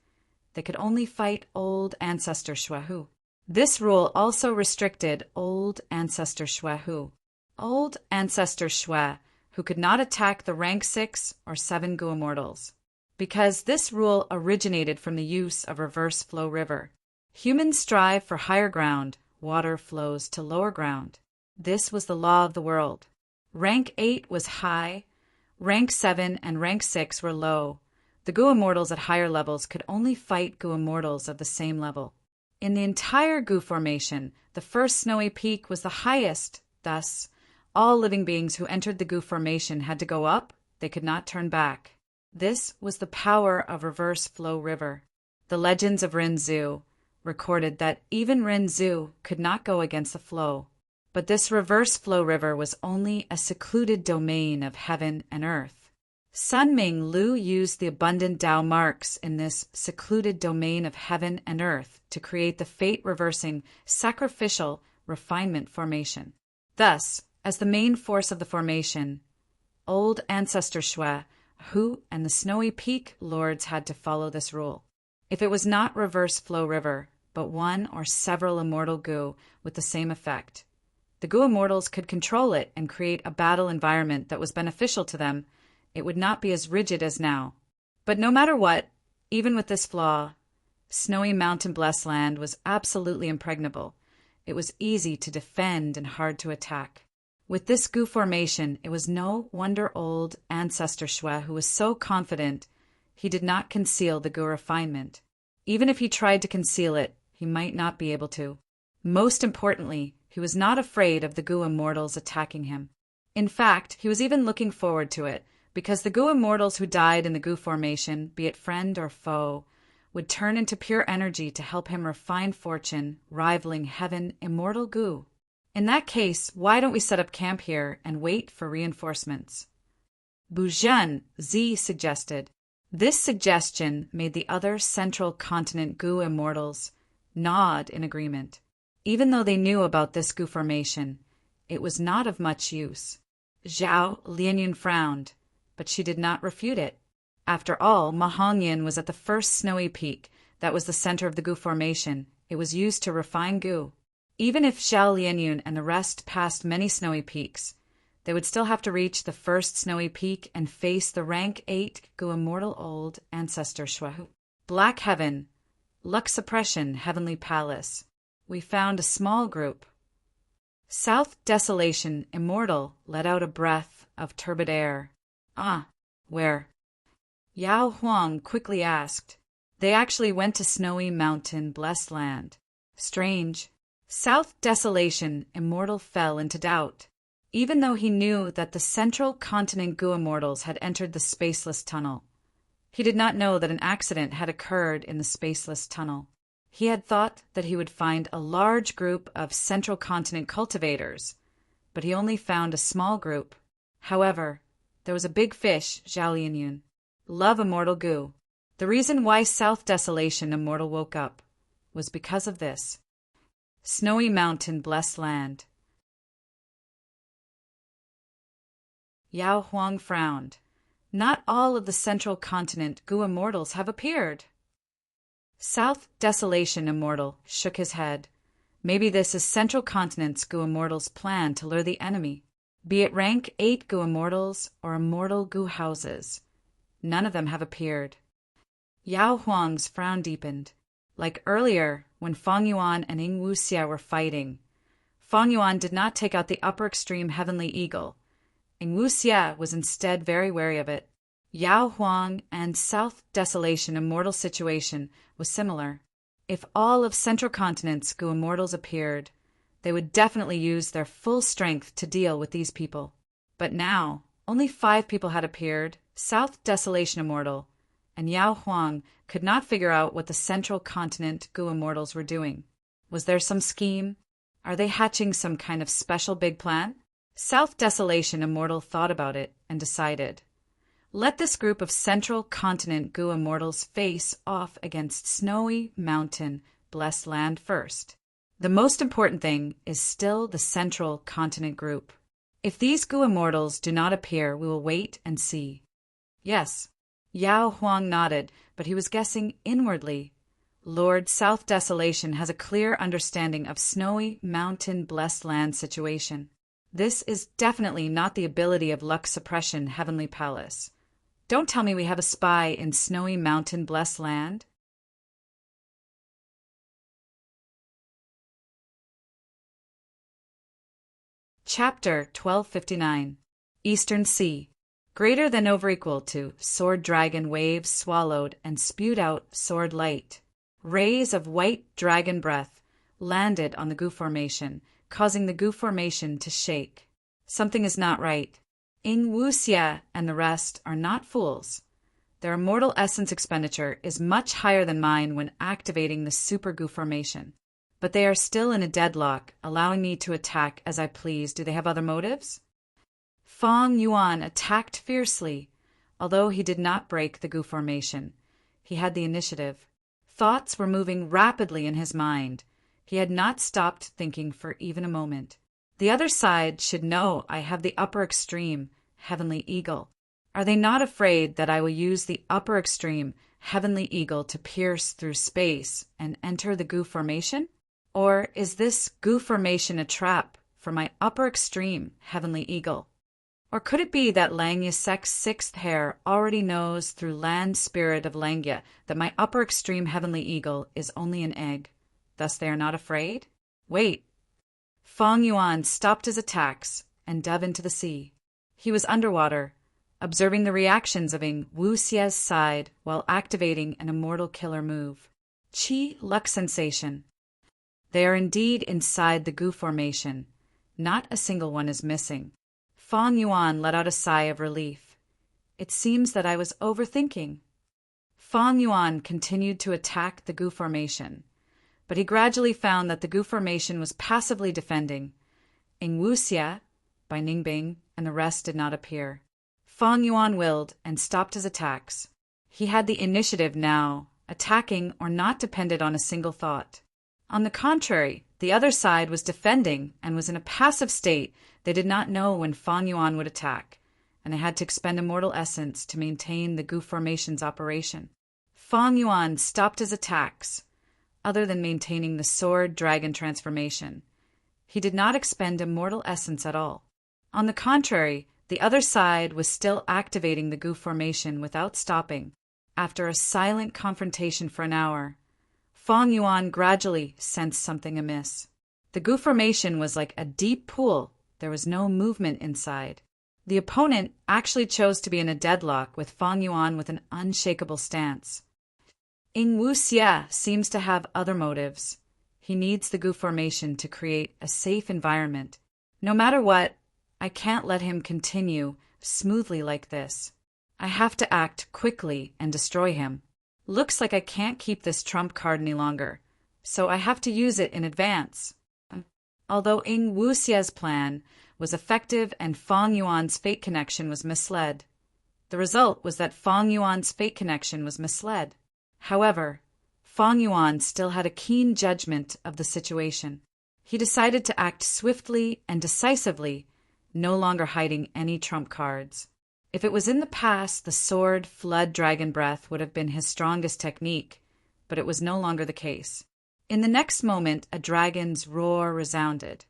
Speaker 1: They could only fight old Ancestor Shui. This rule also restricted old Ancestor Shui. Old Ancestor Shui who could not attack the rank 6 or 7 Gu immortals. Because this rule originated from the use of reverse flow river. Humans strive for higher ground, water flows to lower ground. This was the law of the world. Rank 8 was high, rank 7 and rank 6 were low. The Gu Immortals at higher levels could only fight Gu Immortals of the same level. In the entire Gu formation, the first snowy peak was the highest. Thus, all living beings who entered the Gu formation had to go up, they could not turn back. This was the power of reverse flow river. The legends of Rinzhu recorded that even Rinzhu could not go against the flow. But this reverse flow river was only a secluded domain of heaven and earth. Sun Ming Lu used the abundant Tao marks in this secluded domain of heaven and earth to create the fate-reversing, sacrificial refinement formation. Thus, as the main force of the formation, old ancestor Shui, Hu, and the Snowy Peak lords had to follow this rule. If it was not reverse flow river, but one or several immortal Gu with the same effect, the Gu Immortals could control it and create a battle environment that was beneficial to them. It would not be as rigid as now. But no matter what, even with this flaw, Snowy Mountain Blessed Land was absolutely impregnable. It was easy to defend and hard to attack. With this Gu formation, it was no wonder old ancestor Shui, who was so confident, he did not conceal the Gu refinement. Even if he tried to conceal it, he might not be able to. Most importantly, he was not afraid of the Gu Immortals attacking him. In fact, he was even looking forward to it, because the Gu Immortals who died in the Gu formation, be it friend or foe, would turn into pure energy to help him refine fortune, rivaling heaven immortal Gu. In that case, why don't we set up camp here and wait for reinforcements? Buzhen Zi suggested. This suggestion made the other central continent Gu Immortals nod in agreement. Even though they knew about this Gu formation, it was not of much use. Zhao Lianyun frowned, but she did not refute it. After all, Mahongyan was at the first snowy peak. That was the center of the Gu formation. It was used to refine Gu. Even if Zhao Lianyun and the rest passed many snowy peaks, they would still have to reach the first snowy peak and face the rank 8 Gu Immortal old ancestor Shui. Black Heaven, Luck Suppression, Heavenly Palace. We found a small group. South Desolation Immortal let out a breath of turbid air. Ah, where? Yao Huang quickly asked. They actually went to Snowy Mountain Blessed Land. Strange. South Desolation Immortal fell into doubt. Even though he knew that the central continent Gu Immortals had entered the spaceless tunnel, he did not know that an accident had occurred in the spaceless tunnel. He had thought that he would find a large group of central continent cultivators, but he only found a small group. However, there was a big fish, Zhao Lianyun. Love Immortal Gu. The reason why South Desolation Immortal woke up was because of this. Snowy Mountain Blessed Land. Yao Huang frowned. Not all of the central continent Gu Immortals have appeared. South Desolation Immortal shook his head. Maybe this is central continent's Gu Immortals' plan to lure the enemy. Be it rank 8 Gu Immortals or immortal Gu houses, none of them have appeared. Yao Huang's frown deepened. Like earlier, when Fang Yuan and Ying Wuxia were fighting, Fang Yuan did not take out the upper extreme heavenly eagle. Ying Wuxia was instead very wary of it. Yao Huang and South Desolation Immortal situation was similar. If all of central continent's Gu Immortals appeared, they would definitely use their full strength to deal with these people. But now, only 5 people had appeared, South Desolation Immortal, and Yao Huang could not figure out what the central continent Gu Immortals were doing. Was there some scheme? Are they hatching some kind of special big plan? South Desolation Immortal thought about it and decided. Let this group of central continent Gu Immortals face off against Snowy Mountain Blessed Land first. The most important thing is still the central continent group. If these Gu Immortals do not appear, we will wait and see. Yes. Yao Huang nodded, but he was guessing inwardly. Lord South Desolation has a clear understanding of Snowy Mountain Blessed Land situation. This is definitely not the ability of Luck Suppression Heavenly Palace. Don't tell me we have a spy in Snowy Mountain Blessed Land. Chapter 1259. Eastern Sea. Greater than over equal to sword dragon waves swallowed and spewed out sword light. Rays of white dragon breath landed on the goo formation, causing the goo formation to shake. Something is not right. Ing Wuxia and the rest are not fools. Their immortal essence expenditure is much higher than mine when activating the super goo formation. But they are still in a deadlock, allowing me to attack as I please. Do they have other motives? Fang Yuan attacked fiercely, although he did not break the goo formation. He had the initiative. Thoughts were moving rapidly in his mind. He had not stopped thinking for even a moment. The other side should know I have the upper extreme, Heavenly Eagle. Are they not afraid that I will use the upper extreme, Heavenly Eagle, to pierce through space and enter the goo formation? Or is this goo formation a trap for my upper extreme, Heavenly Eagle? Or could it be that Langyasek's sixth hair already knows through land spirit of Langya that my upper extreme Heavenly Eagle is only an egg? Thus they are not afraid? Wait. Fang Yuan stopped his attacks and dove into the sea. He was underwater, observing the reactions of Ing Wuxia's side while activating an immortal killer move. Qi luck sensation. They are indeed inside the goo formation. Not a single one is missing. Fang Yuan let out a sigh of relief. It seems that I was overthinking. Fang Yuan continued to attack the goo formation, but he gradually found that the goo formation was passively defending. Ing Wuxia, Bai Ningbing, and the rest did not appear. Fang Yuan willed and stopped his attacks. He had the initiative now. Attacking or not depended on a single thought. On the contrary, the other side was defending and was in a passive state. They did not know when Fang Yuan would attack, and they had to expend immortal essence to maintain the goo formation's operation. Fang Yuan stopped his attacks, other than maintaining the sword dragon transformation. He did not expend immortal essence at all. On the contrary, the other side was still activating the goo formation without stopping. After a silent confrontation for an hour, Fang Yuan gradually sensed something amiss. The goo formation was like a deep pool. There was no movement inside. The opponent actually chose to be in a deadlock with Fang Yuan with an unshakable stance. Ing Wuxia seems to have other motives. He needs the goo formation to create a safe environment. No matter what, I can't let him continue smoothly like this. I have to act quickly and destroy him. Looks like I can't keep this trump card any longer, so I have to use it in advance. Although Ing Wuxia's plan was effective and Fang Yuan's fate connection was misled. The result was that Fang Yuan's fate connection was misled. However, Fang Yuan still had a keen judgment of the situation. He decided to act swiftly and decisively, no longer hiding any trump cards. If it was in the past, the sword, flood, dragon breath would have been his strongest technique, but it was no longer the case. In the next moment, a dragon's roar resounded,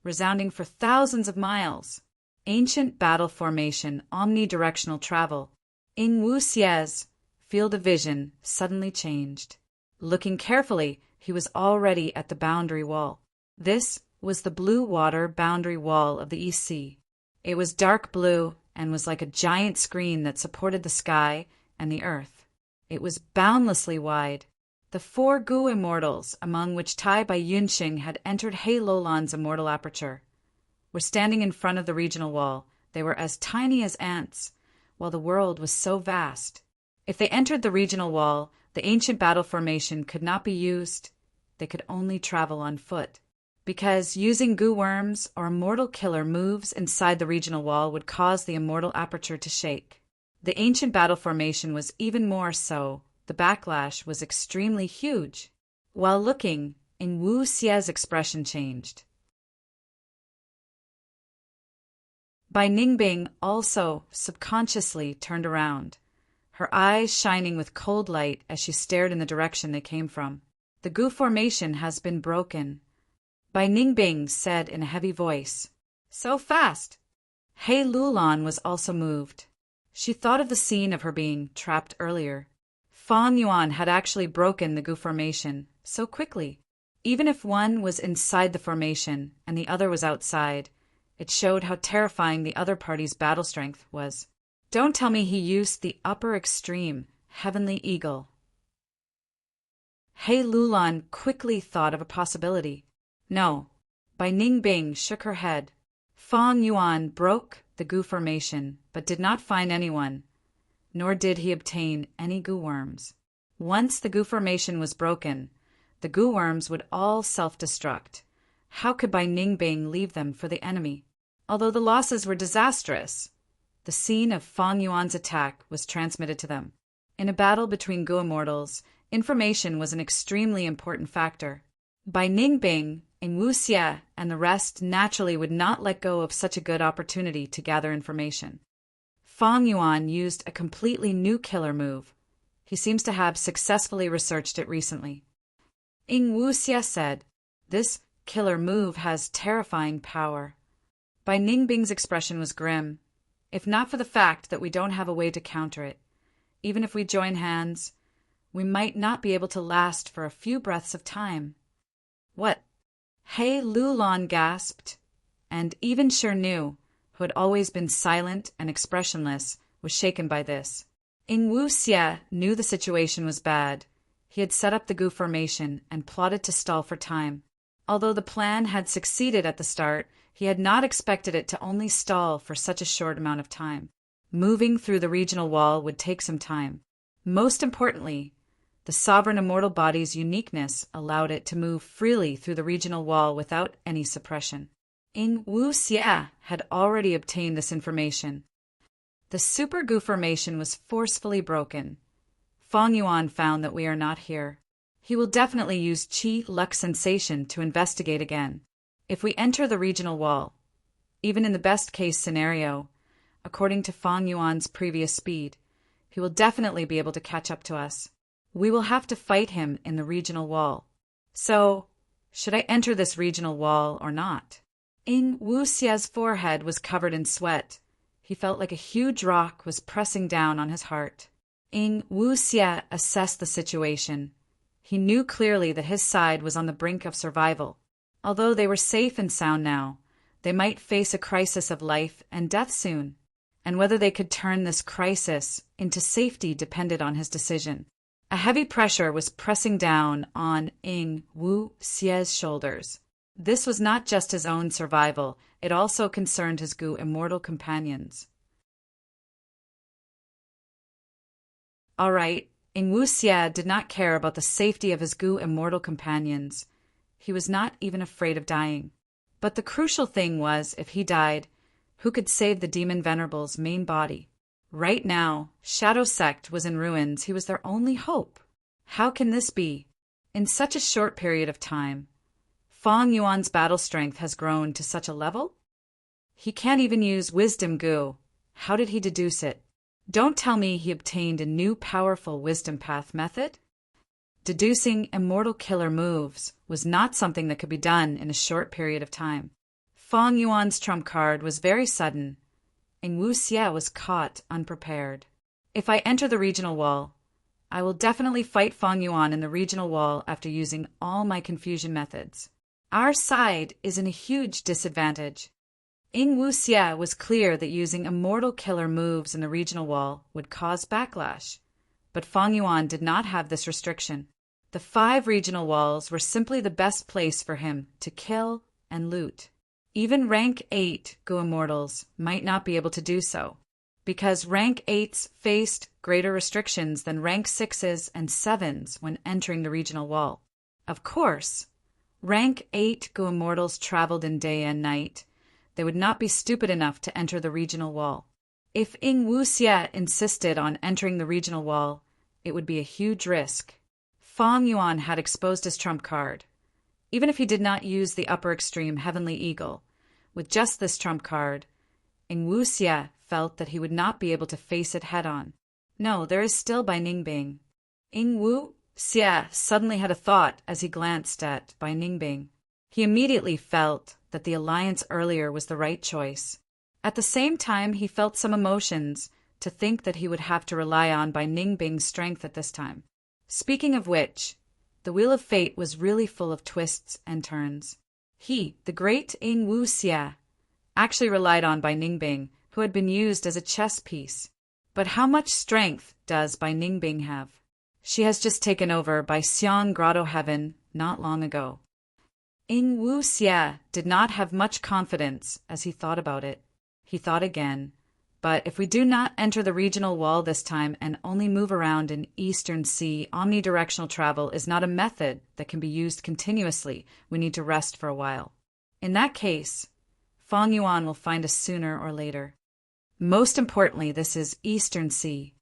Speaker 1: resounding for thousands of miles. Ancient battle formation, omnidirectional travel. Ing Wuxia's field of vision suddenly changed. Looking carefully, he was already at the boundary wall. This was the blue water boundary wall of the East Sea. It was dark blue and was like a giant screen that supported the sky and the earth. It was boundlessly wide. The four Gu immortals, among which Tai Bai Yunxing had entered He Lolan's immortal aperture, were standing in front of the regional wall. They were as tiny as ants, while the world was so vast. If they entered the regional wall, the ancient battle formation could not be used. They could only travel on foot, because using Gu worms or immortal killer moves inside the regional wall would cause the immortal aperture to shake. The ancient battle formation was even more so. The backlash was extremely huge. While looking, Ing Wuxia's expression changed. Bai Ningbing also subconsciously turned around, her eyes shining with cold light as she stared in the direction they came from. The Gu formation has been broken, Bai Ningbing said in a heavy voice. So fast! He Lulan was also moved. She thought of the scene of her being trapped earlier. Fang Yuan had actually broken the Gu formation so quickly. Even if one was inside the formation and the other was outside, it showed how terrifying the other party's battle strength was. Don't tell me he used the upper extreme, Heavenly Eagle. He Lulan quickly thought of a possibility. No. Bai Ningbing shook her head. Fang Yuan broke the gu formation, but did not find anyone, nor did he obtain any gu worms. Once the gu formation was broken, the gu worms would all self-destruct. How could Bai Ningbing leave them for the enemy? Although the losses were disastrous, the scene of Fang Yuan's attack was transmitted to them. In a battle between gu immortals, information was an extremely important factor. Bai Ningbing, Ing Wuxia, and the rest naturally would not let go of such a good opportunity to gather information. Fang Yuan used a completely new killer move. He seems to have successfully researched it recently. Ing Wuxia said, "This killer move has terrifying power." Bai Ningbing's expression was grim. If not for the fact that we don't have a way to counter it, even if we join hands, we might not be able to last for a few breaths of time. What? He Lulan gasped, and even Shirnu, who had always been silent and expressionless, was shaken by this. Ing Wuxia knew the situation was bad. He had set up the gu formation and plotted to stall for time. Although the plan had succeeded at the start, he had not expected it to only stall for such a short amount of time. Moving through the regional wall would take some time. Most importantly, the sovereign immortal body's uniqueness allowed it to move freely through the regional wall without any suppression. Ing Wuxia had already obtained this information. The super gu formation was forcefully broken. Fang Yuan found that we are not here. He will definitely use Qi Luck Sensation to investigate again. If we enter the regional wall, even in the best-case scenario, according to Fang Yuan's previous speed, he will definitely be able to catch up to us. We will have to fight him in the regional wall. So, should I enter this regional wall or not? Ing Wuxia's forehead was covered in sweat. He felt like a huge rock was pressing down on his heart. Ing Wuxia assessed the situation. He knew clearly that his side was on the brink of survival. Although they were safe and sound now, they might face a crisis of life and death soon, and whether they could turn this crisis into safety depended on his decision. A heavy pressure was pressing down on Ing Wuxia's shoulders. This was not just his own survival, it also concerned his gu immortal companions. All right, Ing Wuxia did not care about the safety of his gu immortal companions. He was not even afraid of dying. But the crucial thing was, if he died, who could save the demon Venerable's main body? Right now, Shadow Sect was in ruins. He was their only hope. How can this be? In such a short period of time, Fang Yuan's battle strength has grown to such a level? He can't even use Wisdom Gu. How did he deduce it? Don't tell me he obtained a new powerful Wisdom Path method? Deducing immortal killer moves was not something that could be done in a short period of time. Fang Yuan's trump card was very sudden. Ing Wuxia was caught unprepared. If I enter the regional wall, I will definitely fight Fang Yuan in the regional wall after using all my confusion methods. Our side is in a huge disadvantage. Ing Wuxia was clear that using immortal killer moves in the regional wall would cause backlash, but Fang Yuan did not have this restriction. The 5 regional walls were simply the best place for him to kill and loot. Even rank 8 gu immortals might not be able to do so, because rank 8s faced greater restrictions than rank 6s and 7s when entering the regional wall. Of course, rank 8 gu immortals traveled in day and night. They would not be stupid enough to enter the regional wall. If Ing Wuxia insisted on entering the regional wall, it would be a huge risk. Fang Yuan had exposed his trump card. Even if he did not use the upper extreme Heavenly Eagle, with just this trump card, Ing Wuxia felt that he would not be able to face it head-on. No, there is still Bai Ningbing. Ing Wuxia suddenly had a thought as he glanced at Bai Ningbing. He immediately felt that the alliance earlier was the right choice. At the same time, he felt some emotions to think that he would have to rely on Bai Ningbing's strength at this time. Speaking of which, the Wheel of Fate was really full of twists and turns. He, the great Ing Wuxia, actually relied on Bai Ningbing, who had been used as a chess piece. But how much strength does Bai Ningbing have? She has just taken over Bai Xiang Grotto Heaven not long ago. Ing Wu Xie did not have much confidence as he thought about it. He thought again. But if we do not enter the regional wall this time and only move around in Eastern Sea, omnidirectional travel is not a method that can be used continuously. We need to rest for a while. In that case, Fang Yuan will find us sooner or later. Most importantly, this is Eastern Sea,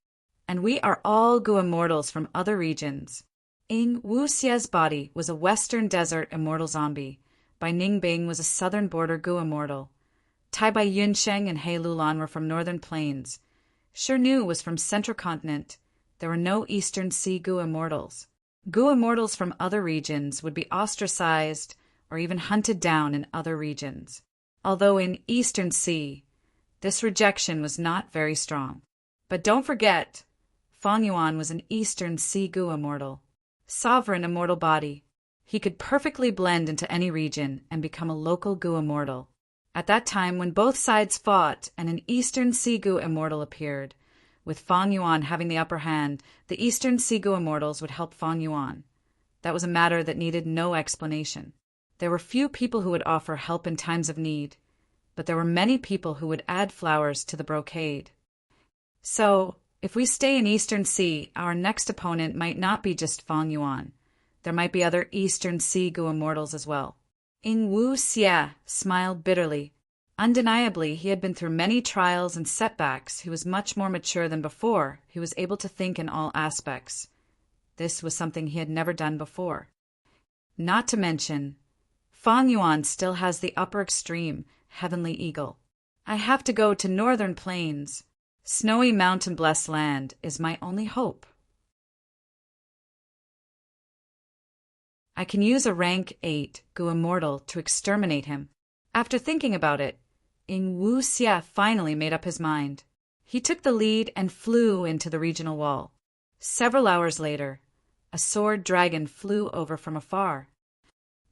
Speaker 1: and we are all Gu immortals from other regions. Ing Wu Xie's body was a Western Desert immortal zombie. Bai Ningbing was a Southern Border Gu immortal. Tai Bai Yunsheng and He Lulan were from Northern Plains. Shi Nu was from Central Continent. There were no Eastern Sea Gu immortals. Gu immortals from other regions would be ostracized or even hunted down in other regions. Although in Eastern Sea, this rejection was not very strong. But don't forget, Fang Yuan was an Eastern Sea Gu immortal. Sovereign immortal body. He could perfectly blend into any region and become a local Gu immortal. At that time, when both sides fought and an Eastern Sea Gu immortal appeared, with Fang Yuan having the upper hand, the Eastern Sea Gu immortals would help Fang Yuan. That was a matter that needed no explanation. There were few people who would offer help in times of need, but there were many people who would add flowers to the brocade. So, if we stay in Eastern Sea, our next opponent might not be just Fang Yuan. There might be other Eastern Sea Gu immortals as well. Ing Wu Xie smiled bitterly. Undeniably, he had been through many trials and setbacks. He was much more mature than before. He was able to think in all aspects. This was something he had never done before. Not to mention, Fang Yuan still has the upper extreme, Heavenly Eagle. I have to go to Northern Plains. Snowy mountain-blessed land is my only hope. I can use a rank 8 Gu immortal to exterminate him. After thinking about it, Ing Wu Xie finally made up his mind. He took the lead and flew into the regional wall. Several hours later, a sword dragon flew over from afar.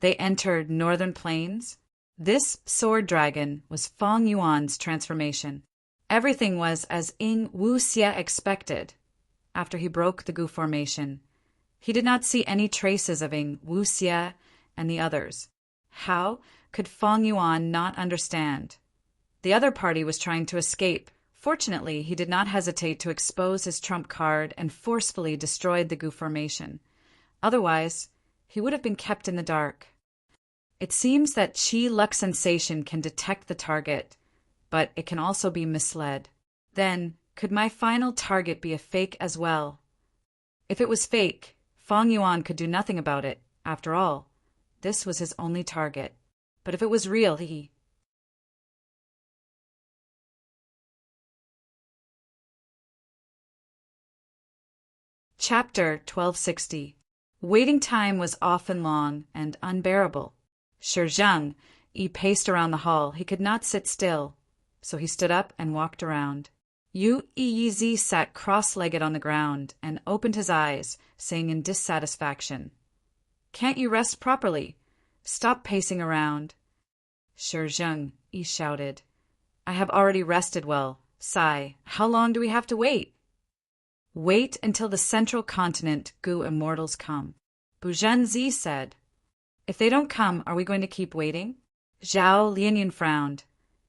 Speaker 1: They entered Northern Plains. This sword dragon was Fang Yuan's transformation. Everything was as Ing Wu Xie expected. After he broke the Gu formation, he did not see any traces of Ing Wu Xie and the others. How could Fang Yuan not understand? The other party was trying to escape. Fortunately, he did not hesitate to expose his trump card and forcefully destroyed the Gu formation. Otherwise, he would have been kept in the dark. It seems that Qi Luck Sensation can detect the target, but it can also be misled. Then, could my final target be a fake as well? If it was fake, Fang Yuan could do nothing about it. After all, this was his only target. But if it was real, he... Chapter 1260. Waiting time was often long and unbearable. Shi Zheng paced around the hall. He could not sit still, so he stood up and walked around. Yu Yizi sat cross-legged on the ground and opened his eyes, saying in dissatisfaction, "Can't you rest properly? Stop pacing around." Shi Zheng shouted, "I have already rested well. Sigh, how long do we have to wait?" "Wait until the Central Continent Gu immortals come." Buzhenzi said. "If they don't come, are we going to keep waiting?" Zhao Lianyun frowned.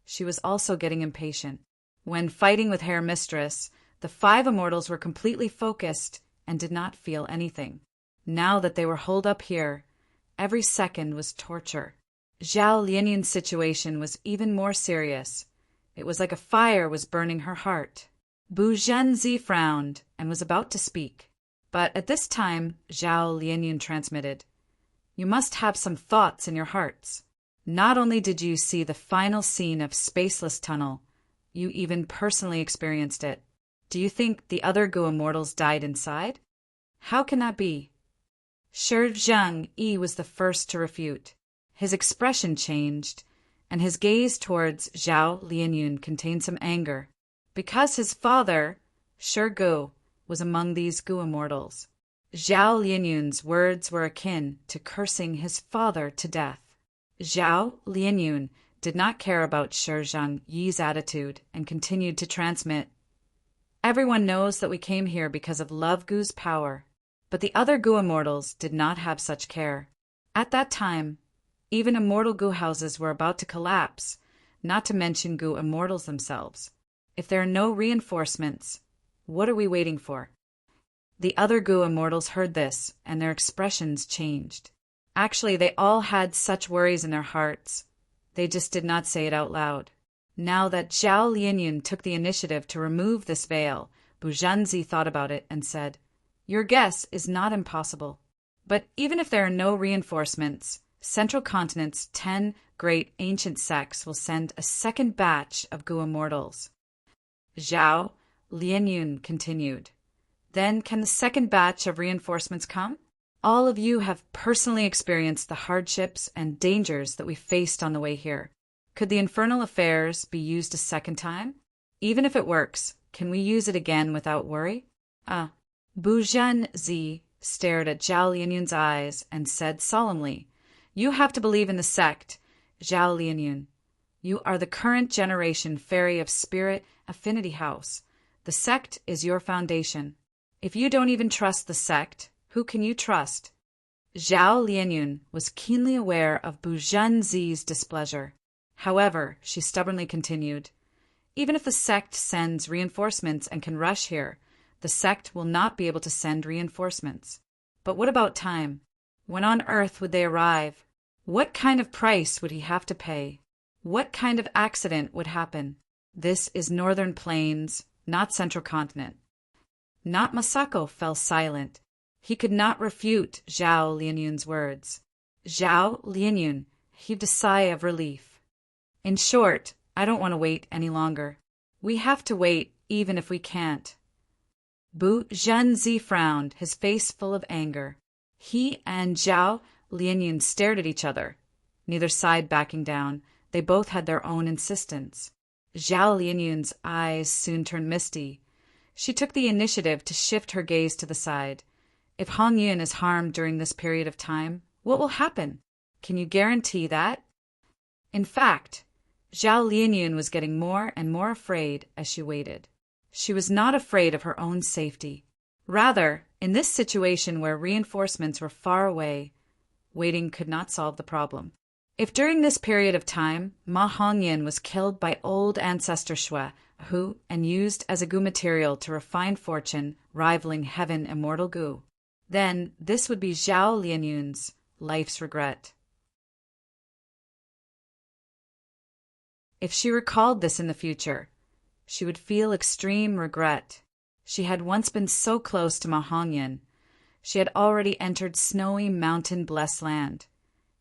Speaker 1: She was also getting impatient. When fighting with Hair Mistress, the 5 immortals were completely focused and did not feel anything. Now that they were holed up here, every second was torture. Zhao Lianyun's situation was even more serious. It was like a fire was burning her heart. Bu Zhenzi frowned and was about to speak. But at this time, Zhao Lianyun transmitted, "You must have some thoughts in your hearts. Not only did you see the final scene of Spaceless Tunnel, you even personally experienced it. Do you think the other Gu immortals died inside? How can that be?" Shi Zheng was the first to refute. His expression changed, and his gaze towards Zhao Lianyun contained some anger. Because his father, Shi Gu, was among these Gu immortals. Zhao Lianyun's words were akin to cursing his father to death. Zhao Lianyun did not care about Shi Zheng Yi's attitude and continued to transmit, Everyone knows that we came here because of Love Gu's power, but the other Gu immortals did not have such care. At that time, even immortal Gu houses were about to collapse, not to mention Gu immortals themselves. If there are no reinforcements, what are we waiting for? The other Gu immortals heard this, and their expressions changed. Actually, they all had such worries in their hearts. They just did not say it out loud. Now that Zhao Lianyun took the initiative to remove this veil, Bu Zhanzi thought about it and said, "Your guess is not impossible. But even if there are no reinforcements, Central Continent's 10 great ancient sects will send a second batch of Gu immortals." Zhao Lianyun continued, "Then can the second batch of reinforcements come? All of you have personally experienced the hardships and dangers that we faced on the way here. Could the infernal affairs be used a second time? Even if it works, can we use it again without worry?" Bu Zhanzi stared at Zhao Lianyun's eyes and said solemnly, "You have to believe in the sect, Zhao Lianyun. You are the current generation fairy of Spirit Affinity House. The sect is your foundation. If you don't even trust the sect, who can you trust?" Zhao Lianyun was keenly aware of Bu Zhanzi's displeasure. However, she stubbornly continued, "Even if the sect sends reinforcements and can rush here, the sect will not be able to send reinforcements. But what about time? When on Earth would they arrive? What kind of price would he have to pay? What kind of accident would happen? This is Northern Plains, not Central Continent." Not Masako fell silent. He could not refute Zhao Lianyun's words. Zhao Lianyun heaved a sigh of relief. "In short, I don't want to wait any longer. We have to wait even if we can't." Bu Zhanzi frowned, his face full of anger. He and Zhao Lianyun stared at each other, neither side backing down. They both had their own insistence. Zhao Lianyun's eyes soon turned misty. She took the initiative to shift her gaze to the side. "If Hong Yun is harmed during this period of time, what will happen? Can you guarantee that?" In fact, Zhao Lianyun was getting more and more afraid as she waited. She was not afraid of her own safety. Rather, in this situation where reinforcements were far away, waiting could not solve the problem. If during this period of time Ma Hongyan was killed by old ancestor Shui, who and used as a Gu material to refine fortune, rivaling heaven immortal Gu, then this would be Zhao Lianyun's life's regret. If she recalled this in the future, she would feel extreme regret. She had once been so close to Ma Hongyan. She had already entered snowy mountain-blessed land.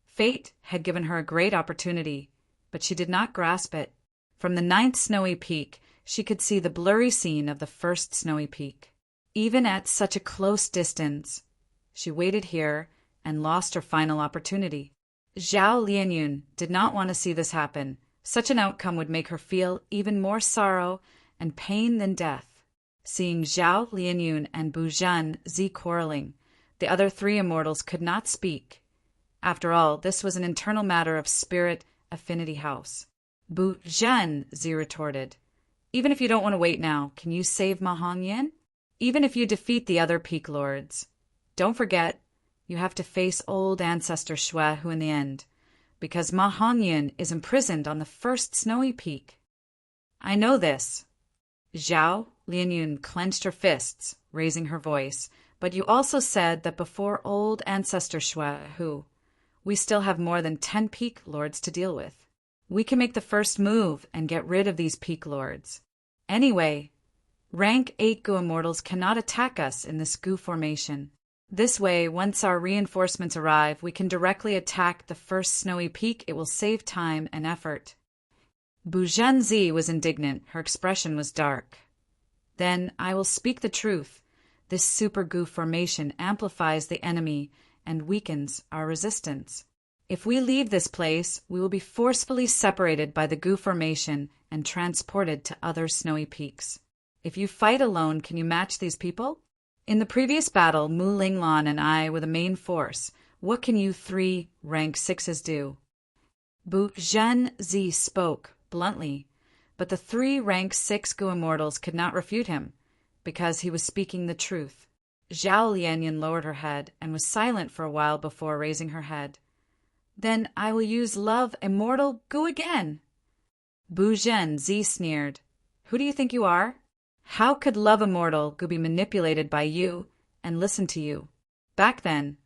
Speaker 1: Fate had given her a great opportunity, but she did not grasp it. From the 9th snowy peak, she could see the blurry scene of the 1st snowy peak. Even at such a close distance, she waited here and lost her final opportunity. Zhao Lianyun did not want to see this happen. Such an outcome would make her feel even more sorrow and pain than death. Seeing Zhao Lianyun and Bu Zhanzi quarreling, the other 3 immortals could not speak. After all, this was an internal matter of Spirit Affinity House. Bu Zhanzi retorted, "Even if you don't want to wait now, can you save Ma Hongyan? Even if you defeat the other peak lords. Don't forget, you have to face old ancestor Shui, who in the end, because Ma Hongyan is imprisoned on the 1st snowy peak." "I know this." Zhao Lianyun clenched her fists, raising her voice. "But you also said that before old ancestor Shui, who, we still have more than 10 peak lords to deal with. We can make the first move and get rid of these peak lords. Anyway, rank 8 Gu immortals cannot attack us in this Gu formation. This way, once our reinforcements arrive, we can directly attack the 1st snowy peak. It will save time and effort." Bu Zhanzi was indignant. Her expression was dark. "Then I will speak the truth. This super Gu formation amplifies the enemy and weakens our resistance. If we leave this place, we will be forcefully separated by the Gu formation and transported to other snowy peaks. If you fight alone, can you match these people? In the previous battle, Mu Linglan and I were the main force. What can you 3 rank 6s do?" Bu Zhanzi spoke bluntly, but the 3 rank 6 Gu immortals could not refute him. because he was speaking the truth. Zhao Lianyan lowered her head and was silent for a while before raising her head. Then I will use love immortal Gu again. Bu Zhenzi sneered. Who do you think you are? How could love immortal Gu be manipulated by you and listen to you? Back then,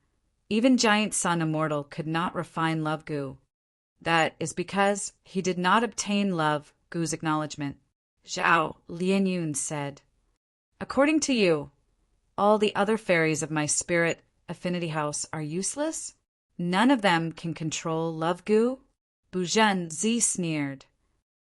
Speaker 1: even Giant Sun Immortal could not refine Love Gu. That is because he did not obtain Love Gu's acknowledgement. Zhao Lianyun said, According to you, all the other fairies of my spirit affinity house are useless? None of them can control Love Gu? Bu Zhenzi sneered.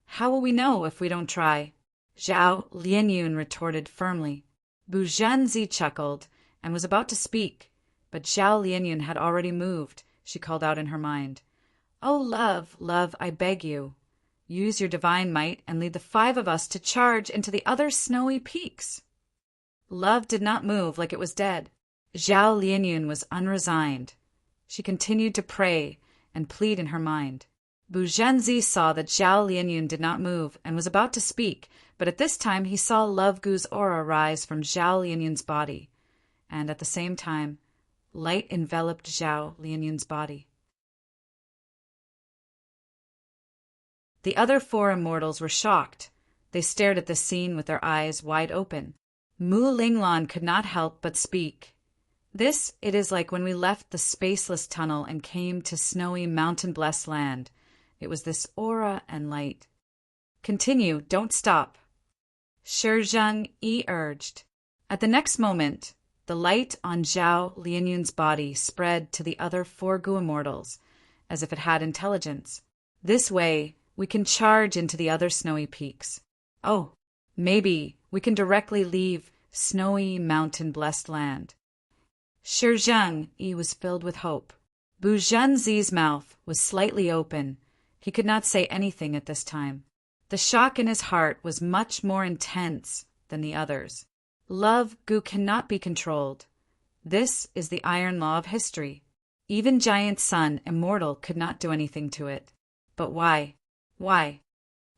Speaker 1: How will we know if we don't try? Zhao Lianyun retorted firmly. Bu Zhenzi chuckled and was about to speak, but Zhao Lianyun had already moved. She called out in her mind, Oh, love, love, I beg you. Use your divine might and lead the 5 of us to charge into the other snowy peaks. Love did not move like it was dead. Zhao Lianyun was unresigned. She continued to pray and plead in her mind. Bu Zhenzi saw that Zhao Lianyun did not move and was about to speak, but at this time he saw Love Gu's aura rise from Zhao Lianyun's body, and at the same time, light enveloped Zhao Lianyun's body. The other 4 immortals were shocked. They stared at the scene with their eyes wide open. Mu Linglan could not help but speak. This it is like when we left the spaceless tunnel and came to snowy mountain-blessed land. It was this aura and light. Continue, don't stop. Shizheng Yi urged. At the next moment, the light on Zhao Lianyun's body spread to the other 4 Gu immortals, as if it had intelligence. This way, we can charge into the other snowy peaks. Oh, maybe we can directly leave snowy mountain-blessed land. Shizheng Yi was filled with hope. Bu Zhenzi's mouth was slightly open. He could not say anything at this time. The shock in his heart was much more intense than the others. Love Gu cannot be controlled. This is the iron law of history. Even Giant Sun Immortal could not do anything to it. But why? Why?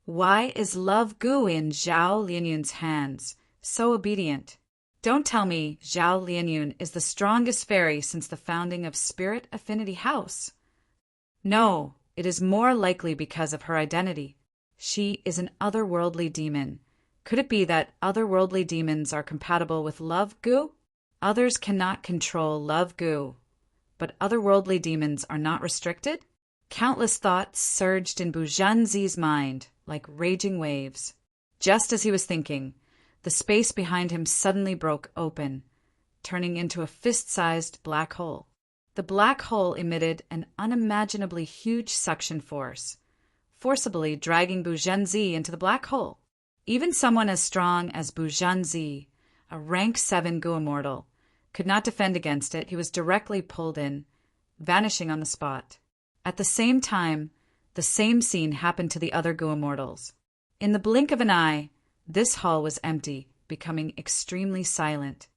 Speaker 1: Why is Love Gu in Zhao Lianyun's hands, so obedient? Don't tell me Zhao Lianyun is the strongest fairy since the founding of Spirit Affinity House. No, it is more likely because of her identity. She is an otherworldly demon. Could it be that otherworldly demons are compatible with Love Gu? Others cannot control Love Gu, but otherworldly demons are not restricted? Countless thoughts surged in Bu Zhenzi's mind like raging waves. Just as he was thinking, the space behind him suddenly broke open, turning into a fist-sized black hole. The black hole emitted an unimaginably huge suction force, forcibly dragging Bu Zhenzi into the black hole. Even someone as strong as Bu Zhenzi, a rank 7 Gu immortal, could not defend against it. He was directly pulled in, vanishing on the spot. At the same time, the same scene happened to the other Gu immortals. In the blink of an eye, this hall was empty, becoming extremely silent.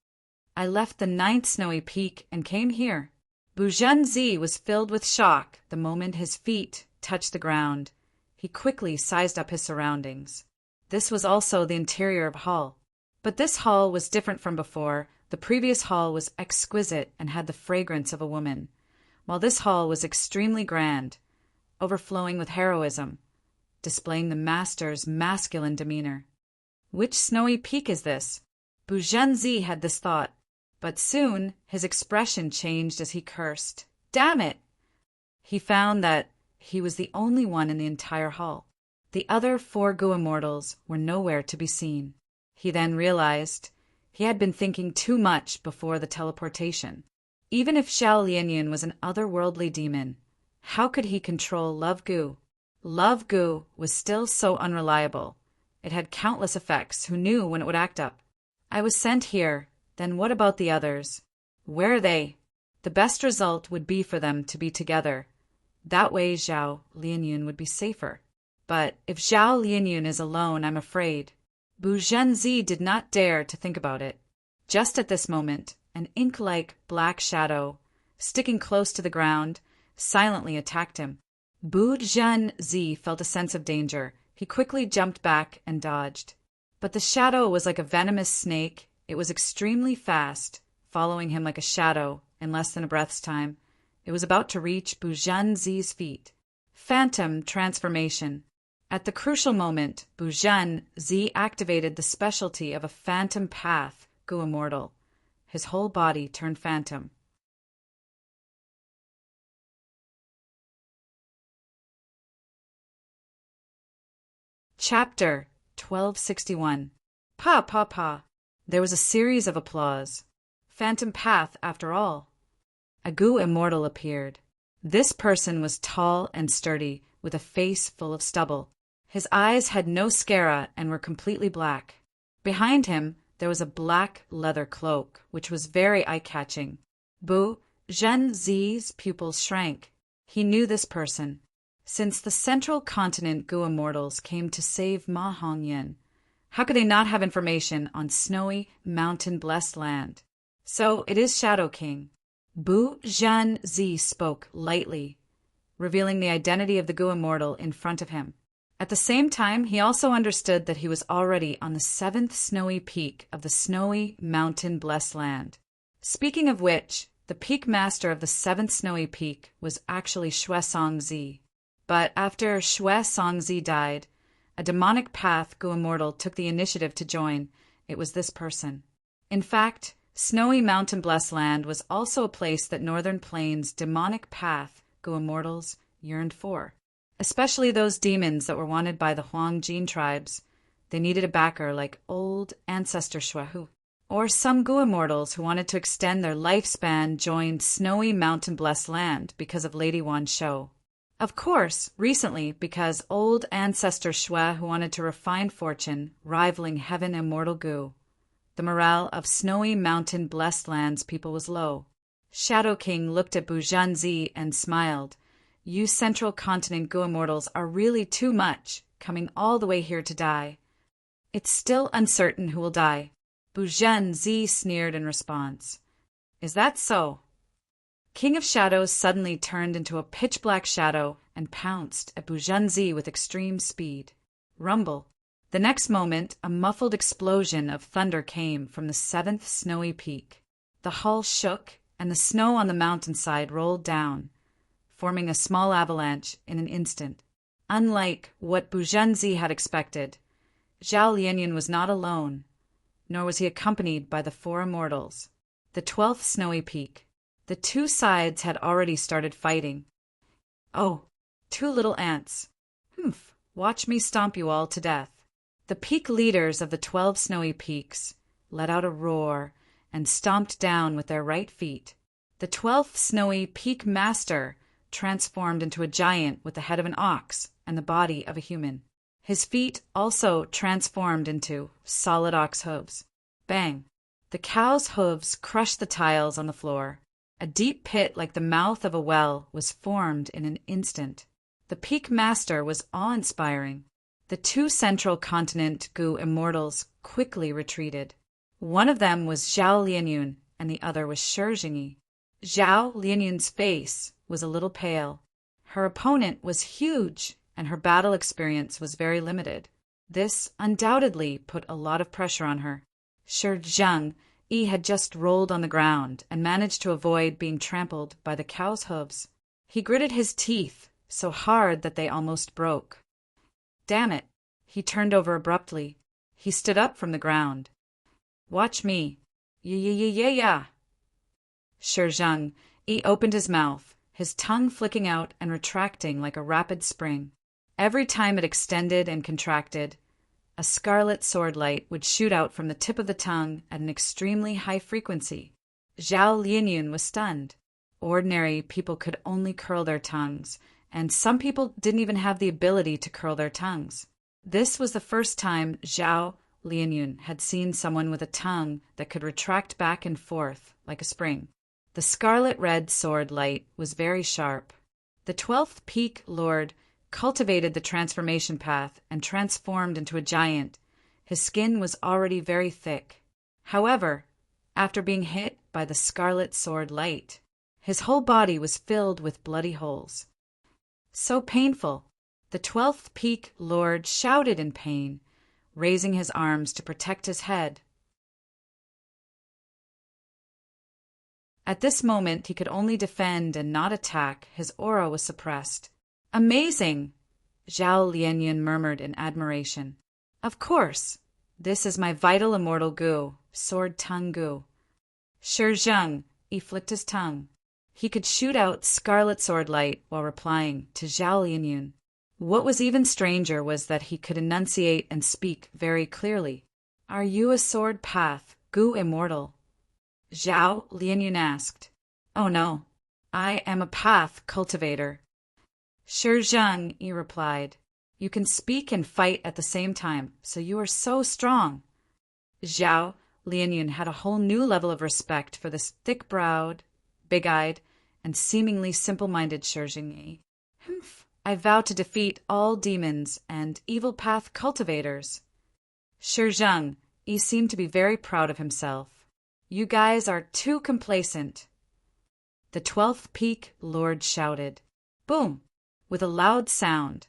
Speaker 1: I left the 9th snowy peak and came here. Bu Zhenzi was filled with shock the moment his feet touched the ground. He quickly sized up his surroundings. This was also the interior of a hall. But this hall was different from before. The previous hall was exquisite and had the fragrance of a woman, while this hall was extremely grand, overflowing with heroism, displaying the master's masculine demeanor. Which snowy peak is this? Bu Zhenzi had this thought, but soon his expression changed as he cursed. Damn it! He found that he was the only one in the entire hall. The other 4 Gu immortals were nowhere to be seen. He then realized he had been thinking too much before the teleportation. Even if Zhao Lianyun was an otherworldly demon, how could he control Love Gu? Love Gu was still so unreliable. It had countless effects. Who knew when it would act up? I was sent here. Then what about the others? Where are they? The best result would be for them to be together. That way Zhao Lianyun would be safer. But if Zhao Lianyun is alone, I'm afraid. Bu Zhenzi did not dare to think about it. Just at this moment, an ink-like black shadow, sticking close to the ground, silently attacked him. Bu Zhenzi felt a sense of danger. He quickly jumped back and dodged. But the shadow was like a venomous snake. It was extremely fast, following him like a shadow in less than a breath's time. It was about to reach Buzhan Zi's feet. Phantom transformation. At the crucial moment, Buzhan Zi activated the specialty of a phantom path, Gu Immortal. His whole body turned phantom. Chapter 1261. Pa, pa, pa. There was a series of applause. Phantom path, after all. A Gu Immortal appeared. This person was tall and sturdy, with a face full of stubble. His eyes had no sclera and were completely black. Behind him, there was a black leather cloak, which was very eye-catching. Buzhan Zi's pupils shrank. He knew this person. Since the central continent Gu Immortals came to save Ma Hongyan, how could they not have information on snowy, mountain-blessed land? So it is Shadow King. Buzhan Zi spoke lightly, revealing the identity of the Gu Immortal in front of him. At the same time, he also understood that he was already on the 7th snowy peak of the snowy, mountain-blessed land. Speaking of which, the peak master of the 7th snowy peak was actually Xuesong Zi. But after Xuesong Zi died, a demonic path Gu Immortal took the initiative to join. It was this person. In fact, snowy mountain-blessed land was also a place that Northern Plains' demonic path Gu Immortals yearned for. Especially those demons that were wanted by the Huangjin tribes. They needed a backer like old ancestor Shuahu. Or some Gu Immortals who wanted to extend their lifespan joined snowy mountain-blessed land because of Lady Wan's show. Of course, recently, because old ancestor Shue who wanted to refine fortune, rivaling heaven immortal Gu. The morale of snowy mountain-blessed lands people was low. Shadow King looked at Buzhan Zi and smiled. You central continent Gu Immortals are really too much, coming all the way here to die. It's still uncertain who will die. Buzhan Zi sneered in response. Is that so? King of Shadows suddenly turned into a pitch-black shadow and pounced at Buzhan Zi with extreme speed. Rumble. The next moment, a muffled explosion of thunder came from the 7th snowy peak. The hull shook, and the snow on the mountainside rolled down, forming a small avalanche in an instant. Unlike what Buzhan Zi had expected, Zhao Lianyun was not alone, nor was he accompanied by the 4 immortals. The 12th snowy peak. The 2 sides had already started fighting. Oh, 2 little ants. Humph, watch me stomp you all to death. The peak leaders of the 12 snowy peaks let out a roar and stomped down with their right feet. The 12th snowy peak master transformed into a giant with the head of an ox and the body of a human. His feet also transformed into solid ox hooves. Bang! The cow's hooves crushed the tiles on the floor. A deep pit like the mouth of a well was formed in an instant. The peak master was awe-inspiring. The 2 central continent Gu Immortals quickly retreated. One of them was Zhao Lianyun, and the other was Shi Jingyi. Zhao Lianyun's face was a little pale. Her opponent was huge, and her battle experience was very limited. This undoubtedly put a lot of pressure on her. Shi Jingyi had just rolled on the ground and managed to avoid being trampled by the cow's hooves. He gritted his teeth so hard that they almost broke. Damn it! He turned over abruptly. He stood up from the ground. Watch me. Yeah. Shi Jingyi opened his mouth, his tongue flicking out and retracting like a rapid spring. Every time it extended and contracted, a scarlet sword light would shoot out from the tip of the tongue at an extremely high frequency. Zhao Lianyun was stunned. Ordinary people could only curl their tongues, and some people didn't even have the ability to curl their tongues. This was the first time Zhao Lianyun had seen someone with a tongue that could retract back and forth like a spring. The scarlet-red sword light was very sharp. The 12th Peak Lord cultivated the transformation path and transformed into a giant. His skin was already very thick. However, after being hit by the scarlet sword light, his whole body was filled with bloody holes. So painful. The 12th Peak Lord shouted in pain. raising his arms to protect his head. At this moment, he could only defend and not attack. His aura was suppressed. Amazing! Zhao Lianyun murmured in admiration. Of course! This is my vital immortal gu, sword tongue gu. Shi Zheng, he flicked his tongue. He could shoot out scarlet sword light while replying to Zhao Lianyun. What was even stranger was that he could enunciate and speak very clearly. Are you a sword path, gu immortal? Zhao Lianyun asked. Oh no, I am a path cultivator. Shi Zheng, he replied. You can speak and fight at the same time, so you are so strong. Zhao Lianyun had a whole new level of respect for this thick-browed, big-eyed, and seemingly simple-minded Shi Zheng. I vow to defeat all demons and evil path cultivators. Shi Zheng, he seemed to be very proud of himself. You guys are too complacent. The 12th Peak Lord shouted. Boom! With a loud sound,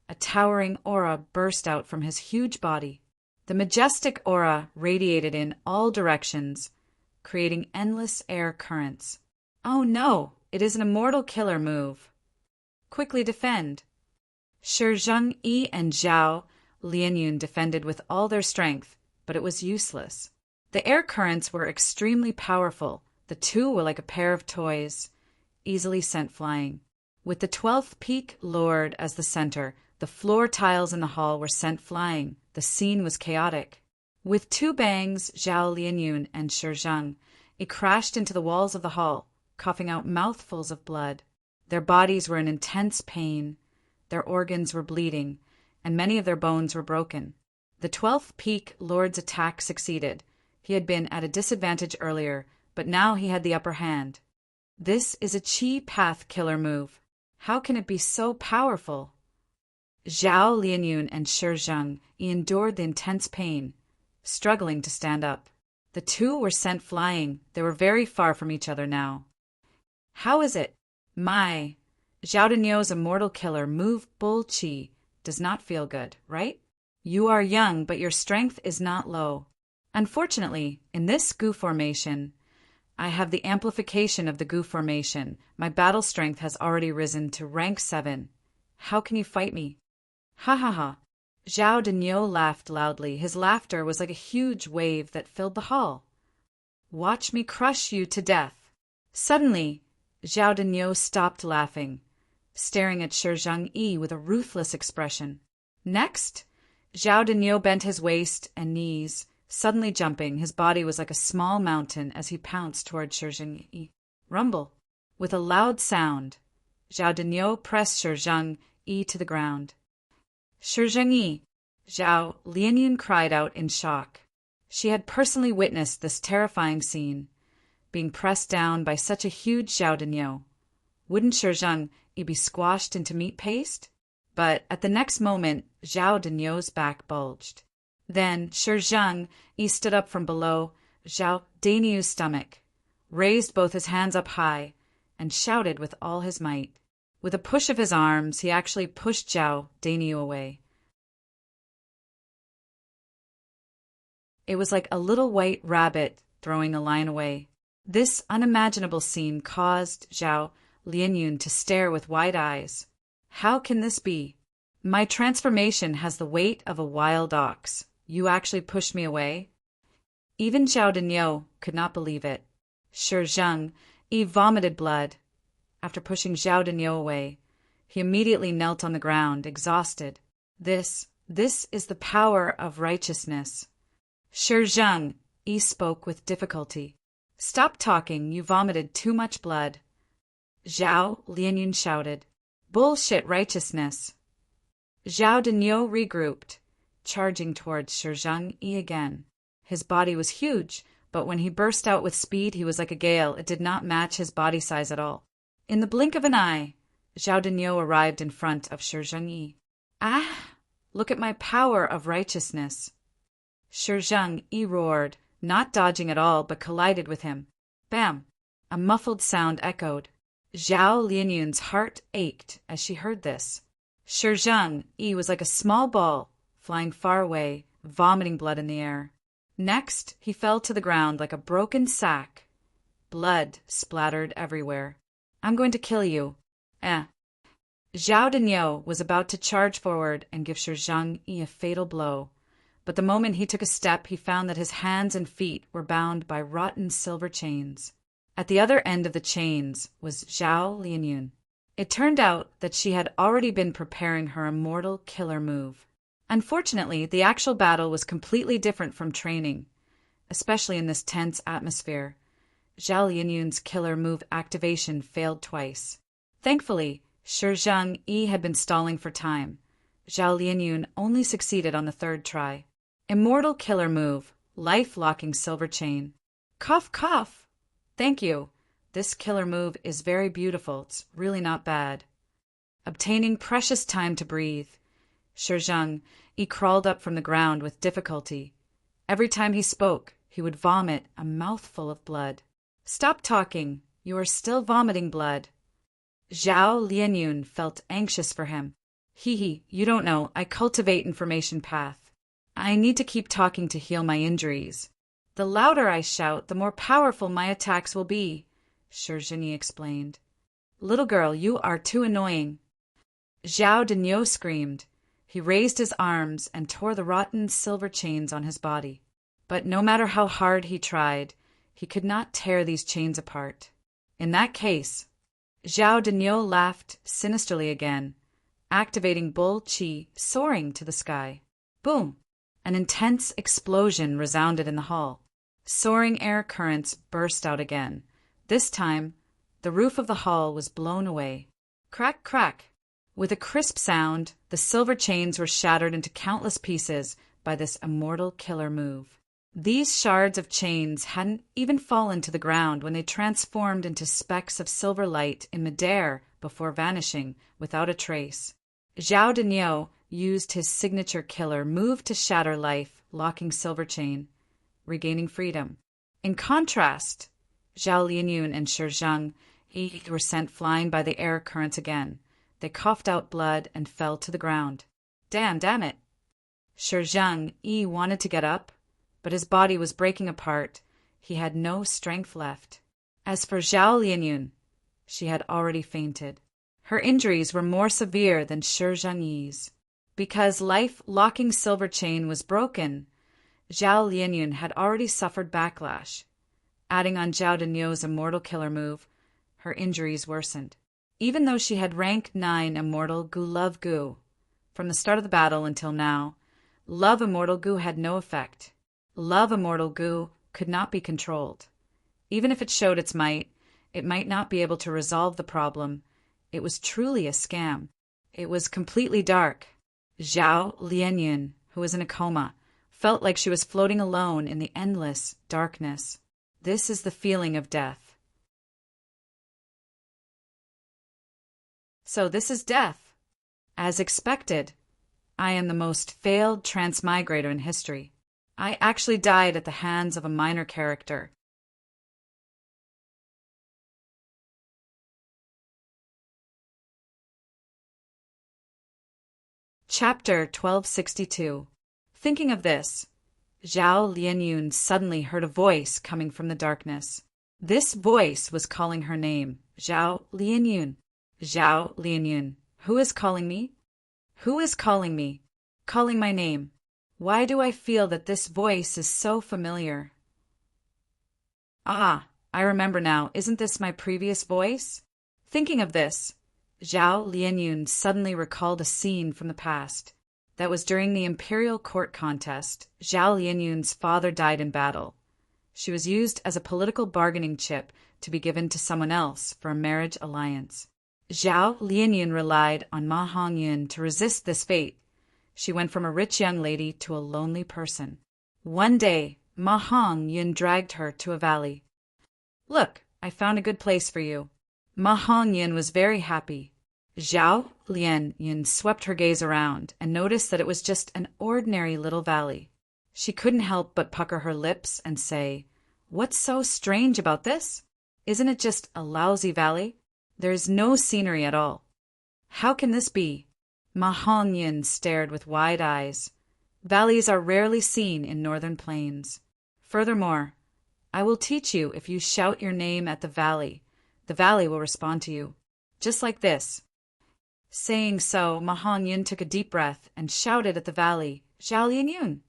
Speaker 1: a towering aura burst out from his huge body. The majestic aura radiated in all directions, creating endless air currents. Oh no, it is an immortal killer move. Quickly defend. Shi Zheng and Zhao Lianyun defended with all their strength, but it was useless. The air currents were extremely powerful. The two were like a pair of toys, easily sent flying. With the 12th Peak Lord as the center, the floor tiles in the hall were sent flying. The scene was chaotic. With two bangs, Zhao Lianyun and Shi Zheng, it crashed into the walls of the hall, coughing out mouthfuls of blood. Their bodies were in intense pain, their organs were bleeding, and many of their bones were broken. The 12th Peak Lord's attack succeeded. He had been at a disadvantage earlier, but now he had the upper hand. This is a Qi Path killer move. How can it be so powerful? Zhao Lianyun and Shi Zheng endured the intense pain, struggling to stand up. The two were sent flying. They were very far from each other now. How is it? My, Zhao Denyo's immortal killer move Bull Qi does not feel good, right? You are young, but your strength is not low. Unfortunately, in this gu formation, I have the amplification of the gu formation. My battle strength has already risen to rank 7. How can you fight me? Ha ha ha. Zhao Denyo laughed loudly. His laughter was like a huge wave that filled the hall. Watch me crush you to death. Suddenly, Zhao Denyo stopped laughing, staring at Shi Zheng with a ruthless expression. Next, Zhao Denyo bent his waist and knees, suddenly jumping. His body was like a small mountain as he pounced toward Shi Zheng. Rumble. With a loud sound, Zhao Denyo pressed Shi Zheng to the ground. Shi Zheng, Zhao Lianyun cried out in shock. She had personally witnessed this terrifying scene, being pressed down by such a huge Zhao Denyo. Wouldn't Shi Zheng be squashed into meat paste? But at the next moment, Zhao Denyo's back bulged. Then Shi Zheng stood up from below Zhao Denyo's stomach, raised both his hands up high, and shouted with all his might. With a push of his arms, he actually pushed Zhao Denyo away. It was like a little white rabbit throwing a lion away. This unimaginable scene caused Zhao Lianyun to stare with wide eyes. How can this be? My transformation has the weight of a wild ox. You actually pushed me away? Even Zhao Denyo could not believe it. Shi Zheng vomited blood. After pushing Zhao Denyo away, he immediately knelt on the ground, exhausted. This is the power of righteousness. Shi Zheng spoke with difficulty. Stop talking, you vomited too much blood. Zhao Lianyun shouted. Bullshit righteousness. Zhao Denyo regrouped, charging towards Shi Zheng again. His body was huge, but when he burst out with speed, he was like a gale. It did not match his body size at all. In the blink of an eye, Zhao Denyo arrived in front of Shi Zheng. Ah! Look at my power of righteousness. Shi Zheng roared, not dodging at all, but collided with him. Bam! A muffled sound echoed. Zhao Lianyun's heart ached as she heard this. Shi Zheng was like a small ball, flying far away, vomiting blood in the air. Next, he fell to the ground like a broken sack. Blood splattered everywhere. I'm going to kill you. Zhao Denyo was about to charge forward and give Shi Zhangyi a fatal blow, but the moment he took a step, he found that his hands and feet were bound by rotten silver chains. At the other end of the chains was Zhao Lianyun. It turned out that she had already been preparing her immortal killer move. Unfortunately, the actual battle was completely different from training, especially in this tense atmosphere. Zhao Lianyun's killer move activation failed twice. Thankfully, Shi Zhangyi had been stalling for time. Zhao Lianyun only succeeded on the third try. Immortal killer move, life-locking silver chain. Cough, cough. Thank you. This killer move is very beautiful. It's really not bad. Obtaining precious time to breathe, Shi Zhangyi crawled up from the ground with difficulty. Every time he spoke, he would vomit a mouthful of blood. Stop talking. You are still vomiting blood. Zhao Lianyun felt anxious for him. You don't know, I cultivate information path. I need to keep talking to heal my injuries. The louder I shout, the more powerful my attacks will be, Shi Zhangyi explained. Little girl, you are too annoying. Zhao Denyo screamed. He raised his arms and tore the rotten silver chains on his body. But no matter how hard he tried, he could not tear these chains apart. In that case, Zhao Denyo laughed sinisterly again, activating Bull Qi, soaring to the sky. Boom! An intense explosion resounded in the hall. Soaring air currents burst out again. This time, the roof of the hall was blown away. Crack, crack! With a crisp sound, the silver chains were shattered into countless pieces by this immortal killer move. These shards of chains hadn't even fallen to the ground when they transformed into specks of silver light in midair before vanishing without a trace. Zhao Denyo used his signature killer move to shatter life, locking silver chain, regaining freedom. In contrast, Zhao Lianyun and Shi Zhangyi were sent flying by the air currents again. They coughed out blood and fell to the ground. Damn it! Shi Zhangyi wanted to get up, but his body was breaking apart. He had no strength left. As for Zhao Lianyun, she had already fainted. Her injuries were more severe than Shi Zhangyi's. Because life-locking silver chain was broken, Zhao Lianyun had already suffered backlash. Adding on Zhao Denyo's immortal killer move, her injuries worsened. Even though she had rank 9 immortal Gu Love Gu, from the start of the battle until now, Love Immortal Gu had no effect. Love Immortal Gu could not be controlled. Even if it showed its might, it might not be able to resolve the problem. It was truly a scam. It was completely dark. Zhao Lianyun, who was in a coma, felt like she was floating alone in the endless darkness. This is the feeling of death. So this is death. As expected, I am the most failed transmigrator in history. I actually died at the hands of a minor character. Chapter 1262. Thinking of this, Zhao Lianyun suddenly heard a voice coming from the darkness. This voice was calling her name, Zhao Lianyun. Zhao Lianyun. Who is calling me? Who is calling me? Calling my name. Why do I feel that this voice is so familiar? Ah, I remember now. Isn't this my previous voice? Thinking of this, Zhao Lianyun suddenly recalled a scene from the past. That was during the imperial court contest. Zhao Lianyun's father died in battle. She was used as a political bargaining chip to be given to someone else for a marriage alliance. Zhao Lianyun relied on Ma Hongyun to resist this fate. She went from a rich young lady to a lonely person. One day, Ma Hongyun dragged her to a valley. Look, I found a good place for you. Ma Hongyun was very happy. Zhao Lianyun swept her gaze around and noticed that it was just an ordinary little valley. She couldn't help but pucker her lips and say, "What's so strange about this? Isn't it just a lousy valley? There's no scenery at all. How can this be?" Ma Hongyun stared with wide eyes. Valleys are rarely seen in northern plains. Furthermore, I will teach you if you shout your name at the valley will respond to you. Just like this. Saying so, Ma Hong-yun took a deep breath and shouted at the valley, Zhao Lianyun.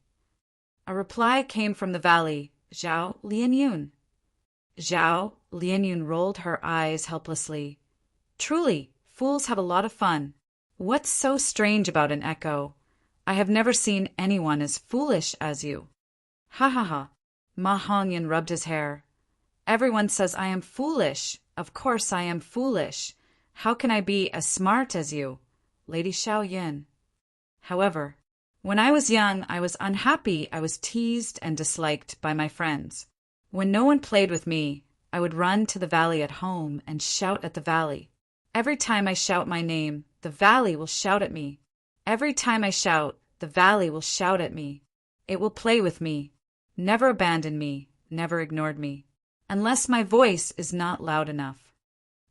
Speaker 1: A reply came from the valley, Zhao Lianyun. Zhao Lianyun rolled her eyes helplessly. Truly, fools have a lot of fun. What's so strange about an echo? I have never seen anyone as foolish as you. Ha ha ha. Ma Hong-yun rubbed his hair. Everyone says I am foolish. Of course I am foolish. How can I be as smart as you, Lady Xiaoyan? However, when I was young, I was unhappy. I was teased and disliked by my friends. When no one played with me, I would run to the valley at home and shout at the valley. Every time I shout my name, the valley will shout at me. Every time I shout, the valley will shout at me. It will play with me, never abandon me, never ignored me, unless my voice is not loud enough.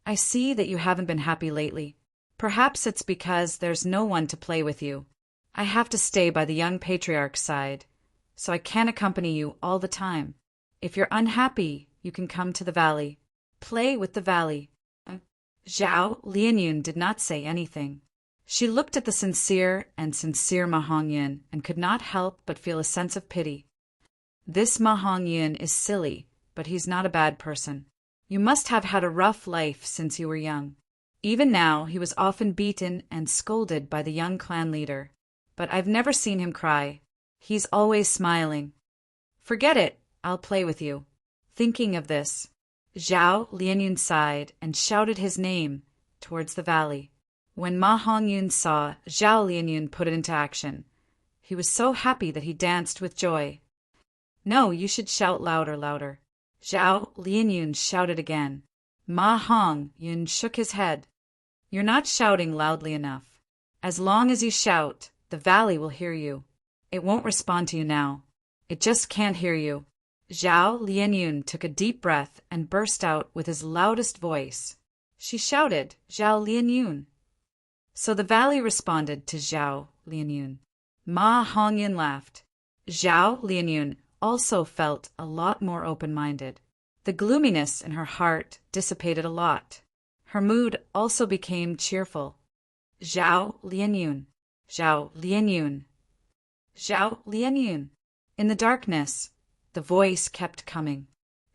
Speaker 1: I see that you haven't been happy lately. Perhaps it's because there's no one to play with you. I have to stay by the young patriarch's side, so I can't accompany you all the time. If you're unhappy, you can come to the valley. Play with the valley. Zhao Lianyun did not say anything. She looked at the sincere Ma Hong-yun and could not help but feel a sense of pity. This Ma Hong-yun is silly, but he's not a bad person. You must have had a rough life since you were young. Even now, he was often beaten and scolded by the young clan leader. But I've never seen him cry. He's always smiling. Forget it, I'll play with you. Thinking of this, Zhao Lianyun sighed and shouted his name towards the valley. When Ma Hong-yun saw Zhao Lianyun put it into action, he was so happy that he danced with joy. No, you should shout louder, louder. Zhao Lianyun shouted again. Ma Hong-yun shook his head. You're not shouting loudly enough. As long as you shout, the valley will hear you. It won't respond to you now. It just can't hear you. Zhao Lianyun took a deep breath and burst out with his loudest voice. She shouted, Zhao Lianyun. So the valley responded to Zhao Lianyun. Ma Hong-yun laughed. Zhao Lianyun also felt a lot more open-minded. The gloominess in her heart dissipated a lot. Her mood also became cheerful. Zhao Lianyun, Zhao Lianyun, Zhao Lianyun. In the darkness, the voice kept coming.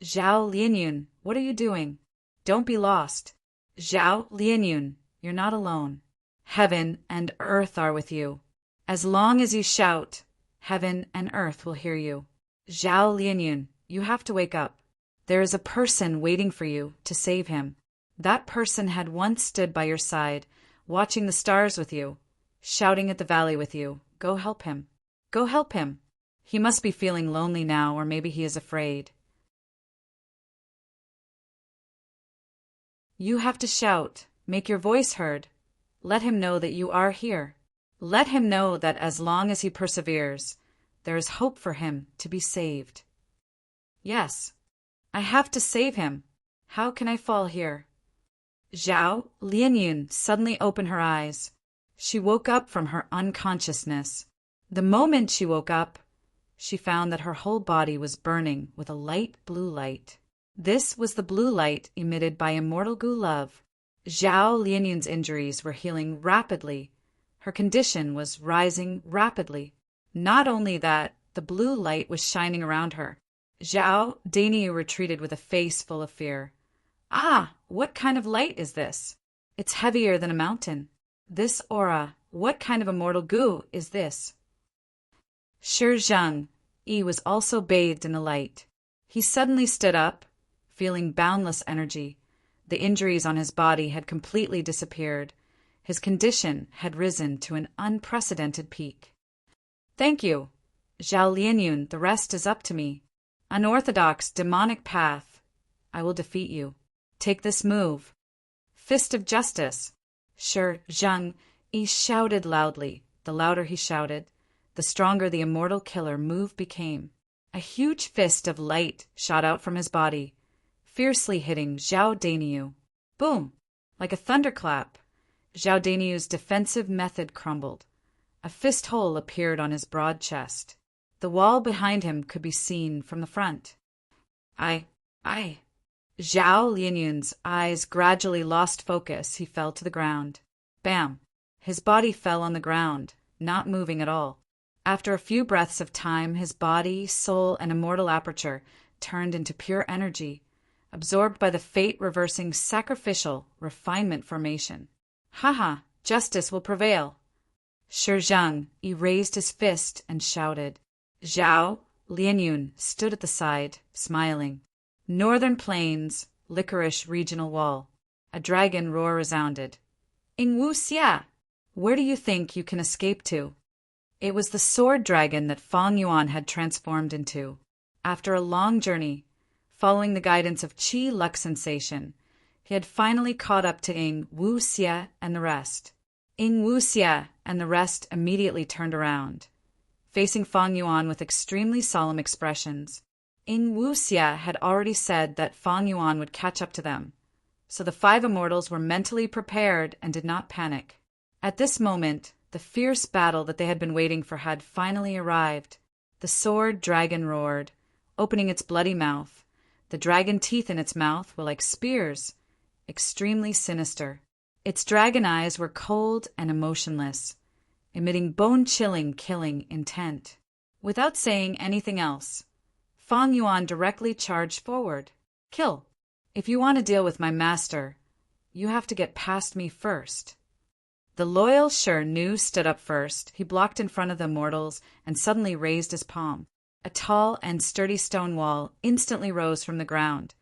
Speaker 1: Zhao Lianyun, what are you doing? Don't be lost. Zhao Lianyun, you're not alone. Heaven and earth are with you. As long as you shout, heaven and earth will hear you. Zhao Lianyun, you have to wake up. There is a person waiting for you to save him. That person had once stood by your side, watching the stars with you, shouting at the valley with you. Go help him. Go help him. He must be feeling lonely now, or maybe he is afraid. You have to shout, make your voice heard. Let him know that you are here. Let him know that as long as he perseveres, there is hope for him to be saved. Yes, I have to save him. How can I fall here? Zhao Lianyun suddenly opened her eyes. She woke up from her unconsciousness. The moment she woke up, she found that her whole body was burning with a light blue light. This was the blue light emitted by immortal Gu love. Zhao Lianyun's injuries were healing rapidly. Her condition was rising rapidly. Not only that, the blue light was shining around her. Zhao Daniu retreated with a face full of fear. Ah, what kind of light is this? It's heavier than a mountain. This aura, what kind of immortal Gu is this? Shi Zheng Yi was also bathed in the light. He suddenly stood up, feeling boundless energy. The injuries on his body had completely disappeared. His condition had risen to an unprecedented peak. Thank you, Zhao Lianyun, the rest is up to me. Unorthodox demonic path. I will defeat you. Take this move. Fist of justice. Shi Zheng Yi shouted loudly. The louder he shouted, the stronger the immortal killer move became. A huge fist of light shot out from his body, fiercely hitting Zhao Daniu. Boom! Like a thunderclap, Zhao Daniu's defensive method crumbled. A A fist hole appeared on his broad chest. The wall behind him could be seen from the front. I. Zhao Lianyun's eyes gradually lost focus. He fell to the ground. Bam! His body fell on the ground, not moving at all. After a few breaths of time, his body, soul, and immortal aperture turned into pure energy, absorbed by the fate-reversing sacrificial refinement formation. Haha, justice will prevail. Shi Zhang raised his fist and shouted. Zhao Lianyun stood at the side, smiling. Northern Plains, Licorice Regional Wall. A dragon roar resounded. Ingwu Xia! Where do you think you can escape to? It was the sword dragon that Fang Yuan had transformed into. After a long journey, following the guidance of Qi Luck Sensation, he had finally caught up to Ingwu Xia and the rest. Ingwu Xia and the rest immediately turned around, facing Fang Yuan with extremely solemn expressions. Ingwu Xia had already said that Fang Yuan would catch up to them, so the 5 immortals were mentally prepared and did not panic. At this moment, the fierce battle that they had been waiting for had finally arrived. The sword dragon roared, opening its bloody mouth. The dragon teeth in its mouth were like spears, extremely sinister. Its dragon eyes were cold and emotionless, emitting bone-chilling, killing intent. Without saying anything else, Fang Yuan directly charged forward. Kill. If you want to deal with my master, you have to get past me first. The loyal Shi Nu stood up first. He blocked in front of the immortals and suddenly raised his palm. A tall and sturdy stone wall instantly rose from the ground,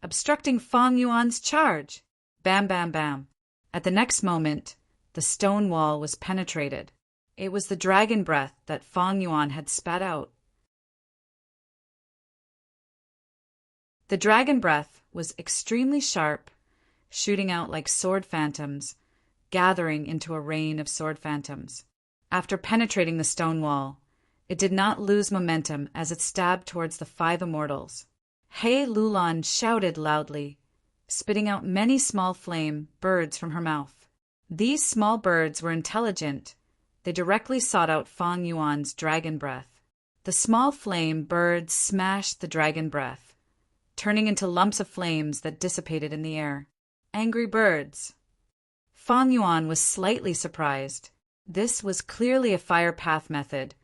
Speaker 1: obstructing Fang Yuan's charge. Bam, bam, bam. At the next moment, the stone wall was penetrated. It was the dragon breath that Fang Yuan had spat out. The dragon breath was extremely sharp, shooting out like sword phantoms, gathering into a rain of sword phantoms. After penetrating the stone wall, it did not lose momentum as it stabbed towards the 5 immortals. He Lulan shouted loudly, spitting out many small flame birds from her mouth. These small birds were intelligent. They directly sought out Fang Yuan's dragon breath. The small flame birds smashed the dragon breath, turning into lumps of flames that dissipated in the air. Angry birds. Fang Yuan was slightly surprised. This was clearly a fire path method.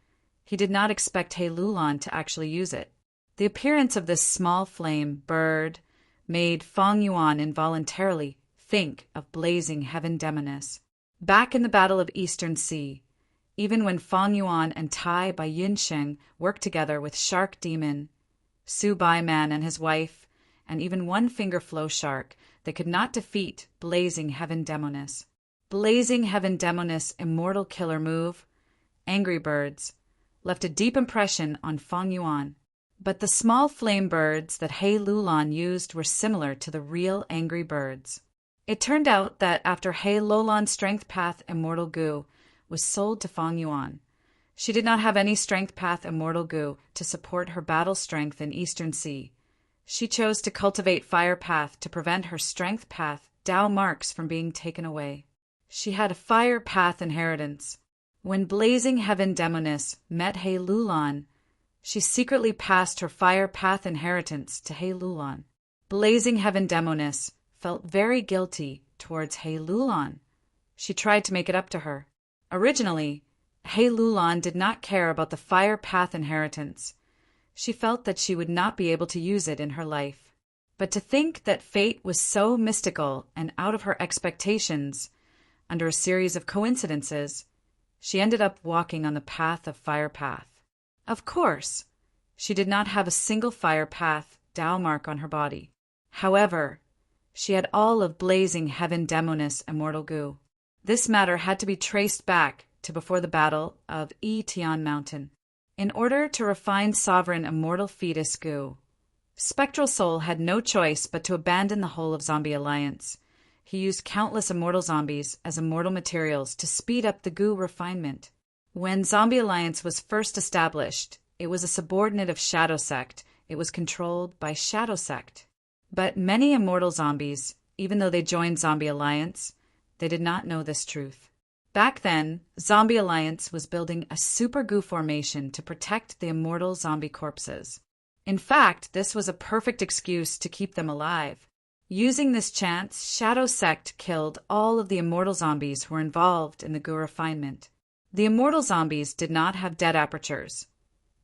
Speaker 1: He did not expect He Lulan to actually use it. The appearance of this small flame bird made Fang Yuan involuntarily think of blazing heaven demoness. Back in the Battle of Eastern Sea, even when Fang Yuan and Tai Bai Yinsheng worked together with Shark Demon, Su Bai Man and his wife, and even One Finger Flow Shark, they could not defeat Blazing Heaven Demoness. Blazing Heaven Demoness' immortal killer move, Angry Birds, left a deep impression on Fang Yuan. But the small flame birds that He Lulan used were similar to the real angry birds. It turned out that after He Lulan's Strength Path Immortal Goo was sold to Fang Yuan, she did not have any Strength Path Immortal Goo to support her battle strength in Eastern Sea. She chose to cultivate Fire Path to prevent her Strength Path Tao marks from being taken away. She had a Fire Path inheritance. When Blazing Heaven Demoness met He Lulan, she secretly passed her Fire Path inheritance to He Lulan. Blazing Heaven Demoness felt very guilty towards He Lulan. She tried to make it up to her. Originally, He Lulan did not care about the Fire Path inheritance. She felt that she would not be able to use it in her life. But to think that fate was so mystical and out of her expectations, under a series of coincidences, she ended up walking on the path of Fire Path. Of course, she did not have a single Fire Path Tao mark on her body. However, she had all of Blazing Heaven Demoness Immortal Goo. This matter had to be traced back to before the Battle of Tian Mountain. In order to refine Sovereign Immortal Fetus Goo, Spectral Soul had no choice but to abandon the whole of Zombie Alliance. He used countless immortal zombies as immortal materials to speed up the Goo refinement. When Zombie Alliance was first established, it was a subordinate of Shadow Sect. It was controlled by Shadow Sect. But many immortal zombies, even though they joined Zombie Alliance, they did not know this truth. Back then, Zombie Alliance was building a super goo formation to protect the immortal zombie corpses. In fact, this was a perfect excuse to keep them alive. Using this chance, Shadow Sect killed all of the immortal zombies who were involved in the goo refinement. The immortal zombies did not have dead apertures,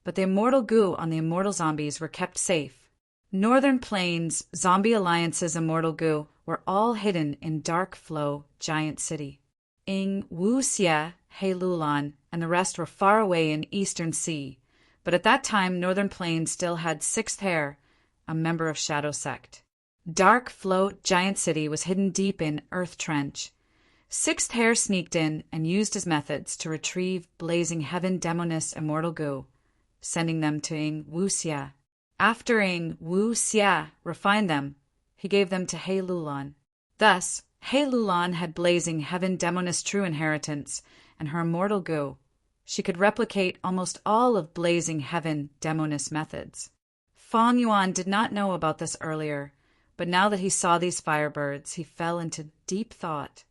Speaker 1: but the immortal goo on the immortal zombies were kept safe. Northern Plains Zombie Alliance's immortal goo were all hidden in Dark Flow Giant City. Ing Wu Xie, He Lulan, and the rest were far away in Eastern Sea, but at that time Northern Plains still had Sixth Hair, a member of Shadow Sect. Dark Flow Giant City was hidden deep in Earth Trench. Sixth Hair sneaked in and used his methods to retrieve Blazing Heaven Demoness immortal goo, sending them to Ing Wu Xie. After Ing Wu Xie refined them, he gave them to He Lulan. Thus, He Lulan had Blazing Heaven Demoness true inheritance and her immortal goo. She could replicate almost all of Blazing Heaven Demoness methods. Fang Yuan did not know about this earlier, but now that he saw these firebirds, he fell into deep thought.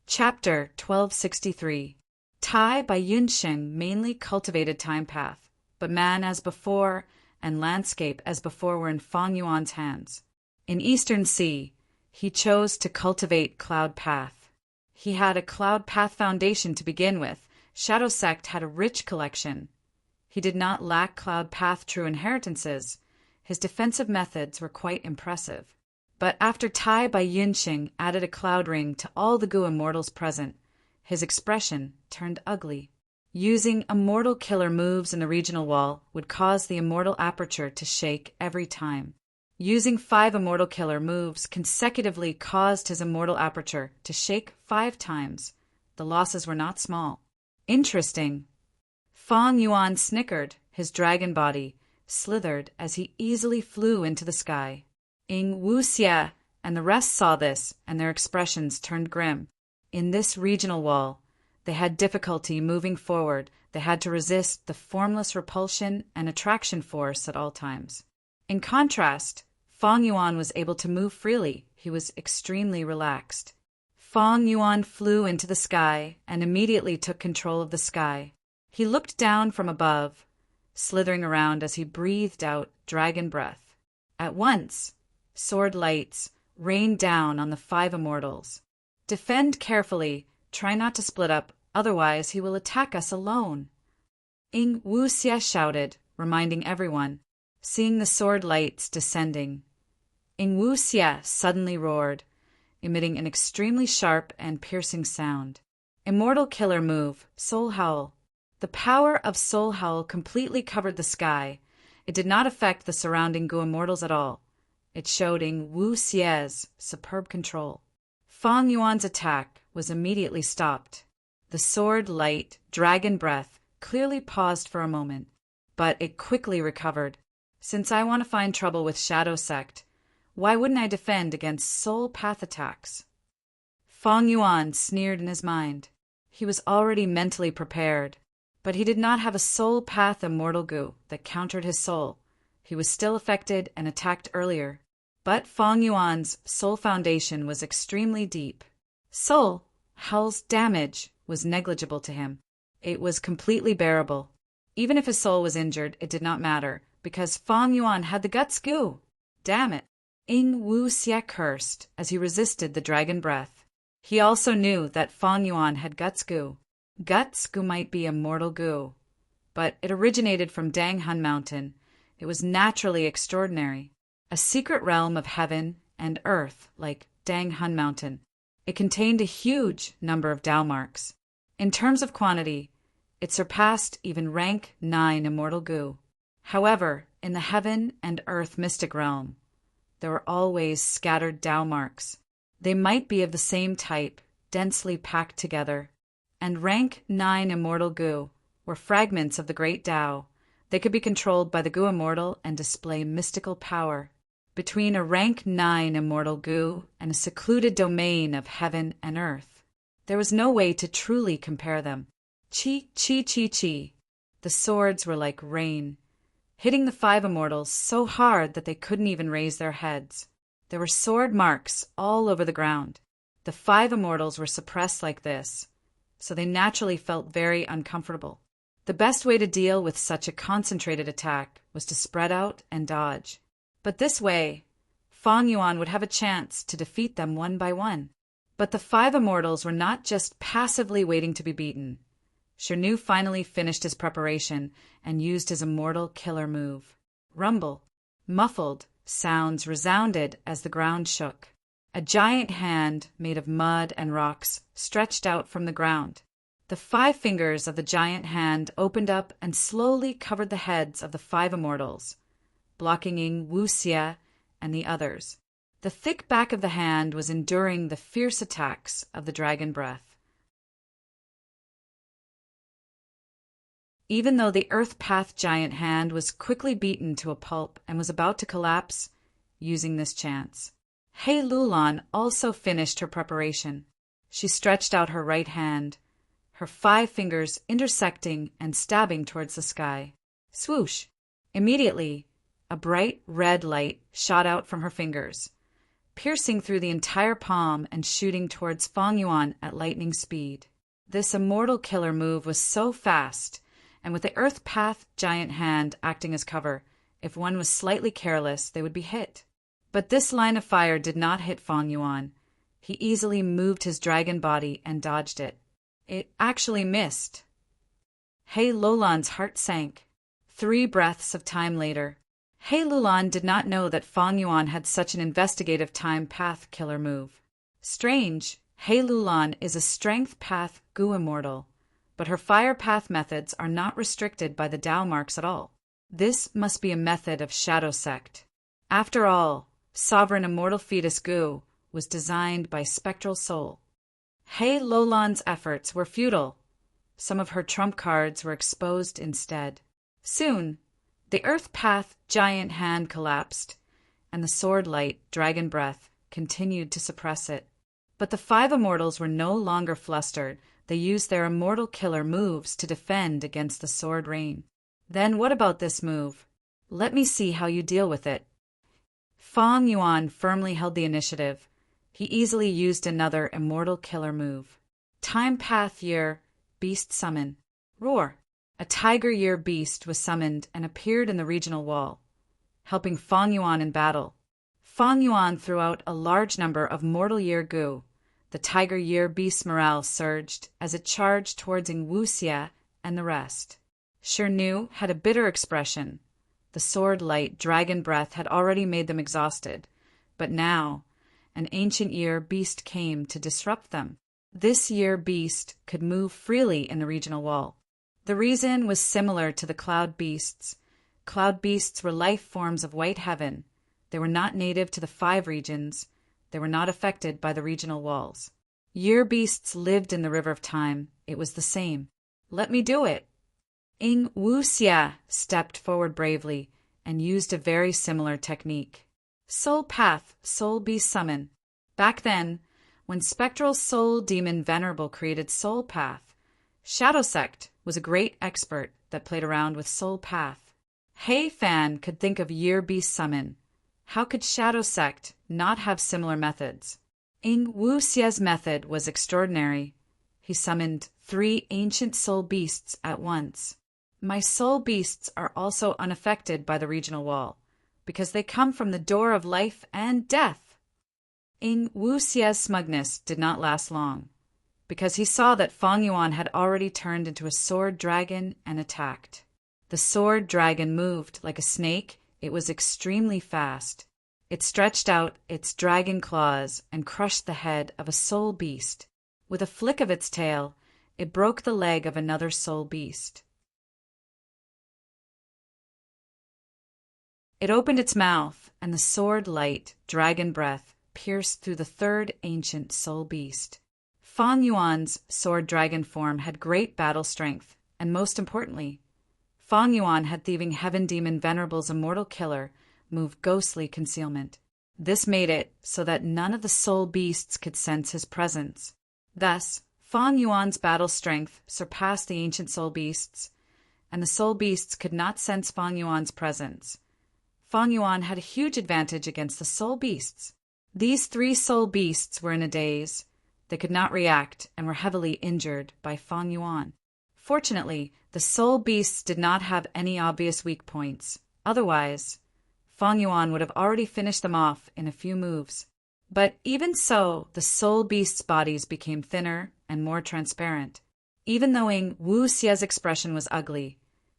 Speaker 1: Chapter 1263. Tai by Yunsheng mainly cultivated Time Path, but man as before and landscape as before were in Fang Yuan's hands. In Eastern Sea, he chose to cultivate Cloud Path. He had a Cloud Path foundation to begin with. Shadow Sect had a rich collection. He did not lack Cloud Path true inheritances. His defensive methods were quite impressive. But after Tai by Yunsheng added a cloud ring to all the goo immortals present, his expression turned ugly. Using immortal killer moves in the regional wall would cause the immortal aperture to shake every time. Using 5 immortal killer moves consecutively caused his immortal aperture to shake 5 times. The losses were not small. Interesting. Fang Yuan snickered. His dragon body slithered as he easily flew into the sky. Ing Wu Xie and the rest saw this, and their expressions turned grim. In this regional wall, they had difficulty moving forward. They had to resist the formless repulsion and attraction force at all times. In contrast, Fang Yuan was able to move freely. He was extremely relaxed. Fang Yuan flew into the sky and immediately took control of the sky. He looked down from above, slithering around as he breathed out dragon breath. At once, sword lights rained down on the 5 immortals. Defend carefully, try not to split up, otherwise he will attack us alone. Ing Wu Xie shouted, reminding everyone, seeing the sword lights descending. Ing Wu Xie suddenly roared, emitting an extremely sharp and piercing sound. Immortal killer move, Soul Howl. The power of Soul Howl completely covered the sky. It did not affect the surrounding goo immortals at all. It showed Ing Wu Xie's superb control. Fang Yuan's attack was immediately stopped. The sword light, dragon breath, clearly paused for a moment, but it quickly recovered. Since I want to find trouble with Shadow Sect, why wouldn't I defend against soul path attacks? Fang Yuan sneered in his mind. He was already mentally prepared, but he did not have a soul path immortal goo that countered his soul. He was still affected and attacked earlier, but Fang Yuan's soul foundation was extremely deep. Soul Howl's damage was negligible to him. It was completely bearable. Even if his soul was injured, it did not matter, because Fang Yuan had the guts goo. Damn it. Ing Wu Xie cursed as he resisted the dragon breath. He also knew that Fang Yuan had guts goo. Guts goo might be immortal goo, but it originated from Dang Hun Mountain. It was naturally extraordinary, a secret realm of heaven and earth like Dang Hun Mountain. It contained a huge number of Dao marks. In terms of quantity, it surpassed even rank 9 immortal goo. However, in the heaven and earth mystic realm, there were always scattered Dao marks. They might be of the same type, densely packed together. And rank 9 immortal goo were fragments of the great Dao. They could be controlled by the goo immortal and display mystical power. Between a rank 9 immortal goo and a secluded domain of heaven and earth, there was no way to truly compare them. Chi, chi, chi, chi. The swords were like rain, hitting the five immortals so hard that they couldn't even raise their heads. There were sword marks all over the ground. The five immortals were suppressed like this, so they naturally felt very uncomfortable. The best way to deal with such a concentrated attack was to spread out and dodge. But this way, Fang Yuan would have a chance to defeat them one by one. But the five immortals were not just passively waiting to be beaten. Shirnu finally finished his preparation and used his immortal killer move. Rumble. Muffled sounds resounded as the ground shook. A giant hand made of mud and rocks stretched out from the ground. The 5 fingers of the giant hand opened up and slowly covered the heads of the 5 immortals, blocking Ying Wuxia and the others. The thick back of the hand was enduring the fierce attacks of the dragon breath. Even though the Earth Path giant hand was quickly beaten to a pulp and was about to collapse, using this chance, Hei Lulan also finished her preparation. She stretched out her right hand, her 5 fingers intersecting and stabbing towards the sky. Swoosh! Immediately, a bright red light shot out from her fingers, piercing through the entire palm and shooting towards Fang Yuan at lightning speed. This immortal killer move was so fast, and with the Earth Path giant hand acting as cover, if one was slightly careless, they would be hit. But this line of fire did not hit Fang Yuan. He easily moved his dragon body and dodged it. It actually missed. Hei Lulan's heart sank. 3 breaths of time later, Hei Lulan did not know that Fang Yuan had such an investigative time path killer move. Strange, Hei Lulan is a strength path Gu immortal, but her fire path methods are not restricted by the Tao marks at all. This must be a method of Shadow Sect. After all, sovereign immortal fetus Gu was designed by Spectral Soul. Hei Lulan's efforts were futile. Some of her trump cards were exposed instead. Soon, the Earth Path giant hand collapsed, and the sword light, dragon breath, continued to suppress it. But the 5 immortals were no longer flustered. They used their immortal killer moves to defend against the sword rain. Then what about this move? Let me see how you deal with it. Fang Yuan firmly held the initiative. He easily used another immortal killer move. Time Path Year Beast Summon. Roar. A Tiger Year beast was summoned and appeared in the regional wall, helping Fang Yuan in battle. Fang Yuan threw out a large number of Mortal Year Gu. The Tiger Year beast's morale surged as it charged towards Ying Wuxia and the rest. Shirnu had a bitter expression. The sword light dragon breath had already made them exhausted, but now an ancient year beast came to disrupt them. This year beast could move freely in the regional wall. The reason was similar to the cloud beasts. Cloud beasts were life forms of white heaven. They were not native to the 5 regions. They were not affected by the regional walls. Year beasts lived in the river of time. It was the same. Let me do it. Ying Wuxia stepped forward bravely and used a very similar technique. Soul Path, Soul Beast Summon. Back then, when Spectral Soul Demon Venerable created Soul Path, Shadow Sect was a great expert that played around with Soul Path. Hei Fan could think of Year Beast Summon. How could Shadow Sect not have similar methods? Ying Wuxia's method was extraordinary. He summoned 3 ancient soul beasts at once. My soul beasts are also unaffected by the regional wall, because they come from the door of life and death. Ying Wuxia's smugness did not last long, because he saw that Fang Yuan had already turned into a sword dragon and attacked. The sword dragon moved like a snake. It was extremely fast. It stretched out its dragon claws and crushed the head of a soul beast. With a flick of its tail, it broke the leg of another soul beast. It opened its mouth, and the sword light, dragon breath, pierced through the 3rd ancient soul beast. Fang Yuan's sword dragon form had great battle strength, and most importantly, Fang Yuan had Thieving Heaven Demon Venerable's immortal killer move ghostly concealment. This made it so that none of the soul beasts could sense his presence. Thus, Fang Yuan's battle strength surpassed the ancient soul beasts, and the soul beasts could not sense Fang Yuan's presence. Fang Yuan had a huge advantage against the soul beasts. These 3 soul beasts were in a daze. They could not react and were heavily injured by Fang Yuan. Fortunately, the soul beasts did not have any obvious weak points. Otherwise, Fang Yuan would have already finished them off in a few moves. But even so, the soul beasts' bodies became thinner and more transparent. Even though Ying Wuxie's expression was ugly,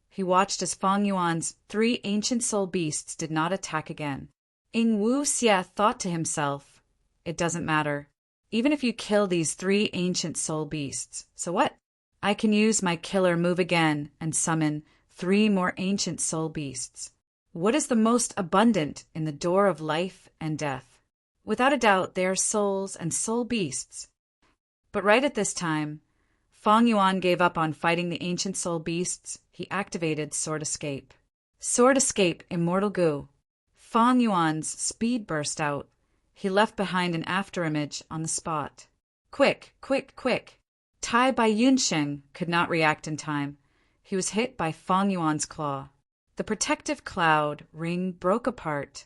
Speaker 1: he watched as Fang Yuan's 3 ancient soul beasts did not attack again. Ying Wuxie thought to himself, "It doesn't matter. Even if you kill these 3 ancient soul beasts, so what? I can use my killer move again and summon 3 more ancient soul beasts. What is the most abundant in the door of life and death? Without a doubt, they are souls and soul beasts." But right at this time, Fang Yuan gave up on fighting the ancient soul beasts. He activated Sword Escape. Sword Escape, Immortal Gu. Fang Yuan's speed burst out. He left behind an afterimage on the spot. Quick, quick, quick. Tai Baiyunsheng could not react in time. He was hit by Fang Yuan's claw. The protective cloud ring broke apart.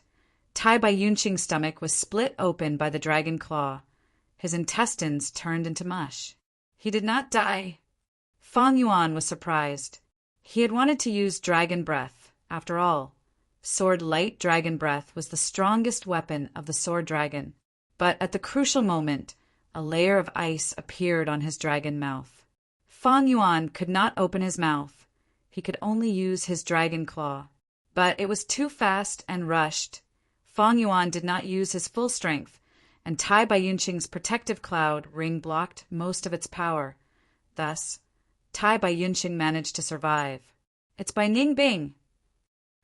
Speaker 1: Tai Baiyunsheng's stomach was split open by the dragon claw. His intestines turned into mush. He did not die. Fang Yuan was surprised. He had wanted to use dragon breath. After all, sword light dragon breath was the strongest weapon of the sword dragon. But at the crucial moment, a layer of ice appeared on his dragon mouth. Fang Yuan could not open his mouth. He could only use his dragon claw. But it was too fast and rushed. Fang Yuan did not use his full strength, and Tai Baiyunsheng's protective cloud ring blocked most of its power. Thus, Tai Baiyunsheng managed to survive. It's by Ning Bing.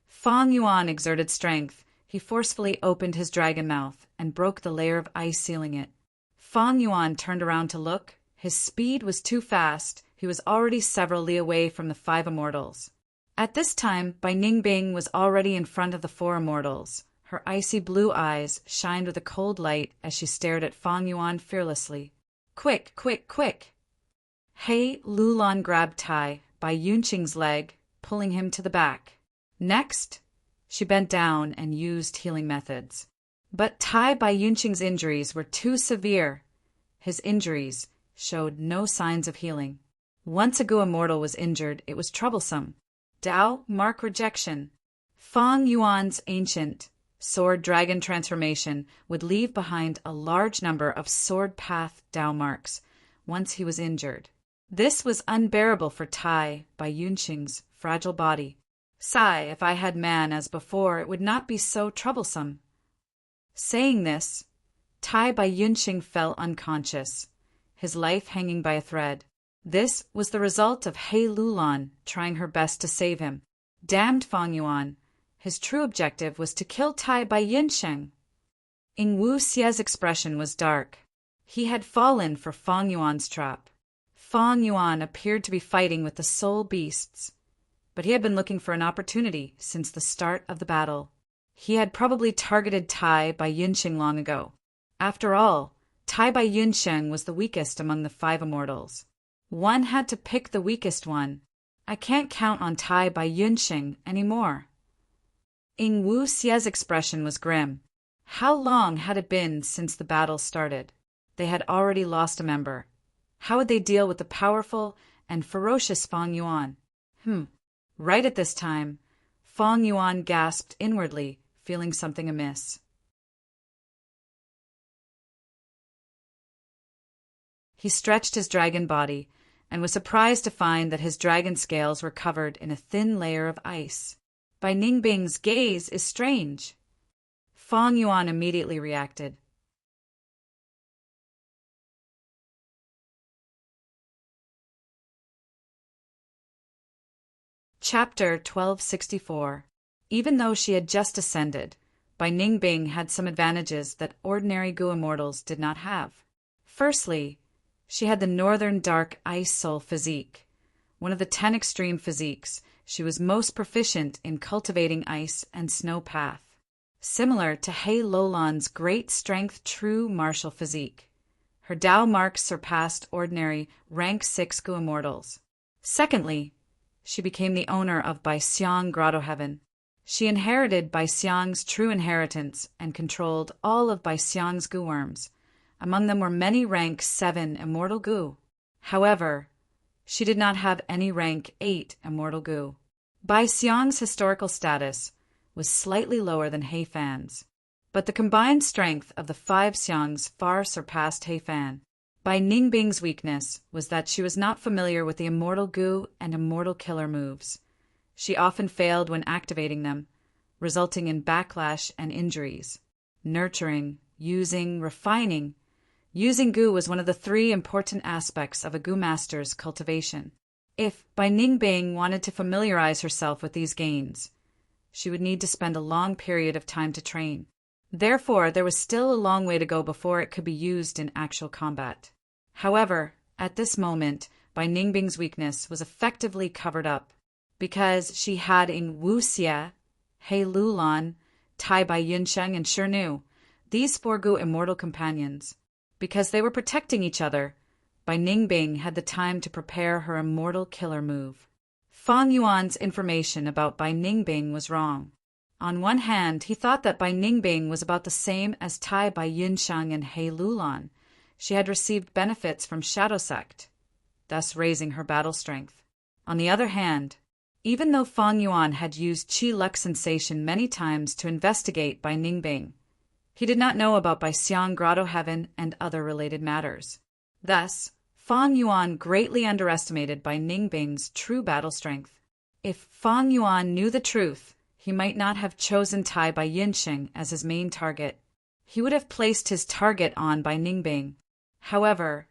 Speaker 1: Fang Yuan exerted strength. He forcefully opened his dragon mouth and broke the layer of ice sealing it. Fang Yuan turned around to look. His speed was too fast. He was already several li away from the 5 immortals. At this time, Bai Ningbing was already in front of the 4 immortals. Her icy blue eyes shined with a cold light as she stared at Fang Yuan fearlessly. Quick, quick, quick! He Lulan grabbed Tai by Yunqing's leg, pulling him to the back. Next, she bent down and used healing methods. But Tai by Yunqing's injuries were too severe. His injuries showed no signs of healing. Once a Gu immortal was injured, it was troublesome. Dao mark rejection. Fang Yuan's ancient sword dragon transformation would leave behind a large number of sword path Dao marks once he was injured. This was unbearable for Tai by Yunqing's fragile body. Sigh, if I had man as before, it would not be so troublesome. Saying this, Tai by Yunqing fell unconscious, his life hanging by a thread. This was the result of He Lulan trying her best to save him. Damned Fang Yuan. His true objective was to kill Tai by Yunsheng. Ying Wuxie's expression was dark. He had fallen for Fang Yuan's trap. Fang Yuan appeared to be fighting with the soul beasts, but he had been looking for an opportunity since the start of the battle. He had probably targeted Tai by Yunsheng long ago. After all, Tai by Yunsheng was the weakest among the 5 immortals. One had to pick the weakest one. I can't count on Tai by Yunsheng anymore. Ying Wuxie's expression was grim. How long had it been since the battle started? They had already lost a member. How would they deal with the powerful and ferocious Fang Yuan? Right at this time, Fang Yuan gasped inwardly, feeling something amiss. He stretched his dragon body and was surprised to find that his dragon scales were covered in a thin layer of ice. Bai Ningbing's gaze is strange. Fang Yuan immediately reacted. Chapter 1264. Even though she had just ascended, Bai Ningbing had some advantages that ordinary Gu immortals did not have. Firstly, she had the northern dark ice soul physique. One of the 10 extreme physiques, she was most proficient in cultivating ice and snow path. Similar to He Lolan's great strength true martial physique. Her Dao marks surpassed ordinary rank 6 Gu immortals. Secondly, she became the owner of Bai Xiang Grotto Heaven. She inherited Bai Xiang's true inheritance and controlled all of Bai Xiang's goo worms. Among them were many rank 7 immortal goo. However, she did not have any rank 8 immortal goo. Bai Xiang's historical status was slightly lower than He Fan's, but the combined strength of the 5 Xiangs far surpassed He Fan. Bai Ningbing's weakness was that she was not familiar with the immortal goo and immortal killer moves. She often failed when activating them, resulting in backlash and injuries. Nurturing, using, refining. Using goo was one of the 3 important aspects of a goo master's cultivation. If Bai Ningbing wanted to familiarize herself with these gains, she would need to spend a long period of time to train. Therefore, there was still a long way to go before it could be used in actual combat. However, at this moment, Bai Ningbing's weakness was effectively covered up, because she had in Wu Xie, He Lulan, Tai Bai Yunsheng, and Shenu, these 4 goo immortal companions. Because they were protecting each other, Bai Ningbing had the time to prepare her immortal killer move. Fang Yuan's information about Bai Ningbing was wrong. On one hand, he thought that Bai Ningbing was about the same as Tai Bai Yunsheng and He Lulan. She had received benefits from Shadow Sect, thus raising her battle strength. On the other hand, even though Fang Yuan had used Qi Luck Sensation many times to investigate Bai Ningbing, he did not know about Bai Xiang Grotto Heaven and other related matters. Thus, Fang Yuan greatly underestimated Bai Ningbing's true battle strength. If Fang Yuan knew the truth, he might not have chosen Tai Bai Yunsheng as his main target. He would have placed his target on Bai Ningbing. However,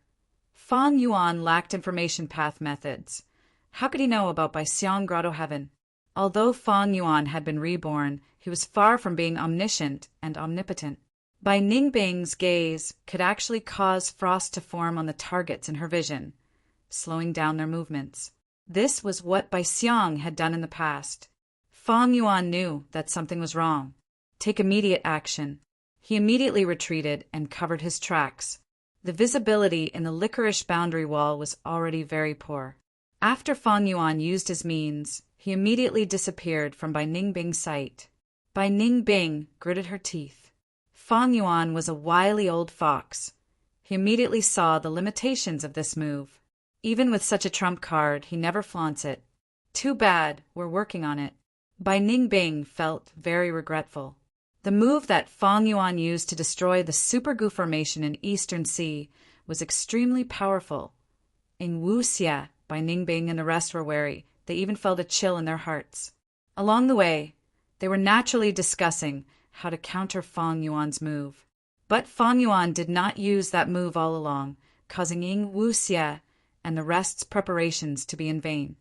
Speaker 1: Fang Yuan lacked information path methods. How could he know about Bai Xiang Grotto Heaven? Although Fang Yuan had been reborn, he was far from being omniscient and omnipotent. Bai Ningbing's gaze could actually cause frost to form on the targets in her vision, slowing down their movements. This was what Bai Xiang had done in the past. Fang Yuan knew that something was wrong. Take immediate action. He immediately retreated and covered his tracks. The visibility in the licorice boundary wall was already very poor. After Fang Yuan used his means, he immediately disappeared from Bai Ningbing's sight. Bai Ningbing gritted her teeth. Fang Yuan was a wily old fox. He immediately saw the limitations of this move. Even with such a trump card, he never flaunts it. Too bad, we're working on it. Bai Ningbing felt very regretful. The move that Fang Yuan used to destroy the Super Goo formation in Eastern Sea was extremely powerful. In Wu Xie, Bai Ningbing and the rest were wary. They even felt a chill in their hearts. Along the way, they were naturally discussing how to counter Fang Yuan's move. But Fang Yuan did not use that move all along, causing Ying Wu Xie and the rest's preparations to be in vain.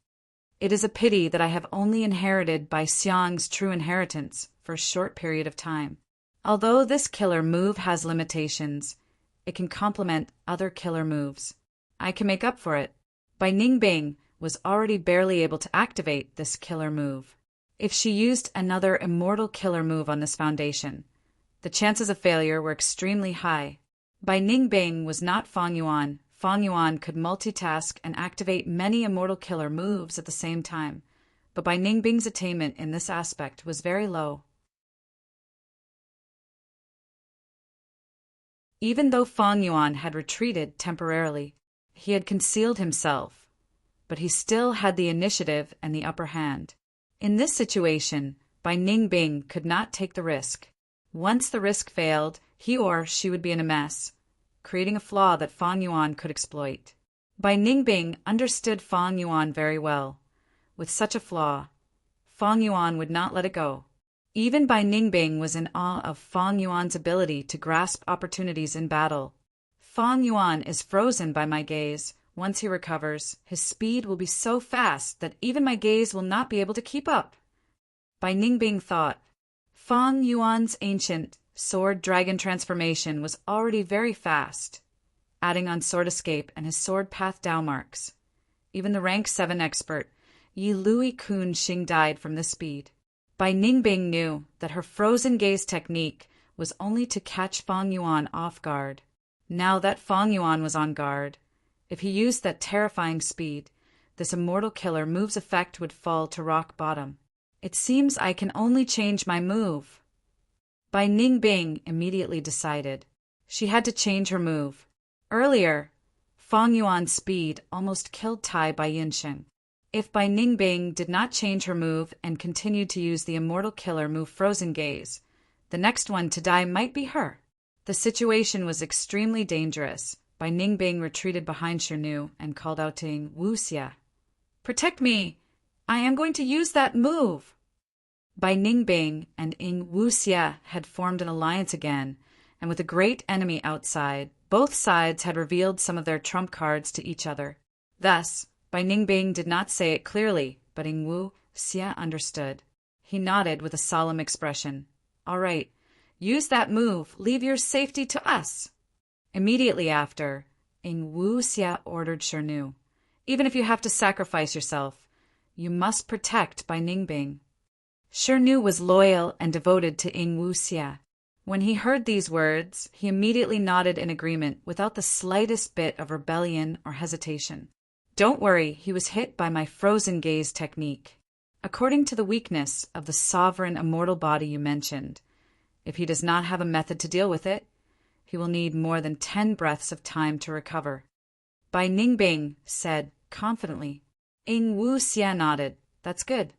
Speaker 1: It is a pity that I have only inherited Bai Xiang's true inheritance for a short period of time. Although this killer move has limitations, it can complement other killer moves. I can make up for it. Bai Ningbing was already barely able to activate this killer move. If she used another immortal killer move on this foundation, the chances of failure were extremely high. Bai Ningbing was not Fang Yuan. Fang Yuan could multitask and activate many immortal killer moves at the same time, but Bai Ningbing's attainment in this aspect was very low. Even though Fang Yuan had retreated temporarily, he had concealed himself, but he still had the initiative and the upper hand. In this situation, Bai Ningbing could not take the risk. Once the risk failed, he or she would be in a mess, creating a flaw that Fang Yuan could exploit. Bai Ningbing understood Fang Yuan very well. With such a flaw, Fang Yuan would not let it go. Even Bai Ningbing was in awe of Fang Yuan's ability to grasp opportunities in battle. Fang Yuan is frozen by my gaze. Once he recovers, his speed will be so fast that even my gaze will not be able to keep up. Bai Ningbing thought. Fang Yuan's ancient sword dragon transformation was already very fast, adding on sword escape and his sword path Dao marks. Even the rank 7 expert, Yi Lui Kun Xing, died from this speed. Bai Ningbing knew that her frozen gaze technique was only to catch Fang Yuan off guard. Now that Fang Yuan was on guard, if he used that terrifying speed, this immortal killer move's effect would fall to rock bottom. It seems I can only change my move. Bai Ningbing immediately decided. She had to change her move. Earlier, Fang Yuan's speed almost killed Tai Bai Yinsheng. If Bai Ningbing did not change her move and continued to use the immortal killer move Frozen Gaze, the next one to die might be her. The situation was extremely dangerous. Bai Ningbing retreated behind Shirnu and called out to Ying Wuxia. "Protect me! I am going to use that move!" Bai Ningbing and Ying Wuxia had formed an alliance again, and with a great enemy outside, both sides had revealed some of their trump cards to each other. Thus, Bai Ningbing did not say it clearly, but Ying Wuxia understood. He nodded with a solemn expression. "All right, use that move. Leave your safety to us." Immediately after, Ying Wuxia ordered Shirnu, "Even if you have to sacrifice yourself, you must protect Bai Ningbing." Shirnu was loyal and devoted to Ying Wuxia. When he heard these words, he immediately nodded in agreement without the slightest bit of rebellion or hesitation. "Don't worry, he was hit by my Frozen Gaze technique. According to the weakness of the sovereign immortal body you mentioned, if he does not have a method to deal with it, he will need more than 10 breaths of time to recover." Bai Ningbing said confidently. Ying Wuxia nodded. "That's good."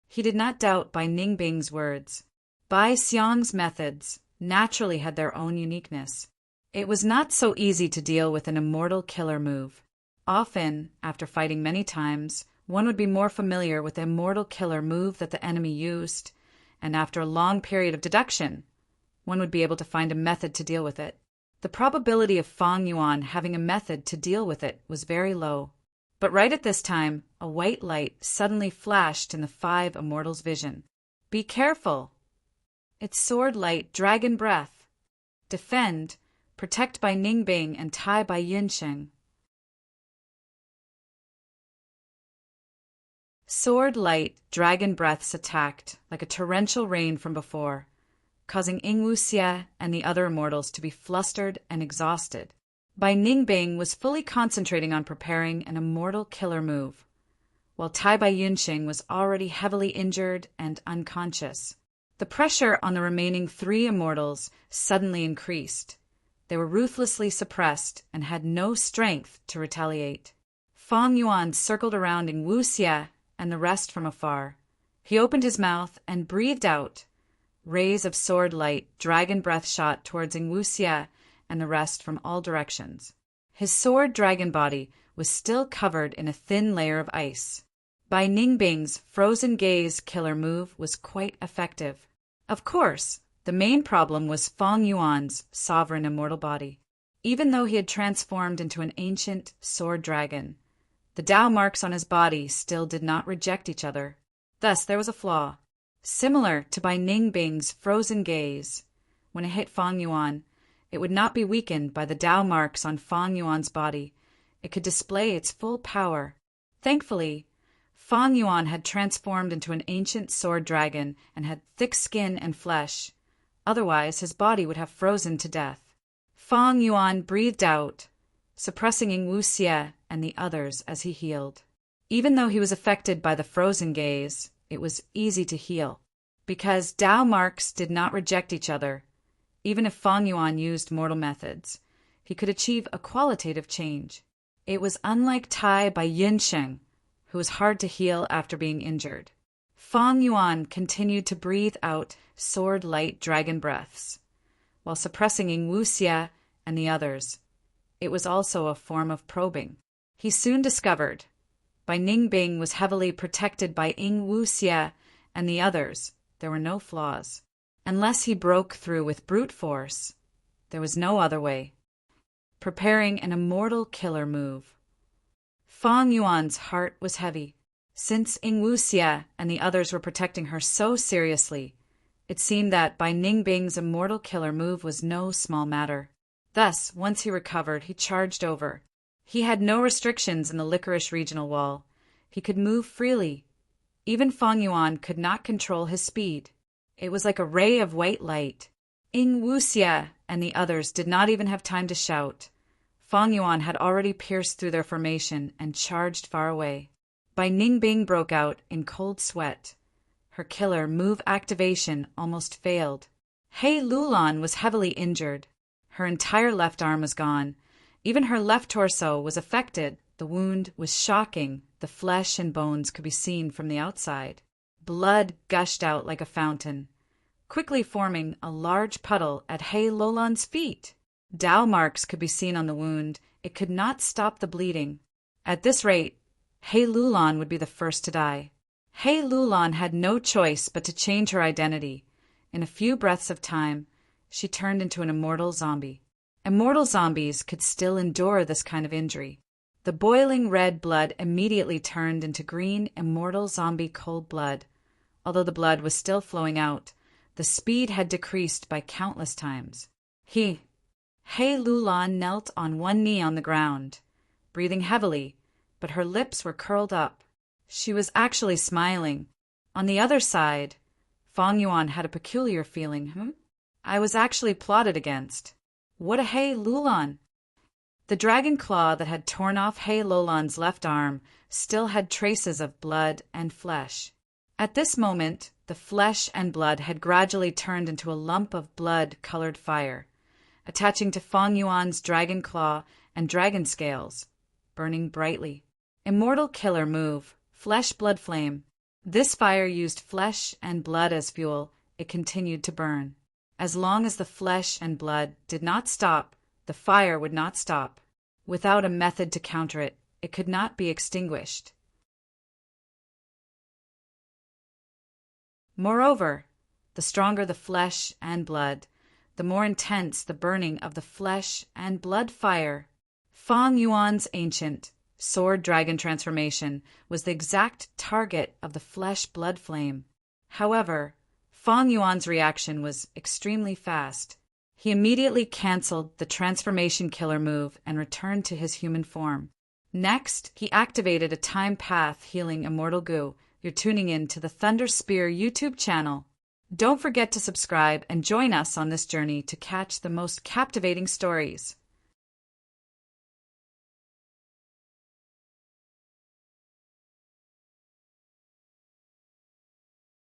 Speaker 1: He did not doubt Bai Ningbing's words. Bai Xiang's methods naturally had their own uniqueness. It was not so easy to deal with an immortal killer move. Often, after fighting many times, one would be more familiar with the immortal killer move that the enemy used, and after a long period of deduction, one would be able to find a method to deal with it. The probability of Fang Yuan having a method to deal with it was very low. But right at this time, a white light suddenly flashed in the 5 immortals' vision. "Be careful! It's sword light, dragon breath. Defend, protect Bai Ningbing and Tai Bai Yinsheng." Sword light, dragon breaths attacked like a torrential rain from before, causing Ying Wuxia and the other immortals to be flustered and exhausted. Bai Ningbing was fully concentrating on preparing an immortal killer move, while Tai Bai Yinsheng was already heavily injured and unconscious. The pressure on the remaining 3 immortals suddenly increased. They were ruthlessly suppressed and had no strength to retaliate. Fang Yuan circled around Ying Wuxia and the rest from afar. He opened his mouth and breathed out. Rays of sword light, dragon breath shot towards Ying Wuxia and the rest from all directions. His sword dragon body was still covered in a thin layer of ice. Bai Ningbing's Frozen Gaze killer move was quite effective. Of course, the main problem was Fang Yuan's sovereign immortal body. Even though he had transformed into an ancient sword dragon, the Tao marks on his body still did not reject each other. Thus, there was a flaw. Similar to Bai Ningbing's Frozen Gaze, when it hit Fang Yuan, it would not be weakened by the Tao marks on Fang Yuan's body. It could display its full power. Thankfully, Fang Yuan had transformed into an ancient sword dragon and had thick skin and flesh. Otherwise, his body would have frozen to death. Fang Yuan breathed out, suppressing Ying Wuxia and the others as he healed. Even though he was affected by the Frozen Gaze, it was easy to heal. Because Tao marks did not reject each other, even if Fang Yuan used mortal methods, he could achieve a qualitative change. It was unlike Tai Bai Yinsheng, who was hard to heal after being injured. Fang Yuan continued to breathe out sword light dragon breaths, while suppressing Ying Wuxia and the others. It was also a form of probing. He soon discovered Bai Ningbing was heavily protected by Ying Wuxia and the others. There were no flaws. Unless he broke through with brute force, there was no other way. Preparing an immortal killer move. Fang Yuan's heart was heavy. Since Ying Wuxia and the others were protecting her so seriously, it seemed that Bai Ningbing's immortal killer move was no small matter. Thus, once he recovered, he charged over. He had no restrictions in the Licorice Regional Wall. He could move freely. Even Fang Yuan could not control his speed. It was like a ray of white light. Ying Wuxia and the others did not even have time to shout. Fang Yuan had already pierced through their formation and charged far away. Bai Ningbing broke out in cold sweat. Her killer move activation almost failed. Hei Lulan was heavily injured. Her entire left arm was gone. Even her left torso was affected. The wound was shocking. The flesh and bones could be seen from the outside. Blood gushed out like a fountain, quickly forming a large puddle at Hei Lulan's feet. Dao marks could be seen on the wound. It could not stop the bleeding. At this rate, Hei Lulan would be the first to die. Hei Lulan had no choice but to change her identity. In a few breaths of time, she turned into an immortal zombie. Immortal zombies could still endure this kind of injury. The boiling red blood immediately turned into green, immortal zombie cold blood. Although the blood was still flowing out, the speed had decreased by countless times. Hei Lulan knelt on one knee on the ground, breathing heavily, but her lips were curled up. She was actually smiling. On the other side, Fang Yuan had a peculiar feeling. I was actually plotted against. What a Hei Lulan! The dragon claw that had torn off Hei Lulan's left arm still had traces of blood and flesh. At this moment, the flesh and blood had gradually turned into a lump of blood-colored fire, attaching to Fang Yuan's dragon claw and dragon scales, burning brightly. Immortal killer move, flesh blood flame. This fire used flesh and blood as fuel. It continued to burn. As long as the flesh and blood did not stop, the fire would not stop. Without a method to counter it, it could not be extinguished. Moreover, the stronger the flesh and blood, the more intense the burning of the flesh and blood fire. Fang Yuan's ancient sword dragon transformation was the exact target of the flesh blood flame. However, Fang Yuan's reaction was extremely fast. He immediately cancelled the transformation killer move and returned to his human form. Next, he activated a time path healing immortal goo. You're tuning in to the Thunder Spear YouTube channel. Don't forget to subscribe and join us on this journey to catch the most captivating stories.